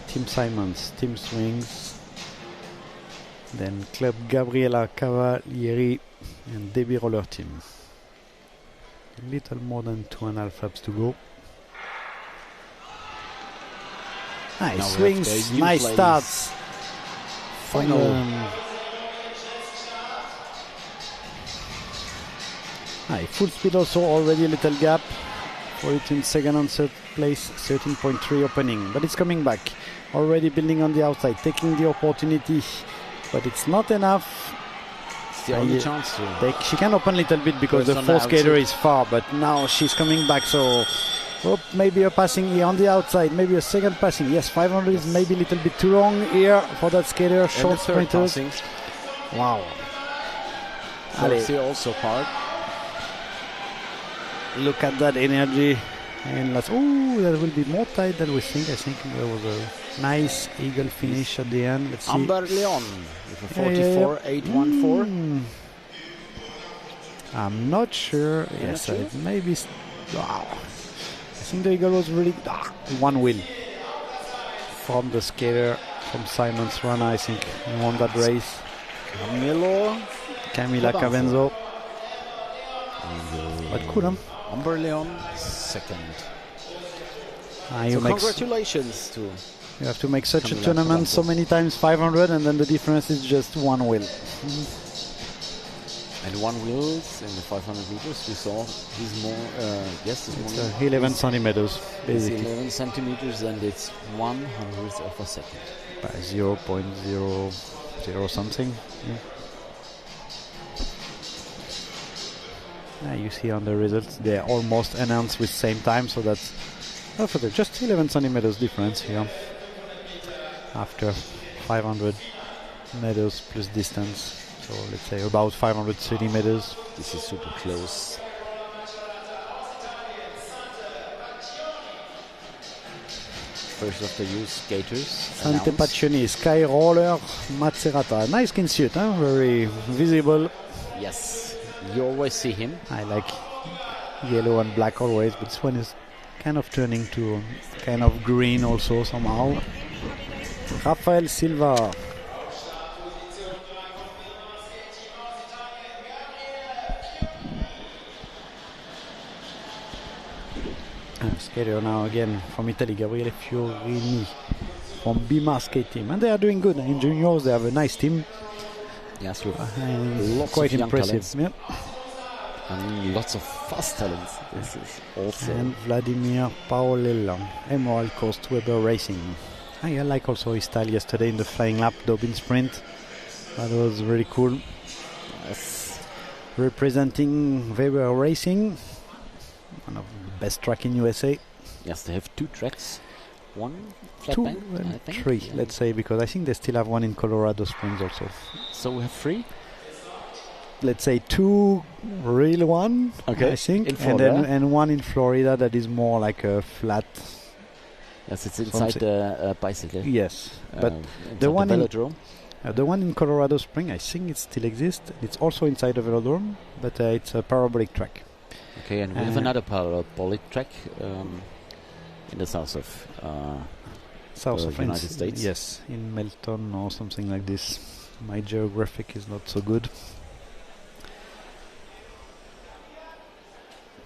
Team Simons, Team Swings, then Club Gabriela Cavalieri and Debbie Roller Team. A little more than 2.5 laps to go. Nice swings, nice starts. Final. Full speed also, already a little gap. For it in second and third place, 13.3 opening, but it's coming back. Already building on the outside, taking the opportunity, but it's not enough. It's the only chance to. She can open a little bit because the fourth skater is far, but now she's coming back, so maybe a passing here on the outside, maybe a second passing. Yes, 500 is maybe a little bit too long here for that skater, short sprinters. Wow. Allez. Also part. Look at that energy. And that will be more tight than we think. I think there was a nice eagle finish at the end. Let's see. Amber Leon with a 44.814. I'm not sure. Yes, maybe. Wow. I think the eagle was really one wheel from the skater from Simons Rana. I think he won that race. Camila Cavenzo. But cool, huh? Amber Leon second. So congratulations to. You have to make such a tournament so many times 500, and then the difference is just one wheel. And one wheel in the 500 meters. We saw he's more. Yes, it's 11 centimeters basically. It's 11 centimeters, and it's 1/100th of a second. By 0.00 something. Yeah. You see on the results they're almost announced with same time, so that's just 11 centimeters difference here after 500 meters plus distance, so let's say about 530 meters. This is super close. first of the youth skaters. Sante Paccioni, Sky Roller, Macerata. Nice skin suit, huh? Very visible. Yes, you always see him. I like yellow and black always, but this one is kind of turning to kind of green also somehow. Rafael Silva. Skater now again from Italy, Gabriele Fiorini from Bima skate team, and they are doing good in juniors. They have a nice team. Yes, look, quite impressive. Yep. And lots of fast talents. This is also. And Vladimir Paolella, Emerald Coast Weber Racing. I like also his style yesterday in the flying lap, Dobin sprint. That was very cool. Yes. Representing Weber Racing, one of the best track in USA. Yes, they have 2 tracks. One flat Two bank, and I think. 3, let's say, because I think they still have one in Colorado Springs also. So we have 3? Let's say 2 real one, okay, I think, in Florida. and one in Florida that is more like a flat. Yes, it's inside the bicycle. Yes, but the one in Colorado Springs, I think it still exists. It's also inside the velodrome, but it's a parabolic track. Okay, and we have another parabolic track in the south of United States. Yes, in Melton or something like this. My geographic is not so good.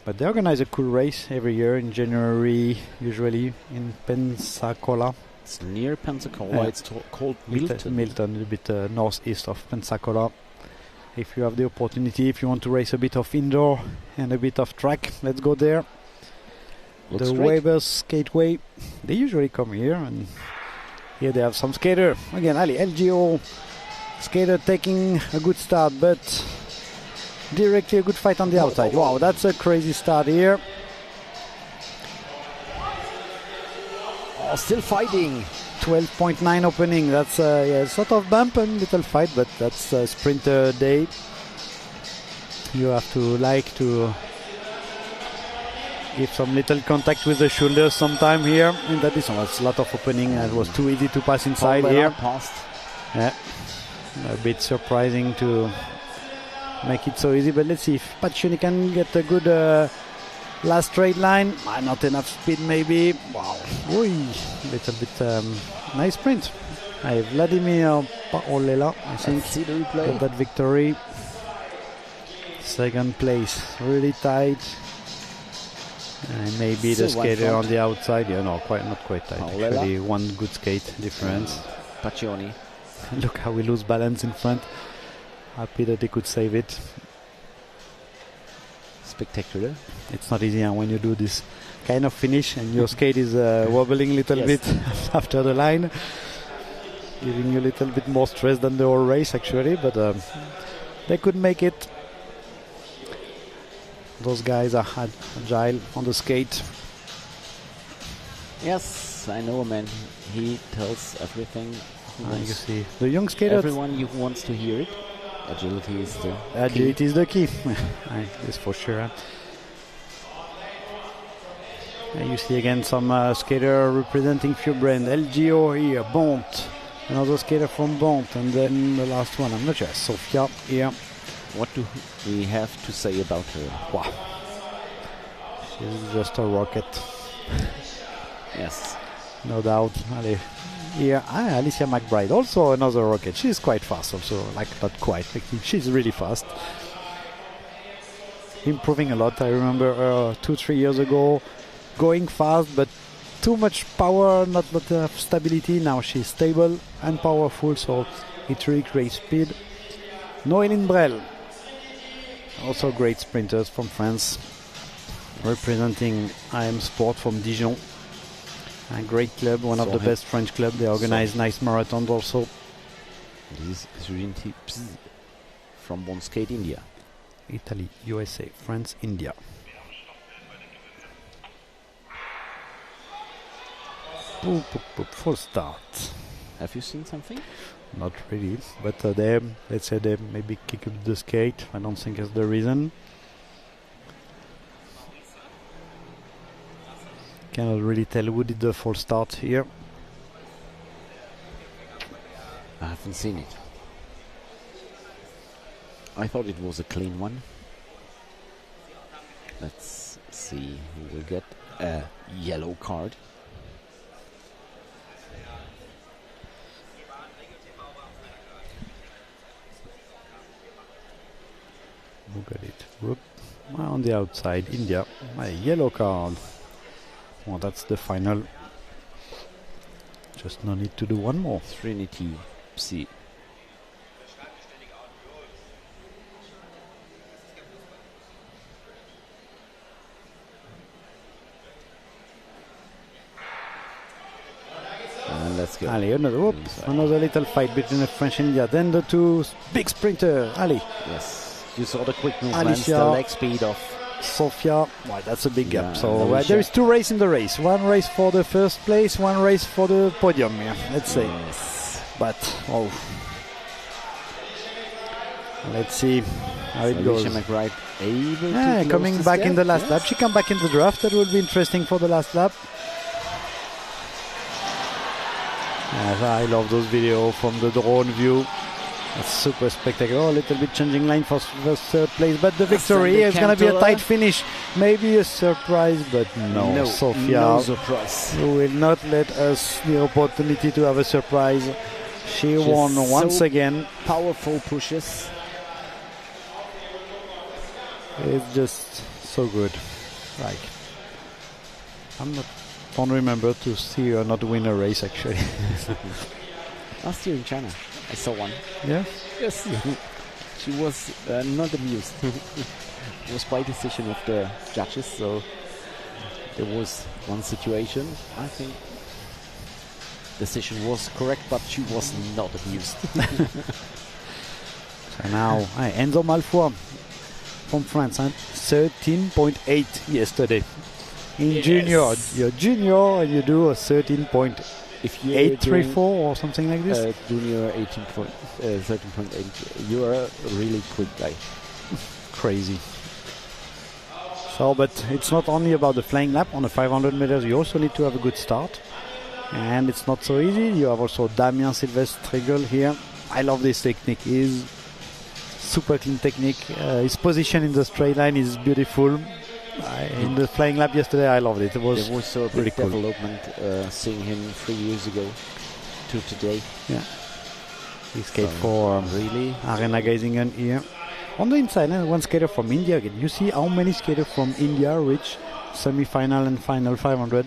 But they organize a cool race every year in January, usually in Pensacola. It's near Pensacola. It's called Milton. Milton, a little bit northeast of Pensacola. If you have the opportunity, if you want to race a bit of indoor and a bit of track, let's go there. Looks the great. Weber's Skateway, they usually come here, and here they have some skater. Again, Ali, LGO skater taking a good start, but directly a good fight on the outside. Wow, that's a crazy start here. Oh, still fighting. 12.9 opening. That's sort of bump and little fight, but that's a sprinter day. You have to give some little contact with the shoulders sometime here. And that is a lot of opening. It was too easy to pass inside here. Yeah, a bit surprising to make it so easy, but let's see if Paccioni can get a good last straight line. Not enough speed maybe. Wow, little bit nice sprint. Vladimir Paolella, I think, got that victory. Second place, really tight. And maybe the skater on the outside. Yeah, no, not quite tight. Paolella. Actually, one good skate difference. Paccioni. Look how we lose balance in front. Happy that they could save it. Spectacular. It's not easy when you do this kind of finish and your skate is wobbling a little bit after the line, giving you a little bit more stress than the whole race actually, but they could make it. Those guys are agile on the skate. Yes, I know, man. He tells everything. You see the young skater. Everyone wants to hear it. Agility is the key. That's for sure. You see again some skater representing few brand. LGO here, Bont. Another skater from Bont, and then the last one, I'm not sure, Sofia here. What do we have to say about her? Wow. She's just a rocket. Yes. No doubt. Here, Alicia McBride, also another rocket. She's quite fast also, like not quite, like she's really fast. Improving a lot. I remember 2-3 years ago, going fast, but too much power, not enough stability. Now she's stable and powerful, so it really creates speed. Noéline Brel, also great sprinters from France, representing IM Sport from Dijon. A great club, one of the best French clubs. They organize nice marathons also. This is really from Bon Skate India. Italy, USA, France, India. Boop, boop, boop, full start. Have you seen something? Not really, but let's say they maybe kick up the skate. I don't think that's the reason. Cannot really tell who did the false start here. I haven't seen it. I thought it was a clean one. Let's see who will get a yellow card. Who got it? Whoop. On the outside, India. A yellow card. Well, that's the final. Just no need to do one more. Trinity C. And let's go. Ali, another little fight between the French and India. Then the two big sprinter, Ali. Yes, you saw the quick movements, Alicia, the leg speed of Sophia. Well, that's a big gap. Yeah, So there is 2 races in the race. 1 race for the first place, 1 race for the podium. Yeah, let's say. Yes. But let's see how it goes. Alicia McBride able to close coming this back gap? in the last Yes. lap. She come back in the draft. That will be interesting for the last lap. Yes, I love those videos from the drone view. It's super spectacular. A little bit changing line for the third place, but the victory is going to be a tight finish. Maybe a surprise, but no, Sophia no surprise. will not let us the opportunity to have a surprise. She won once again. Powerful pushes. It's just so good. Like, don't remember to see her not win a race actually. Last year in China, I saw one. Yeah? Yes. She was not amused. It was by decision of the judges, so there was one situation. I think decision was correct, but she was not amused. So now, Enzo Malfoy from France, 13.8 yesterday. In junior, you're junior and you do a 13.834 or something like this. Junior 13.8. You are a really quick guy. Crazy. So, but it's not only about the flying lap. On the 500 meters, you also need to have a good start. And it's not so easy. You have also Damien Sylvestre here. I love this technique. He's super clean technique. His position in the straight line is beautiful. In the flying lap yesterday, I loved it. It was there was a really big cool development seeing him 3 years ago to today. Yeah. He skated for really Arena Geisingen here. On the inside, one skater from India again. You see how many skaters from India reach semi-final and final 500.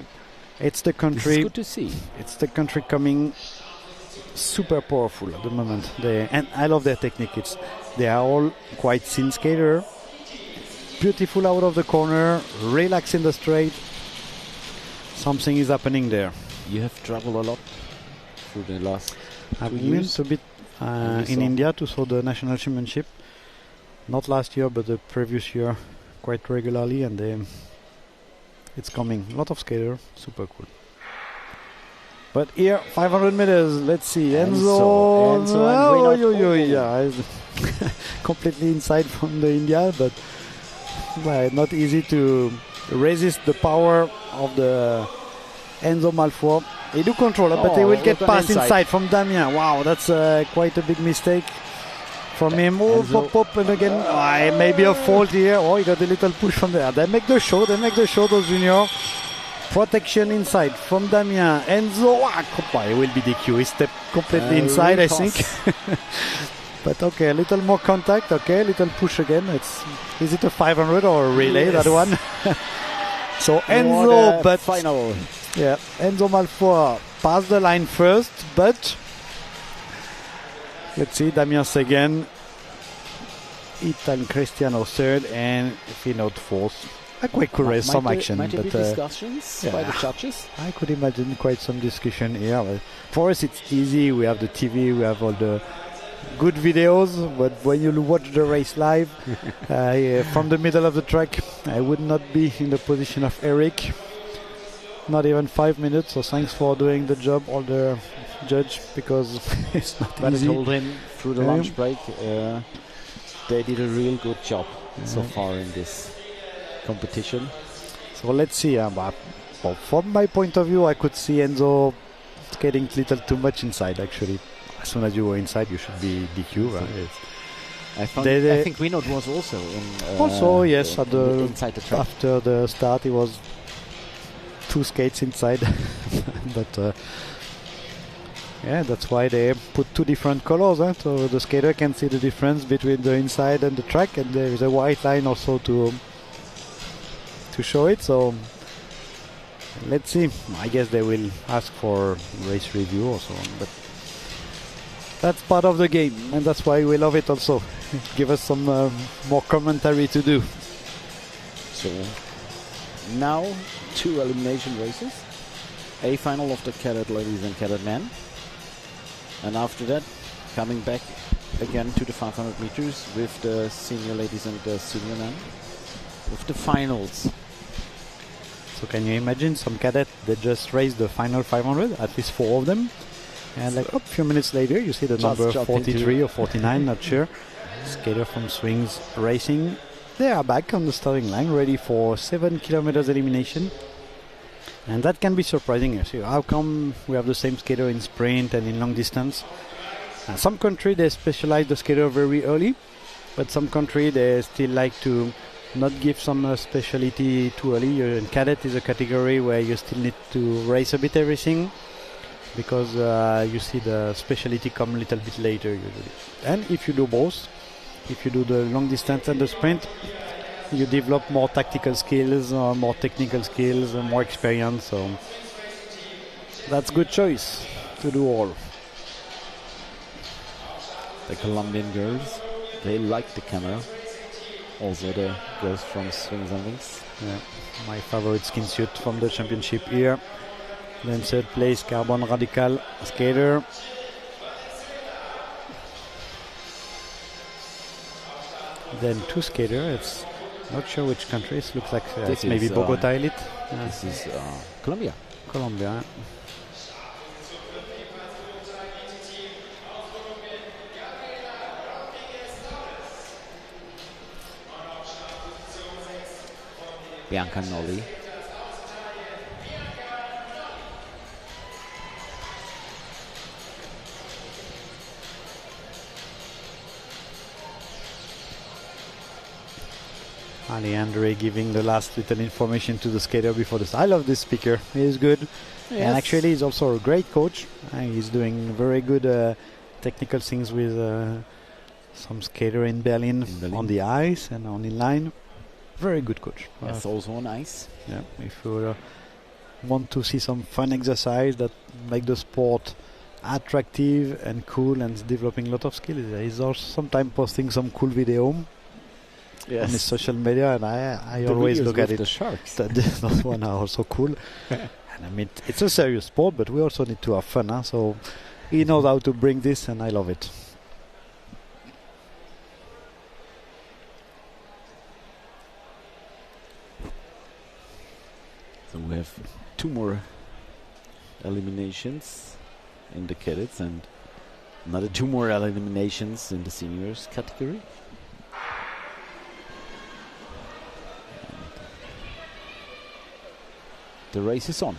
It's the country. It's good to see. It's the country coming super powerful at the moment. And I love their technique. They are all quite thin skater. Beautiful out of the corner, relax in the straight. Something is happening there. You have traveled a lot through the last I've 2 been years. a bit in India to saw the national championship. Not last year, but the previous year, quite regularly, and it's coming. A lot of skater, super cool. But here, 500 meters. Let's see, Enzo. Yeah, completely inside from the India, but not easy to resist the power of the Enzo Malfoy. He do control it, but he will get past inside from Damien. Wow, that's quite a big mistake from him. Oh, pop, and again, maybe a fault here. Oh, he got a little push from there. They make the show, those junior. Protection inside from Damien. Enzo, he will be DQ. He stepped completely inside, I think. But okay, a little more contact. Okay, a little push again. Is it a 500 or a relay, that one? So Enzo, but final. Yeah, Enzo Malfoy passed the line first, but let's see, Damien again. Ethan Cristiano third and Finot fourth. A quite cool race, some action. Might but be discussions by the judges? I could imagine quite some discussion here. But for us, it's easy. We have the TV, we have all the good videos, but when you watch the race live from the middle of the track, I would not be in the position of Eric. Not even 5 minutes. So thanks for doing the job, all the judge, because it's not easy. I told him through the lunch break they did a real good job so far in this competition. So let's see. Well, from my point of view, I could see Enzo skating a little too much inside, actually. As soon as you go inside, you should be DQ, right? I think Winot was also in. Also, yes, at inside the track. After the start, he was 2 skates inside. But yeah, that's why they put 2 different colors, so the skater can see the difference between the inside and the track, and there is a white line also to show it. So let's see. I guess they will ask for race review or so on, but that's part of the game, and that's why we love it also. Give us some more commentary to do. So now 2 elimination races. A final of the Cadet ladies and Cadet men. And after that, coming back again to the 500 meters with the senior ladies and the senior men. With the finals. So can you imagine some cadet that just raced the final 500, at least 4 of them, and like a few minutes later you see the number 43 or 49, not sure, skater from Swings Racing. They are back on the starting line, ready for 7 kilometers elimination, and that can be surprising. So how come we have the same skater in sprint and in long distance? Some country they specialize the skater very early, but some country they still like to not give some specialty too early. And cadet is a category where you still need to race a bit everything, because you see the specialty come a little bit later usually. And if you do both, if you do the long distance and the sprint, you develop more tactical skills, more technical skills, more experience. So that's good choice to do all. The Colombian girls, they like the camera. Also the girls from Swings and Wings. Yeah, my favorite skin suit from the championship here. Then 3rd place, Carbon Radical skater. Then 2 skater. It's not sure which countries. Looks like it's maybe Bogota Elite. This is Colombia. Colombia. Bianca Nolli. Alejandre giving the last little information to the skater before this. I love this speaker. He is good. Yes. And actually he's also a great coach. He's doing very good technical things with some skater in Berlin on the ice and on inline. Very good coach. Yes, also on ice. Yeah, if you want to see some fun exercise that make the sport attractive and cool and developing a lot of skills, he's also sometimes posting some cool video on his social media, and I always look at it. The sharks. Those one are also cool. And I mean, it's a serious sport, but we also need to have fun. So he knows how to bring this, and I love it. So we have 2 more eliminations in the cadets and another 2 more eliminations in the seniors category. The race is on.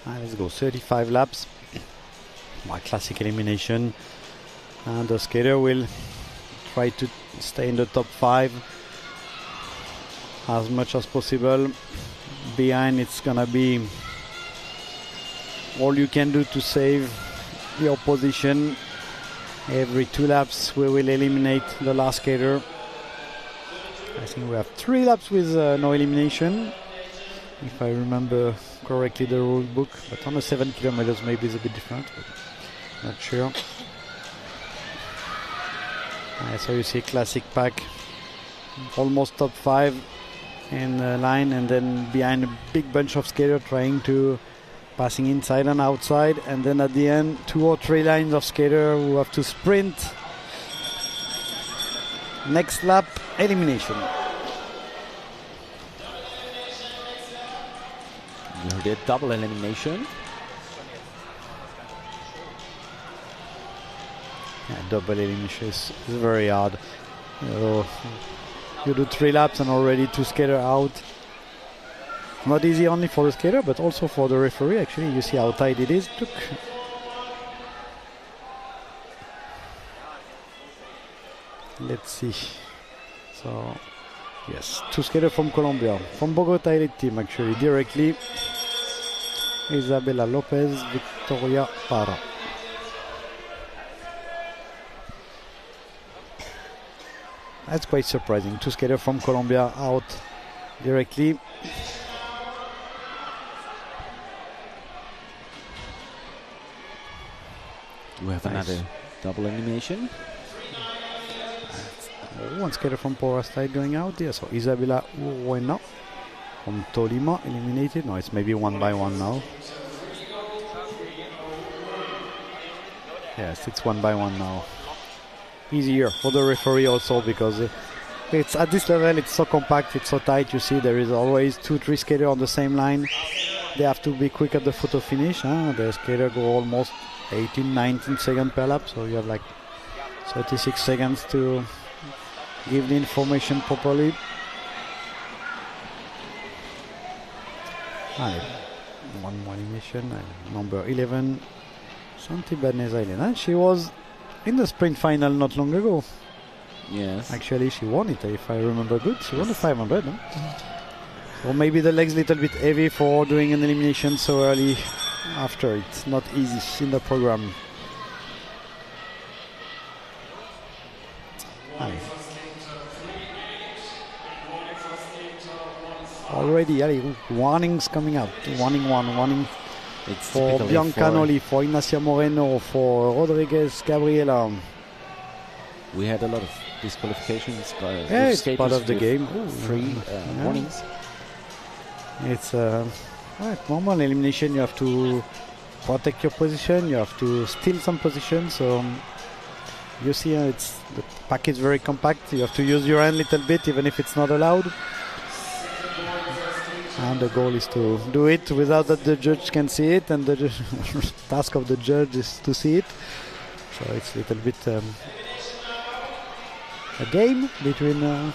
Let's go 35 laps. My classic elimination. And the skater will try to stay in the top 5 as much as possible. Behind it's gonna be all you can do to save your position. Every 2 laps we will eliminate the last skater. I think we have 3 laps with no elimination, if I remember correctly the rule book, but on the 7 kilometers maybe it's a bit different, but not sure. So you see classic pack, almost top 5 in the line, and then behind a big bunch of skaters trying to passing inside and outside, and then at the end 2 or 3 lines of skaters who have to sprint. Next lap, elimination. You did double elimination. Yeah, double elimination is very hard. You do 3 laps and already 2 skaters out. Not easy only for the skater, but also for the referee. Actually, you see how tight it is. Look. Let's see. So, yes, 2 skaters from Colombia, from Bogota elite team actually, directly. Isabella Lopez, Victoria Parra. That's quite surprising. 2 skaters from Colombia out directly. We have another double elimination. One skater from Pora side going out there. So Isabella Ueno from Tolima eliminated. No, it's maybe 1 by 1 now. Yes, it's 1 by 1 now. Easier for the referee also because it's at this level, it's so compact, it's so tight. You see there is always 2-3 skaters on the same line. They have to be quick at the photo finish. The skater go almost 18-19 seconds per lap, so you have like 36 seconds to give the information properly. One more animation. Number 11, Santi Banez. She was in the sprint final not long ago. Yes. Actually, she won it, if I remember good. She won the 500. No? So maybe the leg's a little bit heavy for doing an elimination so early after. It's not easy in the program. Already, warnings coming out. Warning 1, warning it's for Biancanoli, for Ignacia Moreno, for Rodriguez Gabriela. We had a lot of disqualifications. Yeah, it's part of the game. 3 warnings. It's normal elimination. You have to protect your position. You have to steal some position. So you see, it's the pack is very compact. You have to use your hand a little bit, even if it's not allowed. And the goal is to do it without that the judge can see it, and the task of the judge is to see it. So it's a little bit a game between the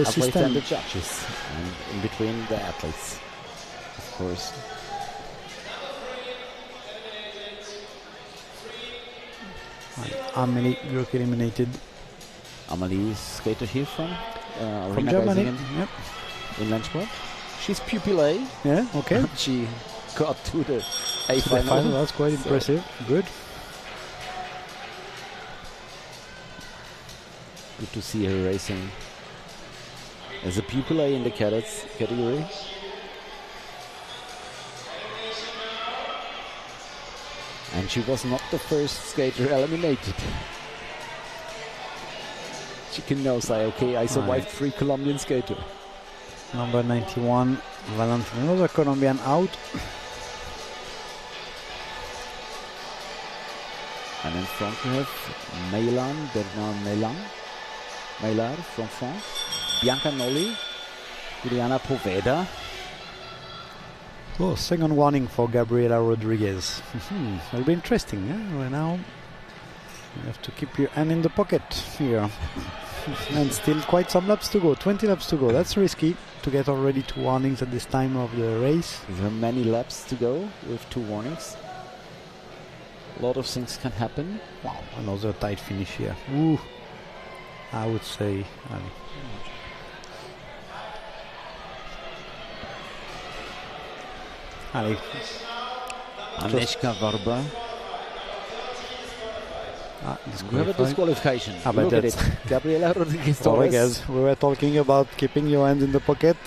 system and the judges, and in between the athletes, of course. Amelie Gürk eliminated. Amelie is skater here from Germany. Yep. In Lensburg. She's pupil A. Yeah, okay. She got to the A final. That's quite impressive. Good. Good to see her racing as a pupil A in the cadets category. And she was not the first skater eliminated. She can now say, okay, I survived 3 Colombian skaters. Number 91, Valentin, another Colombian out. And in front we have Bernard Meilard from France, Bianca Nolli, Juliana Poveda. Oh, second warning for Gabriela Rodriguez. It'll be interesting, yeah? Right now, you have to keep your hand in the pocket here. And still quite some laps to go, 20 laps to go. That's risky to get already 2 warnings at this time of the race. There are many laps to go with 2 warnings. A lot of things can happen. Wow, another tight finish here. Ooh, I would say. Agnieszka Warba. We have a disqualification. Look at it. Gabriela Rodriguez. We were talking about keeping your hand in the pocket.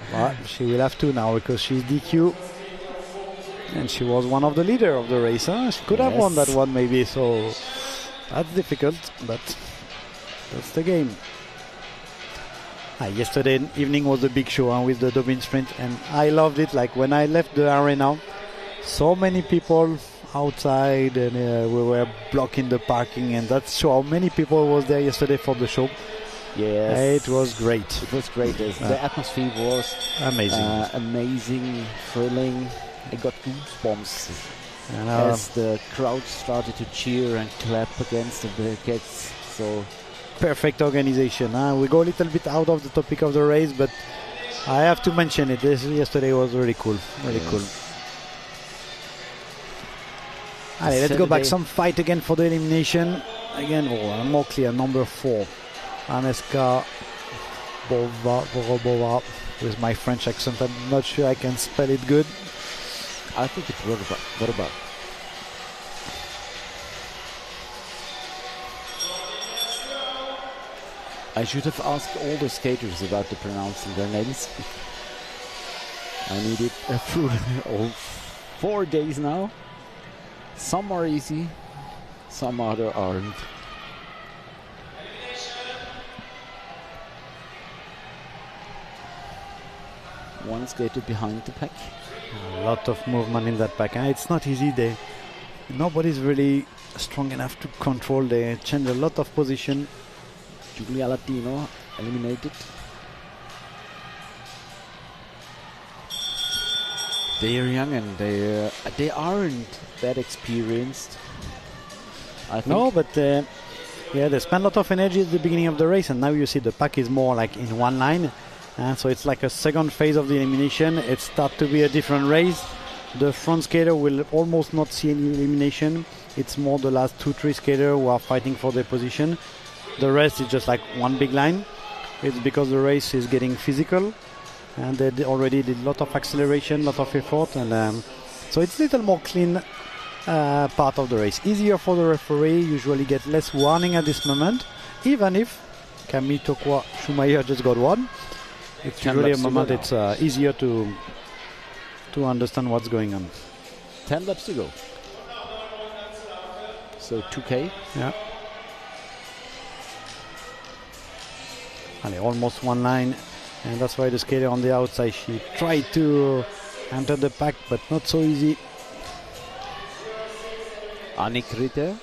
But she will have to now because she's DQ. And she was one of the leader of the race. She could have won that one maybe. So that's difficult, but that's the game. Yesterday evening was a big show with the Dublin Sprint, and I loved it. Like when I left the arena, so many people outside, and we were blocking the parking, and that show how many people was there yesterday for the show. Yes, it was great. It was great. The atmosphere was amazing, thrilling. I got goosebumps as the crowd started to cheer and clap against the barricades. So perfect organization. We go a little bit out of the topic of the race, but I have to mention it. Yesterday was really cool. Really cool. Allez, let's go back. Some fight again for the elimination. Again, more clear. Number 4. Aneska Borobova. With my French accent, I'm not sure I can spell it good. I think it's Borobova. I should have asked all the skaters about the pronouncing their names. I need it through all 4 days now. Some are easy, some other aren't. One skater behind the pack. A lot of movement in that pack. It's not easy. Nobody's really strong enough to control. They change a lot of position. Julia Latino eliminated. They are young and they aren't that experienced. I think. No, but they spend a lot of energy at the beginning of the race, and now you see the pack is more like in one line, and so it's like a second phase of the elimination. It starts to be a different race. The front skater will almost not see any elimination. It's more the last 2-3 skaters who are fighting for their position. The rest is just like one big line. It's because the race is getting physical, and they already did a lot of acceleration, a lot of effort, and so it's a little more clean part of the race. Easier for the referee, usually get less warning at this moment, even if Camille Tokwa Schumacher just got one. It's usually a moment it's easier to understand what's going on. 10 laps to go. So 2K. Yeah. And almost one line, and that's why the skater on the outside, she tried to enter the pack, but not so easy. Annick Ritter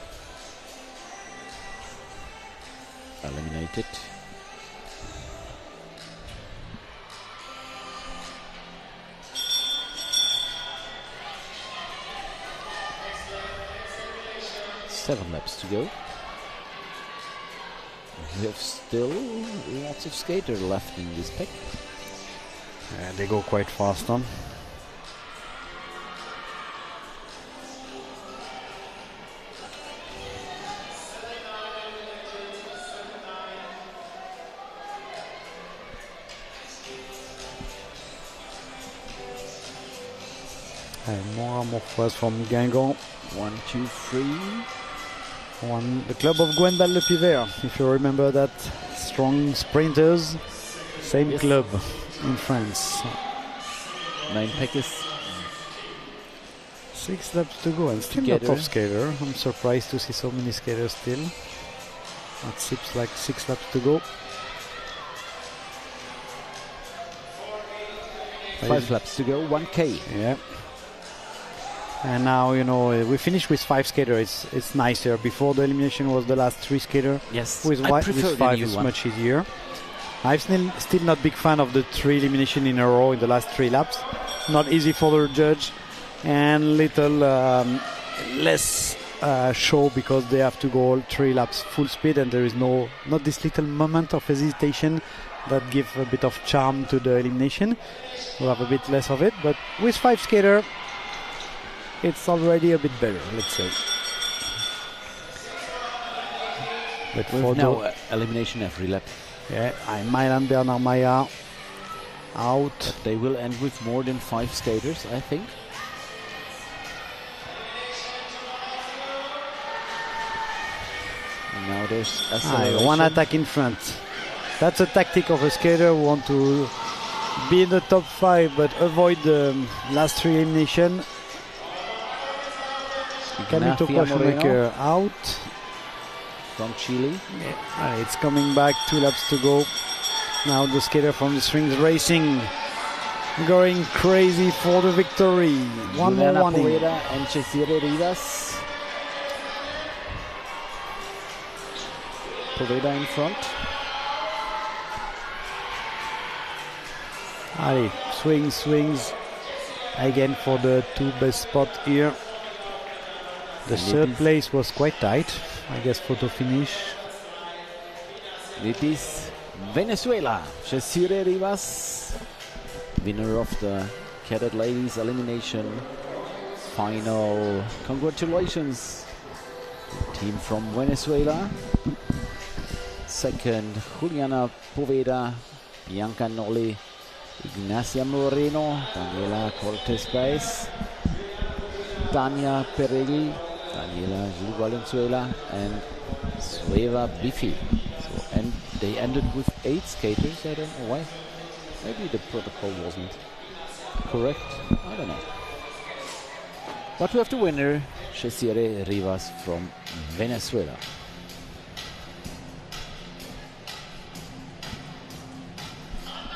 eliminated. Seven laps to go. We have still lots of skaters left in this pack. They go quite fast on. More fois from Guingamp. 1, 2, 3. The club of Gwendal Le Pivert, if you remember that. Strong sprinters, same club in France. Main pack is 6 laps to go and still a lot of skater. I'm surprised to see so many skaters still. It seems like 6 laps to go. 5 laps to go, 1K. Yeah. And now, we finished with 5 skaters. It's nicer. Before the elimination was the last 3 skaters. Yes, with 5 it's much easier. I'm still not big fan of the 3 elimination in a row in the last 3 laps. Not easy for the judge, and little less show because they have to go all 3 laps full speed, and there is not this little moment of hesitation that give a bit of charm to the elimination. We'll have a bit less of it, but with 5 skaters, it's already a bit better, let's say. But for now elimination every lap. Yeah, Milan Bernard Maillard out. They will end with more than 5 skaters, I think. And now there's acceleration. One attack in front. That's a tactic of a skater who want to be in the top 5 but avoid the last 3 elimination. Camille Tokwa Schumacher out. From Chile. Yeah. It's coming back, 2 laps to go. Now the skater from the Strings Racing going crazy for the victory. One more warning. Poveda and Cesare Rivas. Poveda in front. Allez, swings again for the 2 best spot here. The 3rd place was quite tight, I guess, photo finish. It is Venezuela, Cesare Rivas. winner of the Cadet Ladies Elimination Final. Congratulations, team from Venezuela. Second, Juliana Poveda, Bianca Nolli, Ignacia Moreno, Daniela Cortes Baez, Tania Perelli, Daniela Gil Valenzuela, and Sueva Bifi. So, and they ended with 8 skaters. I don't know why. Maybe the protocol wasn't correct. I don't know. But we have the winner, Cesare Rivas from Venezuela.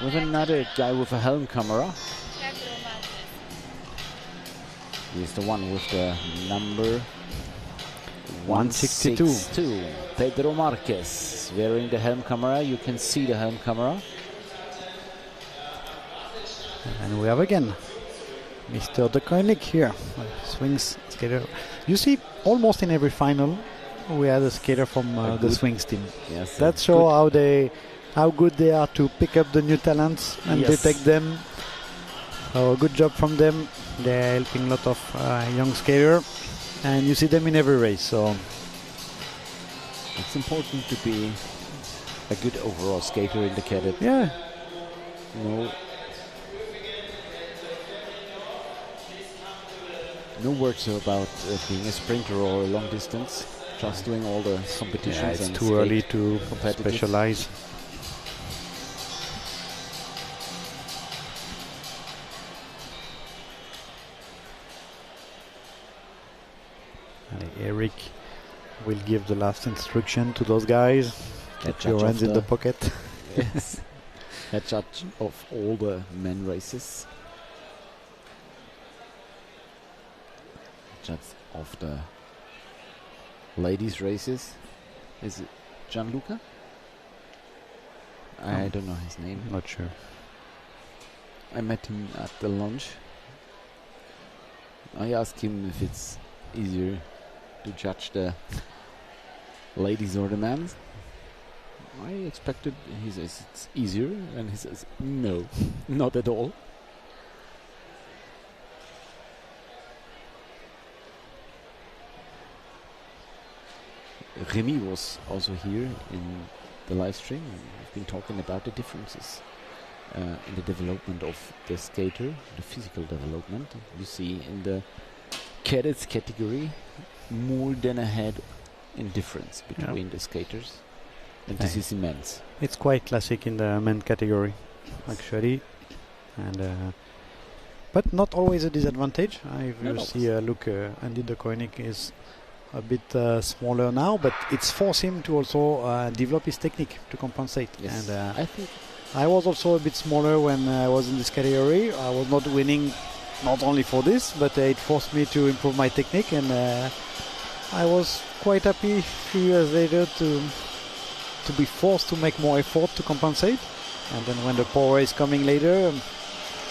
With another guy with a helm camera. He's the one with the number 162. Pedro Marquez wearing the helm camera. You can see the helm camera. And we have again Mr. De Koenig here, swings skater. You see, almost in every final, we had a skater from the swings team. Yes, that shows how good they are to pick up the new talents and detect them. So good job from them. They're helping a lot of young skaters, and you see them in every race. So it's important to be a good overall skater in the cadet. Yeah. No words about being a sprinter or a long distance. Just doing all the competitions. Yeah, it's and too early to specialize. Eric will give the last instruction to those guys. Get your hands in the pocket. Yes. Head judge of all the men races. Judge of the ladies races. Is it Gianluca? I don't know his name. Not sure. I met him at the lunch. I asked him if it's easier to judge the ladies or the men. I expected, he says it's easier, and he says no, not at all. Remy was also here in the live stream. We've been talking about the differences in the development of the skater, the physical development. You see in the cadets category more than a head in difference between the skaters, and this is immense. It's quite classic in the men category, actually, and but not always a disadvantage. You see, look, Andy De Koenig is a bit smaller now, but it's forced him to also develop his technique to compensate. Yes. And I think I was also a bit smaller when I was in this category. I was not winning, not only for this, but it forced me to improve my technique, and I was quite happy a few years later to be forced to make more effort to compensate. And then when the power is coming later,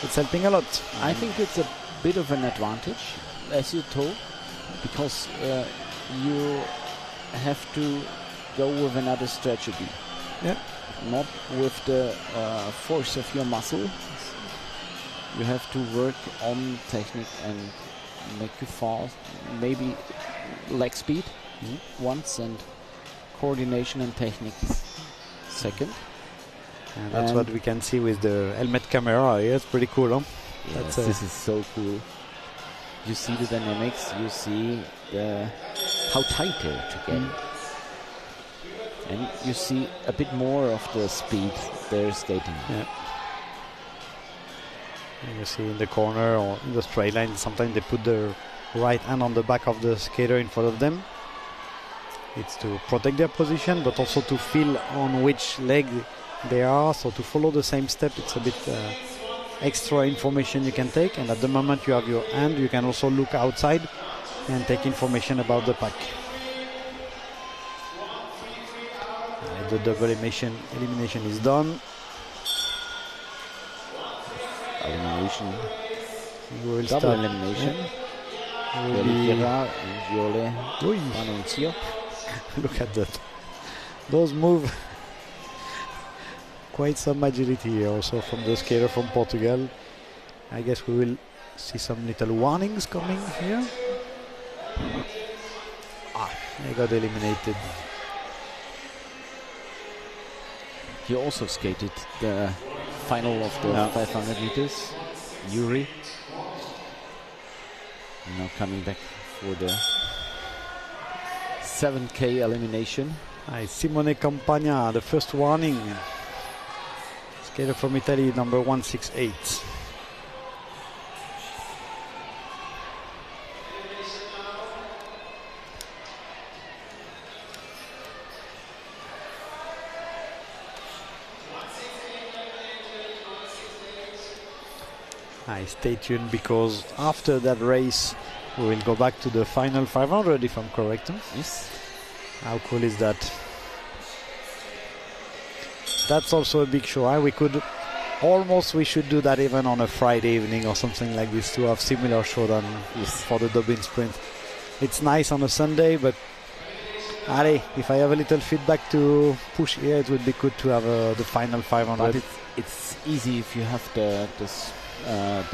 it's helping a lot. I think it's a bit of an advantage, as you told, because you have to go with another strategy. Yeah. Not with the force of your muscle. You have to work on technique and make you fast. Maybe leg speed once, and coordination and technique second. And that's what we can see with the helmet camera. Yeah, it's pretty cool, huh? Yes, this is so cool. You see the dynamics, you see how tight they're together. And you see a bit more of the speed they're skating. Yeah. And you see in the corner or in the straight line, sometimes they put their right hand on the back of the skater in front of them. It's to protect their position, but also to feel on which leg they are. So to follow the same step, it's a bit extra information you can take. And at the moment you have your hand, you can also look outside and take information about the pack. The double elimination is done. Elimination. We will double start. Elimination. Yeah. Look at that. Those move. Quite some agility here also from the skater from Portugal. I guess we will see some little warnings coming here. They got eliminated. He also skated the final of the 500 meters. Yuri. Now coming back for the 7K elimination. Simone Campagna, the first warning. Skater from Italy, number 168. Stay tuned, because after that race we will go back to the final 500, if I'm correct. Yes. How cool is that? That's also a big show. We should do that even on a Friday evening or something like this, to have similar show than for the Dublin Sprint. It's nice on a Sunday, but if I have a little feedback to push here, it would be good to have the final 500. But it's easy if you have the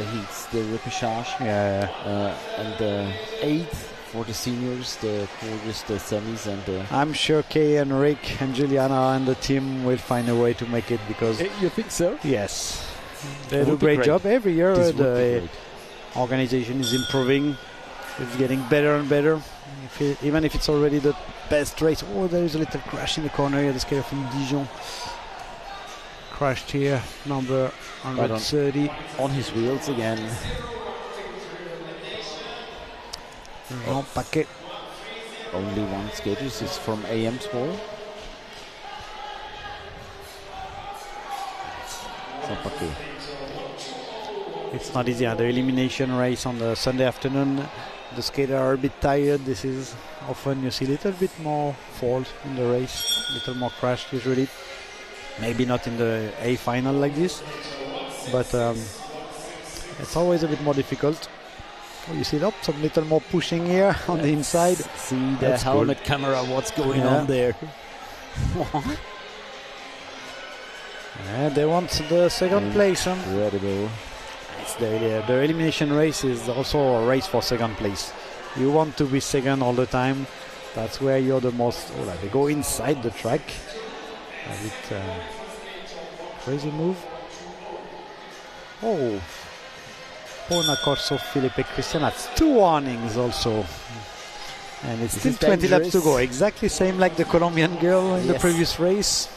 heats, the repechage, and the 8th for the seniors, the quarters, the semis, and the... I'm sure Kay and Rick and Juliana and the team will find a way to make it, because... You think so? Yes. They do a great job. Every year the organization is improving. It's getting better and better. Even if it's already the best race. Oh, there is a little crash in the corner here. The skater from Dijon crashed here, number 130. On his wheels again. Jean Paquet. Only one skater. This is from AM Sport. Jean Paquet. It's not easy. The elimination race on the Sunday afternoon, the skaters are a bit tired. This is often you see a little bit more falls in the race, a little more crash usually. Maybe not in the A final like this, but it's always a bit more difficult. Oh, you see some little more pushing here on the inside. See the helmet camera, what's going on there. They want the second place. Incredible. The elimination race is also a race for second place. You want to be second all the time. That's where you're the most... they go inside the track. A bit crazy move. Oh, Corso, Felipe Christian. That's 2 warnings also. And it's still 20 laps to go. Exactly same like the Colombian girl in the previous race.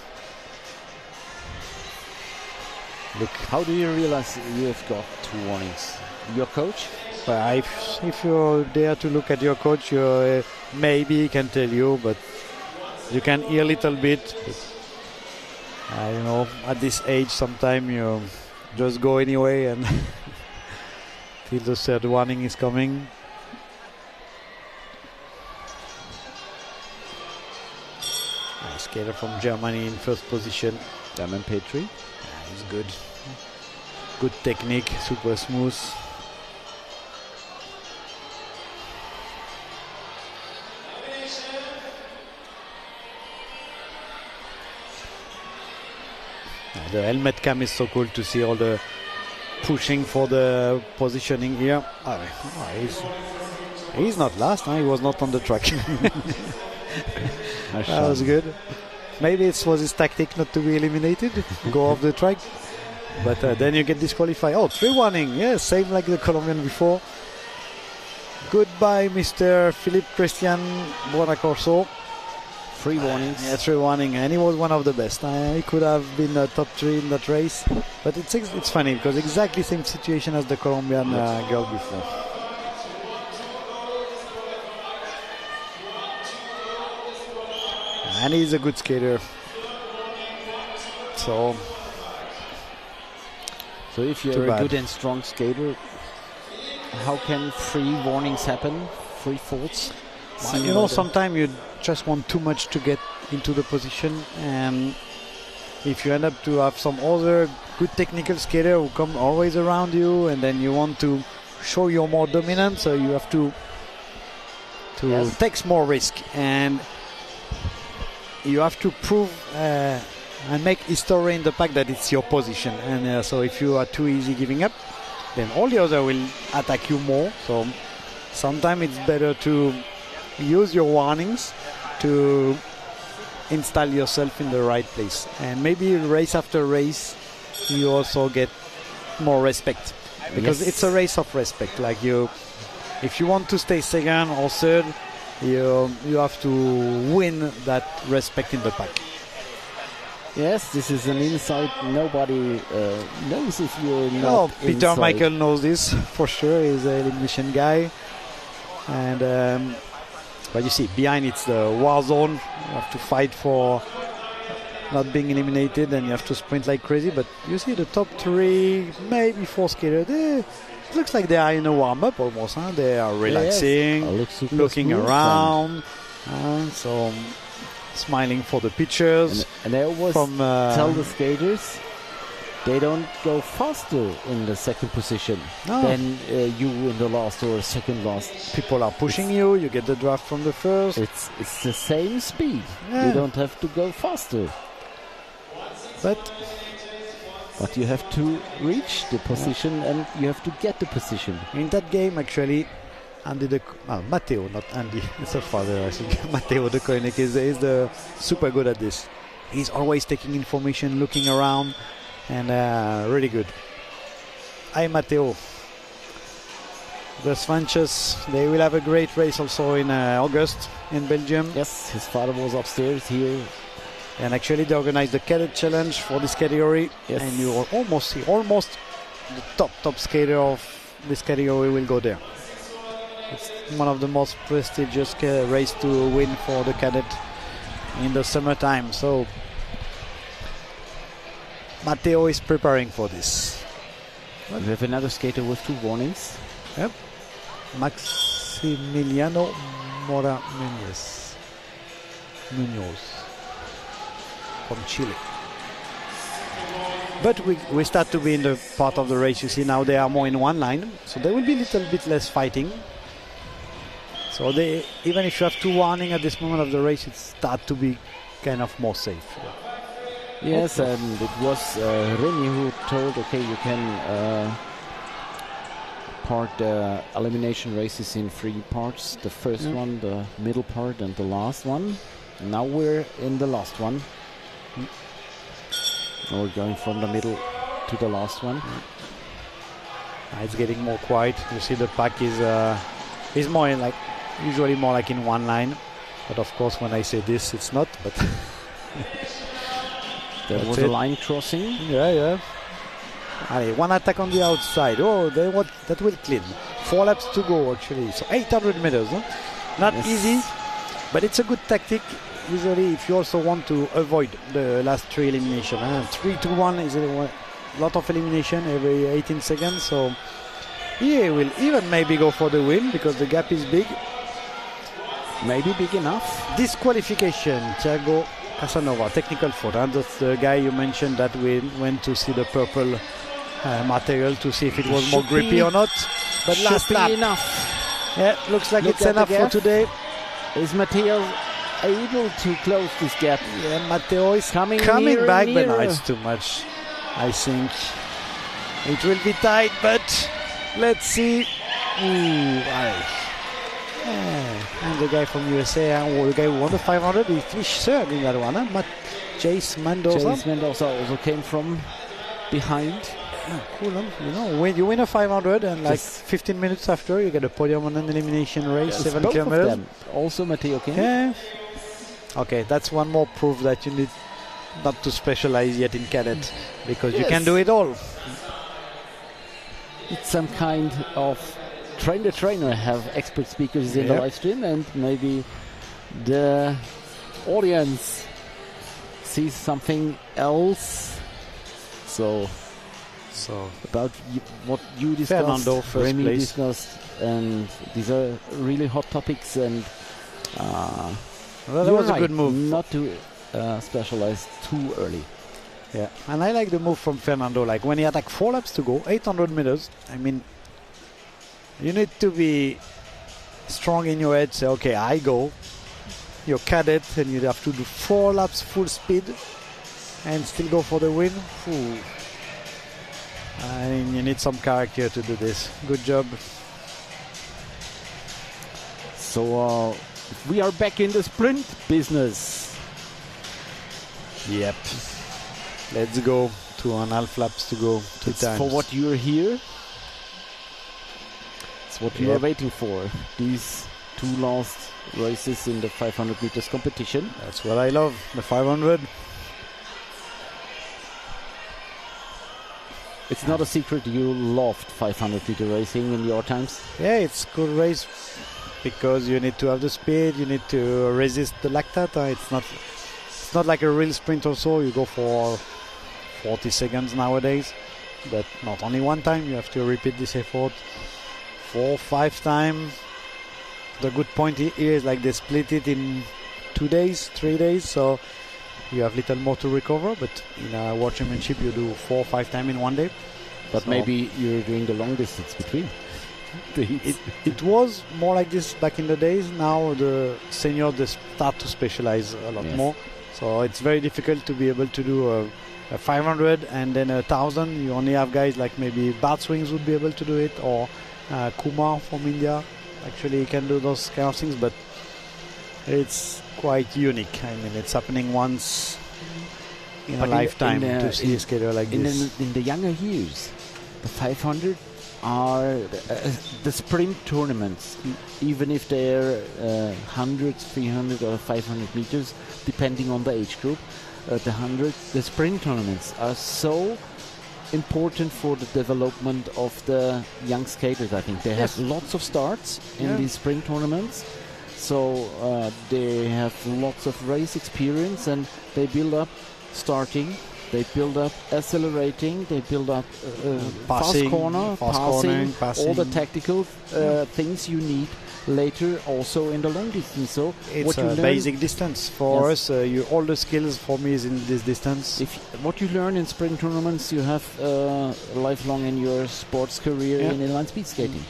Look, how do you realize you have got 2 warnings? Your coach? If you're there to look at your coach, you maybe can tell you, but you can hear a little bit. At this age, sometimes you just go anyway and till the third warning is coming. A skater from Germany in first position. Damon Petri. He's good. Good technique, super smooth. The helmet cam is so cool to see all the pushing for the positioning here. He's not last, he was not on the track. That was good. Maybe it was his tactic not to be eliminated, go off the track. But then you get disqualified. 3 warning. Yes, same like the Colombian before. Goodbye, Mr. Philippe Christian Buonacorso. 3 warnings. Yeah, 3 warning, and he was one of the best. He could have been top 3 in that race. But it's funny because exactly same situation as the Colombian girl before. And he's a good skater. So if you're a good and strong skater, how can 3 warnings happen? 3 faults? Sometimes you just want too much to get into the position, and if you end up to have some other good technical skater who come always around you, and then you want to show you're more dominant, so you have to take more risk, and you have to prove and make history in the fact that it's your position. And so if you are too easy giving up, then all the other will attack you more. So sometimes it's better to use your warnings to install yourself in the right place. And maybe race after race, you also get more respect. Because it's a race of respect. Like if you want to stay second or third, you have to win that respect in the pack. Yes, this is an insight nobody knows if you're not Oh, Peter inside. Michael knows this for sure. He's an elimination guy. And but you see, behind it's the war zone. You have to fight for not being eliminated, and you have to sprint like crazy. But you see the top 3, maybe 4 skaters. It looks like they are in a warm-up almost. Huh? They are relaxing, looking around. So smiling for the pictures. And I always tell the skaters they don't go faster in the second position than you in the last or second last. People are pushing you. You get the draft from the first. It's the same speed. Yeah. You don't have to go faster. But you have to reach the position and you have to get the position. In that game, actually, Matteo, not Andy, it's a father, I think. Matteo de Koenig is super good at this. He's always taking information, looking around, and really good. Hi, Matteo. The Svanches, they will have a great race also in August in Belgium. Yes, his father was upstairs here. And actually they organized the Cadet Challenge for this category. Yes. And you will almost see the top skater of this category will go there. It's one of the most prestigious race to win for the cadet in the summertime. So Matteo is preparing for this. We have another skater with 2 warnings. Yep. Maximiliano Mora Munoz from Chile. But we start to be in the part of the race. You see now they are more in one line, so there will be a little bit less fighting. So even if you have 2 warning at this moment of the race, it starts to be kind of more safe. Yes, and it was Remy who told, okay, you can part the elimination races in 3 parts. The first one, the middle part, and the last one. Now we're in the last one. We're going from the middle to the last one. It's getting more quiet. You see the pack is more in usually more like in one line. But of course when I say this it's not, but there was a line crossing. Yeah. One attack on the outside. Oh, that will clean. 4 laps to go actually. So 800 meters. Huh? Not easy, but it's a good tactic. Usually, if you also want to avoid the last 3 elimination, 3 to 1 is a lot of elimination every 18 seconds. So he will even maybe go for the win because the gap is big. Maybe big enough. Disqualification. Thiago Casanova, technical fault. And that's the guy you mentioned that we went to see the purple material to see if it was more grippy or not. But last lap. Enough. Yeah, looks like it's enough for today. Is Matteo able to close this gap? Yeah, Matteo is coming back, but no, it's too much. I think it will be tight, but let's see. And the guy from USA, the guy who won the 500, he finished third in that one. Chase Mendoza. Chase Mendoza also came from behind. Cool, huh? You know, when you win a 500 and like 15 minutes after you get a podium on an elimination race, 7 both kilometers. Of them. Also Matteo came. Yeah. Okay, that's one more proof that you need not to specialize yet in cadet because you can do it all. It's some kind of trainer have expert speakers in the live stream, and maybe the audience sees something else. So about what you discussed, Remy discussed, and these are really hot topics. And that was a good move. Not to specialize too early. Yeah, and I like the move from Fernando. Like when he attacked 4 laps to go, 800 meters. I mean, you need to be strong in your head. Say, okay, I go. You're cadet, and you have to do 4 laps full speed, and still go for the win. Ooh. I mean, you need some character to do this. Good job. So we are back in the sprint business. Yep. Let's go. 2.5 laps to go. Two It's times. for what you're here. It's what you are waiting for. These 2 last races in the 500 meters competition. That's what I love. The 500. It's not a secret you loved 500 meter racing in your times. Yeah, it's a good race because you need to have the speed, you need to resist the lactate. It's not like a real sprint also. You go for 40 seconds nowadays, but not only one time. You have to repeat this effort 4, 5 times. The good point here is like they split it in 2 days, 3 days, so you have little more to recover, but in a World Championship you do 4 or 5 times in one day. But so maybe you're doing the long distance between. It was more like this back in the days. Now the seniors they start to specialize a lot more, so it's very difficult to be able to do a 500 and then 1,000. You only have guys like maybe Bart Swings would be able to do it, or Kumar from India actually can do those kind of things, but it's quite unique. I mean, it's happening once in a lifetime to see a skater like this. In the younger years, the 500 are the sprint tournaments, even if they're 100, 300 or 500 meters, depending on the age group. The sprint tournaments are so important for the development of the young skaters. I think they have lots of starts in these sprint tournaments, so they have lots of race experience, and they build up starting, they build up accelerating, they build up Passing, fast corner, passing, all the tactical things you need later also in the long distance. So it's what you a basic distance for us. All the skills for me is in this distance. What you learn in sprint tournaments you have lifelong in your sports career in inline speed skating.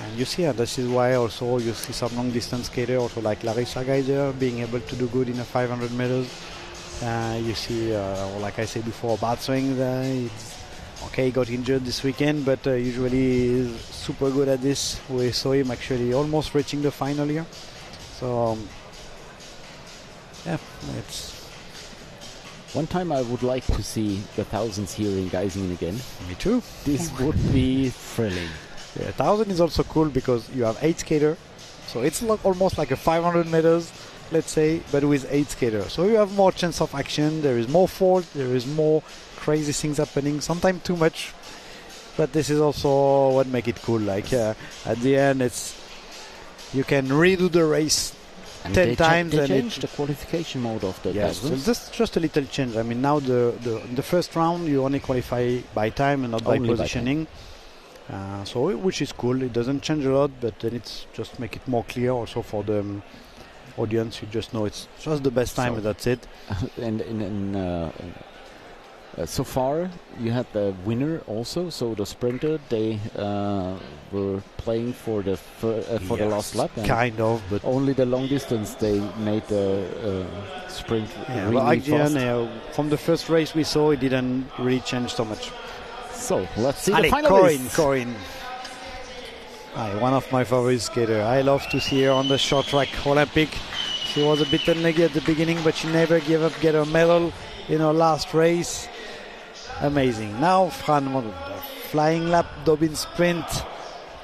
And you see, this is why also you see some long distance skater also like Larissa Geiser being able to do good in a 500 meters. You see, like I said before, Bart Swing, he got injured this weekend, but usually he's super good at this. We saw him actually almost reaching the final here. So, it's... One time I would like to see the thousands here in Geisingen again. Me too. This would be thrilling. Yeah, 1,000 is also cool because you have 8 skaters. So it's like almost like a 500 meters, let's say, but with 8 skaters. So you have more chance of action, there is more fault, there is more crazy things happening, sometimes too much. But this is also what makes it cool. Like at the end, you can redo the race and 10 times. They changed the qualification mode of the so that's just a little change. I mean, now the first round you only qualify by time and not by positioning. So which is cool. It doesn't change a lot, but then it's just make it more clear also for the audience. You just know it's just the best time, and that's it. So far, you had the winner also. So the sprinter, they were playing for the the last lap. Kind of, but only the long distance they made the sprint really fast. From the first race we saw, it didn't really change so much. So let's see the finalists. Corinne. One of my favorite skaters. I love to see her on the short track Olympic. She was a bit unlucky at the beginning, but she never gave up, get a medal in her last race. Amazing. Now Fran, flying lap Dobbin sprint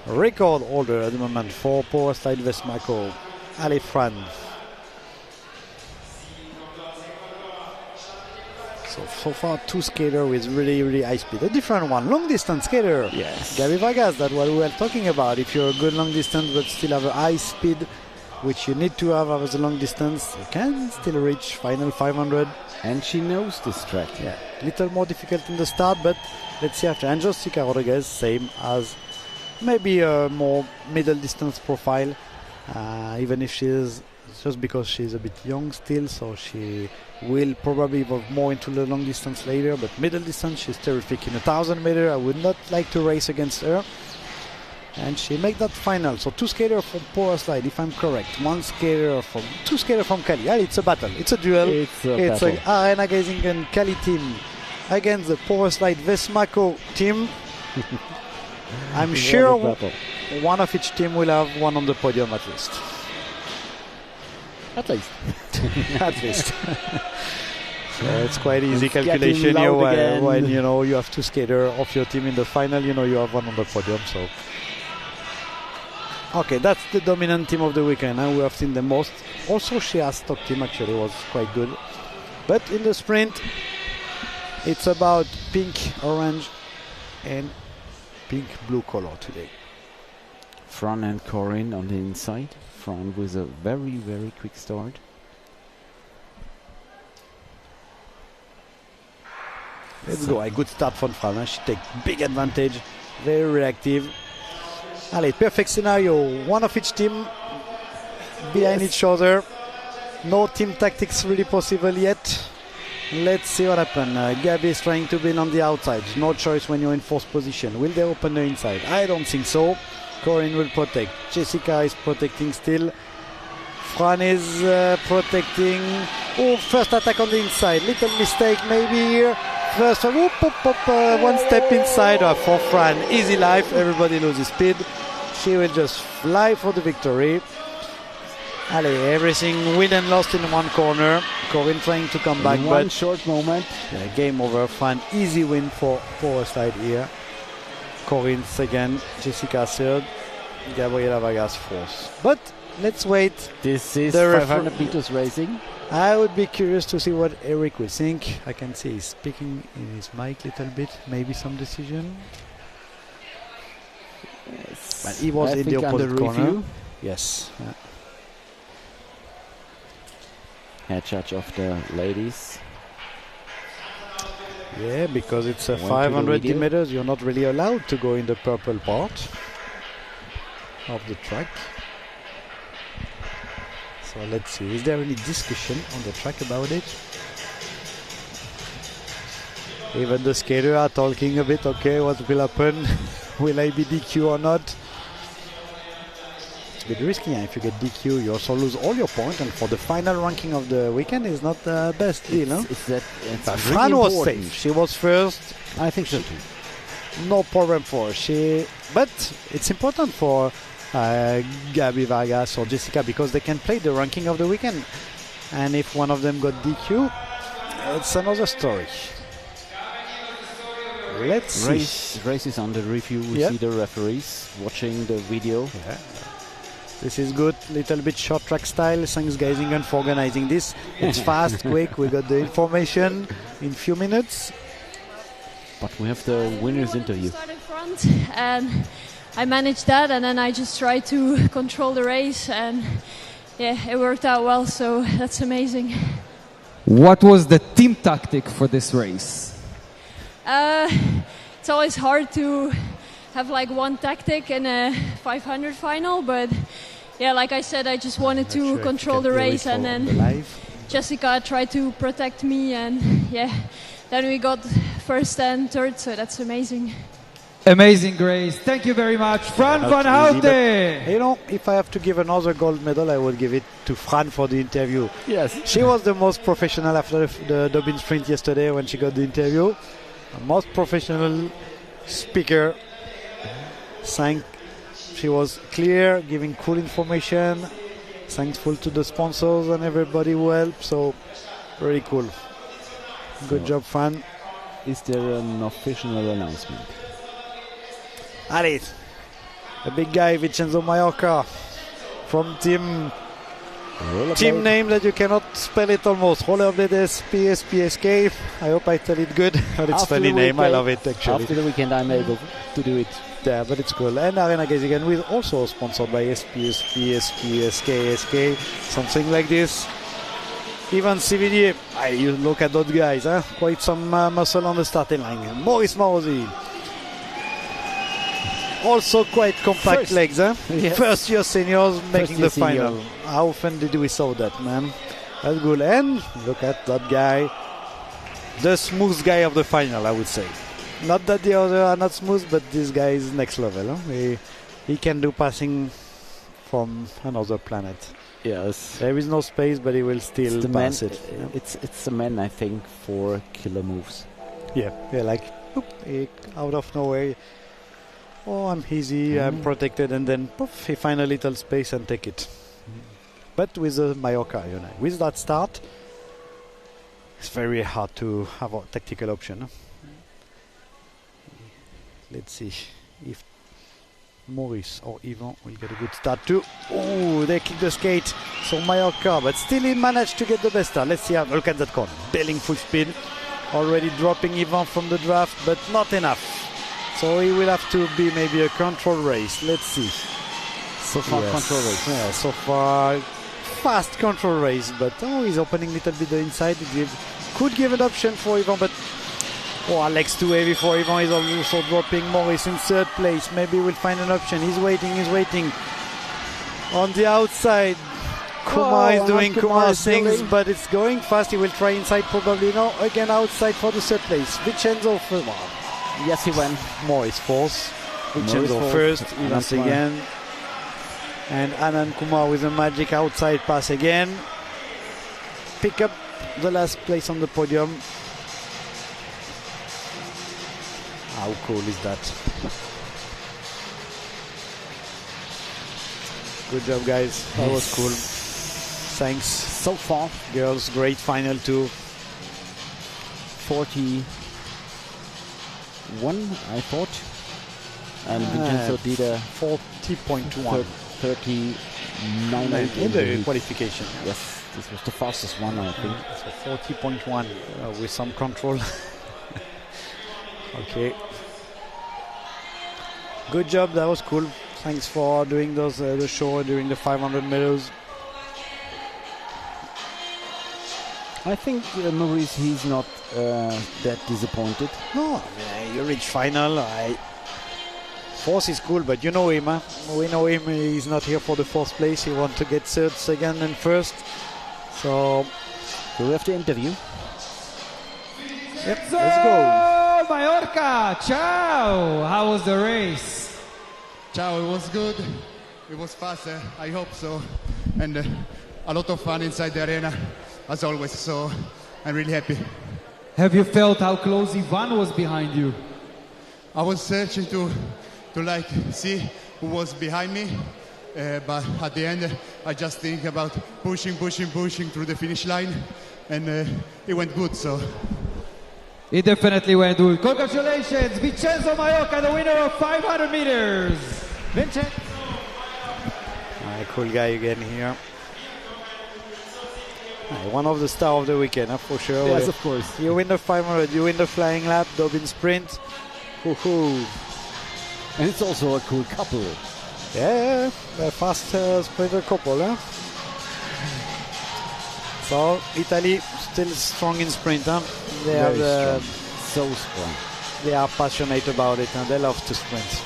record holder at the moment for Power Slide Vestmaco. Allez Fran. So far 2 skaters with really high speed. A different one, long distance skater. Yes. Gary Vargas, that's what we were talking about. If you're a good long distance but still have a high speed, which you need to have as a long distance, you can still reach final 500. And she knows this track. Yeah, little more difficult in the start, but let's see after. And Jessica Rodriguez, same as maybe a more middle distance profile, even if she's just because she's a bit young still, so she will probably evolve more into the long distance later, but middle distance she's terrific. In 1,000 meter I would not like to race against her, and she made that final. So 2 skaters from Power Slide, if I'm correct, 2 skaters from Cali. It's a battle, it's a duel. It's an Arena Geisingen Cali team against the Power Slide Vesmaco team. I'm sure one of each team will have one on the podium at least. At least. At least. So it's quite easy calculation here when you know you have two skaters of your team in the final, you know you have one on the podium. So okay, that's the dominant team of the weekend. We have seen the most. Also, Shea's stock team actually was quite good. But in the sprint, it's about pink, orange, and pink-blue color today. Fran and Corinne on the inside. Fran with a very, very quick start. Let's go. A good start from Fran. She takes big advantage. Very reactive. Allez, perfect scenario. One of each team behind each other. No team tactics really possible yet. Let's see what happens. Gabi is trying to build on the outside. No choice when you're in fourth position. Will they open the inside? I don't think so. Corinne will protect. Jessica is protecting still. Fran is protecting. Oh, first attack on the inside. Little mistake maybe here. First, one step inside for Fran. Easy life. Everybody loses speed. She will just fly for the victory. Allez, everything win and lost in one corner. Corinne trying to come back, one but short moment. Game over. Fran, easy win for Power Slide here. Corinne second, Jessica third, Gabriela Vargas fourth. But let's wait. This is the 500 meters racing. I would be curious to see what Eric will think. I can see he's speaking in his mic a little bit. Maybe some decision. Yes. But he was in the opposite corner. Yes. Head judge of the ladies. Yeah, because it's a 500 meters, you're not really allowed to go in the purple part of the track. So let's see, is there any discussion on the track about it? Even the skaters are talking a bit, okay, what will happen? Will I be DQ or not? It's a bit risky, if you get DQ you also lose all your points, and for the final ranking of the weekend is not the best deal. Fran was safe, she was first. I think so too. No problem for her. But it's important for Gabi Vargas or Jessica because they can play the ranking of the weekend, and if one of them got DQ, it's another story. Let's see. Race is under review. We see the referees watching the video. Yeah. This is good, little bit short track style. Thanks Geisingen for organizing this. It's fast, quick, we got the information in few minutes. But we have the winner's interview. I started front and I managed that, and then I just tried to control the race, and yeah, it worked out well, so that's amazing. What was the team tactic for this race? It's always hard to have like one tactic in a 500 final, but yeah, like I said, I just wanted to control the race, and then Jessica tried to protect me, and yeah, then we got first and third, so that's amazing. Amazing, Grace. Thank you very much. Fran van Houten. You know, if I have to give another gold medal, I would give it to Fran for the interview. Yes. She was the most professional after the Dublin sprint yesterday when she got the interview. The most professional speaker. She was clear, giving cool information. Thankful to the sponsors and everybody who helped. So, very cool. Good job, Fran. Is there an official announcement? Allez, a big guy, Vincenzo Mallorca, from team name that you cannot spell it almost. Rollerblade SPSPSK. I hope I tell it good, but it's funny name. I love it actually. After the weekend, I'm able to do it. Yeah, but it's cool. And Arena Geisingen with also sponsored by SPSPSK, something like this. Even CVD. You look at those guys, huh? Quite some muscle on the starting line. Maurice Marosi. Also quite compact legs, huh? Yes. First year seniors making the senior. final. How often did we saw that, man? That's good. And look at that guy. The smooth guy of the final, I would say. Not that the other are not smooth, but this guy is next level. Huh? He can do passing from another planet. Yes. There is no space, but he will still pass it. It's the man, I think, for killer moves. Yeah, like out of nowhere. Oh, I'm easy, I'm protected, and then poof, he find a little space and take it. But with the Mallorca, with that start, it's very hard to have a tactical option. Let's see if Maurice or Ivan will get a good start too. Oh, they kick the skate, so Mallorca, but still he managed to get the best start. Let's see how, look at that corner, bailing full speed, already dropping Ivan from the draft, but not enough. So he will have to be maybe a control race. Let's see. So far, control race. Yeah, so far, fast control race, but he's opening a little bit the inside. Could give an option for Ivan, but legs too heavy for Ivan. He's also dropping Maurice in third place. Maybe we'll find an option. He's waiting. On the outside, Kumar is doing Kumar things, but it's going fast. He will try inside probably. No, again outside for the third place. Vincenzo first. Yes, he went. Maurice fourth. Vincenzo first. Once again. And Anand Kumar with a magic outside pass again. Pick up the last place on the podium. How cool is that? Good job, guys. That was cool. Thanks. So far, girls, great final too. 41, I thought. And Vincenzo did a 40.1. 39 in the qualification. Yes, this was the fastest one, I think. So 40.1 with some control. Okay. Good job, that was cool. Thanks for doing those the show during the 500 meters. I think Maurice, he's not that disappointed. No, I mean, you reach final. Fourth is cool, but you know him, huh? We know him. He's not here for the fourth place. He wants to get third, second, and first. So we have the interview. Yep, let's go. Mallorca, ciao. How was the race? Ciao, it was good. It was fast, I hope so. And a lot of fun inside the arena, as always. So I'm really happy. Have you felt how close Ivan was behind you? I was searching to see who was behind me, but at the end I just think about pushing through the finish line, and it went good. So it definitely went good. Congratulations, Vincenzo Mallorca, the winner of 500 meters. Vincenzo. Cool guy again here. One of the stars of the weekend, for sure. Yes, of course. You win the 500, you win the flying lap, Dobbin sprint. Woohoo! And it's also a cool couple. Yeah, a fast sprinter couple. Huh? So Italy still strong in sprint. Huh? They Very have strong. So strong. They are passionate about it and they love to sprint.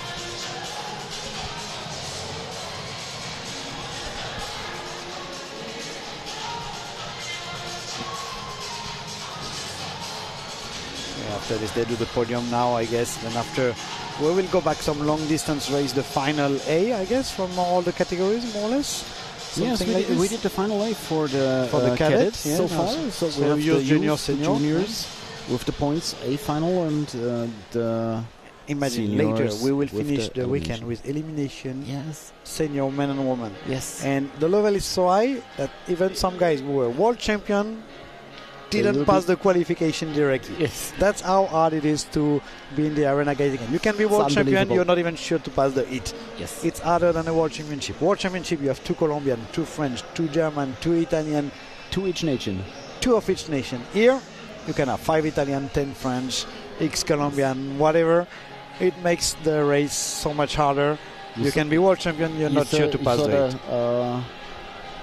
After this they do the podium now, I guess. Then after we will go back some long distance race, the final A, I guess, from all the categories, more or less. Yes, we did the final A for the cadets so far. So we have the juniors with the points A final and the imagine later we will finish the weekend with elimination. Yes, senior men and women. Yes, and the level is so high that even some guys who were world champion didn't pass the qualification directly. Yes, that's how hard it is to be in the arena guiding. You can be world champion, you're not even sure to pass the heat. Yes, it's harder than a world championship. World championship, you have 2 Colombian, 2 French, 2 German, 2 Italian, 2 each nation. 2 of each nation. Here, you can have 5 Italian, 10 French, X Colombian, whatever. It makes the race so much harder. You can be world champion, you're not sure to pass the heat.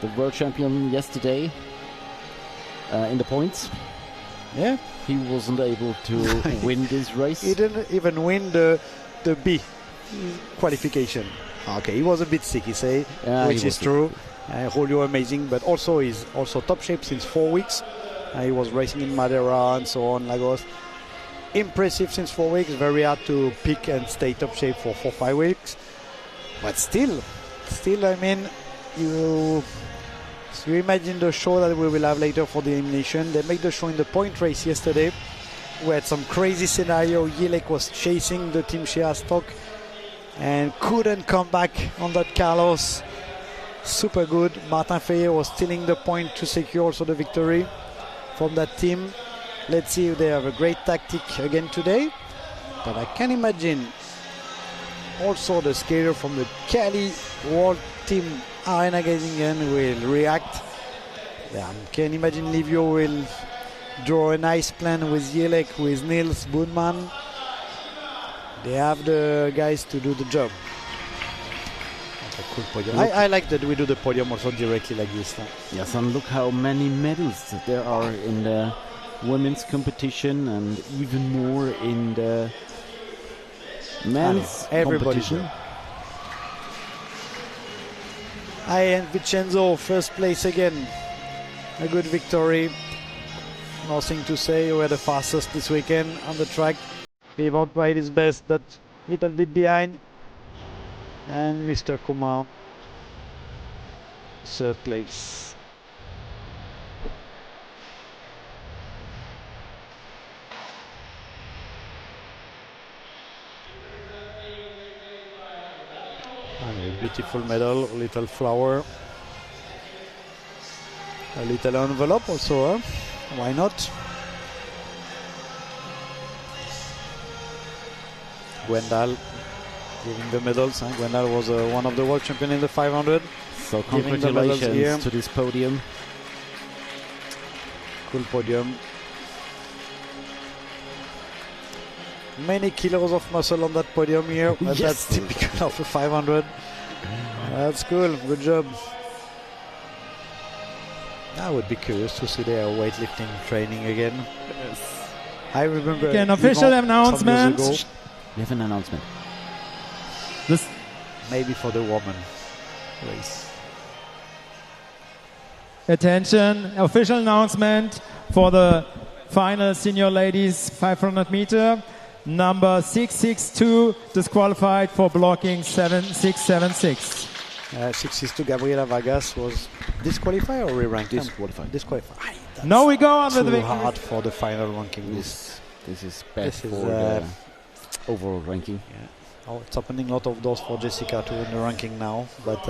The world champion yesterday. In the points, yeah, he wasn't able to win this race. He didn't even win the B qualification. Okay, he was a bit sick, he say, which is true. Julio amazing, but also he's also top shape since 4 weeks. He was racing in Madeira and so on, Lagos. Impressive since 4 weeks. Very hard to pick and stay top shape for 4-5 weeks. But still, I mean, you imagine the show that we will have later for the elimination. They made the show in the point race yesterday. we had some crazy scenario. Jelek was chasing the Team Shea stock and couldn't come back on that Carlos. Super good. Martin Fayet was stealing the point to secure also the victory from that team. Let's see if they have a great tactic again today. But I can imagine also the skater from the Cali World Team Arena Geisingen will react. Yeah, I can imagine Livio will draw a nice plan with Jelek, with Niels Boonman. They have the guys to do the job. Cool podium. I like that we do the podium also directly like this. Yes, and look how many medals there are in the women's competition and even more in the men's competition. And Vincenzo, first place again. A good victory. Nothing to say. We're the fastest this weekend on the track. He won't ride his best, but little bit behind. And Mr. Kumar, third place. And a beautiful medal, a little flower, a little envelope also, why not? Gwendal giving the medals. Gwendal was one of the world champions in the 500. So congratulations to this podium. Cool podium. Many kilos of muscle on that podium here. But Yes. That's typical of a 500. That's cool. Good job. I would be curious to see their weightlifting training again. Yes. I remember. Okay, an official Yvon announcement. some years ago. We have an announcement. This maybe for the woman race. Attention, official announcement for the final senior ladies 500 meter. Number 662 disqualified for blocking 7676. 662 Gabriela Vargas was disqualified or re-ranked? Disqualified. Disqualified. Now we go under the Too victory. hard for the final ranking. This is bad This is, for the overall ranking. Yeah. Oh, it's opening a lot of doors for Jessica to win the ranking now, but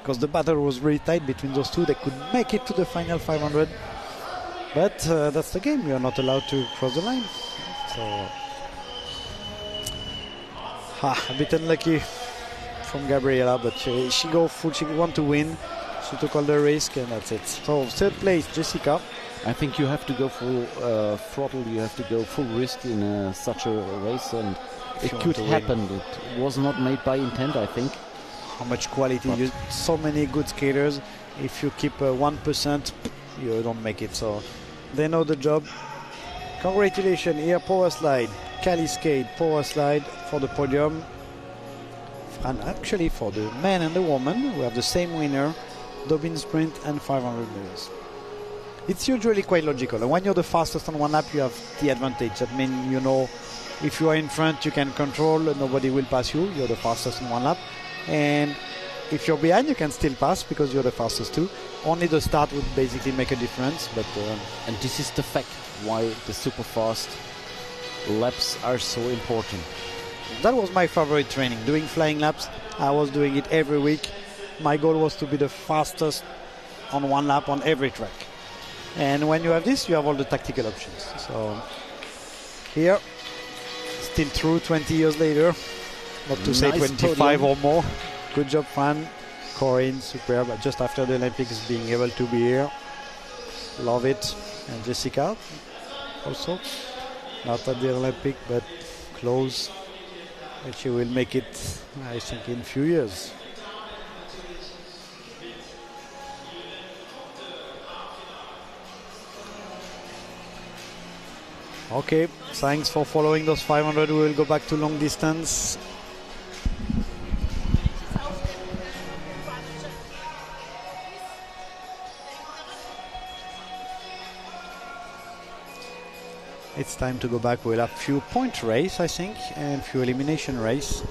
because the battle was really tight between those two, they could make it to the final 500. But that's the game. You are not allowed to cross the line. So a bit unlucky from Gabriela, but she go full. She want to win. She took all the risk, and that's it. So third place, Jessica. I think you have to go full throttle. You have to go full risk in such a race, and it could happen. It was not made by intent, I think. How much quality? So many good skaters. If you keep 1%, you don't make it. So they know the job. Congratulations. Here, power slide. Cali skate, power slide for the podium. And actually for the men and the women, we have the same winner. Dobin sprint and 500 meters. It's usually quite logical. And when you're the fastest on one lap, you have the advantage. That means, you know, if you are in front, you can control. Nobody will pass you. You're the fastest in one lap. And if you're behind, you can still pass because you're the fastest too. Only the start would basically make a difference. But and this is the fact why the super fast laps are so important. That was my favorite training. Doing flying laps, I was doing it every week. My goal was to be the fastest on one lap on every track. And when you have this, you have all the tactical options. So here, still true 20 years later. Not to say 25 or more. Good job, Fran. Corinne, superb. Just after the Olympics, being able to be here. Love it. And Jessica also. Not at the Olympic, but close. And she will make it, I think, in a few years. Okay, thanks for following those 500. We will go back to long distance. It's time to go back. We'll have few point race, I think, and few elimination race.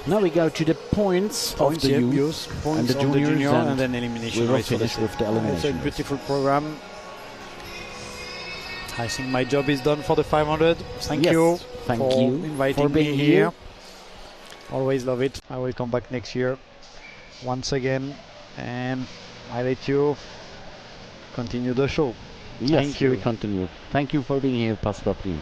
Now we go to the points of the youth and the juniors, and then elimination we will race. finish with the elimination. It's a beautiful program. I think my job is done for the 500. Thank Yes, you thank for you inviting for being me here. here. Always love it. I will come back next year once again, and I let you continue the show. Yes, Thank you. we continue. Thank you for being here, Pascal Priem.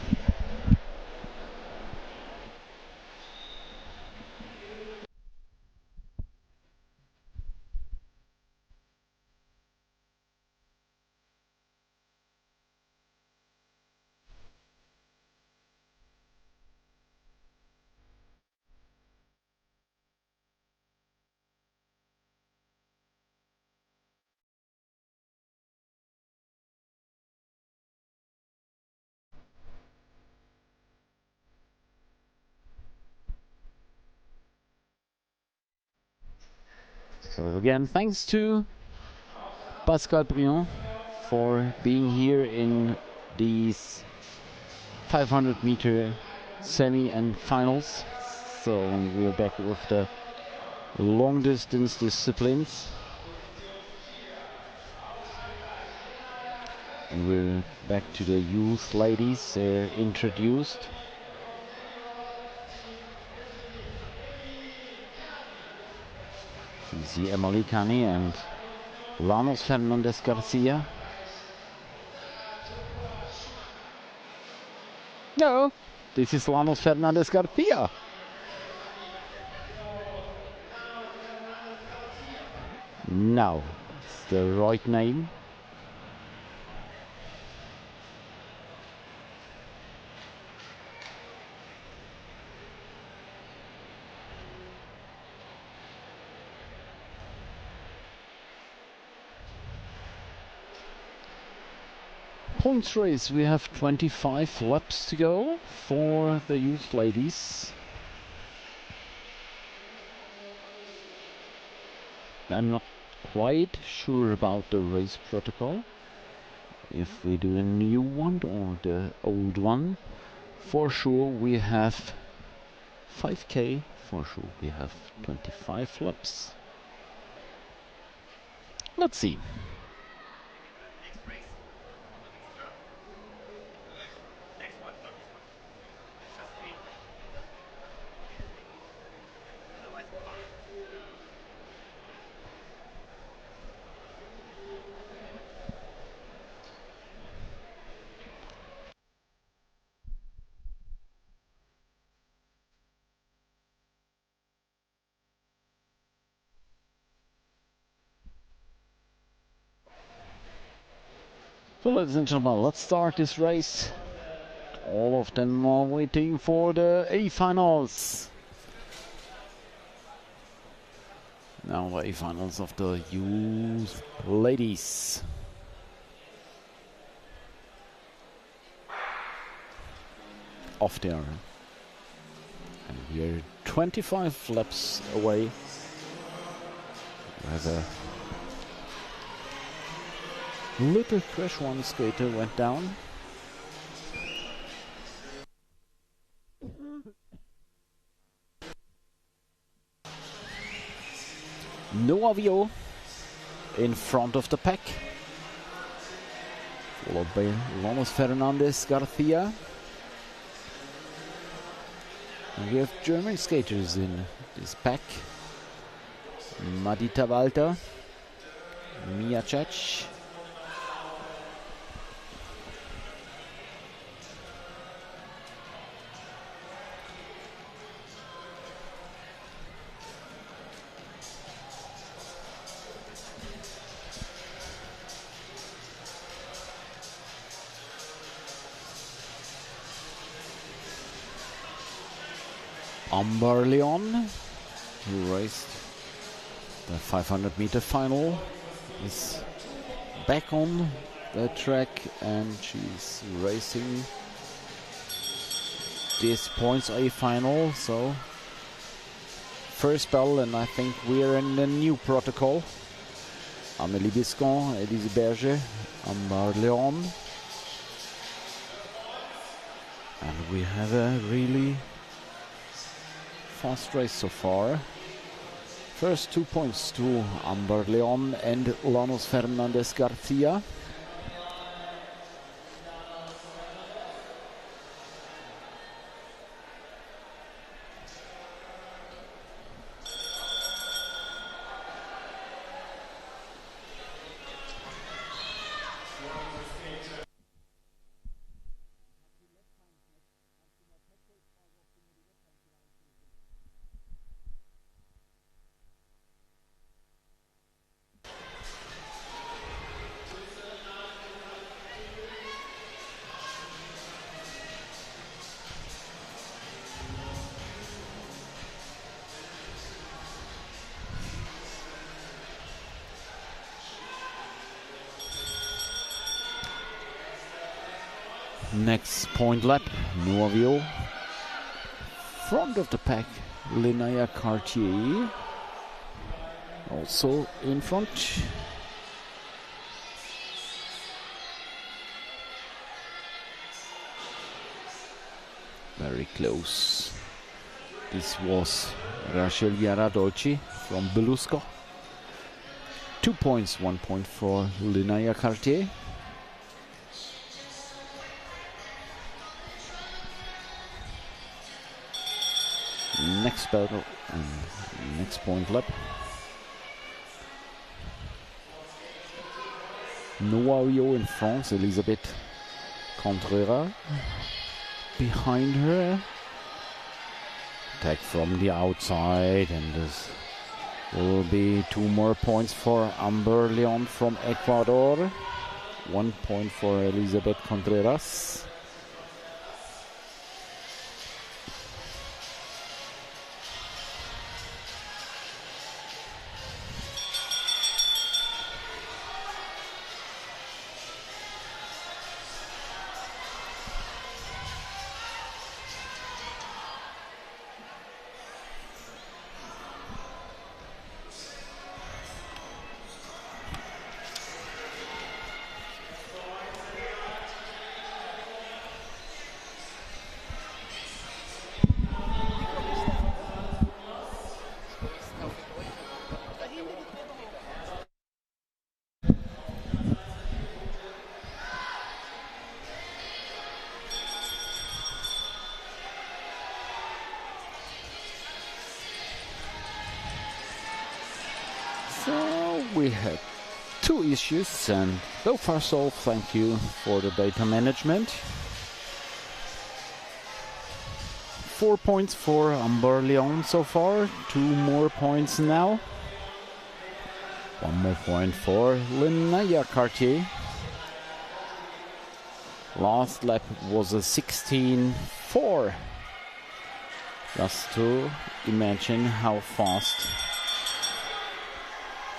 So again, thanks to Pascal Priem for being here in these 500-meter semi and finals. So we're back with the long distance disciplines. And we're back to the youth ladies. They're introduced. You see Emily Kani and Lanos Fernandez Garcia. No, this is Lanos Fernandez Garcia. No, it's the right name. Points race, we have 25 laps to go for the youth ladies. I'm not quite sure about the race protocol, if we do a new one or the old one. For sure we have 5k, for sure we have 25 laps. Let's see. So ladies and gentlemen, let's start this race. All of them are waiting for the A-finals. Now the A-finals of the youth ladies. Off there. And we're 25 laps away. We have a little crash, one skater went down. No Avio in front of the pack, followed by Lanos Fernandez Garcia. And we have German skaters in this pack. Madita Walter, Mia Cech, Amber Leon, who raced the 500-meter final, is back on the track and she's racing this points A final. So first bell, and I think we're in the new protocol. Amélie Biscon, Elise Berger, Amber Leon, and we have a really fast race so far. First 2 points to Amber Leon and Lanos Fernandez Garcia. Next point lap, Nuovio. Front of the pack, Linnea Cartier. Also in front. Very close. This was Rachel Yaradolci from Belusco. 2 points, 1 point for Linnea Cartier. Next battle and next point lap. Nuovio in France, Elisabeth Contreras behind her. Attack from the outside, and this will be 2 more points for Amber Leon from Ecuador. 1 point for Elisabeth Contreras. We had 2 issues, and so far so thank you for the data management. 4 points for Amber Leon so far, 2 more points now. 1 more point for Linnea Cartier. Last lap was a 16.4. Just to imagine how fast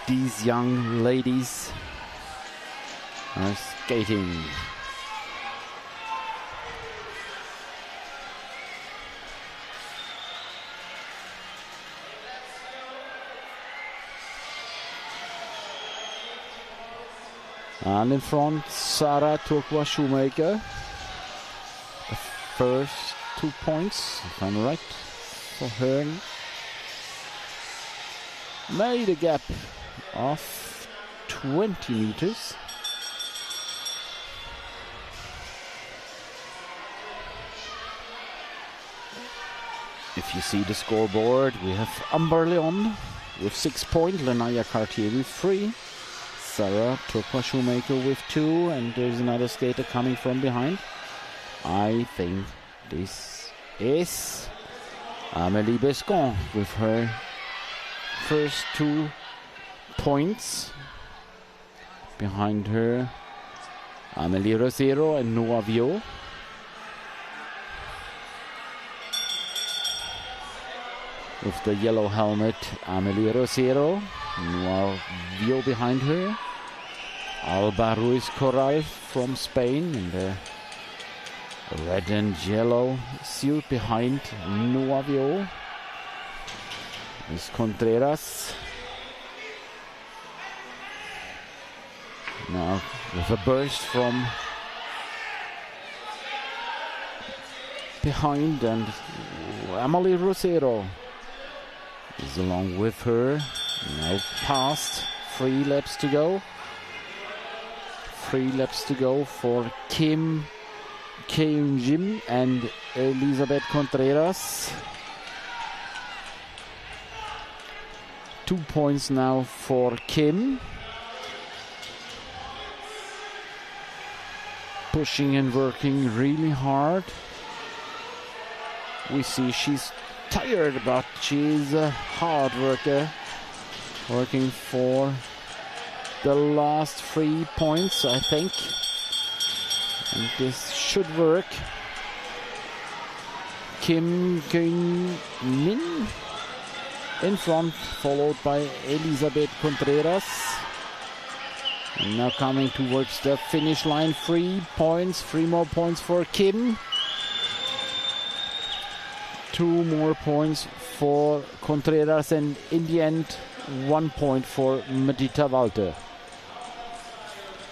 these young ladies are skating. And in front, Sarah Turqua Shoemaker. The first 2 points, if I'm right, for her. Made a gap of 20 meters. If you see the scoreboard, we have Amber Leon with 6 points, Linnea Cartier with 3, Sarah Turqua Shoemaker with 2, and there's another skater coming from behind. I think this is Amélie Bescon with her first 2 points. Behind her, Amélie Rosero and Nuovio. With the yellow helmet, Amélie Rosero. Nuovio behind her. Alba Ruiz Corral from Spain in the red and yellow suit behind Nuovio. Is Contreras. Now with a burst from behind, and Amélie Rosero is along with her. Now past 3 laps to go. 3 laps to go for Kim Keun-Jim and Elisabeth Contreras. 2 points now for Kim. Pushing and working really hard. We see she's tired, but she's a hard worker. Working for the last 3 points, I think. And this should work. Kim Keun-Min in front, followed by Elisabeth Contreras. And now coming towards the finish line, 3 points, 3 more points for Kim. 2 more points for Contreras, and in the end, 1 point for Medita Walter.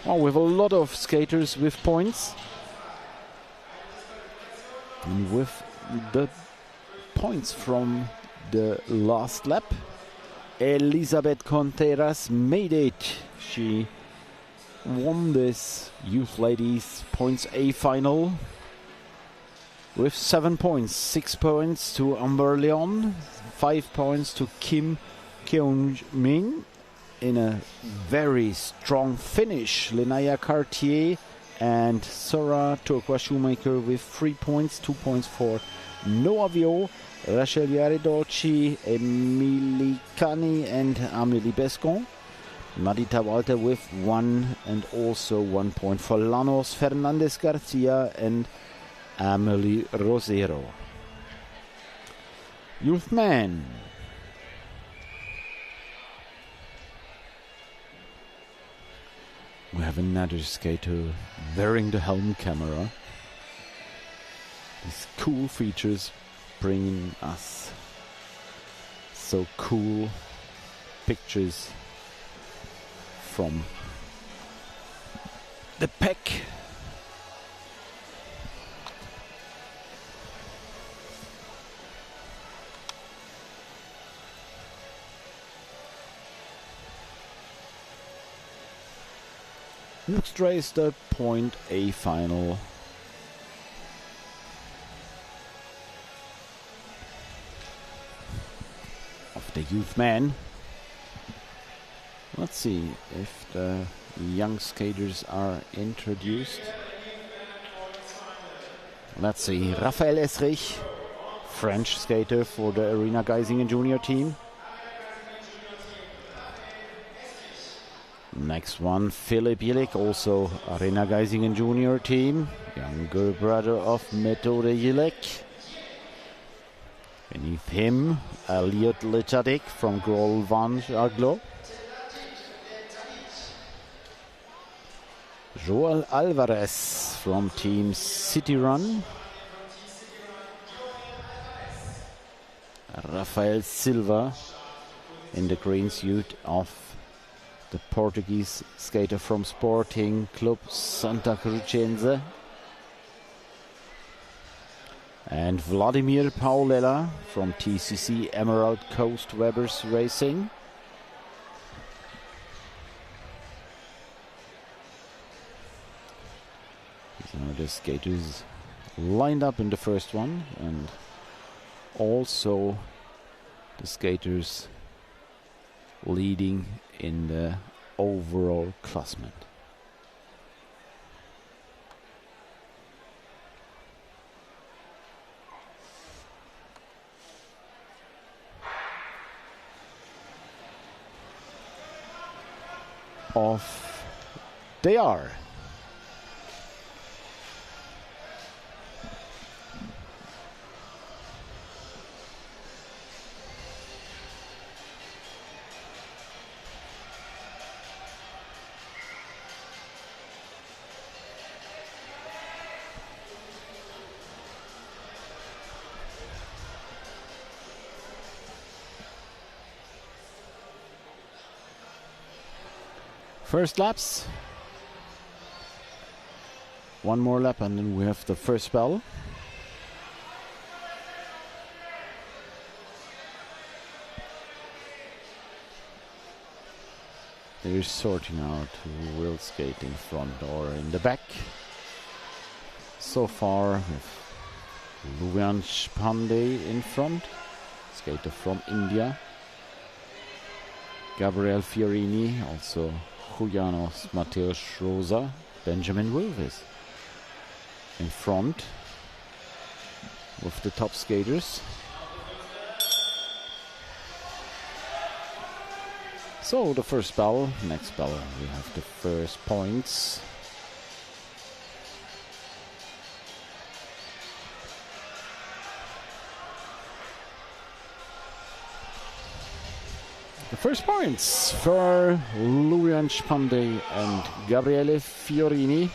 Oh, we have a lot of skaters with points. And with the points from the last lap, Elizabeth Contreras made it. She won this Youth Ladies Points A final with 7 points. 6 points to Amber Leon, 5 points to Kim Keung-min. In a very strong finish, Lenaya Cartier and Sora Turqua Shoemaker with 3 points, 2 points for Noah Vio, Rachel Yaredolci, Emily Cani and Amélie Bescon. Medita Walter with 1 and also 1 point for Lanos Fernandez Garcia and Amélie Rosero. Youth men. We have another skater wearing the helm camera. These cool features bringing us so cool pictures from the pack. Next race, the Point A final. Of the youth men. Let's see if the young skaters are introduced. Let's see, Raphael Esrich, French skater for the Arena Geisingen junior team. Next one, Philip Jilek, also Arena Geisingen junior team, younger brother of Methode Jilek. Beneath him, Elliot Lechadik from Grol Van Aglo. Joel Alvarez from Team City Run. Rafael Silva in the green suit of the Portuguese skater from Sporting Club Santa Crucense. And Vladimir Paulella from TCC Emerald Coast Webbers Racing. These are the skaters lined up in the first one, and also the skaters leading in the overall classement. Off they are. First laps. One more lap and then we have the first spell. They're sorting out who will skate in front or in the back. So far with Luvansh Pandey in front, skater from India. Gabriel Fiorini, also Julianos Mateus Rosa, Benjamin Wilvis in front with the top skaters. So the first bell, next bell, we have the first points. The First points for Lujan Pandey and Gabriele Fiorini.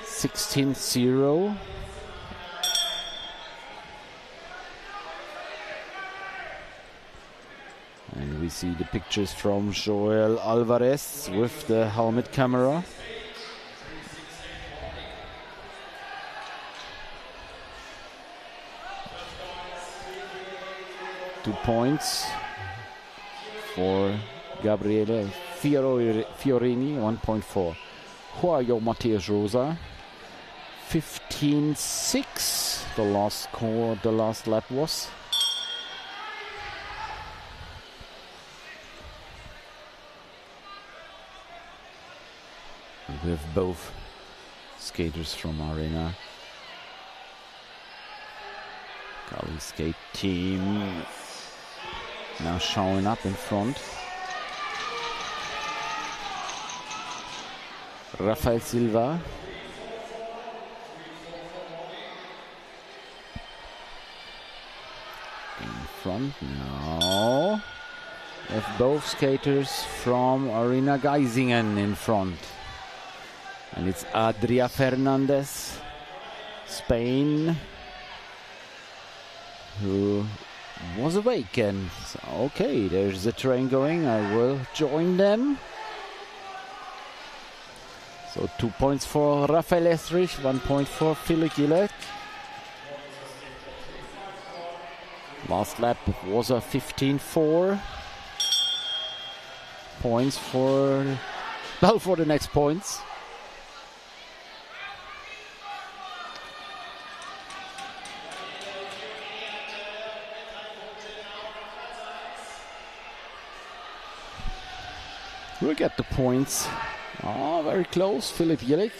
(16-0). And we see the pictures from Joel Alvarez with the helmet camera. Two points for Gabriele Fiorini, 1.4. Joao Mateus Rosa, 15-6. The last score, the last lap was. We have both skaters from Arena. Kali skate team now showing up in front. Rafael Silva. In front now. We have both skaters from Arena Geisingen in front. And it's Adria Fernandez, Spain, who was awake. And okay, there's the train going. I will join them. So 2 points for Rafael Estrich, 1 point for Philipp Gillett. Last lap was a 15-4. Points for the next points. We'll get the points. Oh, very close. Philipp Jelic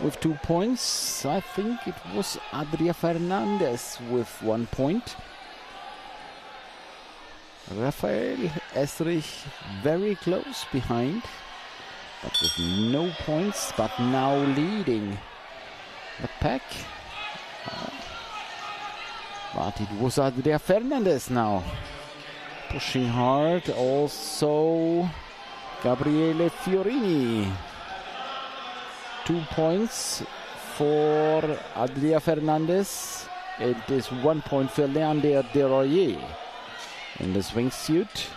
with 2 points. I think it was Adria Fernandez with 1 point. Rafael Estrich very close behind, but with no points, but now leading the pack. But it was Adria Fernandez now pushing hard. Also Gabriele Fiorini. 2 points for Adria Fernandez. It is 1 point for Leander Deroyer in the swimsuit.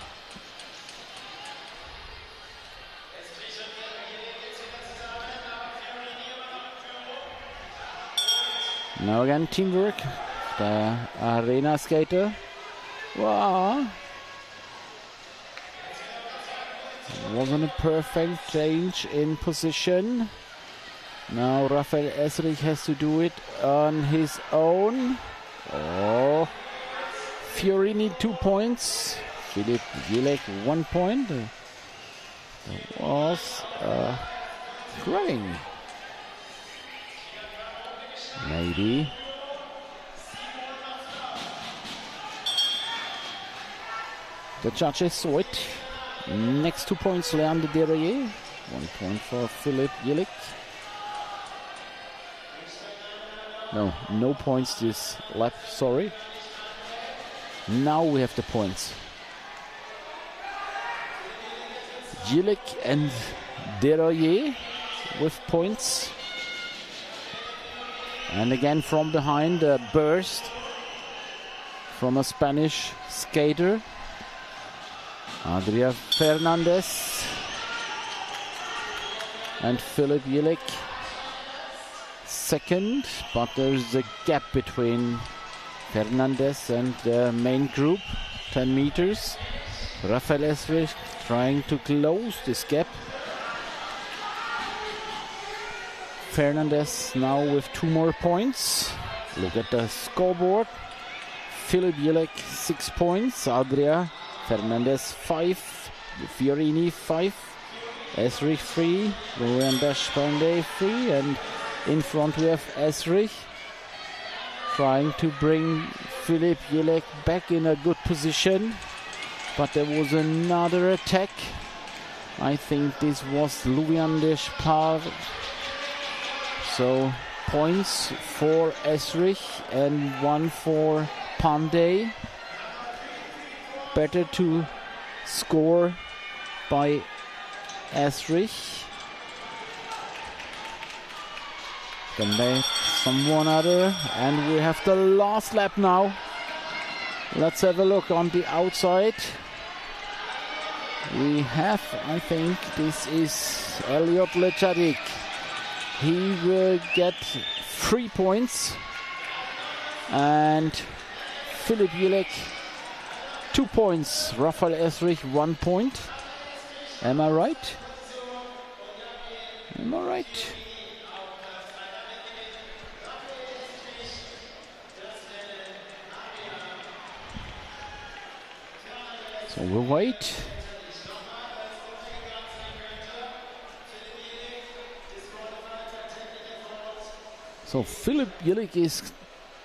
Now again teamwork. The Arena skater. Wow. Wasn't a perfect change in position. Now Rafael Estrich has to do it on his own. Oh, Fiorini 2 points. Philipp Gillek 1 point. There was crying. Maybe. The judges saw it. Next 2 points, Leander Deroyer. 1 point for Philipp Jelic. No points this lap, sorry. Now we have the points. Jelic and Deroyer with points. And again from behind, a burst from a Spanish skater. Adria Fernandez and Philipp Jelic second, but there's a gap between Fernandez and the main group, 10 meters. Rafael Estrich trying to close this gap. Fernandez now with 2 more points. Look at the scoreboard. Philipp Jelic 6 points, Adria Fernandez 5, Fiorini 5, Estrich 3, Lujan Pandey 3, and in front we have Estrich trying to bring Philipp Jelic back in a good position, but there was another attack. I think this was Lujan Pandey. So points for Esrich and 1 for Pandey. Better to score by Esrich. Then make someone other, and we have the last lap now. Let's have a look on the outside. We have, I think, this is Elliot Lechadik. He will get 3 points. And Philipp Jelic, 2 points. Raphael Esrich, 1 point. Am I right? Am I right? So we'll wait. So Philipp Jelic is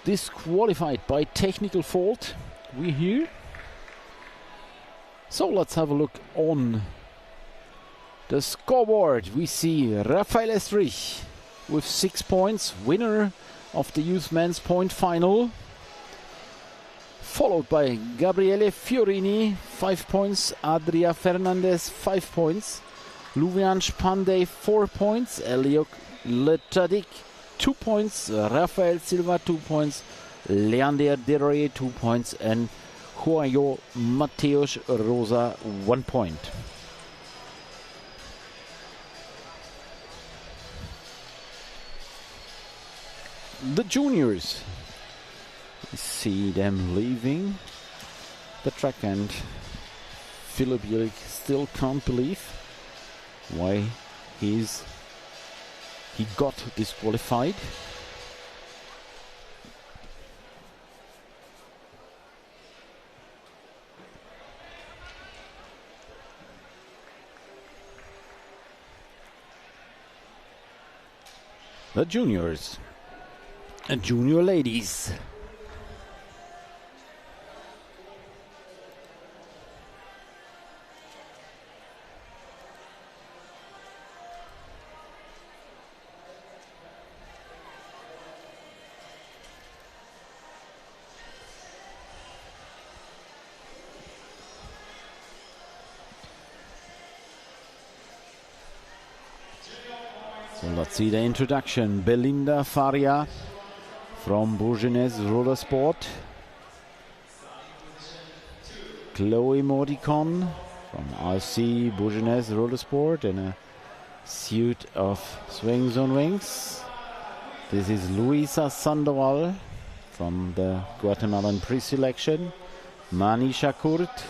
disqualified by technical fault, we hear. So let's have a look on the scoreboard. We see Raphael Esrich with 6 points, winner of the youth men's point final. Followed by Gabriele Fiorini, 5 points. Adria Fernandez, 5 points. Luvianj Pandey, 4 points. Eliot Letadik, 2 points. Rafael Silva, 2 points. Leander Deroye, 2 points. And Joao Mateus Rosa, 1 point. The juniors. See them leaving the track, and Philipp Jelic still can't believe why he got disqualified. The juniors and junior ladies. So let's see the introduction. Belinda Faria from Bourgeois Roller Sport. Chloe Mordicon from RC Bourgeois Roller Sport in a suit of swings on wings. This is Luisa Sandoval from the Guatemalan pre-selection. Manisha Kurt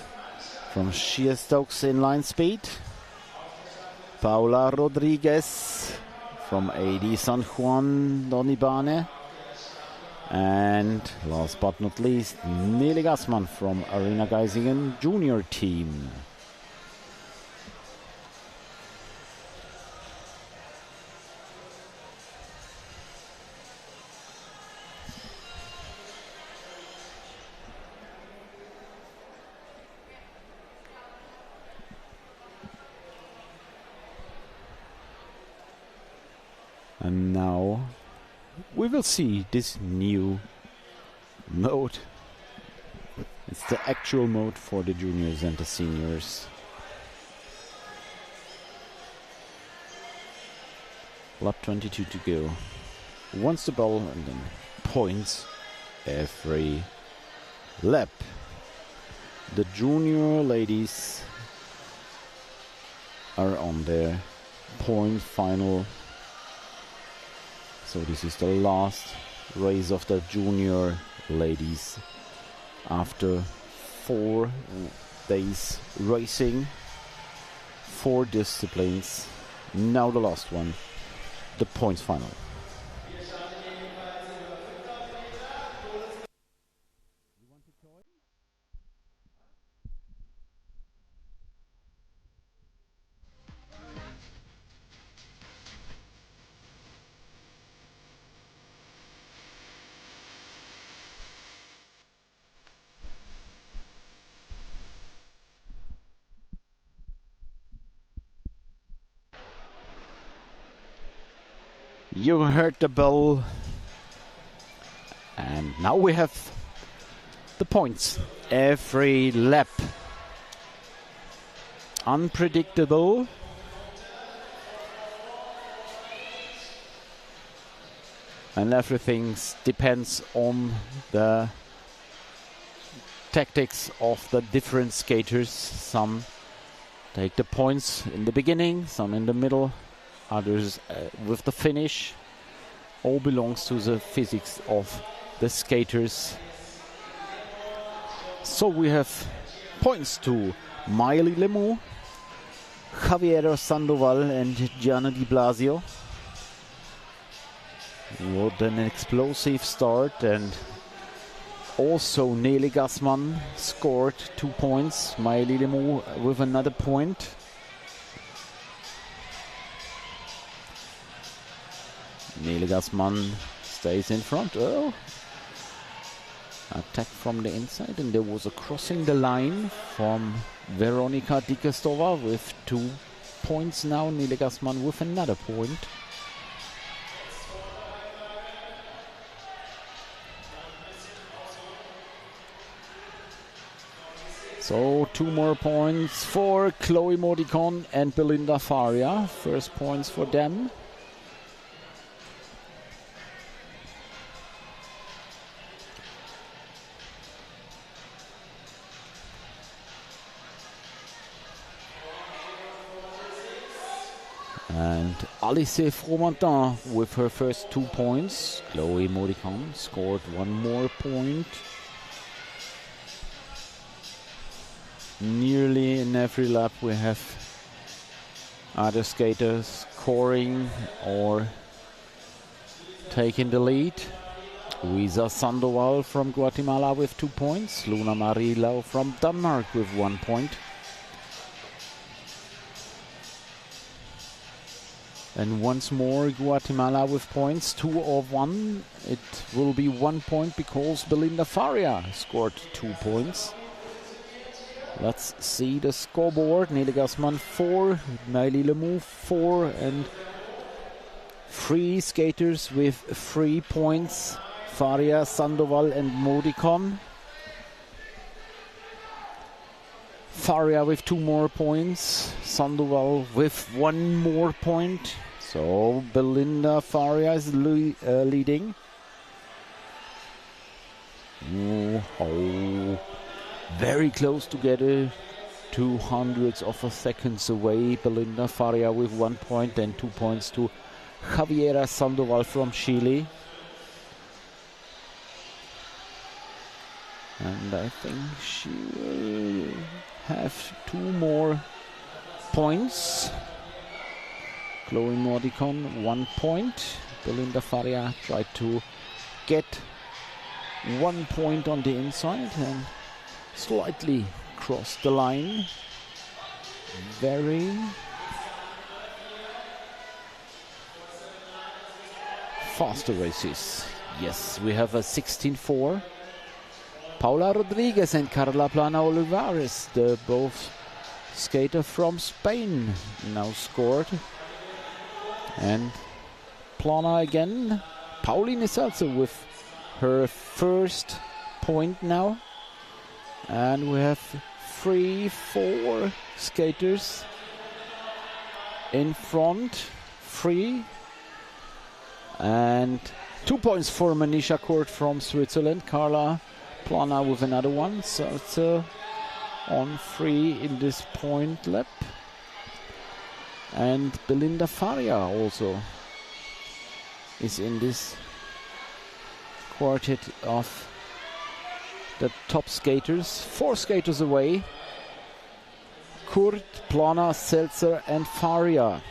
from Sheer Stokes Inline Speed. Paula Rodriguez from AD San Juan Donibane. And last but not least, Nele Gassmann from Arena Geisingen junior team. And now we will see this new mode. It's the actual mode for the juniors and the seniors. Lap 22 to go. Once the ball and then points every lap. The junior ladies are on their point final. So this is the last race of the junior ladies after 4 days racing, 4 disciplines. Now the last one, the points final. You heard the bell. And now we have the points every lap. Unpredictable. And everything depends on the tactics of the different skaters. Some take the points in the beginning, some in the middle, others with the finish. All belongs to the physics of the skaters. So we have points to Maëlie Lemieux, Javier Sandoval and Gianna Di Blasio. What an explosive start, and also Nele Gassmann scored 2 points. Maëlie Lemieux with another point. Nele Gassmann stays in front. Oh, attack from the inside, and there was a crossing the line from Veronika Dikestova with 2 points now. Nele Gassmann with another point. So 2 more points for Chloe Modicon and Belinda Faria. First points for them. And Alice Fromentin with her first 2 points. Chloe Modicon scored 1 more point. Nearly in every lap we have other skaters scoring or taking the lead. Luisa Sandoval from Guatemala with 2 points. Luna Marie Lau from Denmark with 1 point. And once more Guatemala with points, 2 of 1. It will be 1 point because Belinda Faria scored 2 points. Let's see the scoreboard. Nele Gassmann 4, Maëlie Lemieux 4, and 3 skaters with 3 points. Faria, Sandoval and Modicon. Faria with 2 more points, Sandoval with 1 more point. So Belinda Faria is leading. Oh, very close together, 200ths of a seconds away. Belinda Faria with 1 point and 2 points to Javiera Sandoval from Chile. And I think she will have 2 more points. Chloe Modicon 1 point. Belinda Faria tried to get 1 point on the inside and slightly crossed the line. Very faster races. Yes, we have a 16-4. Paula Rodriguez and Carla Plana Olivares, the both skater from Spain, now scored. And Plana again. Pauline is also with her first point now. And we have 3-4 skaters in front. 3. And 2 points for Manisha Kurt from Switzerland. Carla Plana with another one, so it's on 3 in this point lap. And Belinda Faria also is in this quartet of the top skaters. 4 skaters away. Kurt, Plana, Seltzer and Faria.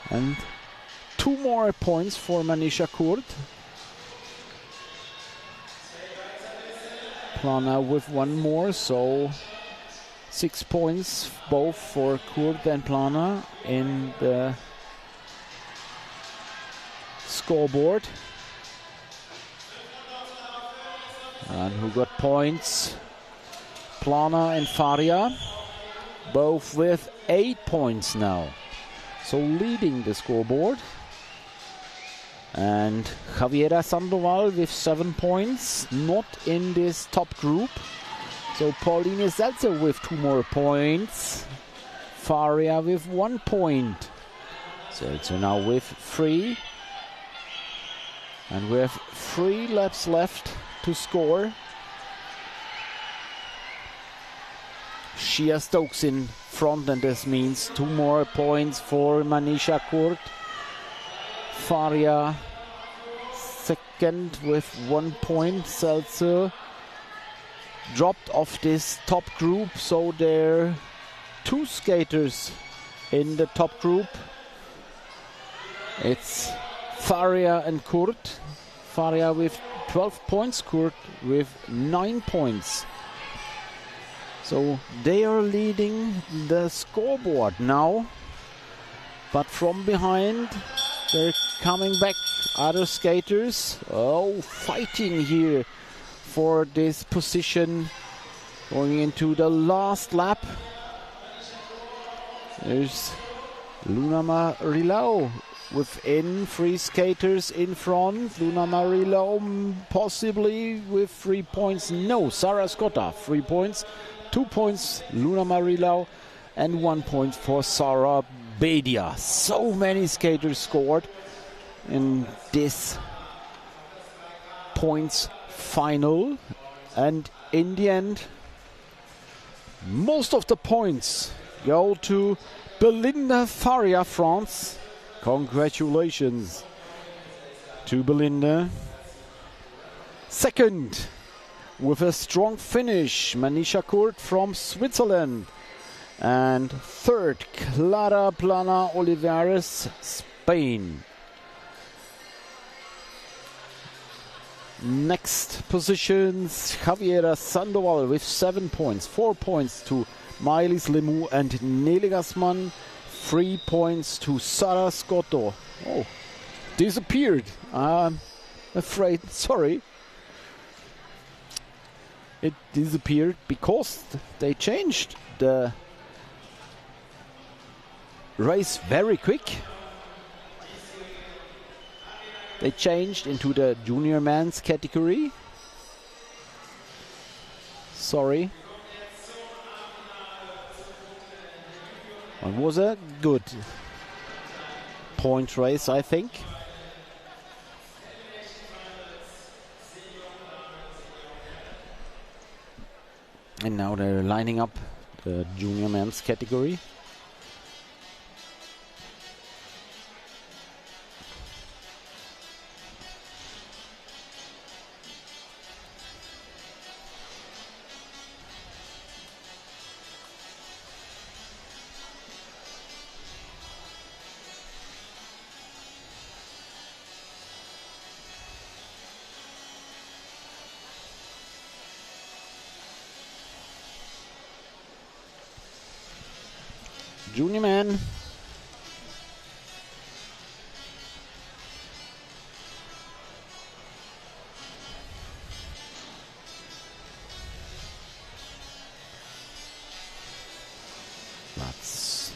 And 2 more points for Manisha Kurt. Plana with 1 more, so 6 points both for Kurt and Plana in the scoreboard. And who got points? Plana and Faria, both with 8 points now. so leading the scoreboard. And Javiera Sandoval with 7 points, not in this top group. So Pauline Seltzer with 2 more points. Faria with 1 point. Seltzer now with 3. And we have 3 laps left to score. Shia Stokes in front, and this means 2 more points for Manisha Kurt. Faria second with 1 point. Seltzer dropped off this top group, so there are 2 skaters in the top group. It's Faria and Kurt. Faria with 12 points, Kurt with 9 points. So they are leading the scoreboard now, but from behind they're coming back other skaters. Oh, fighting here for this position going into the last lap. There's Luna Marilao within 3 skaters in front. Luna Marilao possibly with 3 points. No, Sarah Scotta 3 points. 2 points Luna Marilao and 1 point for Sarah Bedia. So many skaters scored in this points final, and in the end most of the points go to Belinda Faria, France. Congratulations to Belinda. Second, with a strong finish, Manisha Kurt from Switzerland. And third, Clara Plana Olivares, Spain. Next positions, Javiera Sandoval with 7 points. 4 points to Maëlys Lemu and Nele Gassman. 3 points to Sara Scotto. Oh, disappeared. I'm afraid, sorry. It disappeared because they changed the race very quick. They changed into the junior men's category. Sorry. It was a good point race, I think. And now they're lining up the junior men's category. Junior man. Let's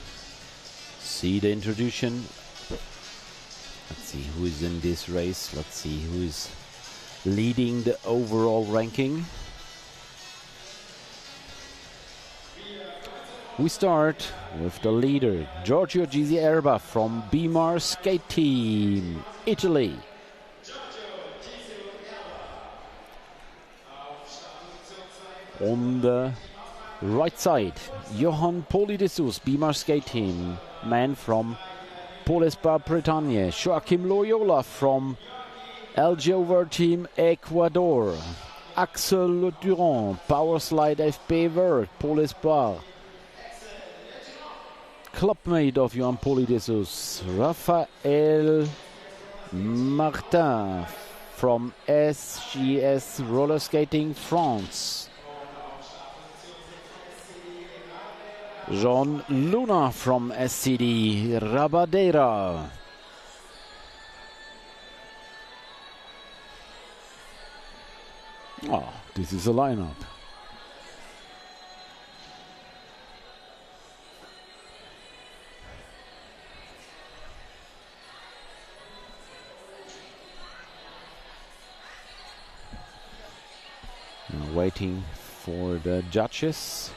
see the introduction. Let's see who is in this race. Let's see who is leading the overall ranking. We start with the leader, Giorgio Gisi Erba from Bimar Skate Team, Italy. On the right side, Johan Polydessus, Bimar Skate Team, man from Polespa, Bretagne. Joachim Loyola from LG Over Team, Ecuador. Axel Durand, Powerslide FP World, Polespa. Clubmate of Johan Polydessus, Raphaël Martin from SGS Roller Skating France. Jean Luna from SCD Rabadera. Oh, this is a lineup. Now waiting for the judges.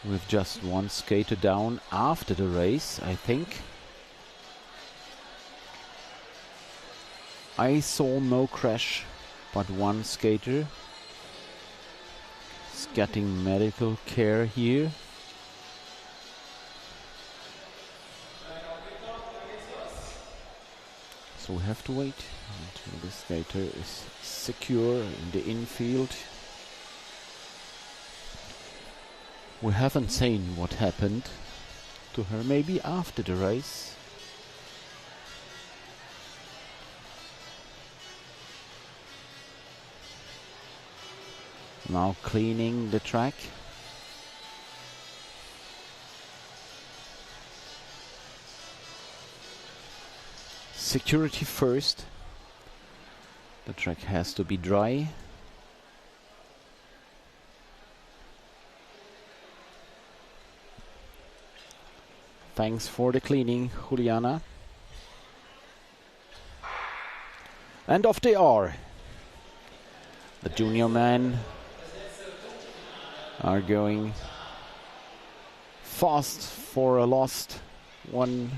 With just one skater down after the race, I think. I saw no crash, but one skater is getting medical care here. So we have to wait until the skater is secure in the infield. We haven't seen what happened to her, maybe after the race. Now cleaning the track. Security first. The track has to be dry. Thanks for the cleaning, Juliana. And off they are. The junior men are going fast for a last one.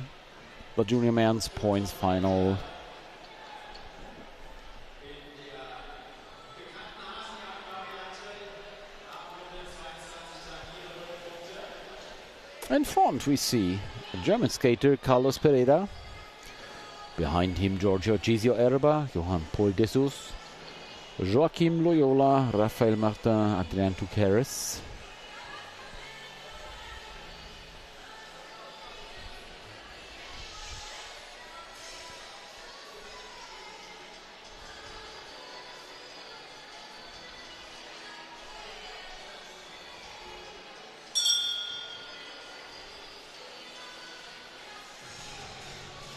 The junior men's points final. In front we see a German skater, Carlos Pereira. Behind him Giorgio Gisio Erba, Johan Paul Desus, Joachim Loyola, Rafael Martin, Adrian Tuqueres.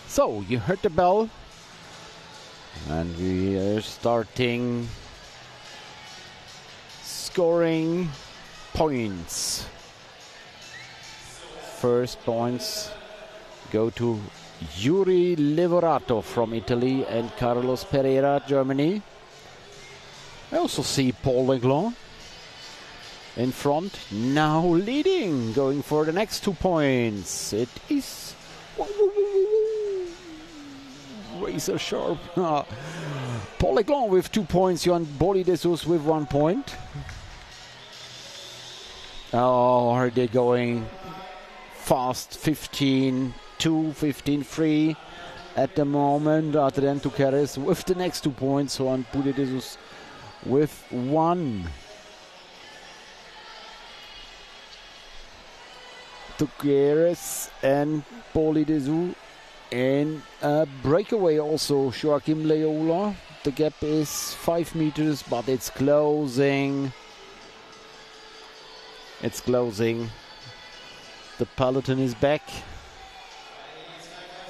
So, you heard the bell, and we are starting scoring points. First points go to Yuri Levorato from Italy and Carlos Pereira, Germany. I also see Paul Leglon in front, now leading, going for the next 2 points. It is razor sharp. Paul Leglon with 2 points, Johan Boli Desus with 1 point. Oh, are they going fast? 15-2, 15-3 at the moment. Adrian Tuqueres with the next 2 points, Johan Boli Desus with 1. Tuqueres and Boli Desus in a breakaway also. Joachim Loyola. The gap is 5 meters, but it's closing. It's closing. The peloton is back.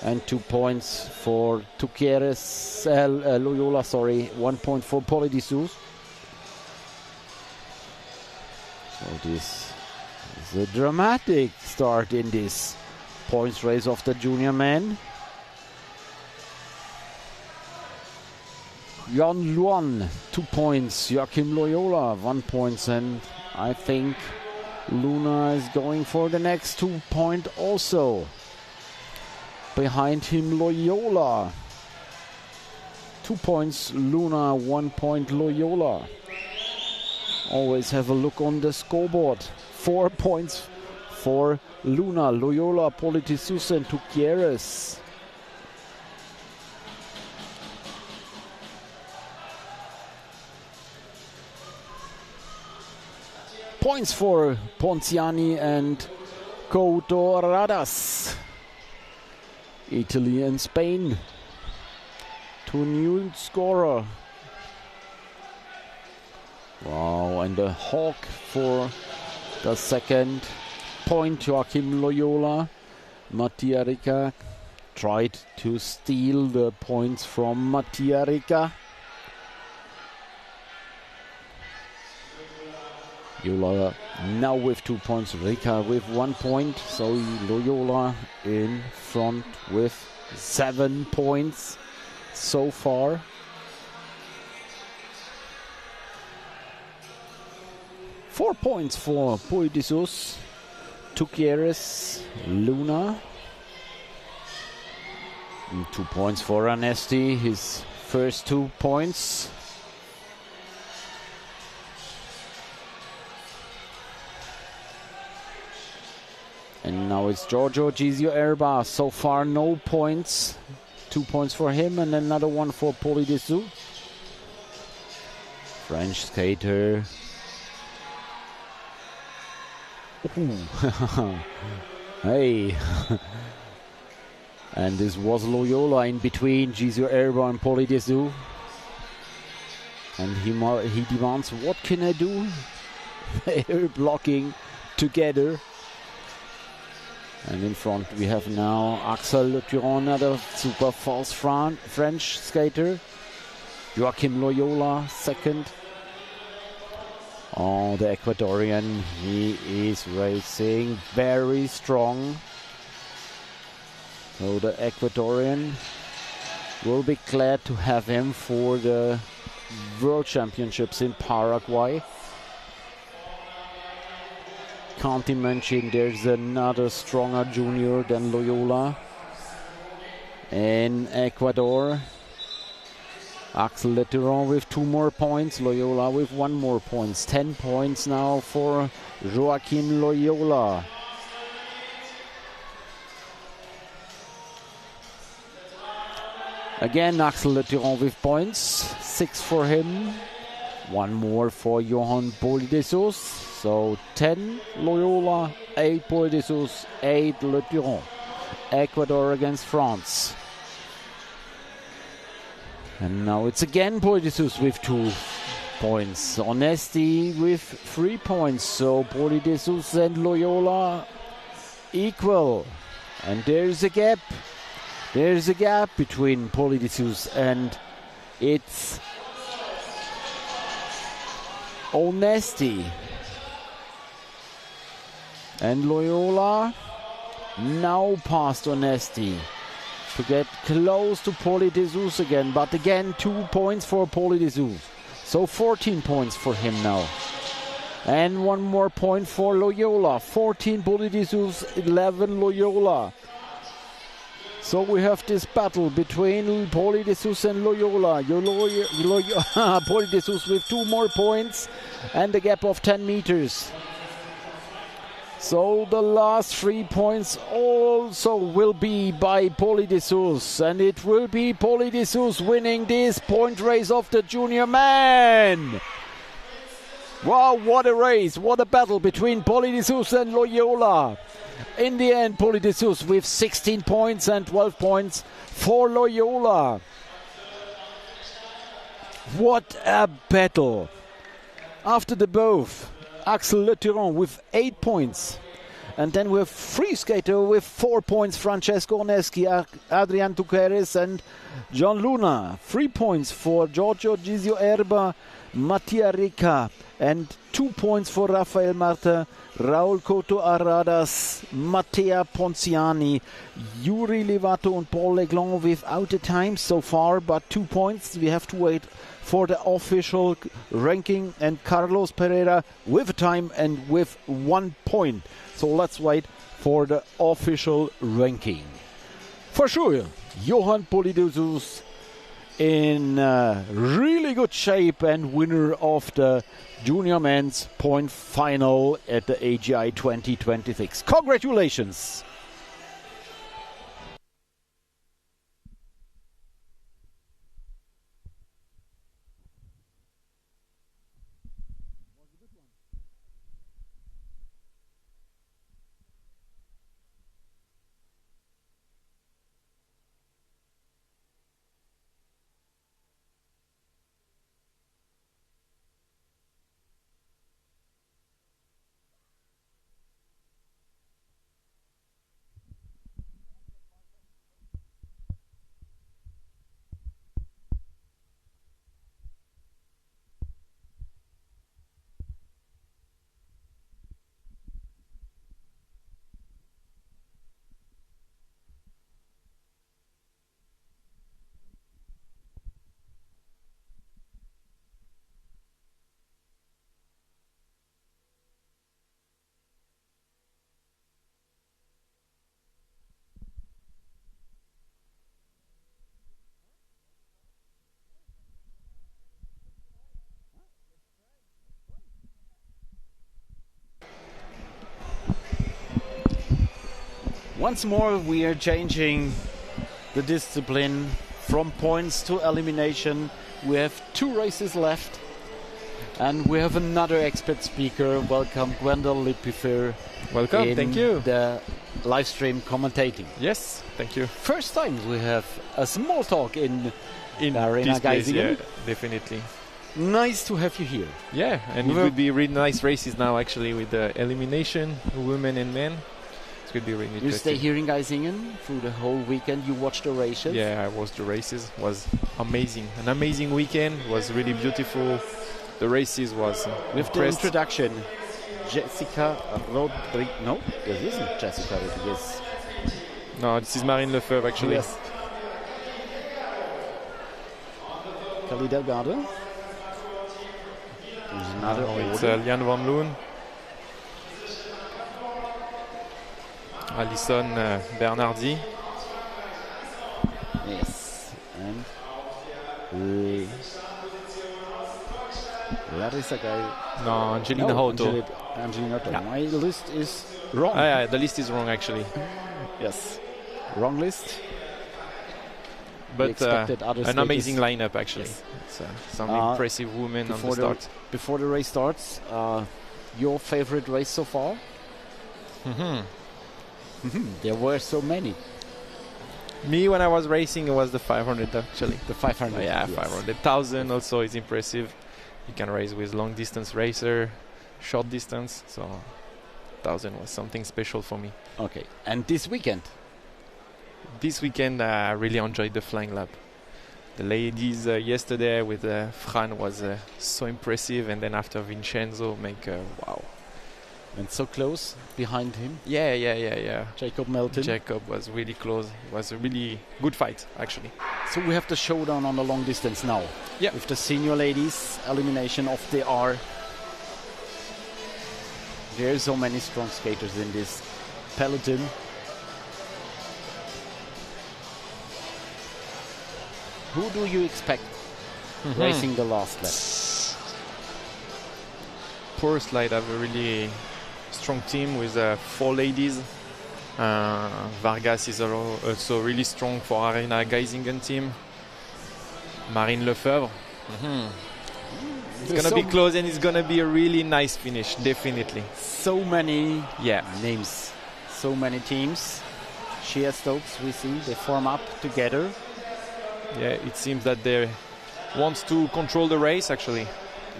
And 2 points for Tuqueres, Loyola, sorry. 1 point for Boli Desus. So this is a dramatic start in this points race of the junior men. Jan Luan, 2 points. Joachim Loyola, 1 point. And I think Luna is going for the next 2 point also. Behind him, Loyola. 2 points, Luna, 1 point, Loyola. Always have a look on the scoreboard. 4 points for Luna, Loyola, Boli Desus and Tuqueres. Points for Ponziani and Couto Radas. Italy and Spain. 2 new scorer. Wow, and a hawk for the second point. Joachim Loyola. Mattia Ricca tried to steal the points from Mattia Ricca. Loyola now with 2 points, Ricca with 1 point, so Loyola in front with 7 points so far. 4 points for Poitiers, Tukieres, Luna. And 2 points for Anesti, his first 2 points. And now it's Giorgio Gizio Erba. So far, no points. 2 points for him and another one for Poitiers. French skater. Hey. And this was Loyola in between Gizio Erba and Poitiers. And he demands, what can I do? They're blocking together. And in front we have now Axel Le Turon, another super fast French skater. Joachim Loyola, second. Oh, the Ecuadorian, he is racing very strong. So the Ecuadorian will be glad to have him for the World Championships in Paraguay. Can't imagine there's another stronger junior than Loyola in Ecuador. Axel Le Turon with 2 more points, Loyola with 1 more points. 10 points now for Joaquim Loyola. Again, Axel Le Turon with points, 6 for him. 1 more for Johan Poitiers. So 10 Loyola, 8 Poitiers, 8 Le Turon. Ecuador against France. And now it's again Poitiers with 2 points. Onesti with 3 points. So Poitiers and Loyola equal. And there's a gap. There's a gap between Poitiers and it's Onesti. And Loyola now past Onesti to get close to Poitiers again. But again, 2 points for Poitiers. So 14 points for him now. And 1 more point for Loyola. 14 Poitiers, 11 Loyola. So we have this battle between Poitiers and Loyola. Poitiers with 2 more points and a gap of 10 meters. So the last 3 points also will be by Poitiers, and it will be Poitiers winning this point race of the junior man. Wow, what a race, what a battle between Poitiers and Loyola. In the end, Poitiers with 16 points and 12 points for Loyola. What a battle. After the both, Axel Le Turon with 8 points. And then we have free skater with 4 points, Francesco Onesti, Adrian Tukieres and John Luna. 3 points for Giorgio Gizio Erba, Mattia Ricca, and 2 points for Rafael Marta, Raul Coto Aradas, Mattea Ponciani, Yuri Levato and Paul Leglon without a time so far, but 2 points. We have to wait for the official ranking, and Carlos Pereira with a time and with 1 point. So let's wait for the official ranking. For sure, Johan Poitiers in really good shape and winner of the junior men's point final at the AGI 2026. Congratulations! Once more, we are changing the discipline from points to elimination. We have 2 races left, and we have another expert speaker. Welcome, Gwendal Lipifer. Welcome, thank you. The live stream commentating. Yes, thank you. First time we have a small talk in Arena Geisingen. Yeah, definitely. Nice to have you here. Yeah, and it would be really nice races now actually with the elimination, women and men. It could be really interesting. You stay here in Geisingen through the whole weekend. You watch the races. Yeah, I watched the races. It was amazing. An amazing weekend. It was really beautiful. The races was with the introduction. Jessica Rodriguez. No, this isn't Jessica Rodriguez. No, this is Marine Lefebvre actually. Yes. Kelly Delgado. There's another it's Liane Van Loon. Alison Bernardi. Yes. And Larissa Guy. No, Angelina Houto. Angelina Houto. Yeah. My list is wrong. Yeah, the list is wrong actually. Yes. Wrong list. But an amazing lineup actually. Yes. Some impressive women on the start. Before the race starts, your favorite race so far? There were so many. Me, when I was racing, it was the 500 actually. The 500. Yeah, yes. 500. 1,000 also is impressive. You can race with long distance racer, short distance. So 1,000 was something special for me. Okay. And this weekend? This weekend, I really enjoyed the flying lap. The ladies yesterday with Fran was so impressive, and then after Vincenzo make wow. And so close behind him. Yeah. Jacob Melton. Jacob was really close. It was a really good fight, actually. So we have the showdown on the long distance now. Yeah. With the senior ladies, elimination of the R. There are so many strong skaters in this peloton. Who do you expect racing the last lap? Poor Slide have a really strong team with 4 ladies. Vargas is also really strong for Arena Geisingen team. Marine Lefebvre. It's going to be close, and it's going to be a really nice finish, definitely. So many names, so many teams. Shea Stokes, we see, they form up together. Yeah, it seems that they want to control the race, actually.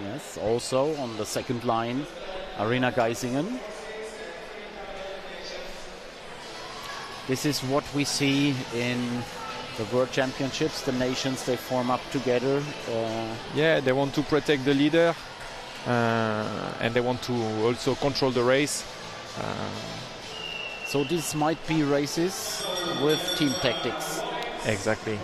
Yes, also on the second line, Arena Geisingen. This is what we see in the World Championships. The nations, they form up together. Yeah, they want to protect the leader, and they want to also control the race. So this might be races with team tactics. Exactly.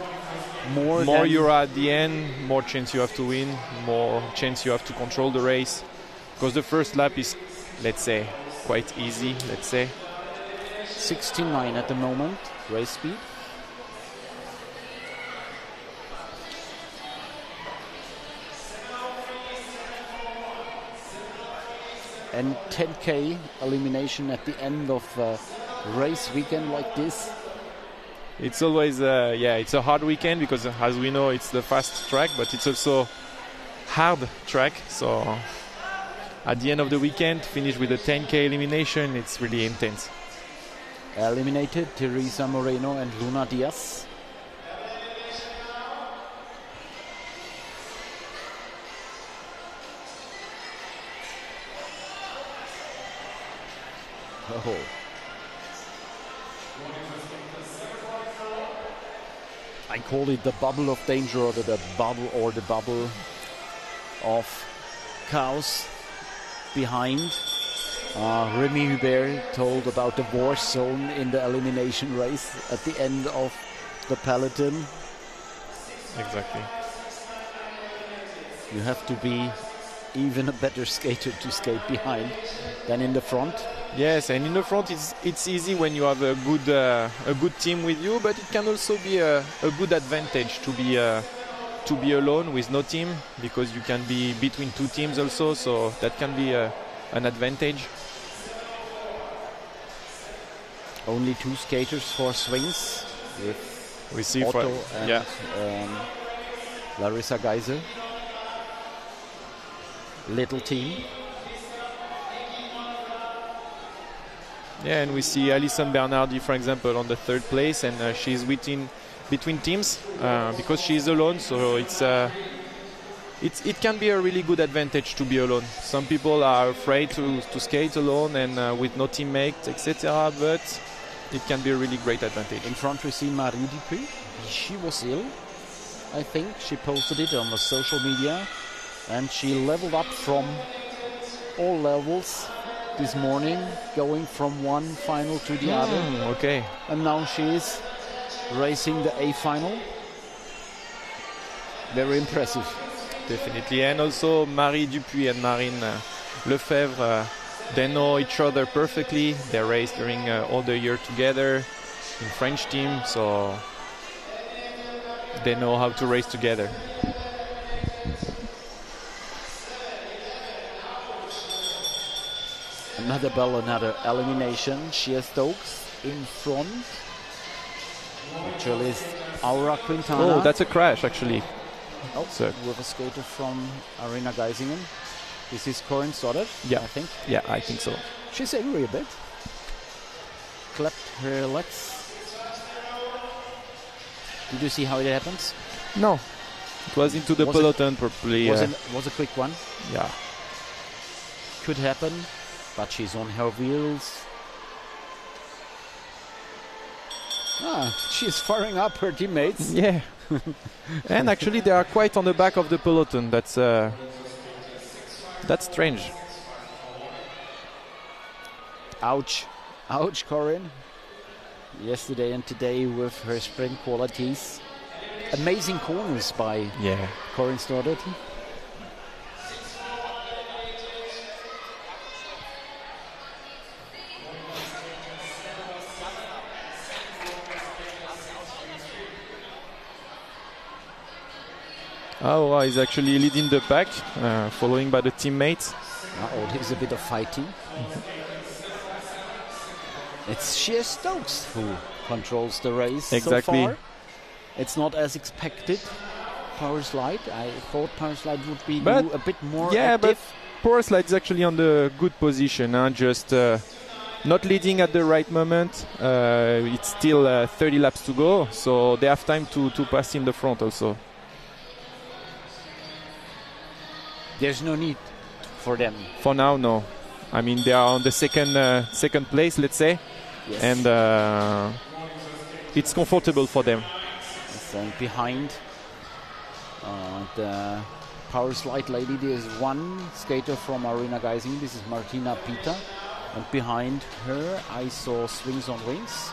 More you are at the end, more chance you have to win, more chance you have to control the race. Because the first lap is, let's say, quite easy, let's say. 69 at the moment, race speed. And 10K elimination at the end of a race weekend like this. It's always, it's a hard weekend because, as we know, it's the fast track, but it's also hard track. So at the end of the weekend, finish with a 10K elimination, it's really intense. Eliminated Teresa Moreno and Luna Diaz. Oh. I call it the bubble of danger, or the bubble of chaos behind. Remy Hubert told about the war zone in the elimination race at the end of the peloton. Exactly. You have to be even a better skater to skate behind than in the front. Yes, and in the front it's easy when you have a good team with you, but it can also be a good advantage to be alone with no team, because you can be between 2 teams also, so that can be an advantage. Only 2 skaters for swings with We see Otto for, and yeah. Larissa Geiser. Little team. Yeah, and we see Alison Bernardi, for example, on the 3rd place, and she's between teams because she's alone. So it can be a really good advantage to be alone. Some people are afraid to skate alone and with no teammates, etc. But it can be a really great advantage. In front we see Marie Dupuy. She was ill, I think. She posted it on the social media, and she leveled up from all levels this morning, going from one final to the other. Okay. And now she is racing the A final. Very impressive. Definitely. And also Marie Dupuy and Marine Lefebvre, they know each other perfectly. They raced during all the year together in French team, so they know how to race together. Another bell, another elimination. Shea Stokes in front. Actually, it's Aura Quintana. Oh, that's a crash, actually. Oh, So- with a skater from Arena Geisingen. This is Corinne Stoddard, Yeah. I think. Yeah, I think so. She's angry a bit. Clapped her legs. Did you see how it happens? No. It was into the Was peloton probably. Was a quick one. Yeah. Could happen, but she's on her wheels. She's firing up her teammates. Yeah. And actually they are quite on the back of the peloton. That's strange. Ouch. Ouch, Corinne. Yesterday and today with her sprint qualities. Amazing corners by Corinne Stoddard. Aura is actually leading the pack, following by the teammates. Oh, there's a bit of fighting. It's Shea Stokes who controls the race Exactly. so far. It's not as expected. Power slide. I thought power slide would be But a bit more yeah, active. but Power Slide is actually on the good position, just not leading at the right moment. It's still 30 laps to go, so they have time to pass in the front also. There's no need for them. For now, no. I mean, they are on the second place, let's say, Yes. and it's comfortable for them. And behind the power slide lady, there's one skater from Arena Geisingen. This is Martina Pita. And behind her, I saw Swings on Wings.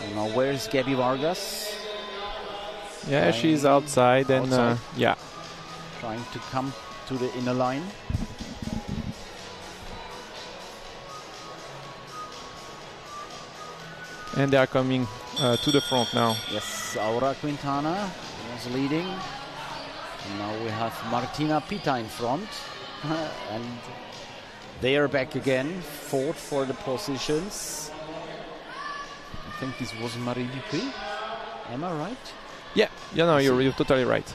So now where's Gabby Vargas? Yeah, she's outside, and yeah. Trying to come to the inner line. And they are coming to the front now. Yes, Aura Quintana was leading. And now we have Martina Pita in front. And they are back again, fought for the positions. I think this was Marie Dupuy. Am I right? Yeah, no, you're totally right.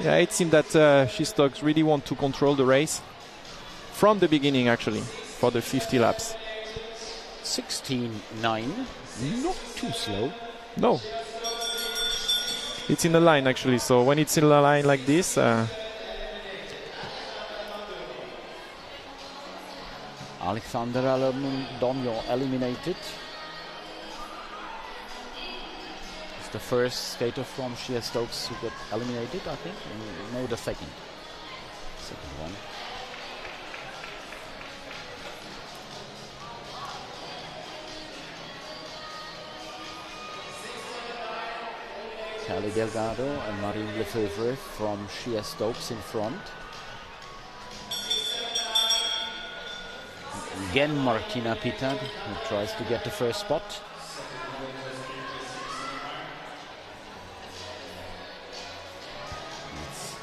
Yeah, it seemed that Shea Stokes really want to control the race from the beginning, actually, for the 50 laps. 16.9, not too slow. No. It's in the line, actually, so when it's in a line like this... Alexandra Domio eliminated. It's the first skater from Shea Stokes who got eliminated, I think. No, the second. Second one. Kelly Delgado and Marine Lefebvre from Shea Stokes in front. Again, Martina Pita, who tries to get the first spot. It's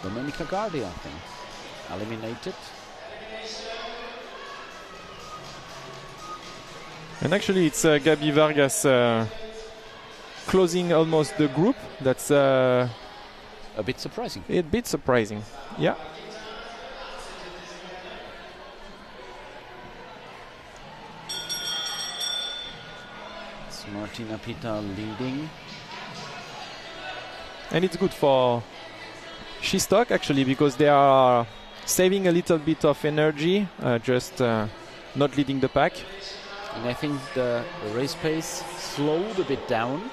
Domenica Gardi, I think. eliminated. And actually, it's Gabi Vargas closing almost the group. That's a bit surprising. A bit surprising, yeah. It's Martina Pita leading. And it's good for Shistok actually, because they are saving a little bit of energy, just not leading the pack. And I think the race pace slowed a bit down.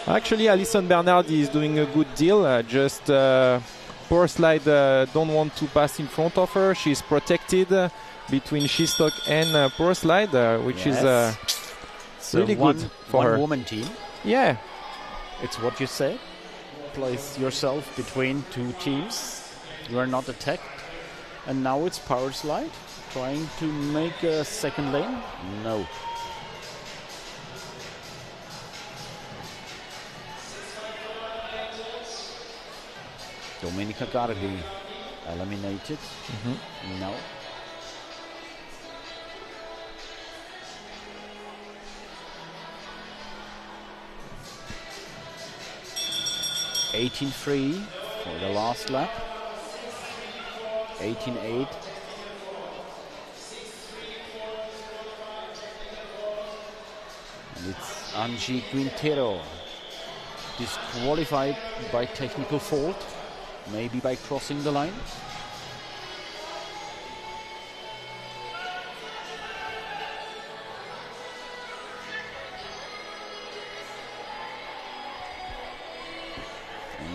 Actually, Alison Bernardi is doing a good deal. Just Power Slide don't want to pass in front of her. She's protected between Shistok and Power Slide, which is really good for her. One-woman team. Yeah. It's what you say. Place yourself between two teams. You are not attacked. And now it's Power Slide trying to make a second lane. No. Domenica Garbi eliminated. No. $18.3 for the last lap. 18.8. And it's Angie Quintero disqualified by technical fault, maybe by crossing the line.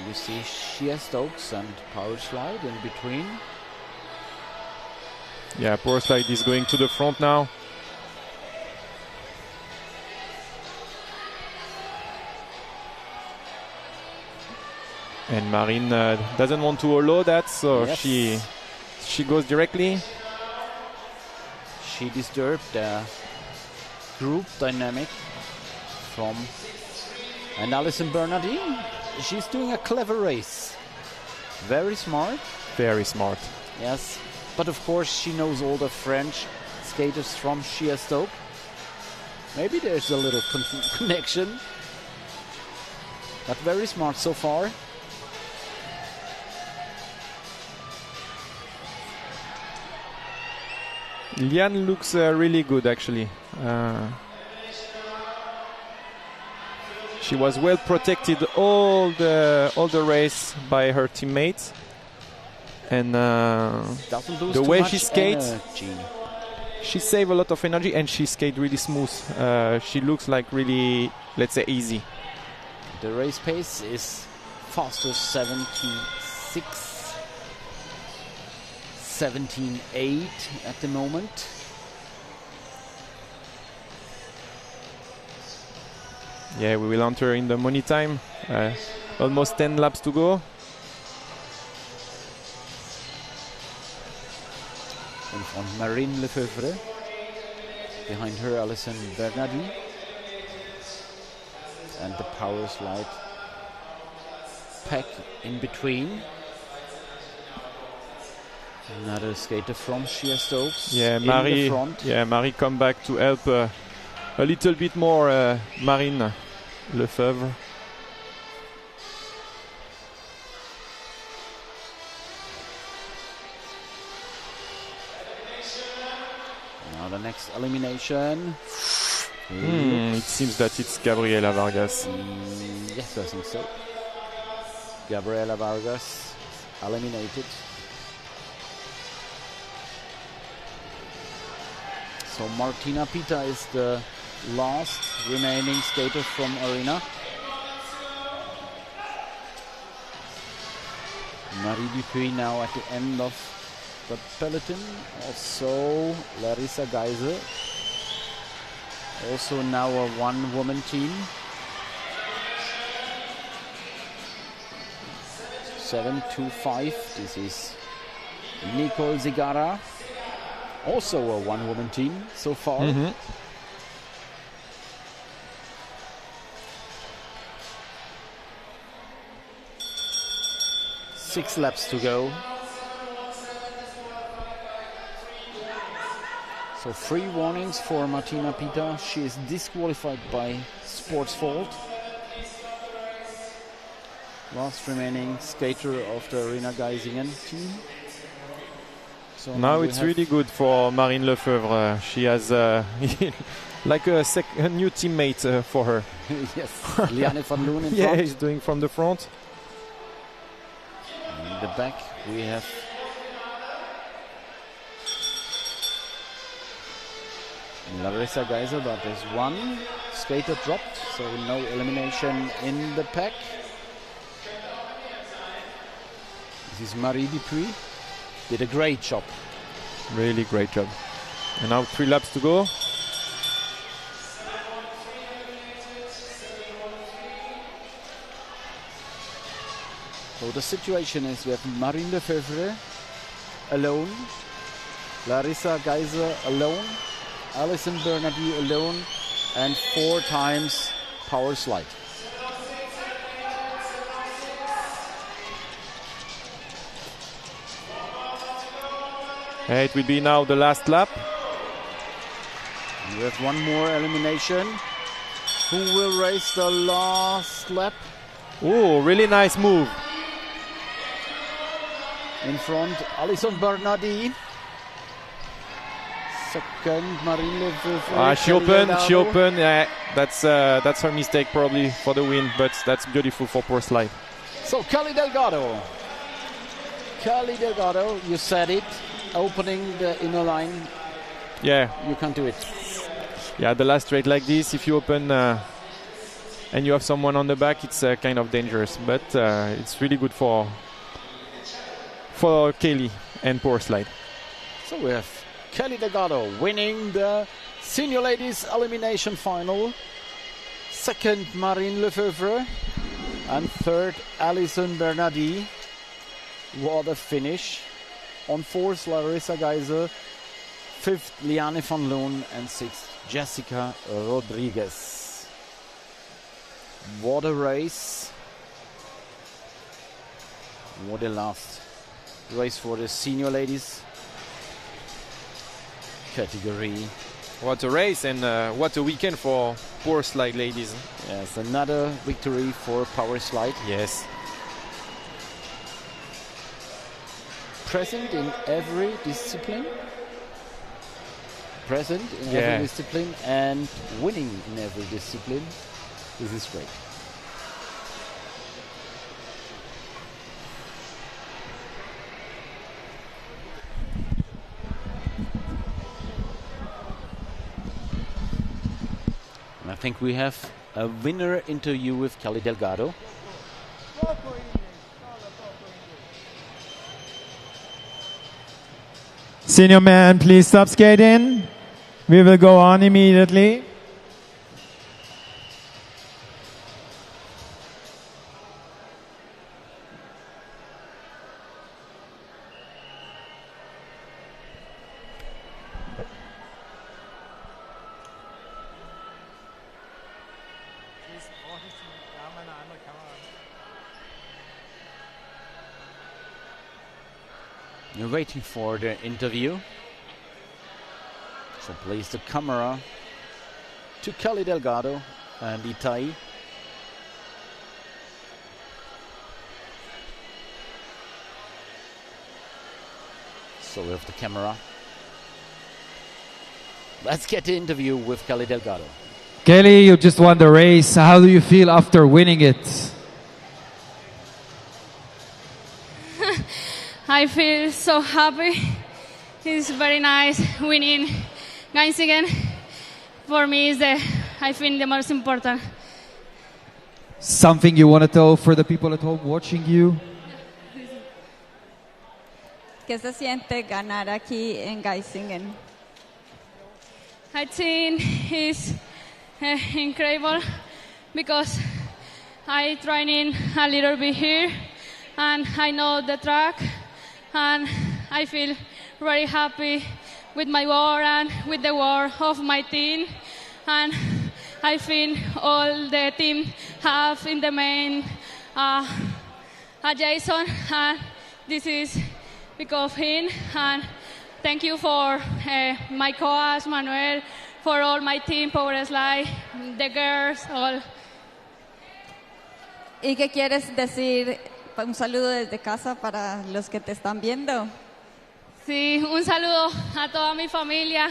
You see Shea Stokes and Power Slide in between. Yeah, Power Slide is going to the front now. And Marine doesn't want to allow that, so yes. she goes directly. She disturbed the group dynamic from... And Alison Bernardine, she's doing a clever race. Very smart. Very smart. Yes, but of course she knows all the French skaters from Shea Stoke. Maybe there's a little connection. But very smart so far. Liane looks really good actually. She was well protected all the race by her teammates, and the way she skates, she saved a lot of energy, and she skates really smooth. She looks like really, let's say, easy. The race pace is faster, 17.6, 17.8 at the moment. Yeah, we will enter in the money time. Almost 10 laps to go. In front, Marine Lefebvre. Behind her, Alison Bernardi. And the Power Slide pack in between. Another skater from Shea Stokes. Yeah, in Marie. the front. Yeah, Marie come back to help a little bit more. Marine Lefebvre. Now the next elimination. It seems that it's Gabriela Vargas. Yes, I think so. Gabriela Vargas eliminated. So Martina Pita is the last remaining skater from Arena. Marie Dupuis now at the end of the peloton. Also Larissa Geiser. Also now a one-woman team. 7.25. This is Nicole Zigara. Also a one-woman team so far. 6 laps to go. So 3 warnings for Martina Pita. She is disqualified by sports fault. Last remaining skater of the Arena Geisingen team. So now it's really good for Marine Lefebvre. She has like a new teammate for her. Yes, Liane van Loon in front. Yeah, he's doing from the front. In the back we have Larissa Geiser, but there's one skater dropped, so no elimination in the pack. This is Marie Dupuis. Did a great job. Really great job. And now 3 laps to go. So the situation is we have Marine Lefebvre alone, Larissa Geiser alone, Alison Bernardi alone, and 4 times power slide. It will be now the last lap. We have one more elimination. Who will race the last lap? Oh, really nice move. In front, Alison Bernardi. Second, Marine Lefebvre. She opened. That's her mistake probably for the win, but that's beautiful for poor slide. So Kelly Delgado. Kelly Delgado, you said it. Opening the inner line. Yeah. You can't do it. Yeah, the last straight like this, if you open and you have someone on the back, it's kind of dangerous. But it's really good for Kelly and poor slide. So we have Kelly Delgado winning the senior ladies elimination final. Second, Marine Lefebvre. And third, Alison Bernardi. What a finish. On 4th, Larissa Geiser. 5th, Liane van Loon. And 6th, Jessica Rodriguez. What a race. What a last race for the senior ladies category. What a race and what a weekend for poor slide ladies. Yes, another victory for power slide. Yes. Present in every discipline. Present in every discipline and winning in every discipline. This is great. And I think we have a winner interview with Kelly Delgado. Senior man, please stop skating. We will go on immediately. You're waiting for the interview. So place the camera to Kelly Delgado and Itai. So we have the camera. Let's get the interview with Kelly Delgado. Kelly, you just won the race. How do you feel after winning it? I feel so happy. It's very nice winning Geisingen. For me, is I think the most important. Something you want to tell for the people at home watching you? ¿Qué se siente ganar aquí en Geisingen? I think it's incredible because I training a little bit here and I know the track. And I feel very happy with my work and with the work of my team. And I think all the team have in the main Jason, and this is because of him. And thank you for my coach, Manuel, for all my team, Power Slide, the girls, all. ¿Y qué quieres decir? Un saludo desde casa para los que te están viendo. Sí, un saludo a toda mi familia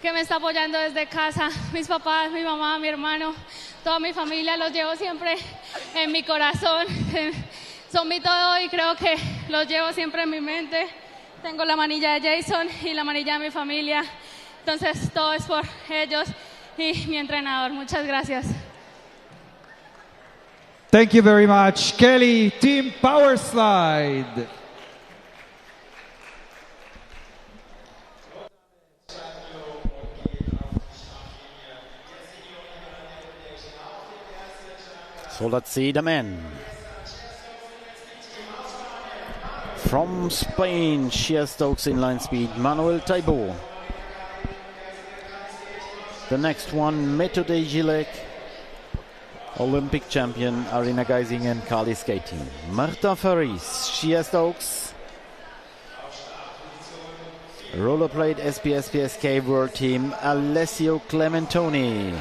que me está apoyando desde casa, mis papás, mi mamá, mi hermano, toda mi familia, los llevo siempre en mi corazón, son mi todo y creo que los llevo siempre en mi mente. Tengo la manilla de Jason y la manilla de mi familia, entonces todo es por ellos y mi entrenador. Muchas gracias. Thank you very much, Kelly, Team Power Slide. So let's see the men. From Spain, sheer Stokes inline speed, Manuel Taibo. The next one, Methode Gilek, Olympic champion, Arena Geisingen, Kali skating. Marta Faris, sheer Stokes. Rollerblade SPS PSK World Team, Alessio Clementoni.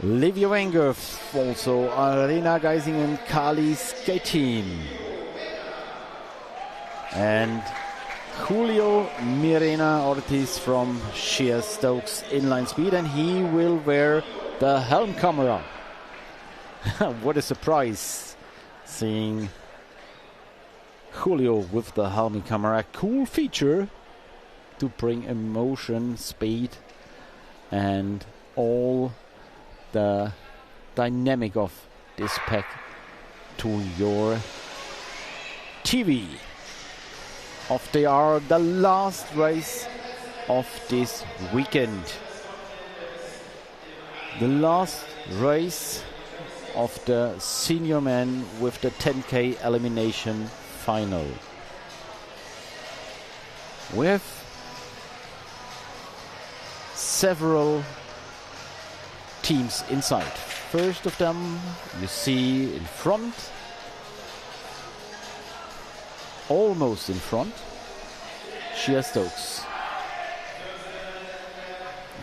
Livia Wenger, also Arena Geisingen, Kali skating. And Julio Mirena Ortiz from sheer Stokes inline speed, and he will wear the helm camera. What a surprise seeing Julio with the helm camera. Cool feature to bring emotion, speed, and all the dynamic of this pack to your TV. Off they are, the last race of this weekend. The last race of the senior men with the 10K elimination final. We have several teams inside. First of them you see in front, almost in front, sheer Stokes.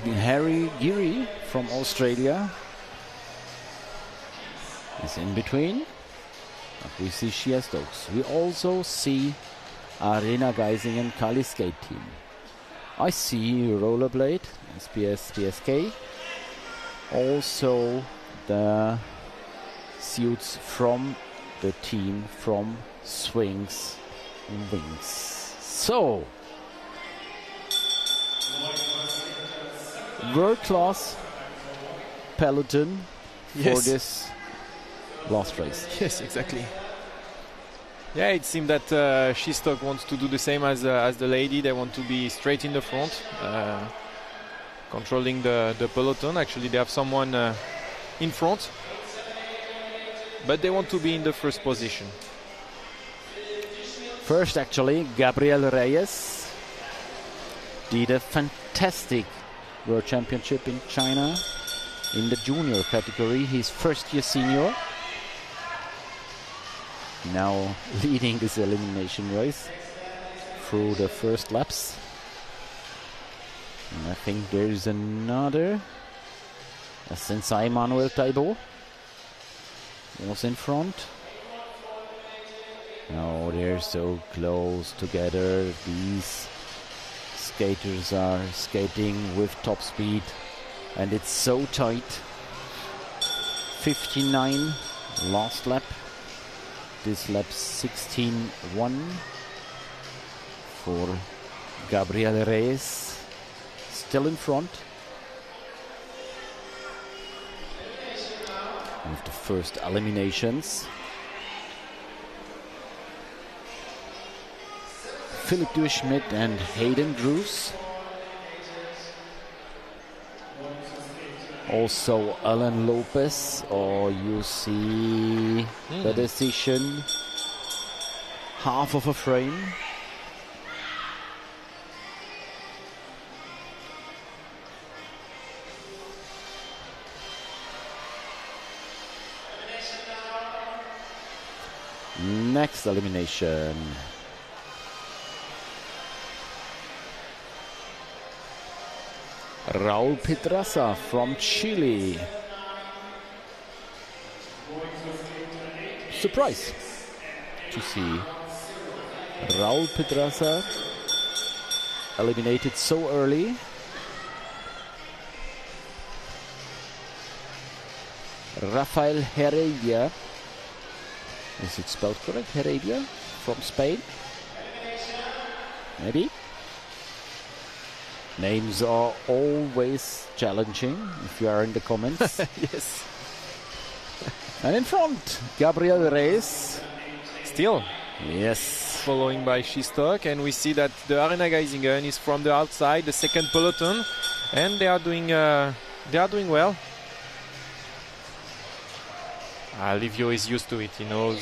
Harry Geary from Australia is in between. We see sheer Stokes. We also see Arena Geisingen Kali skate team. I see Rollerblade, SPS PSK. Also the suits from the team from Swings Wings. So world-class peloton for this last race. Yes, exactly. Yeah, it seemed that Shistok wants to do the same as the lady. They want to be straight in the front, controlling the peloton. Actually, they have someone in front, but they want to be in the first position. First, actually, Gabriel Reyes did a fantastic World Championship in China in the junior category. He's first year senior. Now leading this elimination race through the first laps. And I think there's another. Sensei Manuel Taibo was in front. Now they're so close together. These skaters are skating with top speed and it's so tight. 59 last lap. This lap 16.1 for Gabriel Reyes, still in front. With the first eliminations. Philip Durschmidt and Hayden Drews. Also Alan Lopez, or you see the decision, half of a frame. Next elimination. Raul Pedraza from Chile. Surprise to see Raul Pedraza eliminated so early. Rafael Heredia, is it spelled correct? Heredia from Spain? Maybe. Names are always challenging if you are in the comments. Yes. And in front, Gabriel Reyes. Still. Yes. Following by Shistok, and we see that the Arena Geisingen is from the outside, the second peloton, and they are doing well. Livio is used to it, he knows.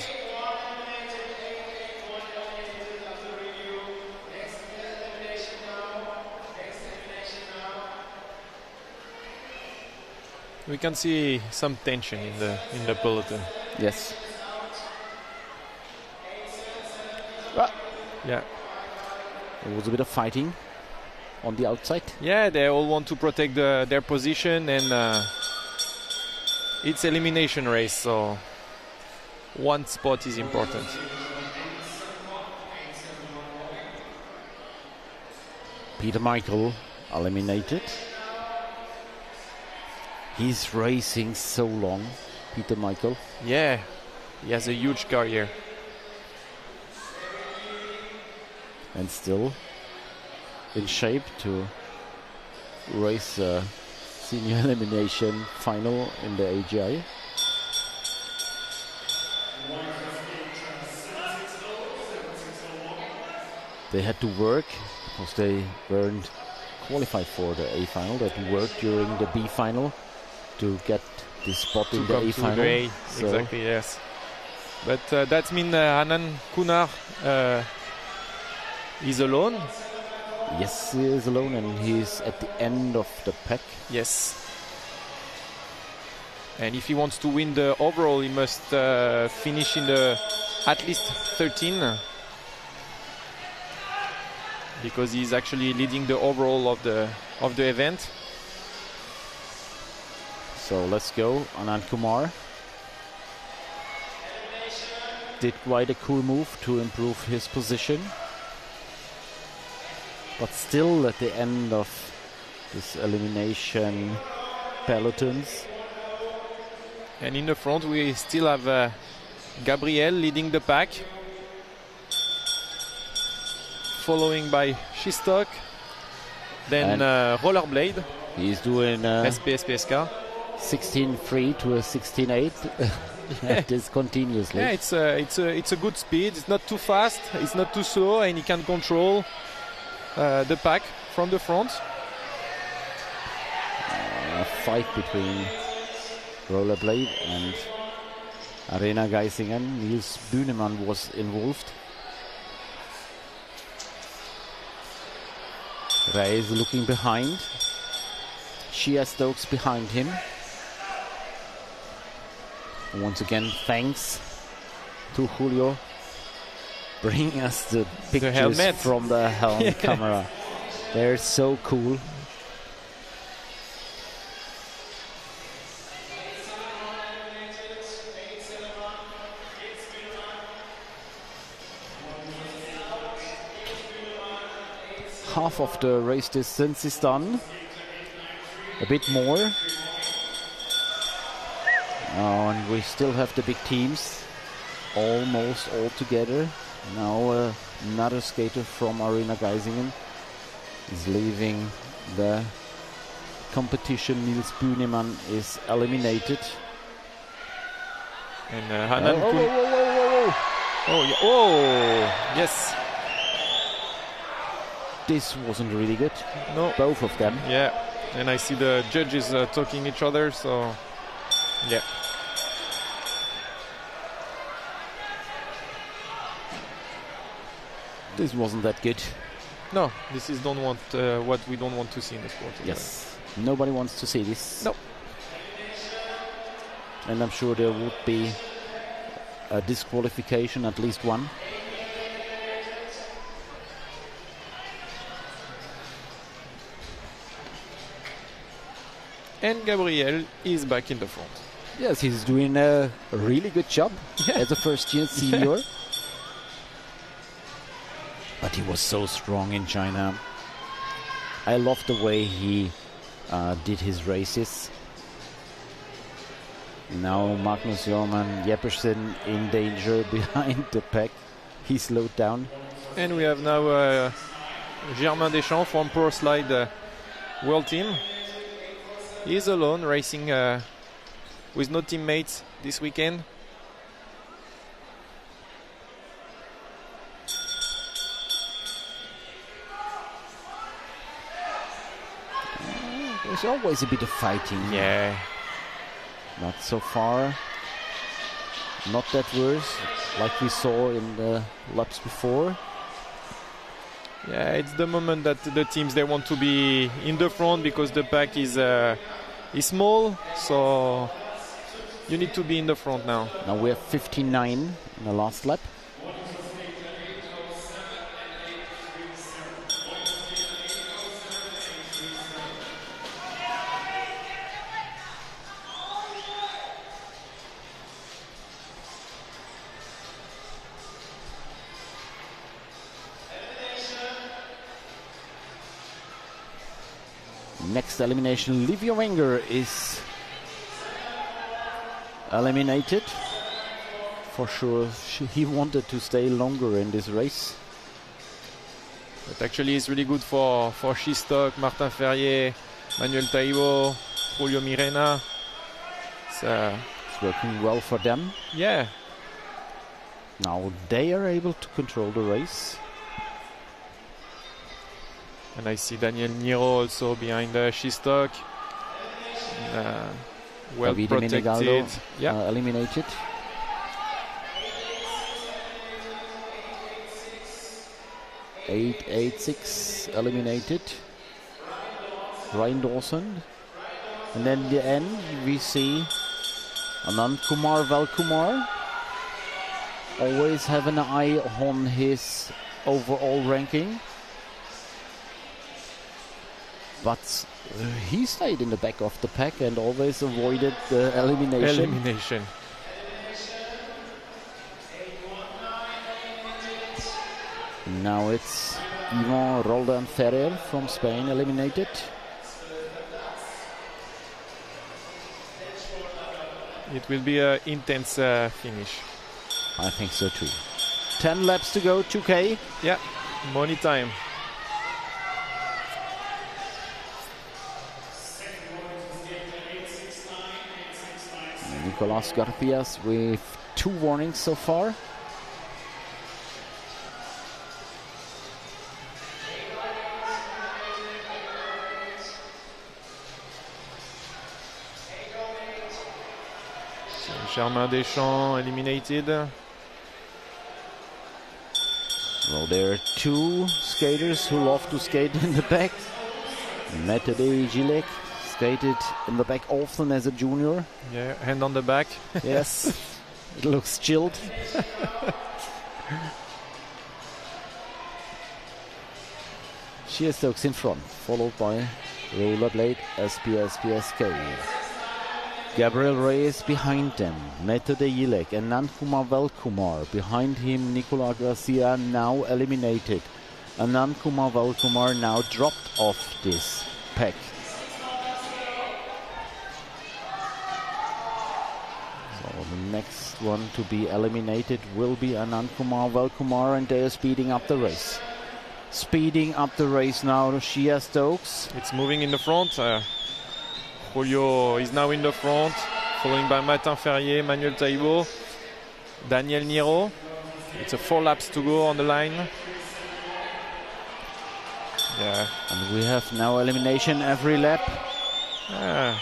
We can see some tension in the peloton. Yes. Yeah. There was a bit of fighting on the outside. Yeah, they all want to protect their position, and it's elimination race, so one spot is important. Peter Michael eliminated. He's racing so long, Peter Michael. Yeah, he has a huge career. And still in shape to race a senior elimination final in the AGI. They had to work because they weren't qualified for the A final. They had to work during the B final to get this spot in the A final. So exactly, yes. But that means Hanan Kunar is alone. Yes, he is alone, and he's at the end of the pack. Yes. And if he wants to win the overall, he must finish in the at least 13, because he's actually leading the overall of the event. So let's go, Anand Kumar. Did quite a cool move to improve his position. But still at the end of this elimination pelotons. And in the front we still have Gabriel leading the pack, following by Shistok, then Rollerblade. He's doing SPSPSK 16.3 to a 16.8. This continuously. Yeah, it's a good speed. It's not too fast, it's not too slow, and he can control the pack from the front. A fight between Rollerblade and Arena Geisingen. Niels Bühnemann was involved. Reyes looking behind. Shia Stokes behind him. Once again, thanks to Julio bringing us the pictures from the helmet camera. They're so cool. Half of the race distance is done. A bit more. And we still have the big teams almost all together. Now another skater from Arena Geisingen is leaving the competition. Niels Bühnemann is eliminated. And Hanan yes. This wasn't really good. No. Both of them. Yeah. And I see the judges talking each other, so yeah. This wasn't that good. No, this is what we don't want to see in the sport. Yes, nobody wants to see this. No. And I'm sure there would be a disqualification, at least one. And Gabriel is back in the front. Yes, he's doing a really good job as a first-year senior. But he was so strong in China. I love the way he did his races. Now Magnus Jorman Jeppersen in danger behind the pack. He slowed down. And we have now Germain Deschamps from Pro Slide World Team. He's alone racing with no teammates this weekend. There's always a bit of fighting. Yeah. Not so far. Not that worse, like we saw in the laps before. Yeah, it's the moment that the teams, they want to be in the front because the pack is small, so you need to be in the front now. Now we have 59 in the last lap. Next elimination, Livia Wenger is eliminated. For sure, he wanted to stay longer in this race. But actually it's really good for Schistock, Martin Ferrier, Manuel Taibo, Julio Mirena. It's working well for them. Yeah. Now they are able to control the race. And I see Daniel Niro also behind Schistock. Well Davide protected. Menegaldo, Yeah. Eliminated. .886 eliminated. Ryan Dawson. And then the end we see Anand Kumar Valkumar. Always have an eye on his overall ranking. But he stayed in the back of the pack and always avoided the elimination. Now it's Ivan Roldan Ferrer from Spain eliminated. It will be an intense finish. I think so too. 10 laps to go, 2K. Yeah, money time. Nicolas Garcias with 2 warnings so far. Germain Deschamps eliminated. Well, there are 2 skaters who love to skate in the back. Methode Gilek skated in the back often as a junior. Yeah, hand on the back. Yes, it looks chilled. Schistock's in front, followed by Rollerblade SPSPSK. Gabriel Reyes behind them, Methode Gilek and Anand Valkumar. Behind him, Nicolas Garcia now eliminated. Anand Valkumar now dropped off this pack. So the next one to be eliminated will be Anand Valkumar, and they are speeding up the race. Speeding up the race now, Shia Stokes. It's moving in the front. Julio is now in the front, following by Martin Ferrier, Manuel Taibo, Daniel Niro. It's 4 laps to go on the line. Yeah. And we have now elimination every lap. Yeah.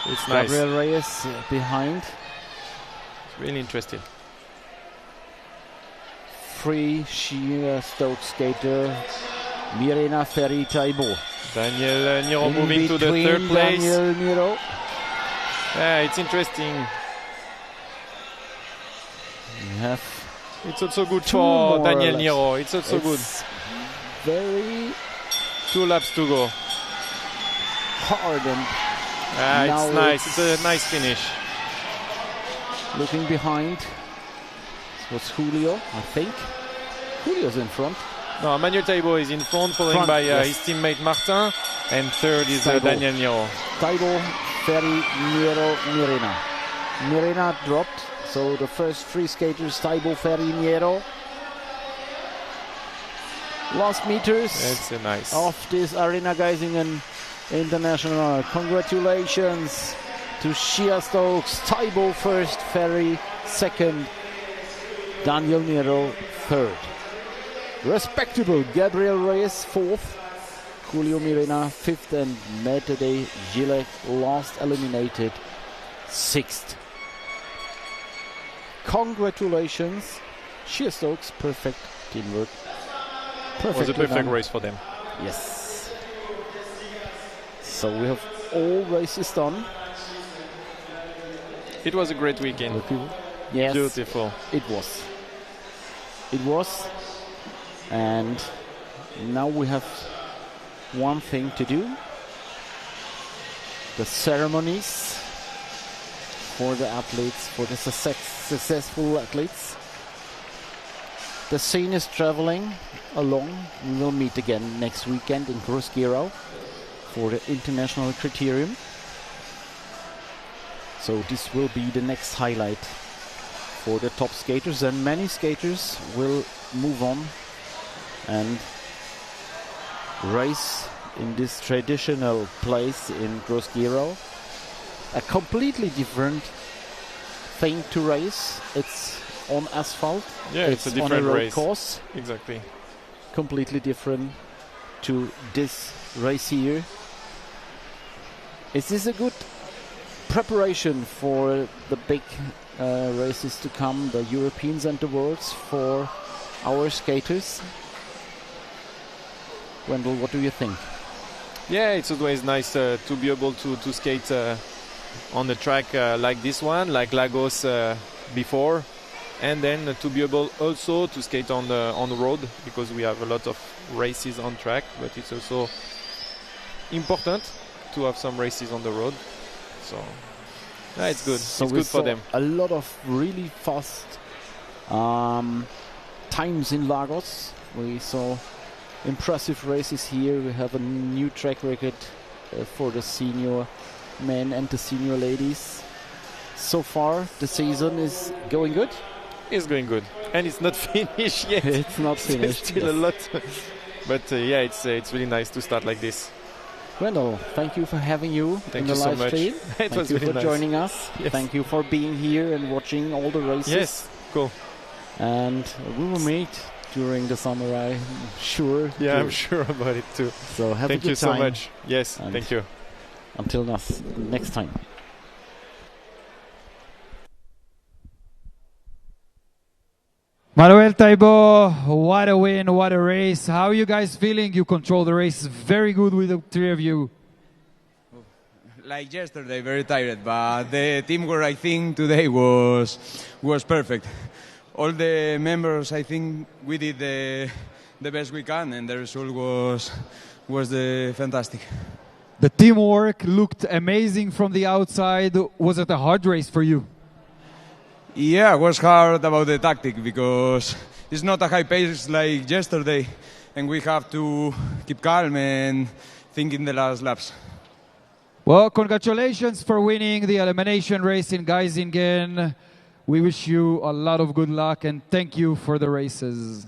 It's nice. Gabriel Reyes behind. It's really interesting. 3 Shia Stokes skater, Mirena Ferry Taibo. Daniel Niro moving to the 3rd place. Daniel Niro. Yeah, it's interesting. We have it's also good for Daniel Nero. It's also good. Very 2 laps to go. Hard and it's nice. It's a nice finish. Looking behind. This was Julio, I think. Julio's in front. No, Manuel Taibo is in front, followed by his teammate Martin, and third is Daniel Nero. Taibo, Ferry, Nero, Mirena. Mirena dropped, so the first 3 skaters, Taibo, Ferry, Nero. Last meters of this Arena Geisingen International. Congratulations to Shia Stokes. Taibo first, Ferry second, Daniel Nero third. Respectable Gabriel Reyes fourth, Julio Mirena fifth, and Metade Gilek last eliminated sixth. Congratulations, Shia Stokes, perfect teamwork. It was a perfect race for them. Yes. So we have all races done. It was a great weekend. Yes. Beautiful. It was. It was. And now we have one thing to do. The ceremonies for the athletes, for the successful athletes. The scene is traveling along. We will meet again next weekend in Gross-Gerau for the international criterium. So this will be the next highlight for the top skaters, and many skaters will move on and race in this traditional place in Gross-Gerau. A completely different thing to race. It's on asphalt. Yeah, it's a different on a road race. course. Exactly. Completely different to this race here. Is this a good preparation for the big races to come, the Europeans and the Worlds, for our skaters? Wendell, what do you think? Yeah, it's always nice to be able to skate on the track like this one, like Lagos before, and then to be able also to skate on the road, because we have a lot of races on track, but it's also important to have some races on the road. So yeah, it's good. So it's good for them. A lot of really fast times in Lagos. We saw impressive races here. We have a new track record for the senior men and the senior ladies. So far, the season is going good. It's going good, and it's not finished yet. It's not finished. Still a lot, but yeah, it's really nice to start like this. Wendell, thank you for having you in the so live much. stream. It was Thank you really for nice. joining us. Yes. Thank you for being here and watching all the races. Yes, cool. And we will meet during the summer, I'm sure. Yeah, I'm sure about it too. So have thank a good you so time. much. Yes, And thank you. Until next time. Manuel Taibo, what a win, what a race. How are you guys feeling? You control the race very good with the three of you. Like yesterday, very tired, but the teamwork I think today was perfect. All the members, I think we did the best we can, and the result was fantastic. The teamwork looked amazing from the outside. Was it a hard race for you? Yeah, it was hard about the tactic because it's not a high pace like yesterday, and we have to keep calm and think in the last laps. Well, congratulations for winning the elimination race in Geisingen. We wish you a lot of good luck and thank you for the races.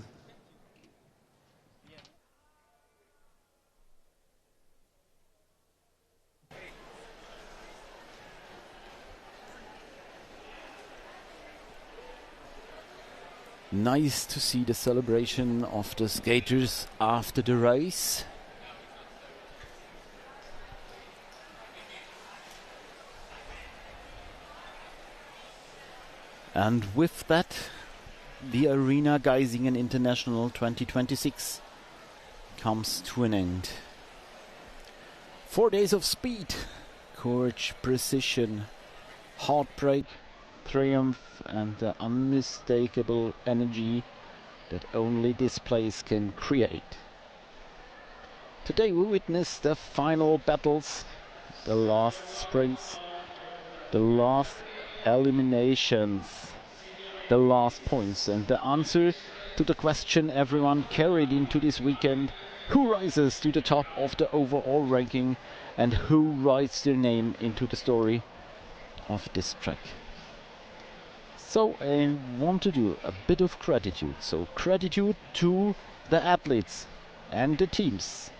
Nice to see the celebration of the skaters after the race. And with that, the Arena Geisingen International 2026 comes to an end. 4 days of speed, courage, precision, heartbreak, triumph and the unmistakable energy that only this place can create. Today we witness the final battles, the last sprints, the last eliminations, the last points, and the answer to the question everyone carried into this weekend: who rises to the top of the overall ranking and who writes their name into the story of this track. So I want to do a bit of gratitude. So gratitude to the athletes and the teams.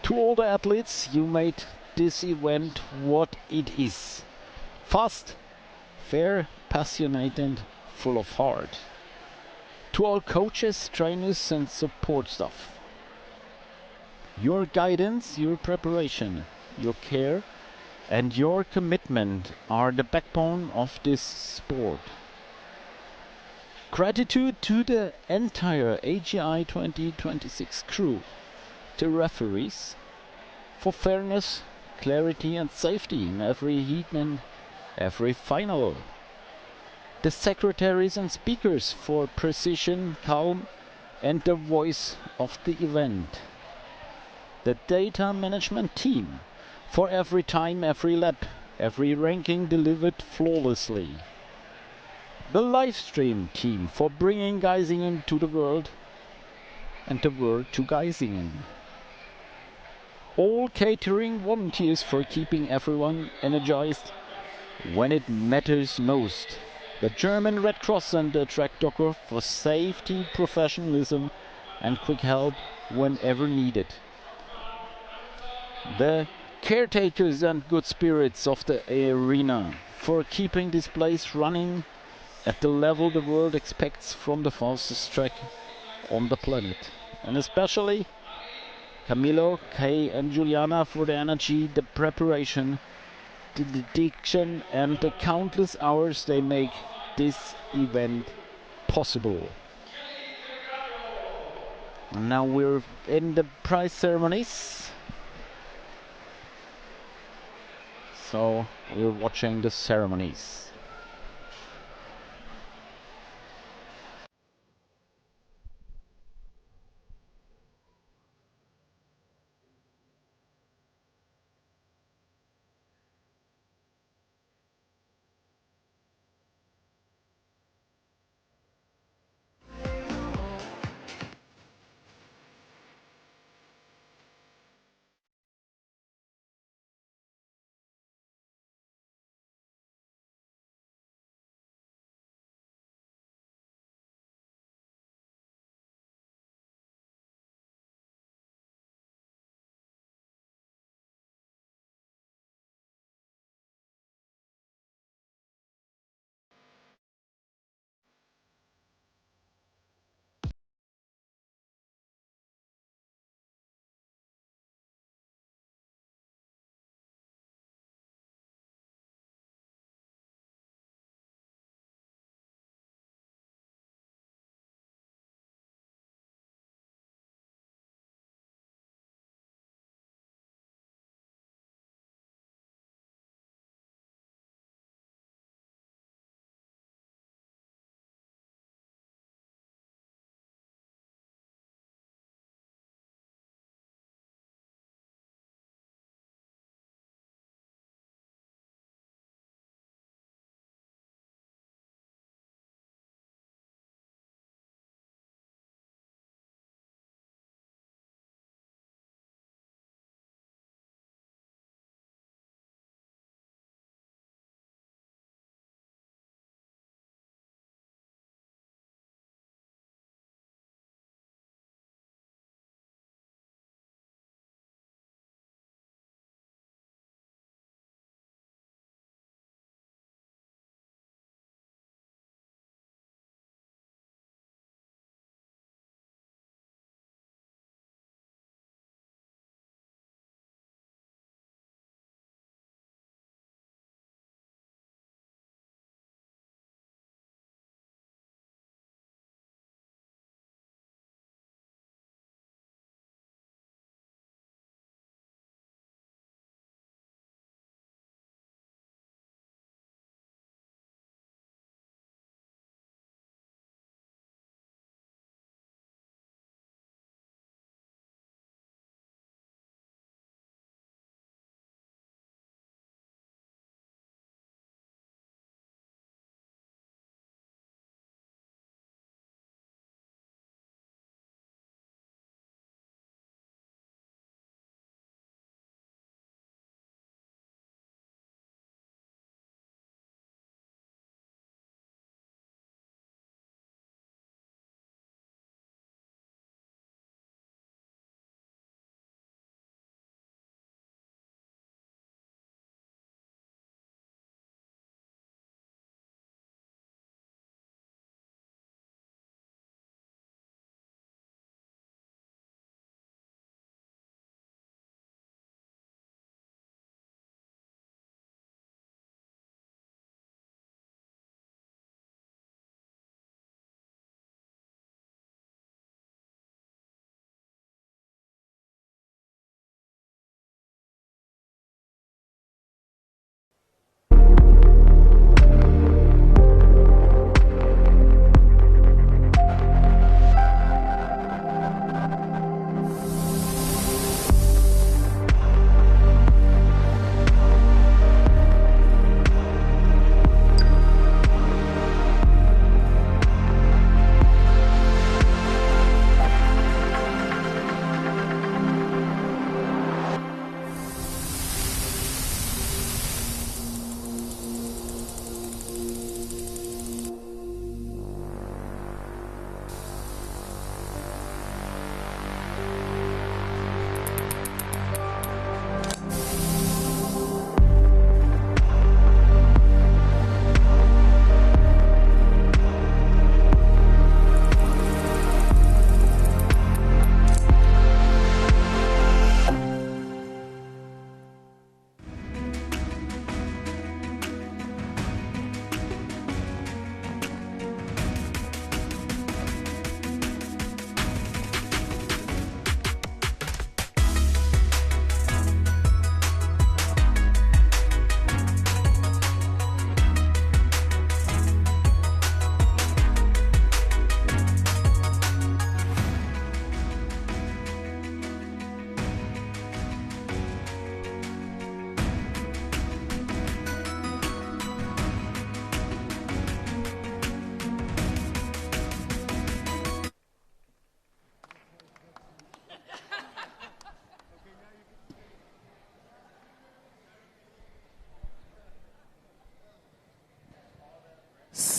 To all the athletes, you made this event what it is. Fast, fair, passionate and full of heart. To all coaches, trainers and support staff. Your guidance, your preparation, your care and your commitment are the backbone of this sport. Gratitude to the entire AGI 2026 crew, to referees for fairness, clarity and safety in every heat and every final. The secretaries and speakers for precision, calm and the voice of the event. The data management team for every time, every lap, every ranking delivered flawlessly. The live stream team for bringing geisingen to the world and the world to geisingen. All catering volunteers for keeping everyone energized when it matters most. The German Red Cross and the track docker for safety, professionalism and quick help whenever needed. The caretakers and good spirits of the arena for keeping this place running at the level the world expects from the fastest track on the planet. And especially Camilo, Kay and Juliana for the energy, the preparation, the dedication and the countless hours they make this event possible. And now we're in the prize ceremonies. So we're watching the ceremonies.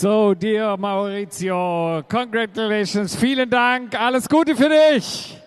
So, dear Maurizio, congratulations, vielen Dank, alles Gute für dich.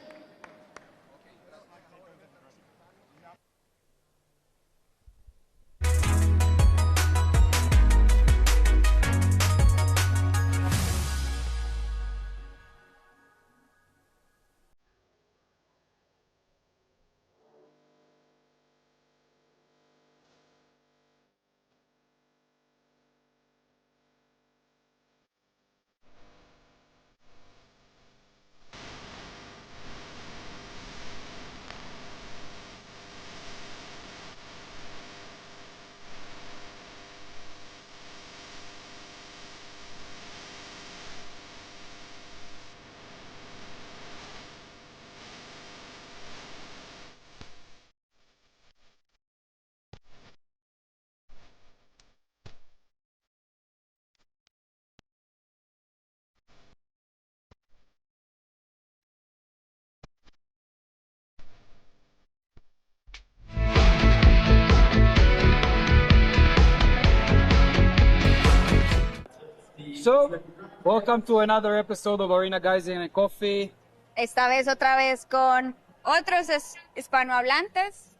So, welcome to another episode of Arena Geisingen and Coffee. Esta vez otra vez con otros hispanohablantes.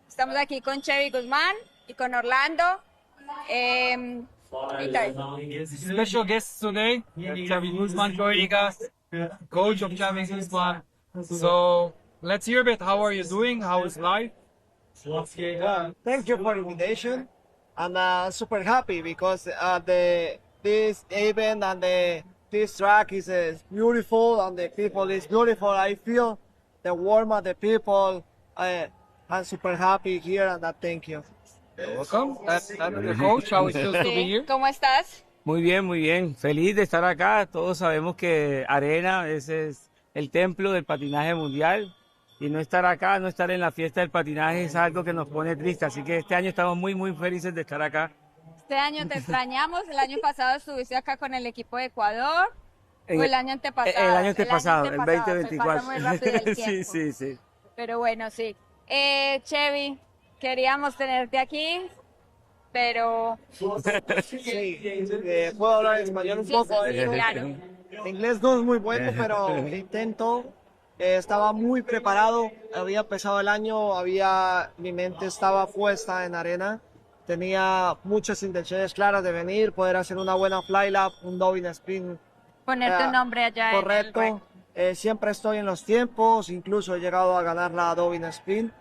Estamos aquí con Chevy Guzmán y con Orlando. Special guests today, Chevy Guzmán joining us, coach of Chevy Guzmán. So, let's hear a bit. How are you doing? How is life? Thank you for the invitation. I'm super happy because this event and this track is beautiful and the people is beautiful. I feel the warmth of the people. I'm super happy here and thank you. Welcome. That's the coach. How it feels to be here. ¿Cómo estás? Muy bien, muy bien. Feliz de estar acá. Todos sabemos que Arena ese es el templo del patinaje mundial. Y no estar acá, no estar en la fiesta del patinaje es algo que nos pone triste. Así que este año estamos muy, muy felices de estar acá. Este año te extrañamos. El año pasado estuviste acá con el equipo de Ecuador. ¿O el año antepasado? El año antepasado, el 2024. Se pasa muy rápido el tiempo. Sí. Pero bueno, sí. Chevy, queríamos tenerte aquí, pero... Sí, puedo hablar español un poco. Sí, claro. El inglés no es muy bueno, pero intento. Estaba muy preparado, había empezado el año, mi mente estaba puesta en Arena. Tenía muchas intenciones claras de venir, poder hacer una buena fly lap, un double spin. Poner tu nombre allá. Correcto. Siempre estoy en los tiempos, incluso he llegado a ganar la double spin.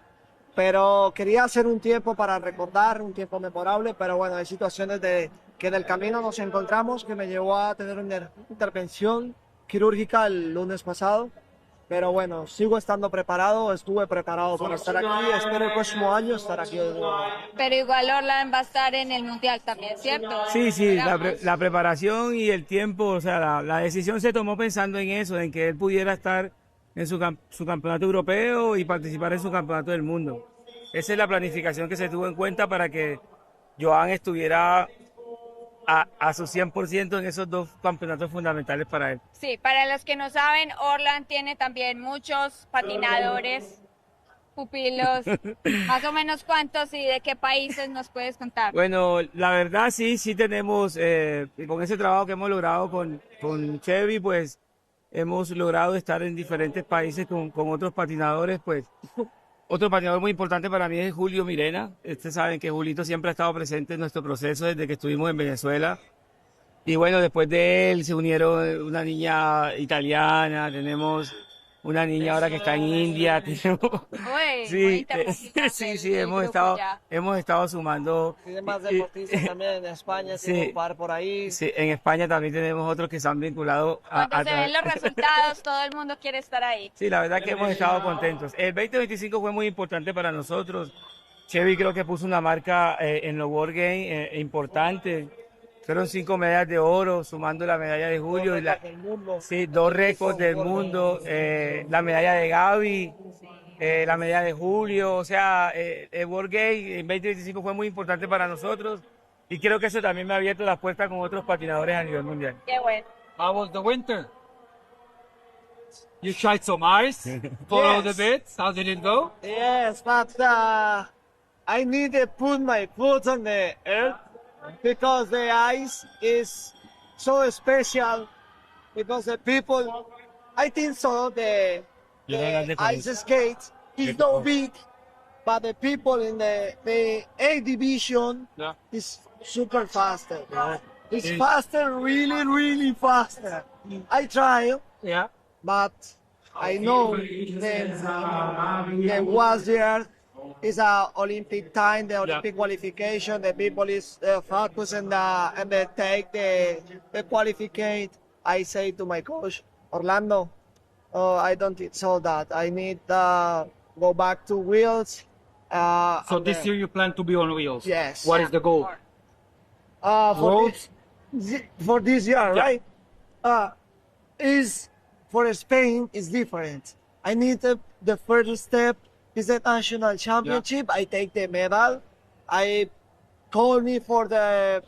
Pero quería hacer un tiempo para recordar, un tiempo memorable, pero bueno, hay situaciones que en el camino nos encontramos que me llevó a tener una intervención quirúrgica el lunes pasado. Pero bueno, sigo estando preparado, estuve preparado para estar aquí, espero el próximo año estar aquí de nuevo. Pero igual Orland va a estar en el Mundial también, ¿cierto? Sí, la preparación y el tiempo, o sea, la decisión se tomó pensando en eso, en que él pudiera estar en su campeonato europeo y participar en su campeonato del mundo. Esa es la planificación que se tuvo en cuenta para que Joan estuviera a su 100% en esos dos campeonatos fundamentales para él. Sí, para los que no saben, Orland tiene también muchos patinadores, pupilos. Más o menos cuántos y de qué países nos puedes contar. Bueno, la verdad sí tenemos, con ese trabajo que hemos logrado con Chevy, pues hemos logrado estar en diferentes países con otros patinadores, pues. Otro patinador muy importante para mí es Julio Mirena. Ustedes saben que Julito siempre ha estado presente en nuestro proceso desde que estuvimos en Venezuela. Y bueno, después de él se unieron una niña italiana, tenemos una niña ahora que está en India. Sí, hemos estado sumando. Tiene más deportistas también en España, tiene un par por ahí. Sí, en España también tenemos otros que se han vinculado Cuando se ven los resultados, todo el mundo quiere estar ahí. Sí, la verdad que hemos estado contentos. El 2025 fue muy importante para nosotros. Chevy creo que puso una marca en los World Games importante. Fueron 5 medallas de oro, sumando la medalla de Julio. Y 2 récords del mundo. La medalla de Gaby, la medalla de Julio. O sea, el World Game en 2025 fue muy importante para nosotros. Y creo que eso también me ha abierto las puertas con otros patinadores a nivel mundial. Qué bueno. How was the winter? You tried some ice for all the bits. How did it go? Yes, but I need to put my foot on the earth because the ice is so special because the people, I think so, the ice skates is no big, but the people in the A division is super faster. It's faster, really, really faster. I try, but I know the was there is a Olympic time, the Olympic qualification. The people is focused and they take the qualificate. I say to my coach, Orlando, I don't think so that I need go back to wheels. So this year you plan to be on wheels? Yes. What is the goal? For this year, right? Is for Spain is different. I need the first step is the national championship. I take the medal. I call me for the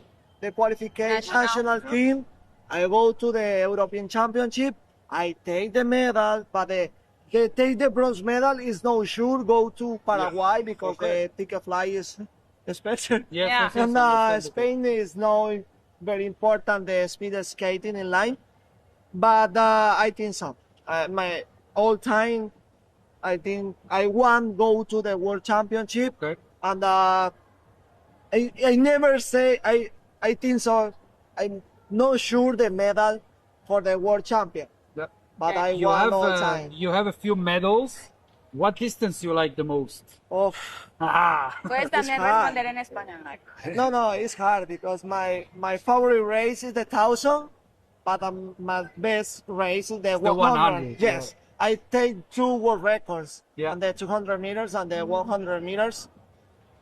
qualification national team. I go to the European Championship. I take the medal, but the take the bronze medal is no sure go to Paraguay because the ticket fly is special. And Spain is no very important the speed skating in line, but I think so. My all time, I think I want go to the World Championship, and I never say I think so. I'm not sure the medal for the World Champion, but I want all time. You have a few medals. What distance you like the most? Puedes también responder en español, Marco. No, it's hard because my favorite race is the 1,000, but my best race is the 100. Yes, I take 2 world records on the 200 meters and the 100 meters.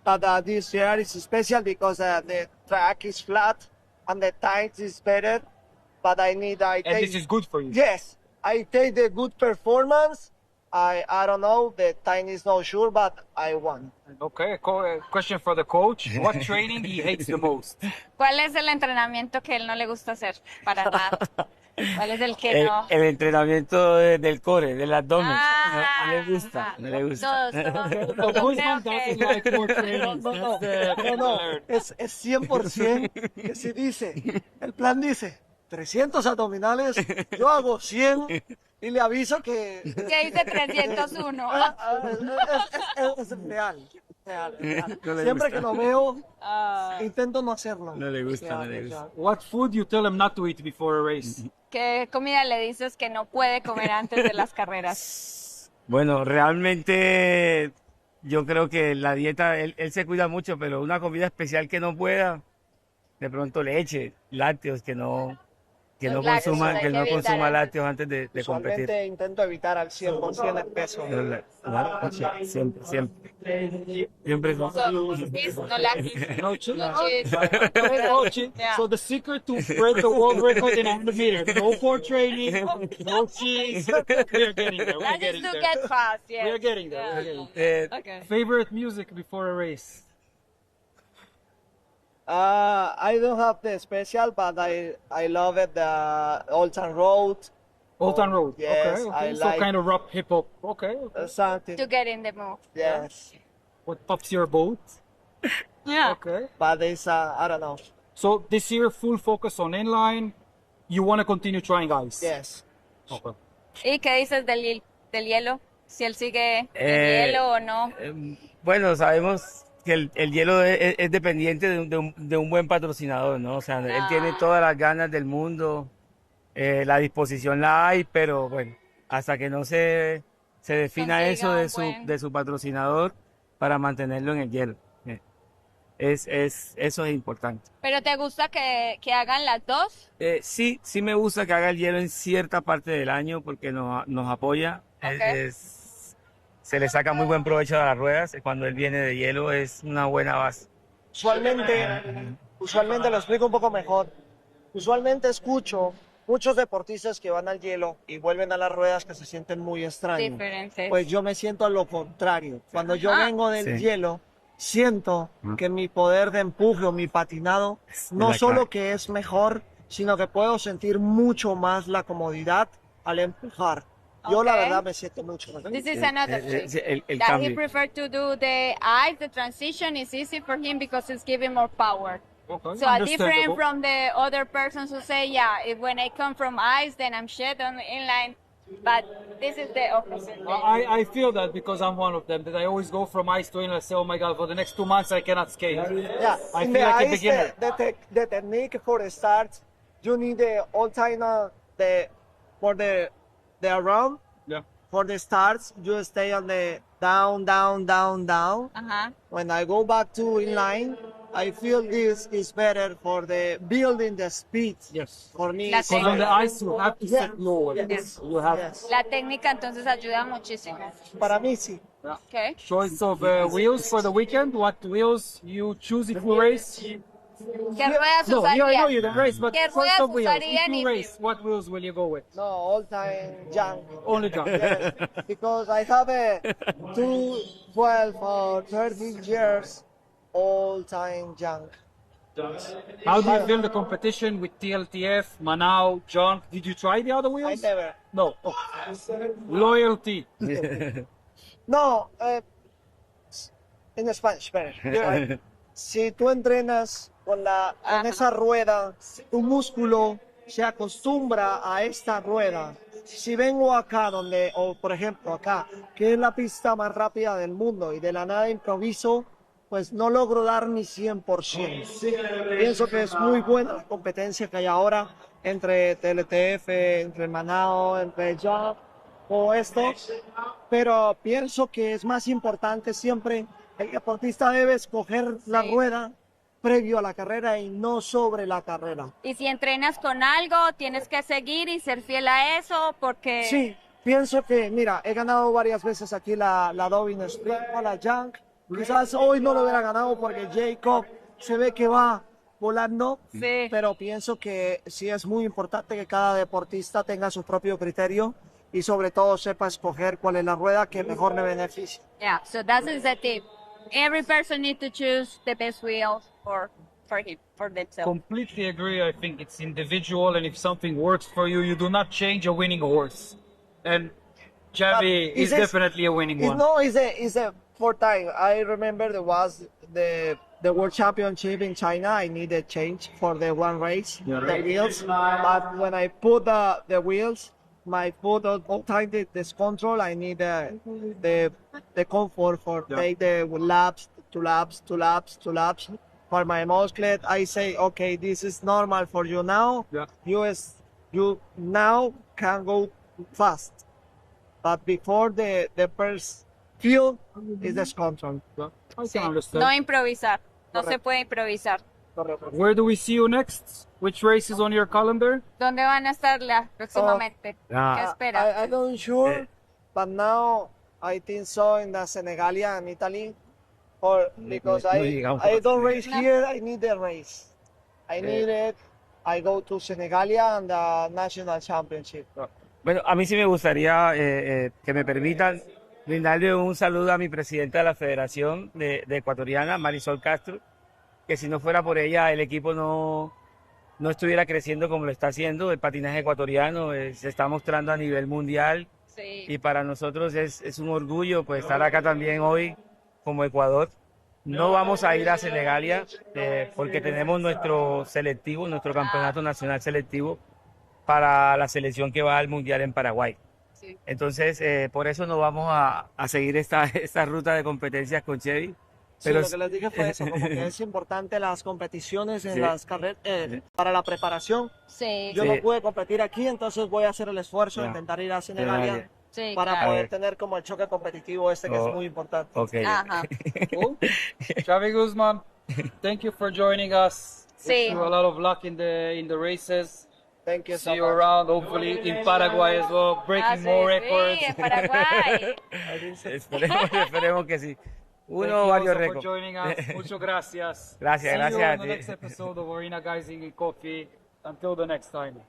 But this year is special because the track is flat and the time is better. But and this is good for you. Yes, I take the good performance. I don't know, the time is not sure, but I won. Okay, question for the coach. What training he hates the most? ¿Cuál es el entrenamiento que él no le gusta hacer para nada? ¿Cuál es el que no? El entrenamiento del core, del abdomen. No le gusta, no le gusta. No, es 100% que si dice, el plan dice 300 abdominales, yo hago 100 y le aviso que... Que dice 301. Es real. Siempre que lo veo, intento no hacerlo. No le gusta. What food you tell him not to eat before a race? ¿Qué comida le dices que no puede comer antes de las carreras? Bueno, realmente yo creo que la dieta, él se cuida mucho, pero una comida especial que no pueda, de pronto leche, lácteos, que no consuma lácteos antes de competir. Usualmente intento evitar al 100% el peso. Siempre. No cheese. So the secret to break the world record in 100 meters, no for training, no cheese. We're getting there. We're getting there. Get fast, yes. We're getting there. Okay. Favorite music before a race? I don't have the special, but I love it, the Old Town Road. Old Town Road, yes, okay. I So like kind of rap hip hop, okay. Something. To get in the mood. Yes. What pops your boat? Yeah. Okay. But it's, I don't know. So this year, full focus on inline. You want to continue trying ice? Yes. Okay. ¿Y qué dices del hielo? Si él sigue el hielo o no. Bueno, sabemos que el hielo es dependiente de un buen patrocinador, ¿no? O sea, él tiene todas las ganas del mundo, la disposición la hay, pero bueno, hasta que no se defina eso de su patrocinador para mantenerlo en el hielo. Eso es importante. ¿Pero te gusta que hagan las dos? Sí me gusta que haga el hielo en cierta parte del año porque nos apoya. Okay. Se le saca muy buen provecho a las ruedas. Cuando él viene de hielo es una buena base. Usualmente lo explico un poco mejor. Usualmente escucho muchos deportistas que van al hielo y vuelven a las ruedas que se sienten muy extraños. Diferentes. Pues yo me siento a lo contrario. Cuando yo vengo del hielo, siento que mi poder de empuje o mi patinado no solo que es mejor, sino que puedo sentir mucho más la comodidad al empujar. Yo la verdad me siento mucho mejor. This is another trick. That he prefer to do the ice, the transition is easy for him because it's giving more power. So different from the other persons who say, yeah, if when I come from ice, then I'm shit on the inline. But this is the opposite. I feel that because I'm one of them, that I always go from ice to inline and say, oh my God, for the next 2 months I cannot skate. Yeah, I in feel the like a ice, beginner. the technique for the start, you need the all time for the around. Yeah. For the starts, you stay on the down, down, down, down. When I go back to inline, I feel this is better for the building the speed. Yes. For me, Because it's on the better. ice you have to set lower. Yes. You have La técnica entonces ayuda muchísimo. Para mí sí. Okay. choice of wheels for the weekend. What wheels you choose if you race? ¿Qué ruedas No, I know usarían? you don't race, but ¿Qué choice ruedas of wheels. usarían If you y- race, what wheels will you go with? No, all time junk. Only junk. Yes, because I have a 12 or 13 years all time junk. How do you feel the competition with TLTF, Manao, junk? Did you try the other wheels? I never. No. Oh. Loyalty. No, en Spanish, better. Yeah. Si tú entrenas con esa rueda, tu músculo se acostumbra a esta rueda. Si vengo acá donde, o por ejemplo acá, que es la pista más rápida del mundo y de la nada improviso, pues no logro dar mi 100%. Pienso que es muy buena la competencia que hay ahora entre TLTF, entre Manao, entre Jump o esto, pero pienso que es más importante siempre el deportista debe escoger la rueda previo a la carrera y no sobre la carrera. Y si entrenas con algo, tienes que seguir y ser fiel a eso porque... Sí, pienso que, mira, he ganado varias veces aquí la Dobin Sprint o la Junk. Quizás hoy no lo hubiera ganado porque Jacob se ve que va volando, pero pienso que sí es muy importante que cada deportista tenga su propio criterio y sobre todo sepa escoger cuál es la rueda que mejor le beneficia. Yeah, so that is the tip. Every person needs to choose the best wheels for him, for themselves. Completely agree. I think it's individual, and if something works for you, you do not change a winning horse. And Javi is definitely a winning one. No, it's a fourth time. I remember there was the World Championship in China. I needed change for the one race, the wheels. But when I put the wheels, my foot all time this control. I need the comfort for take the laps, two laps. For my muscle, I say, okay, this is normal for you now. Yeah. You now can go fast, but before the first feel is the control. I can understand. No improvisar. No se puede improvisar. Where do we see you next? Which race is on your calendar? ¿Dónde van a estar próximamente? ¿Qué espera? I don't sure, but now I think so in the Senegalia and Italy, or because I don't race here, I need the race. I need it. I go to Senegalia and the national championship. Bueno, a mí sí me gustaría que me permitan brindarle un saludo a mi presidenta de la Federación de Ecuatoriana, Marisol Castro, que si no fuera por ella el equipo no estuviera creciendo como lo está haciendo. El patinaje ecuatoriano se está mostrando a nivel mundial y para nosotros es un orgullo pues estar acá también hoy como Ecuador. No vamos a ir a Senegalia porque tenemos nuestro selectivo, nuestro campeonato nacional selectivo para la selección que va al mundial en Paraguay. Entonces, por eso no vamos a seguir esta ruta de competencias con Chevy. Pero lo que les dije fue eso, como que es importante las competiciones en las carreras para la preparación. Yo no pude competir aquí, entonces voy a hacer el esfuerzo de intentar ir a Senegalia para poder tener como el choque competitivo que es muy importante. Okay. Cool. Javi Guzman, thank you for joining us. Wish you a lot of luck in the races. Thank you See you around, hopefully in Paraguay as well, breaking more records. en Paraguay. Esperemos que sí. Thank you Varios also for récords. joining us. Muchas gracias. Gracias, See gracias you a on the ti. next episode of Arena Geisingen Coffee. Until the next time.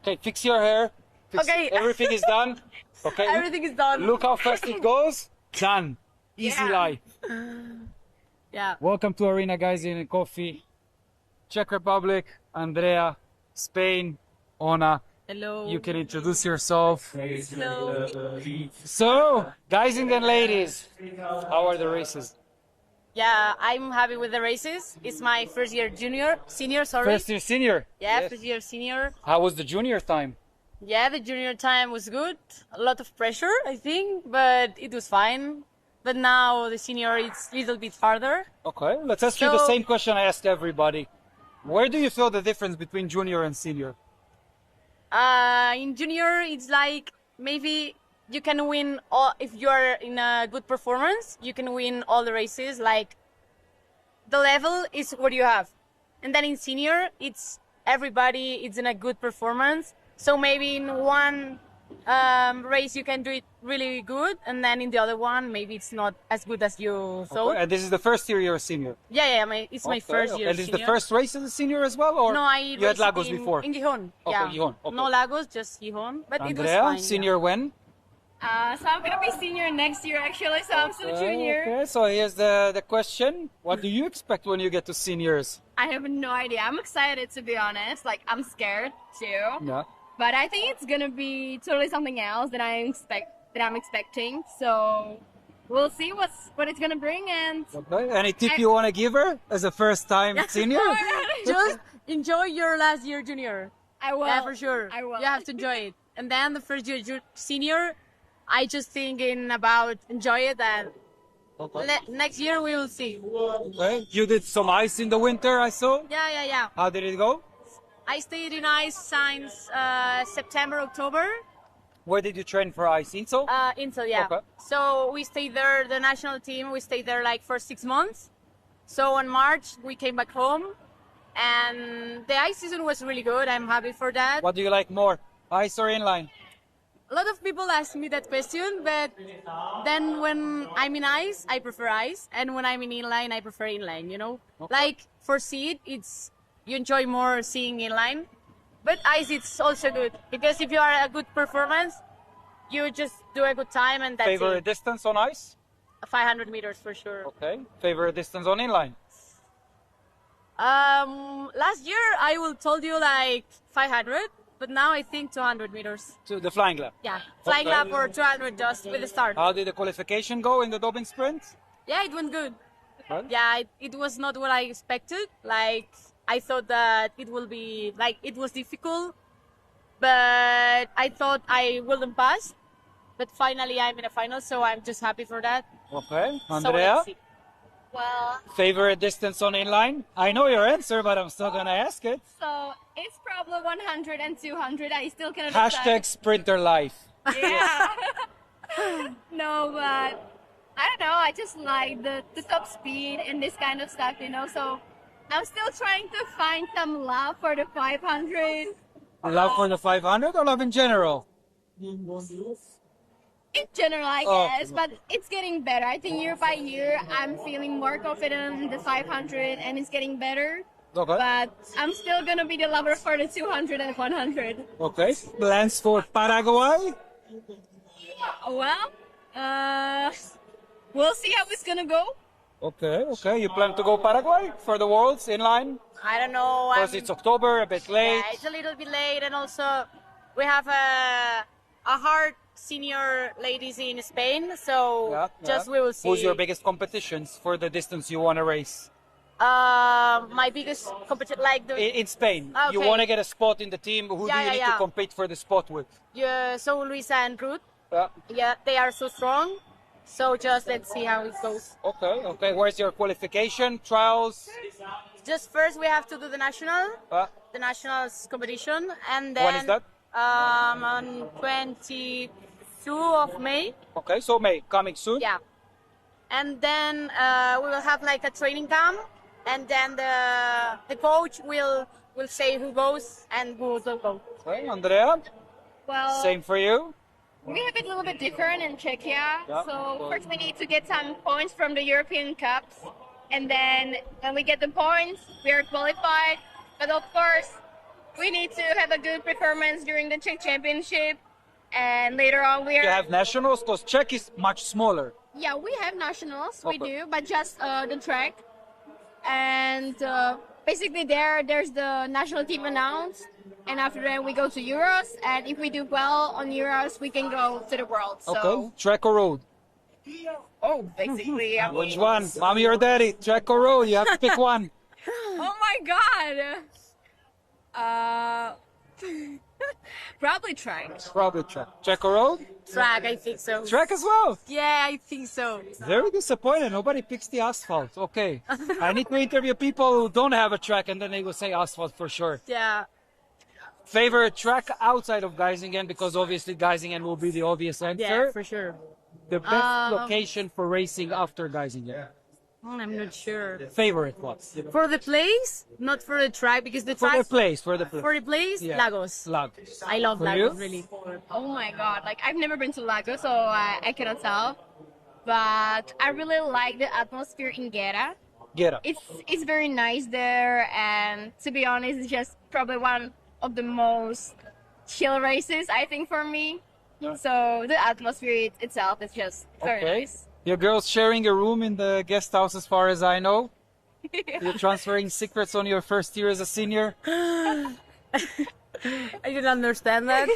Okay, fix your hair. Okay. Everything is done. Okay. Everything is done. Look how fast it goes. Done. Easy life. Yeah. Welcome to Arena Geisingen and Coffee. Czech Republic, Andrea, Spain, Ona. Hello. You can introduce yourself. Hello. So, Geisingen ladies, how are the races? Yeah, I'm happy with the races. It's my senior, sorry. First year senior. Yeah, Yes. first year senior. How was the junior time? Yeah, the junior time was good. A lot of pressure, I think, but it was fine. But now the senior, it's a little bit harder. Okay, let's ask you the same question I asked everybody. Where do you feel the difference between junior and senior? In junior, it's like maybe you can win all, if you're in a good performance, you can win all the races. Like the level is what you have. And then in senior, it's everybody, it's in a good performance. So maybe in one race you can do it really good, and then in the other one maybe it's not as good as you thought. Okay, and this is the first year you're a senior? Yeah, it's my first year. And this is the senior. first race as a senior as well? Or No, I you had raced Lagos in, before? in Gijón. Okay, Yeah. Gijón. Okay. No Lagos, just Gijón. But it was Andrea, fine. senior when? So I'm gonna be senior next year actually, so I'm still junior. Okay, so here's the question. What do you expect when you get to seniors? I have no idea. I'm excited to be honest. Like I'm scared too. Yeah. But I think it's gonna be totally something else that I'm expecting. So we'll see what it's gonna bring and Okay. Any tip you want to give her as a first time senior? Just enjoy your last year junior. I will. Yeah, for sure. I will. You have to enjoy it. And then the first year senior, I just thinking about enjoy it, and next year we will see. Okay. You did some ice in the winter, I saw. Yeah. How did it go? I stayed in ice since September, October. Where did you train for ice? Intel? Intel, yeah. Okay. So we stayed there, the national team, we stayed there like for 6 months. So in March, we came back home. And the ice season was really good. I'm happy for that. What do you like more, ice or inline? A lot of people ask me that question, but then when I'm in ice, I prefer ice. And when I'm in inline, I prefer inline, you know? Okay. Like for seed, you enjoy more seeing inline. But ice, it's also good. Because if you are a good performance, you just do a good time and that's Favorite it. distance on ice? 500 meters for sure. Okay. Favorite distance on inline? Last year, I will told you like 500. But now I think 200 meters. To the flying lap? Yeah, flying Okay. lap or 200 just with the start. How did the qualification go in the Dublin sprint? Yeah, it went good. Right. Yeah, it was not what I expected. Like, I thought that it will be, like, it was difficult. But I thought I wouldn't pass. But finally, I'm in a final, so I'm just happy for that. Okay. So Andrea? let's see. well, Favorite distance on inline? I know your answer, but I'm still gonna ask it. so it's probably 100 and 200. I still cannot Hashtag sprinter life. Yeah. No, but I don't know. I just like the top speed and this kind of stuff, you know. So I'm still trying to find some love for the 500. Love for the 500 or love in general? In general, I Oh. guess, but it's getting better. I think year by year, I'm feeling more confident in the 500, and it's getting better. Okay. But I'm still gonna be the lover for the 200 and 100. Okay. Plans for Paraguay? Well, we'll see how it's gonna go. Okay. You plan to go Paraguay for the Worlds inline? I don't know. Because it's October, a bit late. Yeah, it's a little bit late, and also we have a hard senior ladies in Spain, so we will see. Who's your biggest competitions for the distance you want to race? My biggest competition, like In Spain. Okay. You want to get a spot in the team. Who do you need to compete for the spot with? Yeah, so Luisa and Ruth. Yeah. Yeah, they are so strong. So just let's see how it goes. Okay. Where's your qualification, trials? Just first we have to do the nationals competition, and then When is that? On 22 of May. Okay, so May, coming soon. Yeah. And then we will have like a training camp, and then the coach will say who goes and who doesn't go. Okay, Andrea? Well, Same for you? we have it a little bit different in Czechia. Yeah. So first we need to get some points from the European Cups. And then when we get the points, we are qualified. But of course, We need to have a good performance during the Czech Championship, and later on we are. You have nationals because Czech is much smaller. Yeah, we have nationals. Okay. We do, but just the track. And basically, there's the national team announced, and after that we go to Euros. And if we do well on Euros, we can go to the World. So. Okay. Track or road? Oh, basically. I Which mean, one? Mommy or daddy? Track or road? You have to pick one. Oh my god. Probably track. Probably track. Track or road? Track, I think so. Track as well? Yeah, I think so. Very disappointed. Nobody picks the asphalt. Okay. I need to interview people who don't have a track and then they will say asphalt for sure. Yeah. Favorite track outside of Geisingen, because obviously Geisingen will be the obvious answer. Yeah, for sure. The best location for racing after Geisingen. I'm not sure. Favorite what? For the place, not for the track, because the For track. the place. For the place, Yeah. Lagos. Lagos. I love For Lagos, you? really. Oh my god, like I've never been to Lagos, so I cannot tell. But I really like the atmosphere in Gera. Gera. It's very nice there, and to be honest, it's just probably one of the most chill races, I think, for me. So the atmosphere itself is just very nice. Your girl's sharing a room in the guest house as far as I know. You're transferring secrets on your first year as a senior. I didn't understand that.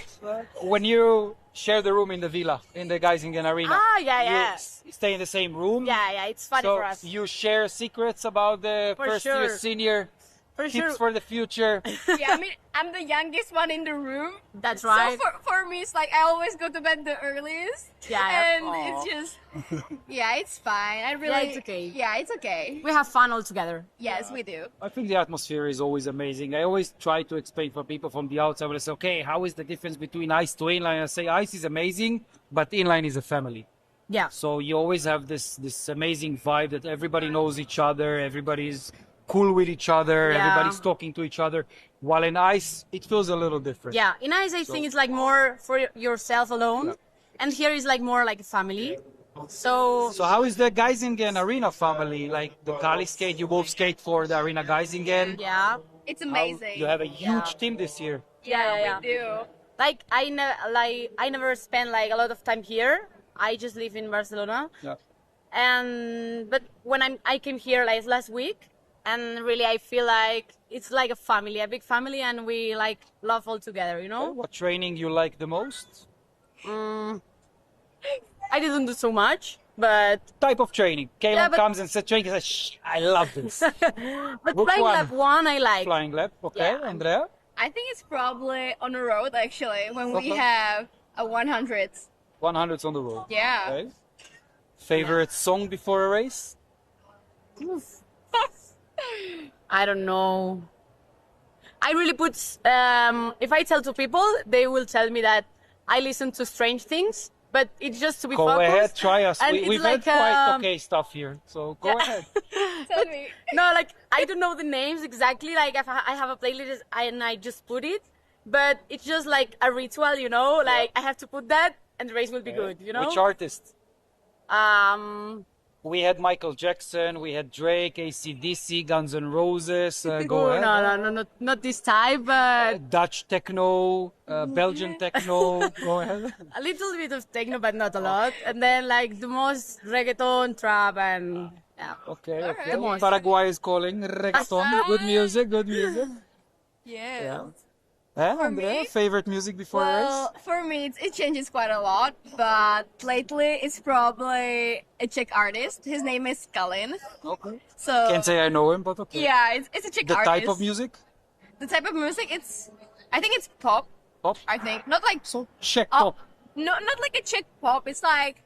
When you share the room in the villa, in the Geisingen Arena. Ah, yeah. You stay in the same room. Yeah, it's funny so for us. You share secrets about the For first year sure. senior. For tips sure. for the future. Yeah, I mean, I'm the youngest one in the room. That's right. So for me, it's like I always go to bed the earliest. Yeah. And it's just, yeah, it's fine. I really. Yeah, it's okay. Yeah, it's okay. We have fun all together. Yes, we do. I think the atmosphere is always amazing. I always try to explain for people from the outside when I say, okay, how is the difference between ice to inline? I say ice is amazing, but inline is a family. Yeah. So you always have this amazing vibe that everybody knows each other, everybody's cool with each other, Yeah. everybody's talking to each other. While in ice, it feels a little different. Yeah, in ice I think it's like more for yourself alone, and here is like more like a family. So how is the Geisingen Arena family? Like the Kali skate, you both skate for the Arena Geisingen. yeah, It's amazing. You have a huge team this year. yeah. We do. Like I never spend like a lot of time here. I just live in Barcelona, Yeah. but when I came here like last week, and really I feel like it's like a family, a big family, and we like love all together, you know. What training you like the most? I didn't do so much, but Type of training. Kaylin Yeah, but- comes and says training and says, shh, I love this. but Which flying one? lap one I like. Flying lap, okay. Yeah. Andrea? I think it's probably on the road, actually, when we Okay. have a 100. 100s on the road. Yeah. Okay. Favorite song before a race? I don't know. I really put. If I tell to people, they will tell me that I listen to strange things, but it's just to be Go focused. ahead, try us. And We've it's had like, quite okay stuff here, so go ahead. Tell me. No, like I don't know the names exactly. Like if I have a playlist and I just put it, but it's just like a ritual, you know. Like I have to put that, and the race will be good, you know. Which artist? Um. We had Michael Jackson, we had Drake, AC/DC, Guns N' Roses. Go Oh, ahead. no, not this type, but Dutch techno, Belgian techno. Go ahead. a little bit of techno, but not a lot. And then like the most reggaeton, trap, and yeah. Okay, okay. The most. Paraguay is calling reggaeton. Good music, good music. Yeah. Andrea, favorite music before a race? Well, for me, it changes quite a lot, but lately it's probably a Czech artist. His name is Kalin. Okay. So Can't say I know him, but okay. yeah, it's a Czech The artist. type of music? The type of music, I think it's pop. Pop? I think not like Czech pop. No, not like a Czech pop. It's like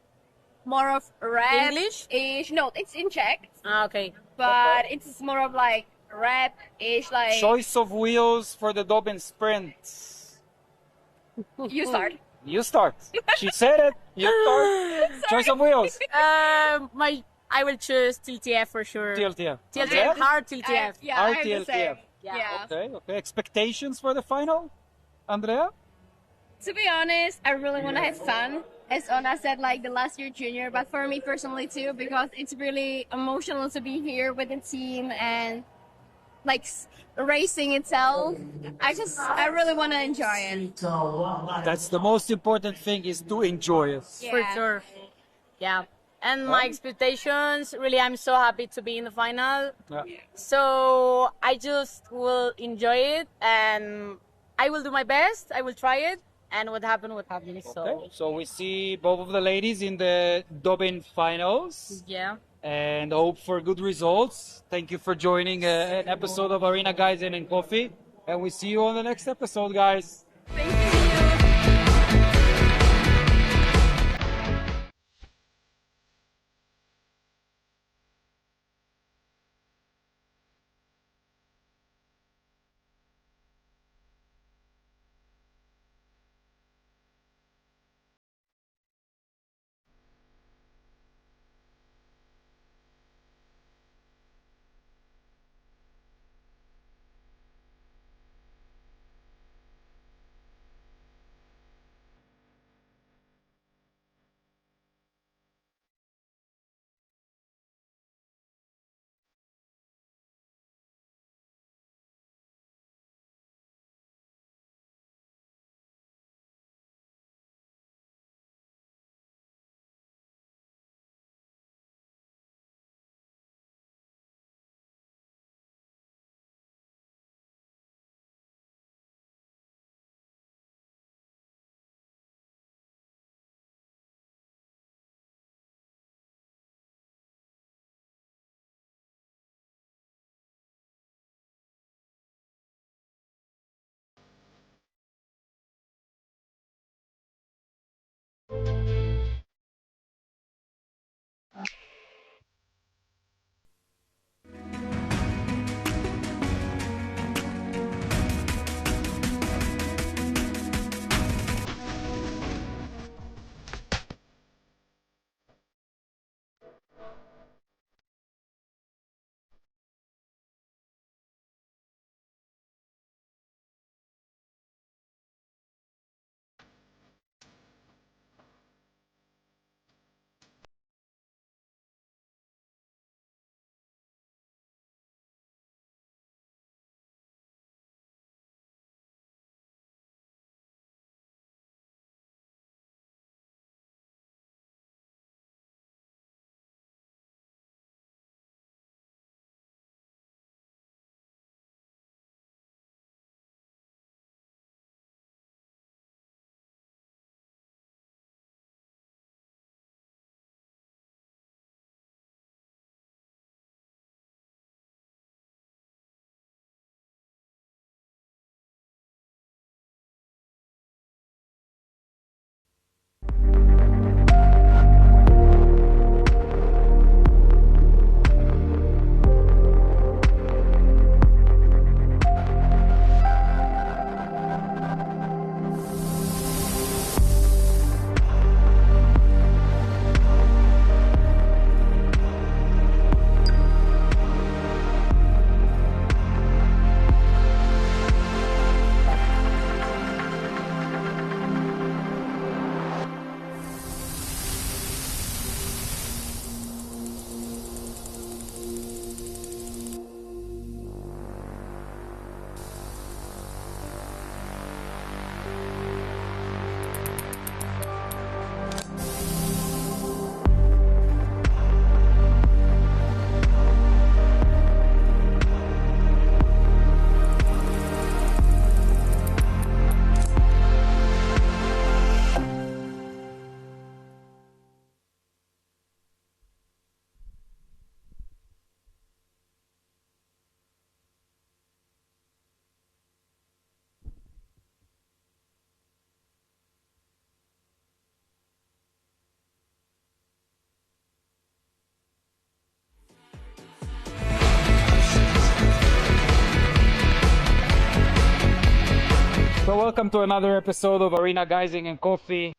more of rap. English? No, it's in Czech, Ah, okay. but it's more of like rap-ish. Like Choice of wheels for the Dobbin Sprint. you start. You start. She said it. You start. Choice of wheels. I will choose TLTF for sure. TLTF. TLTF, hard TLTF. Yeah, I have the same. RTLTF. Yeah. Okay, okay. Expectations for the final? Andrea? To be honest, I really want to have fun. As Ona said, like the last year junior, but for me personally too, because it's really emotional to be here with the team and like racing itself. I really want to enjoy it. That's the most important thing, is to enjoy it. For sure. Yeah. And my expectations, really, I'm so happy to be in the final. Yeah. So I just will enjoy it, and I will do my best. I will try it, and what happened, what happened. So Okay. So we see both of the ladies in the Dublin finals. yeah. And hope for good results. Thank you for joining an episode of Arena Geisingen and Coffee. And we see you on the next episode, guys. So welcome to another episode of Arena Geisingen and Coffee.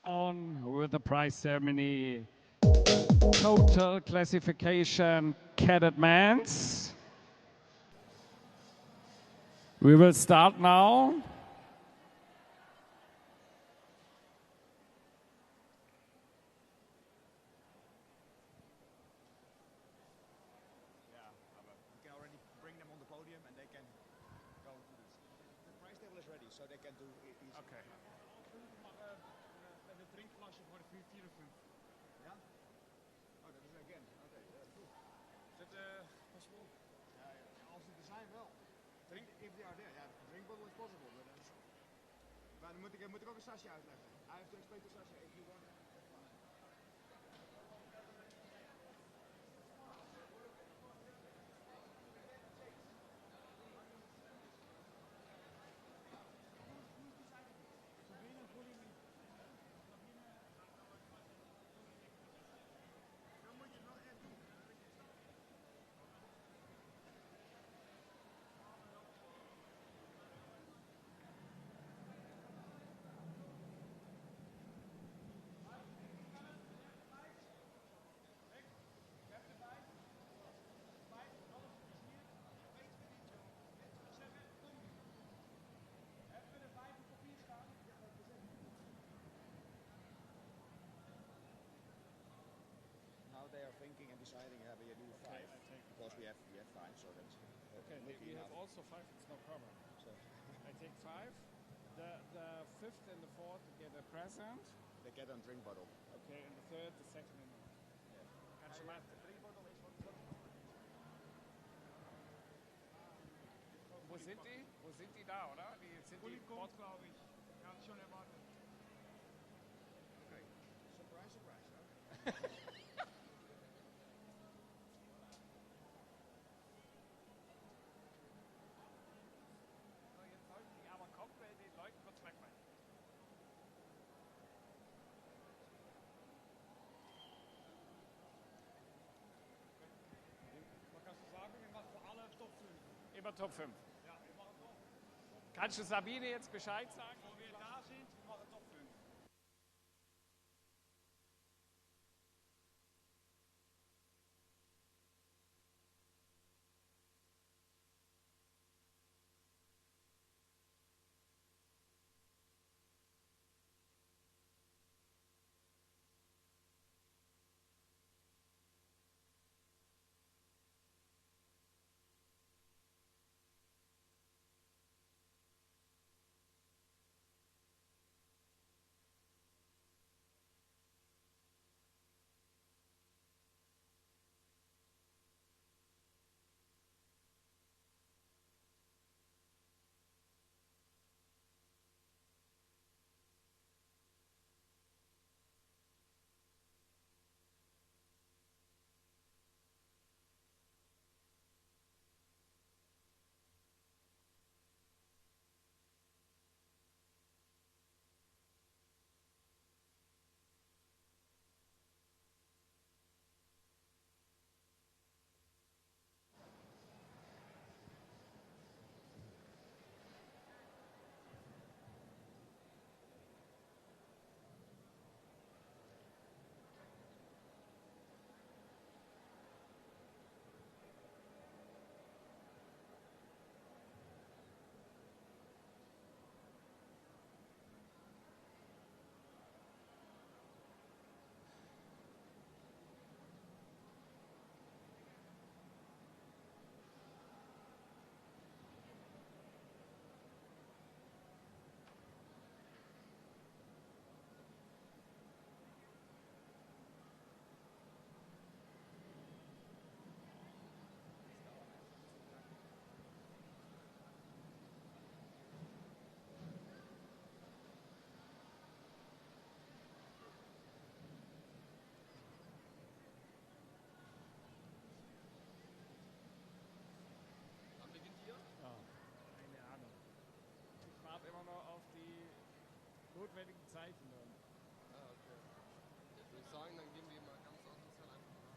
On with the prize ceremony. Total classification cadet men's. We will start now. So they can do it easy. Okay. Met een drinkflasje voor de 4 of 5. Ja? Oh, dat is again. Oké, is het possible? Ja, als ze er zijn wel. Drink, if they are there. Ja, drink bottle is possible. Maar dan moet ik ook een Sasha uitleggen. I have to explain to Sasha if you want. Now they are thinking and deciding, yeah, but you do 5 because we have 5, so that's okay. We have also 5. It's no problem. So I take 5. The 5th and the 4th get a present. They get a drink bottle. Okay, and the 3rd, the 2nd, and Kannst du mal the drink bottle is what? Wo sind die? Wo sind die da, oder? Die sind die kommt, glaube ich. Ja, schon erwartet. Okay. Surprise, surprise. Okay. Immer Top 5. Kannst du Sabine jetzt Bescheid sagen? Wo wir da sind, wir machen Top 5. notwendigen Zeichen dann. Ah, okay. Jetzt würde ich sagen, dann gehen wir mal ganz offiziell einfach nach.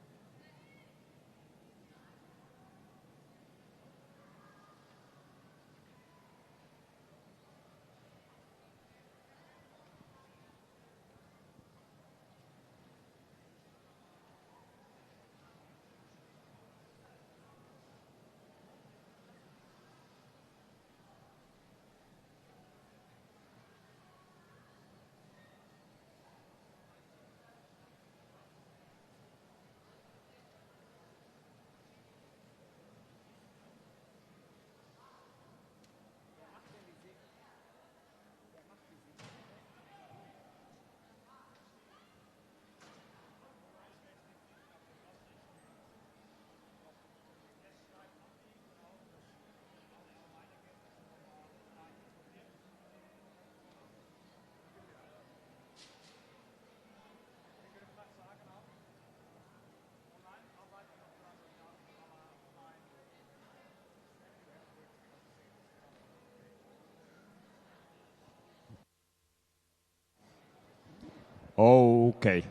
Okay.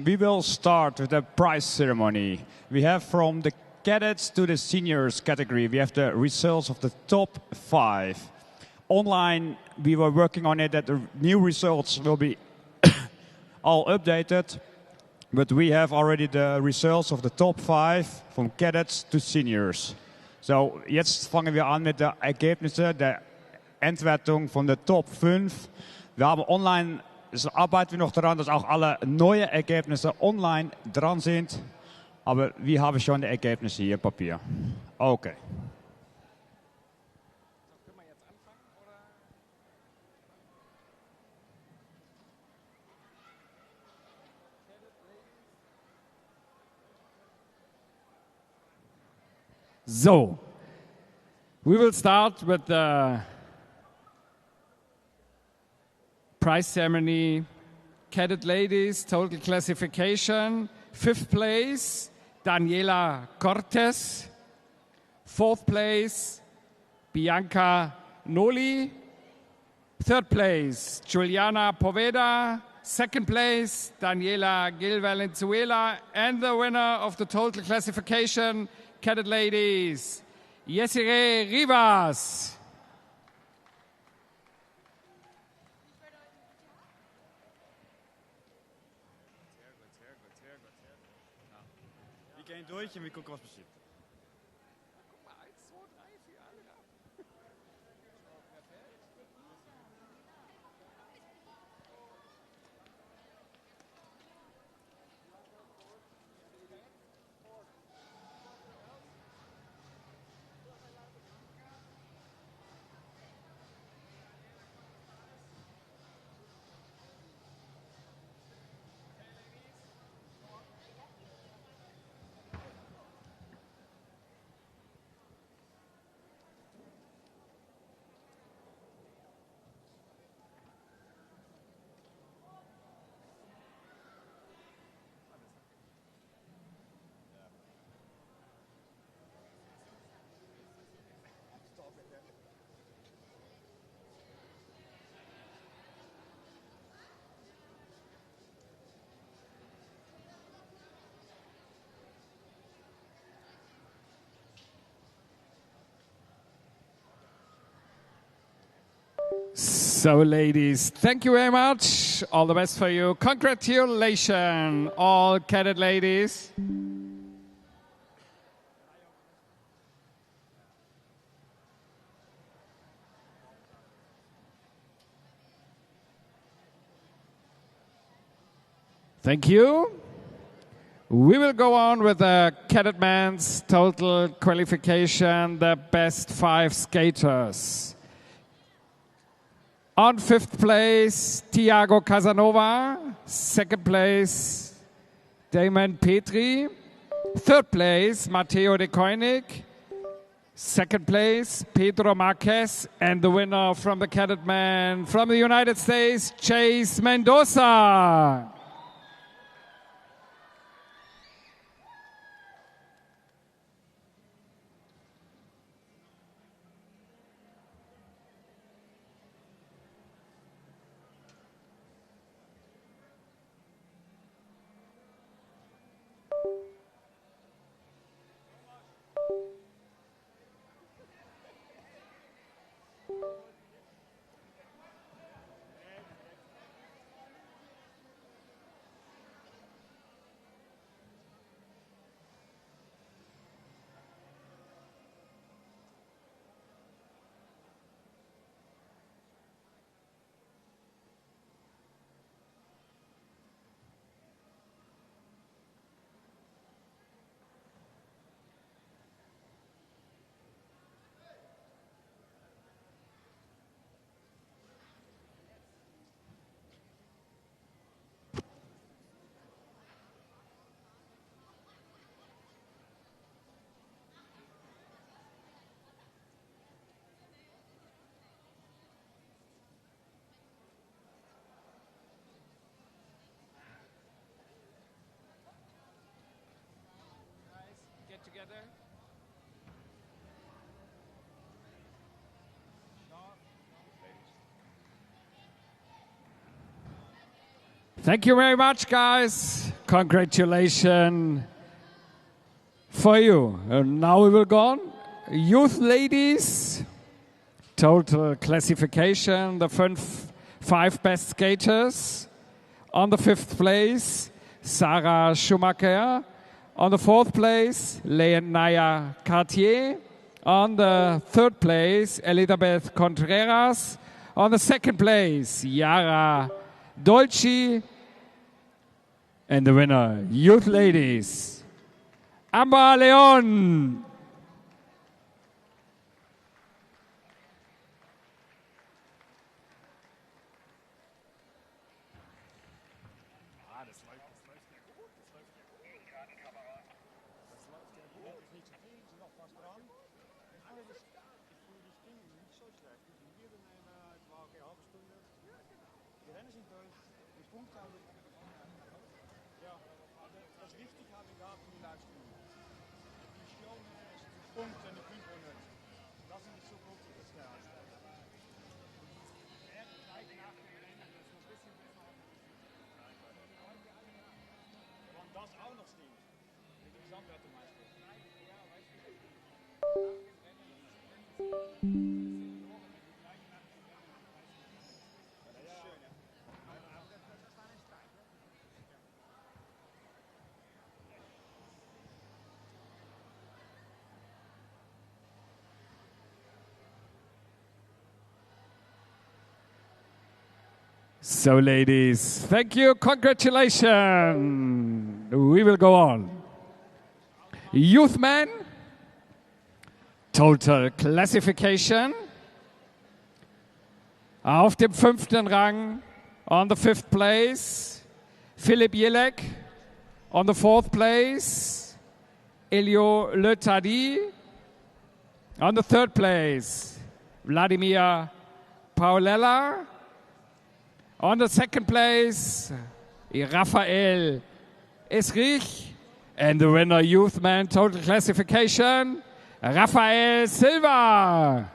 We will start with the prize ceremony. We have from the cadets to the seniors category, we have the results of the top 5. Online, we were working on it that the new results will be all updated. But we have already the results of the top 5 from cadets to seniors. So, jetzt fangen wir an mit der Ergebnisse der Endwertung von der Top 5. Wir haben online, also arbeiten wir noch daran, dass auch alle neue Ergebnisse online dran sind. Aber wir haben schon die Ergebnisse hier im Papier. Okay. So, we will start with the prize ceremony. Cadet ladies, total classification. 5th place, Daniela Cortes. 4th place, Bianca Noli. 3rd place, Juliana Poveda. 2nd place, Daniela Gil Valenzuela. And the winner of the total classification, Cadet ladies, Yesire Rivas. Wir gehen durch und wir gucken, was passiert. So, ladies, thank you very much. All the best for you. Congratulations, all cadet ladies. Thank you. We will go on with the cadet men's total qualification, the best 5 skaters. On 5th place, Thiago Casanova. 2nd place, Damon Petri. 3rd place, Matteo De Koenig. 2nd place, Pedro Marquez. And the winner from the cadet men from the United States, Chase Mendoza. Together. Thank you very much, guys. Congratulations for you. And now we will go on. Youth ladies, total classification, the five best skaters. On the 5th place, Sarah Schumacher. On the 4th place, Leonaya Cartier. On the 3rd place, Elizabeth Contreras. On the 2nd place, Yara Dolci. And the winner, youth ladies, Amber Leon. So, ladies, thank you. Congratulations. We will go on. Youth men, total classification. Auf dem 5. Rang, on the 5th place, Philipp Jelek. On the 4th place, Elio Le Tadi. On the 3rd place, Vladimir Paulella. On the 2nd place, Rafael Esrich. And the winner, youth man, total classification, Rafael Silva.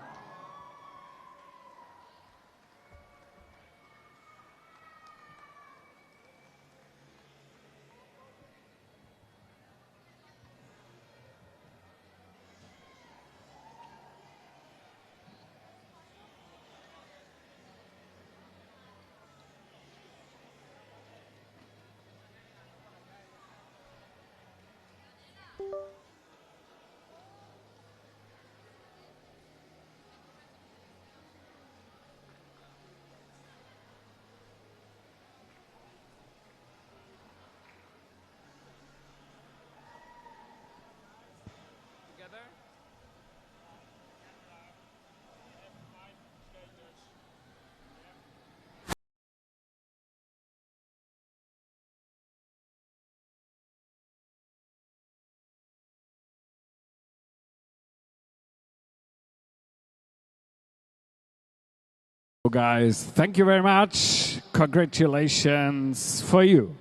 Guys, thank you very much. Congratulations for you.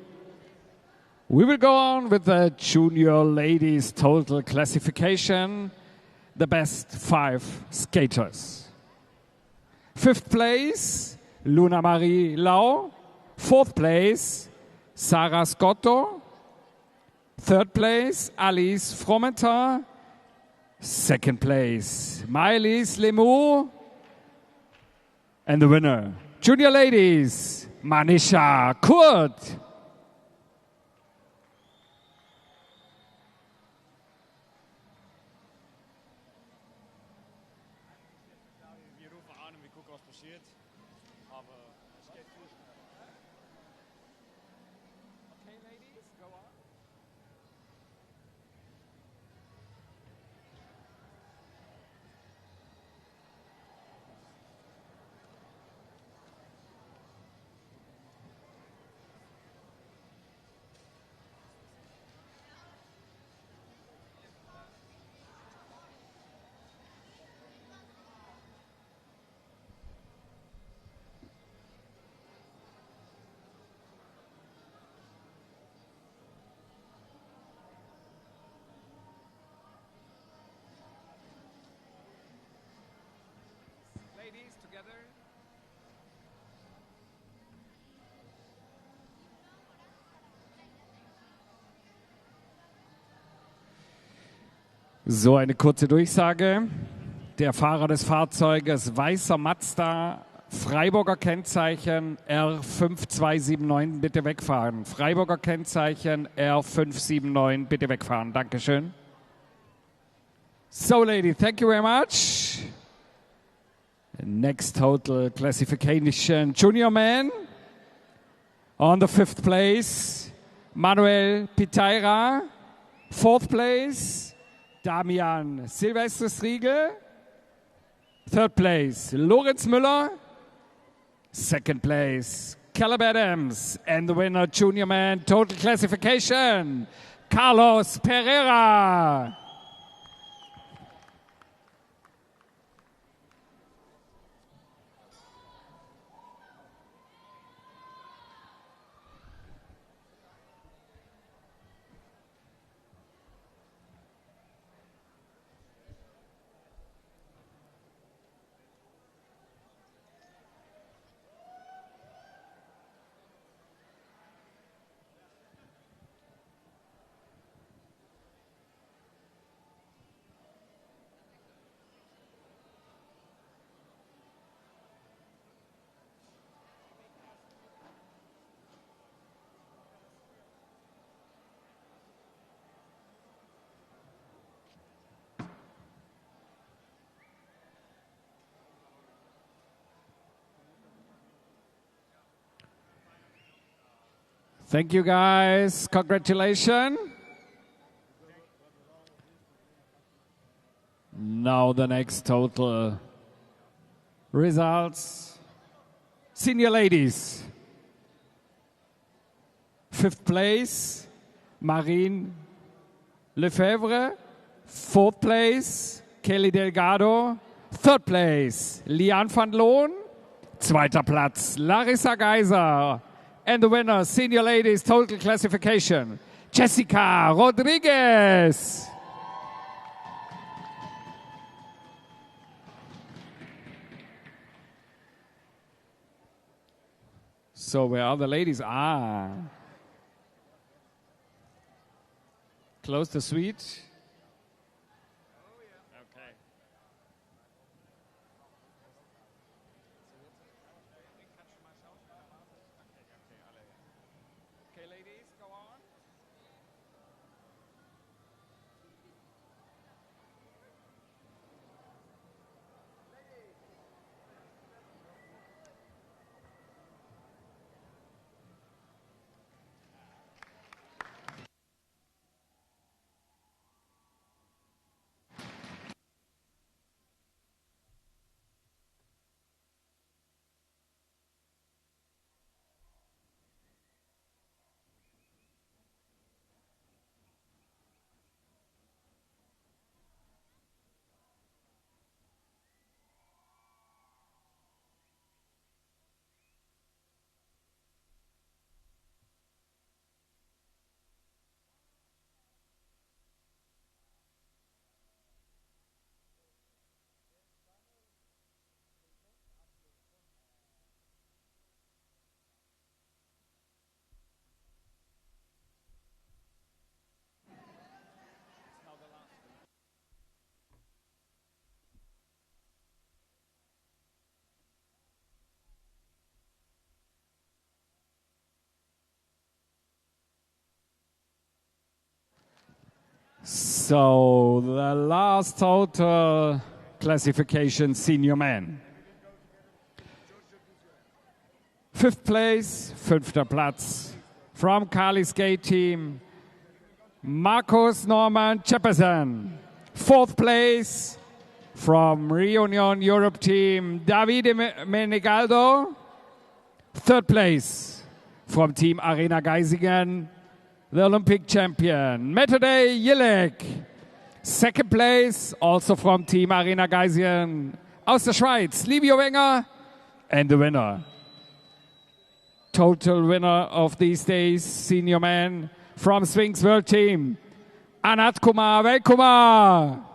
We will go on with the junior ladies total classification, the best 5 skaters. 5th place, Luna Marie Lau. 4th place, Sarah Scotto. 3rd place, Alice Fromentin. 2nd place, Maëlys Lemoux. And the winner, junior ladies, Manisha Kurt. So, eine kurze Durchsage. Der Fahrer des Fahrzeuges, weißer Mazda, Freiburger Kennzeichen R5279, bitte wegfahren. Freiburger Kennzeichen R579, bitte wegfahren. Dankeschön. So, lady, thank you very much. Next total classification, junior man. On the 5th place, Manuel Pitaira. 4th place, Damian Silvestres Riegel. 3rd place, Lorenz Müller. 2nd place, Cadet M. And the winner, junior man, total classification, Carlos Pereira. Thank you, guys. Congratulations. Now the next total results. Senior ladies. 5th place, Marine Lefebvre. 4th place, Kelly Delgado. 3rd place, Lian van Loon. 2. Platz, Larissa Geiser. And the winner, senior ladies, total classification, Jessica Rodriguez. So where are the ladies? Close the suite. So the last total classification, senior man. 5th place, 5. Platz. From Kali skate team, Marcos Norman Chepperson. 4th place, from Reunion Europe team, Davide Menegaldo. 3rd place, from team Arena Geisingen, the Olympic champion, Metode Jilek. 2nd place, also from Team Arena Geisingen, aus der Schweiz, Livio Wenger. And the winner, total winner of these days, senior man, from Sphinx World Team, Anat Kumar Velkumar.